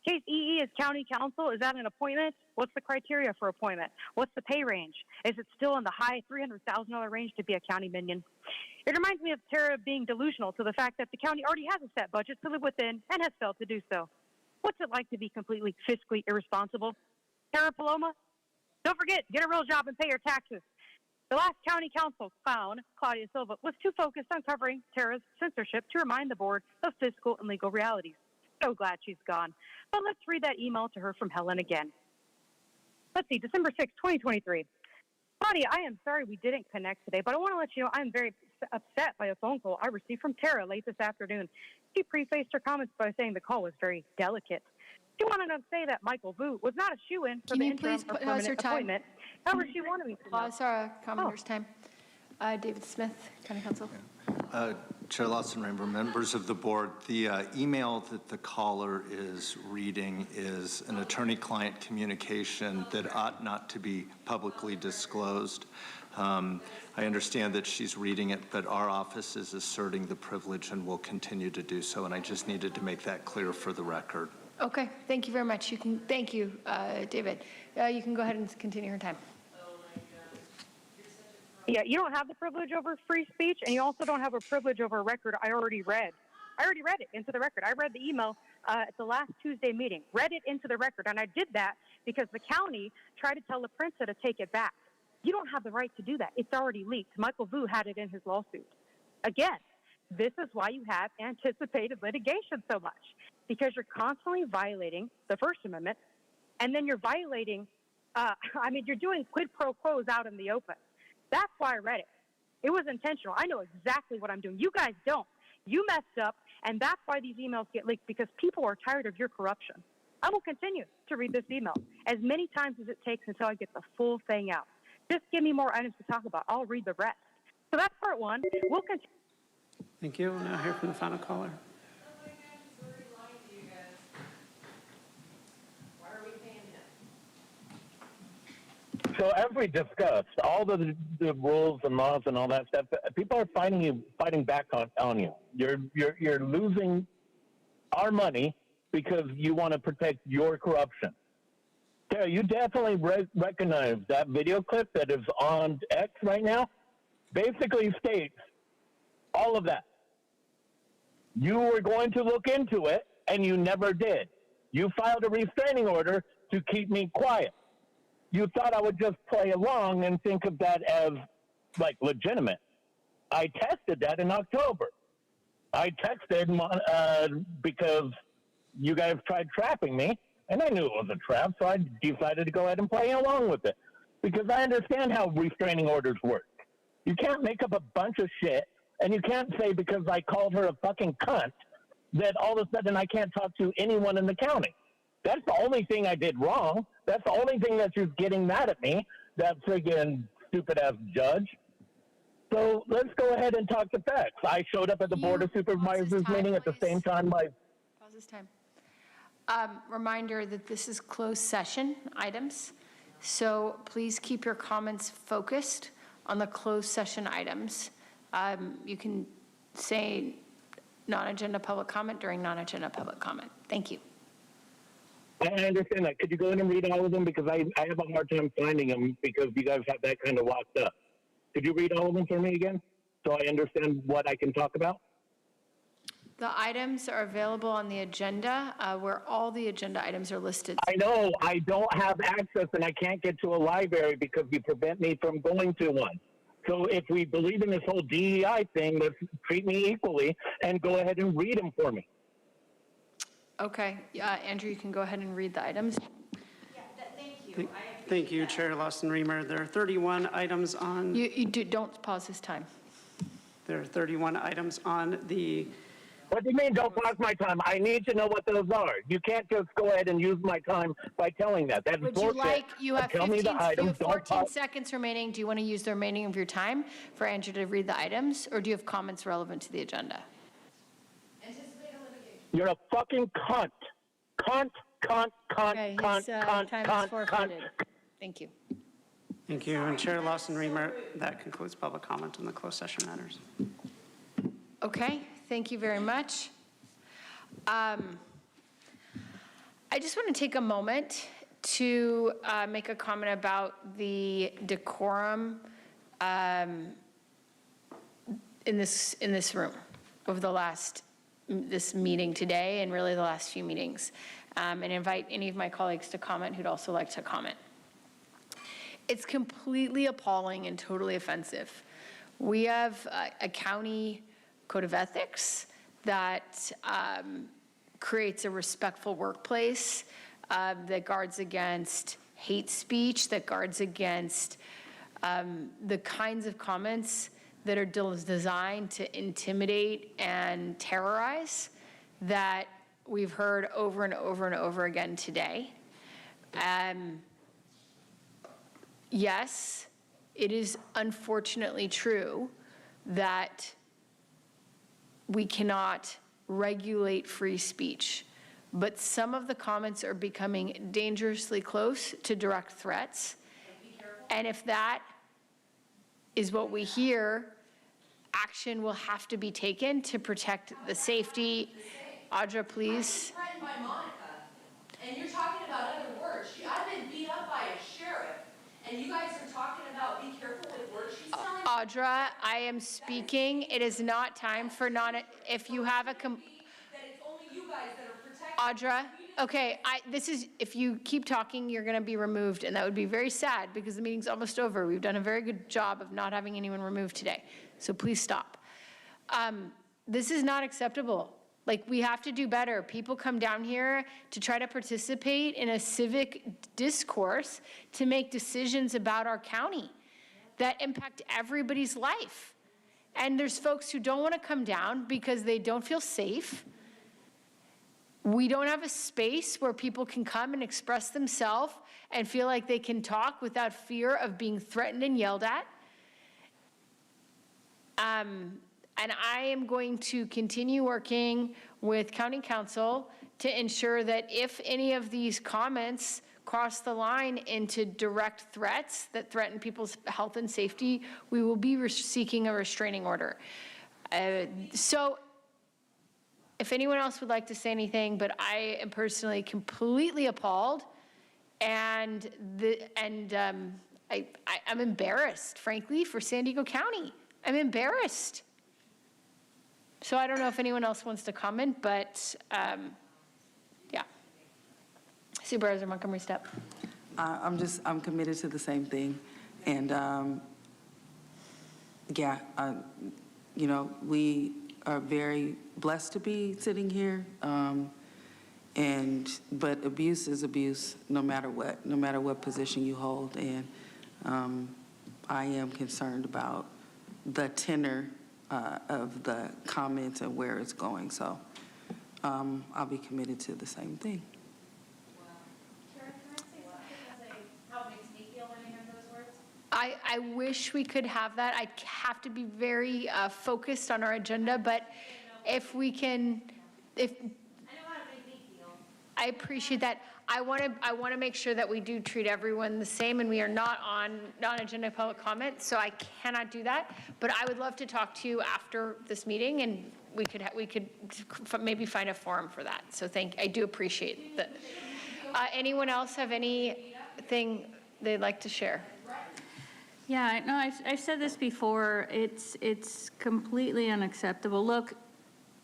Case EE is county council. Is that an appointment? What's the criteria for appointment? What's the pay range? Is it still in the high $300,000 range to be a county minion? It reminds me of Tara being delusional to the fact that the county already has a set budget to live within and has failed to do so. What's it like to be completely fiscally irresponsible? Tara Paloma, don't forget, get a real job and pay your taxes. The last county council clown, Claudia Silva, was too focused on covering Tara's censorship to remind the board of fiscal and legal realities. So glad she's gone. But let's read that email to her from Helen again. Let's see, December 6, 2023. Claudia, I am sorry we didn't connect today, but I want to let you know I'm very upset by a phone call I received from Tara late this afternoon. She prefaced her comments by saying the call was very delicate. She wanted to say that Michael Vu was not a shoo-in for the interim or permanent appointment. However, she wanted me to know. Pause our commenters' time. David Smith, County Council. Chair Lawson-Ramer, members of the board, the email that the caller is reading is an attorney-client communication that ought not to be publicly disclosed. I understand that she's reading it, but our office is asserting the privilege and will continue to do so, and I just needed to make that clear for the record. Okay, thank you very much. Thank you, David. You can go ahead and continue your time. Yeah, you don't have the privilege over free speech, and you also don't have a privilege over a record I already read. I already read it into the record. I read the email at the last Tuesday meeting, read it into the record, and I did that because the county tried to tell La Prensa to take it back. You don't have the right to do that. It's already leaked. Michael Vu had it in his lawsuit. Again, this is why you have anticipated litigation so much, because you're constantly violating the First Amendment, and then you're violating, you're doing quid pro quos out in the open. That's why I read it. It was intentional. I know exactly what I'm doing. You guys don't. You messed up, and that's why these emails get leaked, because people are tired of your corruption. I will continue to read this email as many times as it takes until I get the full thing out. Just give me more items to talk about. I'll read the rest. So that's part one. We'll continue. Thank you. We'll now hear from the final caller. So as we discussed, all the rules and laws and all that stuff, people are fighting back on you. You're losing our money because you want to protect your corruption. Tara, you definitely recognize that video clip that is on X right now basically states all of that. You were going to look into it, and you never did. You filed a restraining order to keep me quiet. You thought I would just play along and think of that as, like, legitimate. I tested that in October. I texted because you guys tried trapping me, and I knew it was a trap, so I decided to go ahead and play along with it. Because I understand how restraining orders work. You can't make up a bunch of shit, and you can't say because I called her a fucking cunt that all of a sudden I can't talk to anyone in the county. That's the only thing I did wrong. That's the only thing that you're getting mad at me, that friggin' stupid-ass judge. So let's go ahead and talk the facts. I showed up at the Board of Supervisors meeting at the same time Pause this time. Reminder that this is closed session items, so please keep your comments focused on the closed session items. You can say non-agenda public comment during non-agenda public comment. Thank you. I understand that. Could you go in and read all of them? Because I have a hard time finding them because you guys have that kind of locked up. Could you read all of them for me again so I understand what I can talk about? The items are available on the agenda where all the agenda items are listed. I know. I don't have access and I can't get to a library because you prevent me from going to one. So if we believe in this whole DEI thing, let's treat me equally and go ahead and read them for me. Okay, Andrew, you can go ahead and read the items. Thank you, Chair Lawson-Remer. There are 31 items on. Don't pause this time. There are 31 items on the. What do you mean don't pause my time? I need to know what those are. You can't just go ahead and use my time by telling that. That's Would bullshit. you have Tell 15, me the items, you have 14 don't pause. seconds remaining. Do you want to use the remaining of your time for Andrew to read the items, or do you have comments relevant to the agenda? You're a fucking cunt. Cunt. Okay, his time is forfeited. Thank you. Thank you. And Chair Lawson-Remer, that concludes public comment on the closed session matters. Okay, thank you very much. I just want to take a moment to make a comment about the decorum in this room over this meeting today and really the last few meetings, and invite any of my colleagues to comment who'd also like to comment. It's completely appalling and totally offensive. We have a county code of ethics that creates a respectful workplace, that guards against hate speech, that guards against the kinds of comments that are designed to intimidate and terrorize that we've heard over and over and over again today. Yes, it is unfortunately true that we cannot regulate free speech, but some of the comments are becoming dangerously close to direct threats. And if that is what we hear, action will have to be taken to protect the safety. Audra, please. I'm threatened by Monica, and you're talking about other words. I've been beat up by a sheriff, and you guys are talking about be careful with words she's telling. Audra, I am speaking. It is not time for if you have a. That it's only you guys that are protecting. Audra, okay, if you keep talking, you're going to be removed, and that would be very sad because the meeting's almost over. We've done a very good job of not having anyone removed today, so please stop. This is not acceptable. Like, we have to do better. People come down here to try to participate in a civic discourse to make decisions about our county that impact everybody's life. And there's folks who don't want to come down because they don't feel safe. We don't have a space where people can come and express themselves and feel like they can talk without fear of being threatened and yelled at. And I am going to continue working with County Council to ensure that if any of these comments cross the line into direct threats that threaten people's health and safety, we will be seeking a restraining order. So if anyone else would like to say anything, but I am personally completely appalled, and I'm embarrassed, frankly, for San Diego County. I'm embarrassed. So I don't know if anyone else wants to comment, but yeah. Supervisor Montgomery Stepp. I'm committed to the same thing. And we are very blessed to be sitting here. But abuse is abuse no matter what position you hold. And I am concerned about the tenor of the comments and where it's going. So I'll be committed to the same thing. I wish we could have that. I have to be very focused on our agenda, but if we can, I appreciate that. I want to make sure that we do treat everyone the same, and we are not on non-agenda public comment, so I cannot do that. But I would love to talk to you after this meeting, and we could maybe find a forum for that. So I do appreciate that. Anyone else have anything they'd like to share? Yeah, no, I've said this before. It's completely unacceptable. Look,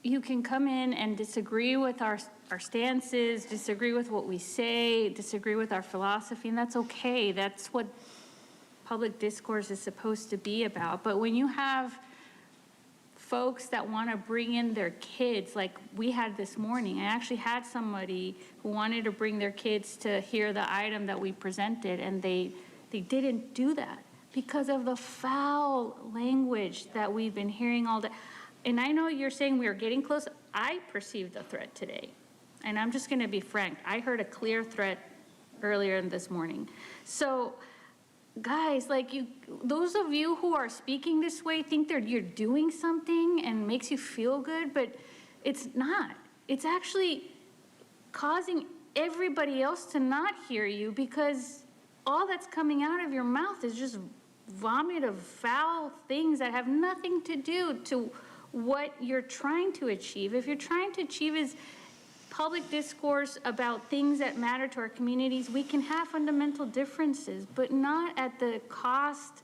you can come in and disagree with our stances, disagree with what we say, disagree with our philosophy, and that's okay. That's what public discourse is supposed to be about. But when you have folks that want to bring in their kids, like we had this morning, I actually had somebody who wanted to bring their kids to hear the item that we presented, and they didn't do that because of the foul language that we've been hearing all day. And I know you're saying we are getting close. I perceived a threat today. And I'm just going to be frank. I heard a clear threat earlier this morning. So, guys, those of you who are speaking this way think you're doing something and makes you feel good, but it's not. It's actually causing everybody else to not hear you because all that's coming out of your mouth is just vomit of foul things that have nothing to do to what you're trying to achieve. If you're trying to achieve is public discourse about things that matter to our communities, we can have fundamental differences, but not at the cost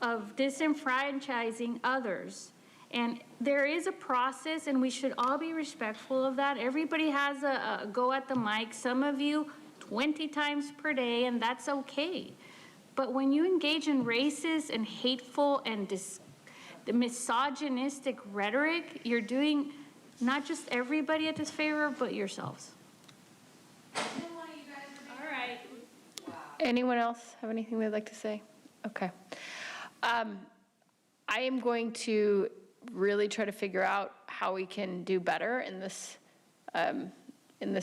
of disenfranchising others. And there is a process, and we should all be respectful of that. Everybody has a go at the mic. Some of you 20 times per day, and that's okay. But when you engage in racist and hateful and the misogynistic rhetoric, you're doing not just everybody a disfavor, but yourselves. All right. Anyone else have anything they'd like to say? Okay. I am going to really try to figure out how we can do better in this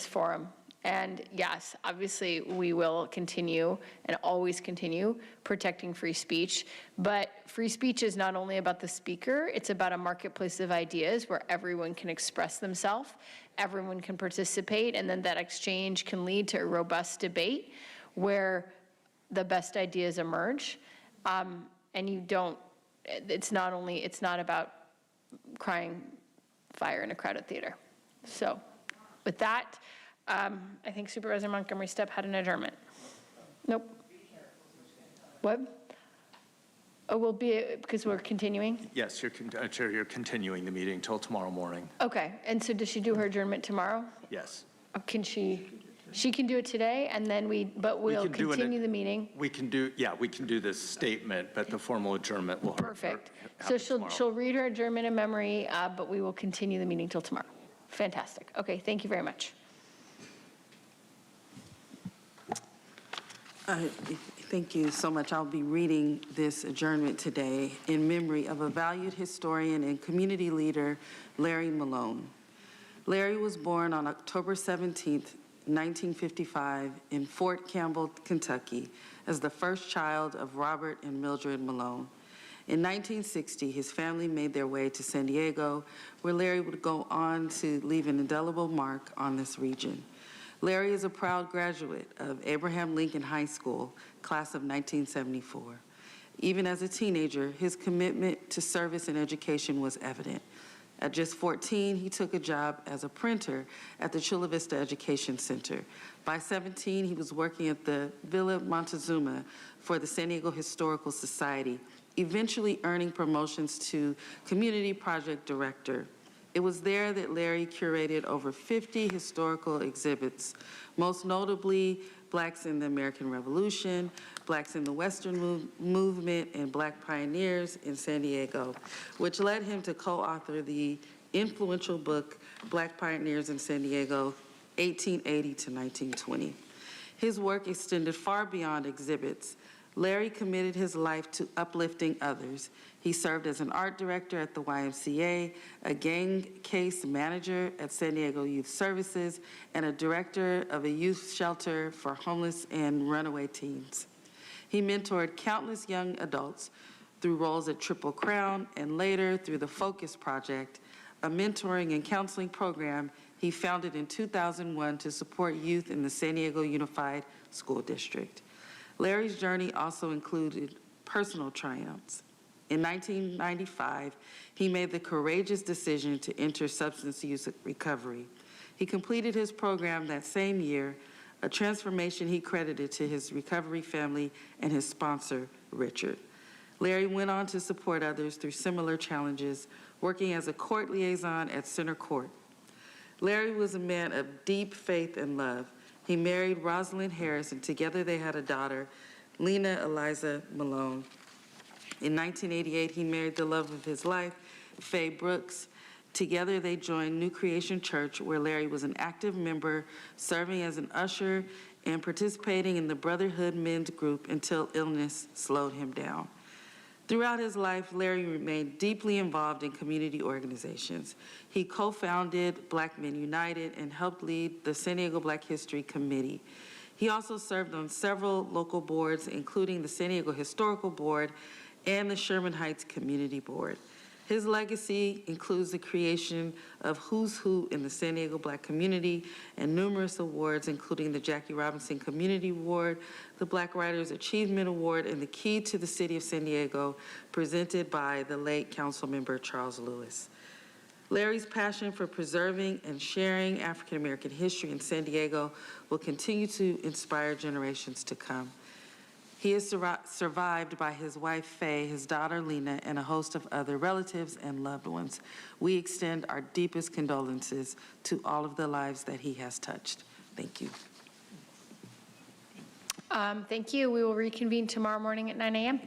forum. And yes, obviously, we will continue and always continue protecting free speech. But free speech is not only about the speaker, it's about a marketplace of ideas where everyone can express themselves, everyone can participate, and then that exchange can lead to a robust debate where the best ideas emerge. And you don't, it's not about crying fire in a crowded theater. So with that, I think Supervisor Montgomery Steppe had an adjournment. Nope. What? Oh, we'll be, because we're continuing? Yes, Chair, you're continuing the meeting till tomorrow morning. Okay, and so does she do her adjournment tomorrow? Yes. Can she can do it today, and then we'll continue the meeting? We can do this statement, but the formal adjournment will Perfect. So she'll read her adjournment in memory, but we will continue the meeting till tomorrow. Fantastic. Okay, thank you very much. Thank you so much. I'll be reading this adjournment today in memory of a valued historian and community leader, Larry Malone. Larry was born on October 17th, 1955 in Fort Campbell, Kentucky, as the first child of Robert and Mildred Malone. In 1960, his family made their way to San Diego, where Larry would go on to leave an indelible mark on this region. Larry is a proud graduate of Abraham Lincoln High School, class of 1974. Even as a teenager, his commitment to service and education was evident. At just 14, he took a job as a printer at the Chula Vista Education Center. By 17, he was working at the Villa Montezuma for the San Diego Historical Society, eventually earning promotions to Community Project Director. It was there that Larry curated over 50 historical exhibits, most notably Blacks in the American Revolution, Blacks in the Western Movement, and Black Pioneers in San Diego, which led him to co-author the influential book, Black Pioneers in San Diego, 1880 to 1920. His work extended far beyond exhibits. Larry committed his life to uplifting others. He served as an art director at the YMCA, a gang case manager at San Diego Youth Services, and a director of a youth shelter for homeless and runaway teens. He mentored countless young adults through roles at Triple Crown and later through the Focus Project, a mentoring and counseling program he founded in 2001 to support youth in the San Diego Unified School District. Larry's journey also included personal triumphs. In 1995, he made the courageous decision to enter substance use recovery. He completed his program that same year, a transformation he credited to his recovery family and his sponsor, Richard. Larry went on to support others through similar challenges, working as a court liaison at Center Court. Larry was a man of deep faith and love. He married Rosalind Harris, and together they had a daughter, Lena Eliza Malone. In 1988, he married the love of his life, Faye Brooks. Together, they joined New Creation Church, where Larry was an active member, serving as an usher and participating in the Brotherhood Men's Group until illness slowed him down. Throughout his life, Larry remained deeply involved in community organizations. He co-founded Black Men United and helped lead the San Diego Black History Committee. He also served on several local boards, including the San Diego Historical Board and the Sherman Heights Community Board. His legacy includes the creation of Who's Who in the San Diego Black community and numerous awards, including the Jackie Robinson Community Award, the Black Writers Achievement Award, and the Key to the City of San Diego, presented by the late Councilmember Charles Lewis. Larry's passion for preserving and sharing African American history in San Diego will continue to inspire generations to come. He is survived by his wife, Faye, his daughter, Lena, and a host of other relatives and loved ones. We extend our deepest condolences to all of the lives that he has touched. Thank you. Thank you. We will reconvene tomorrow morning at 9 a.m.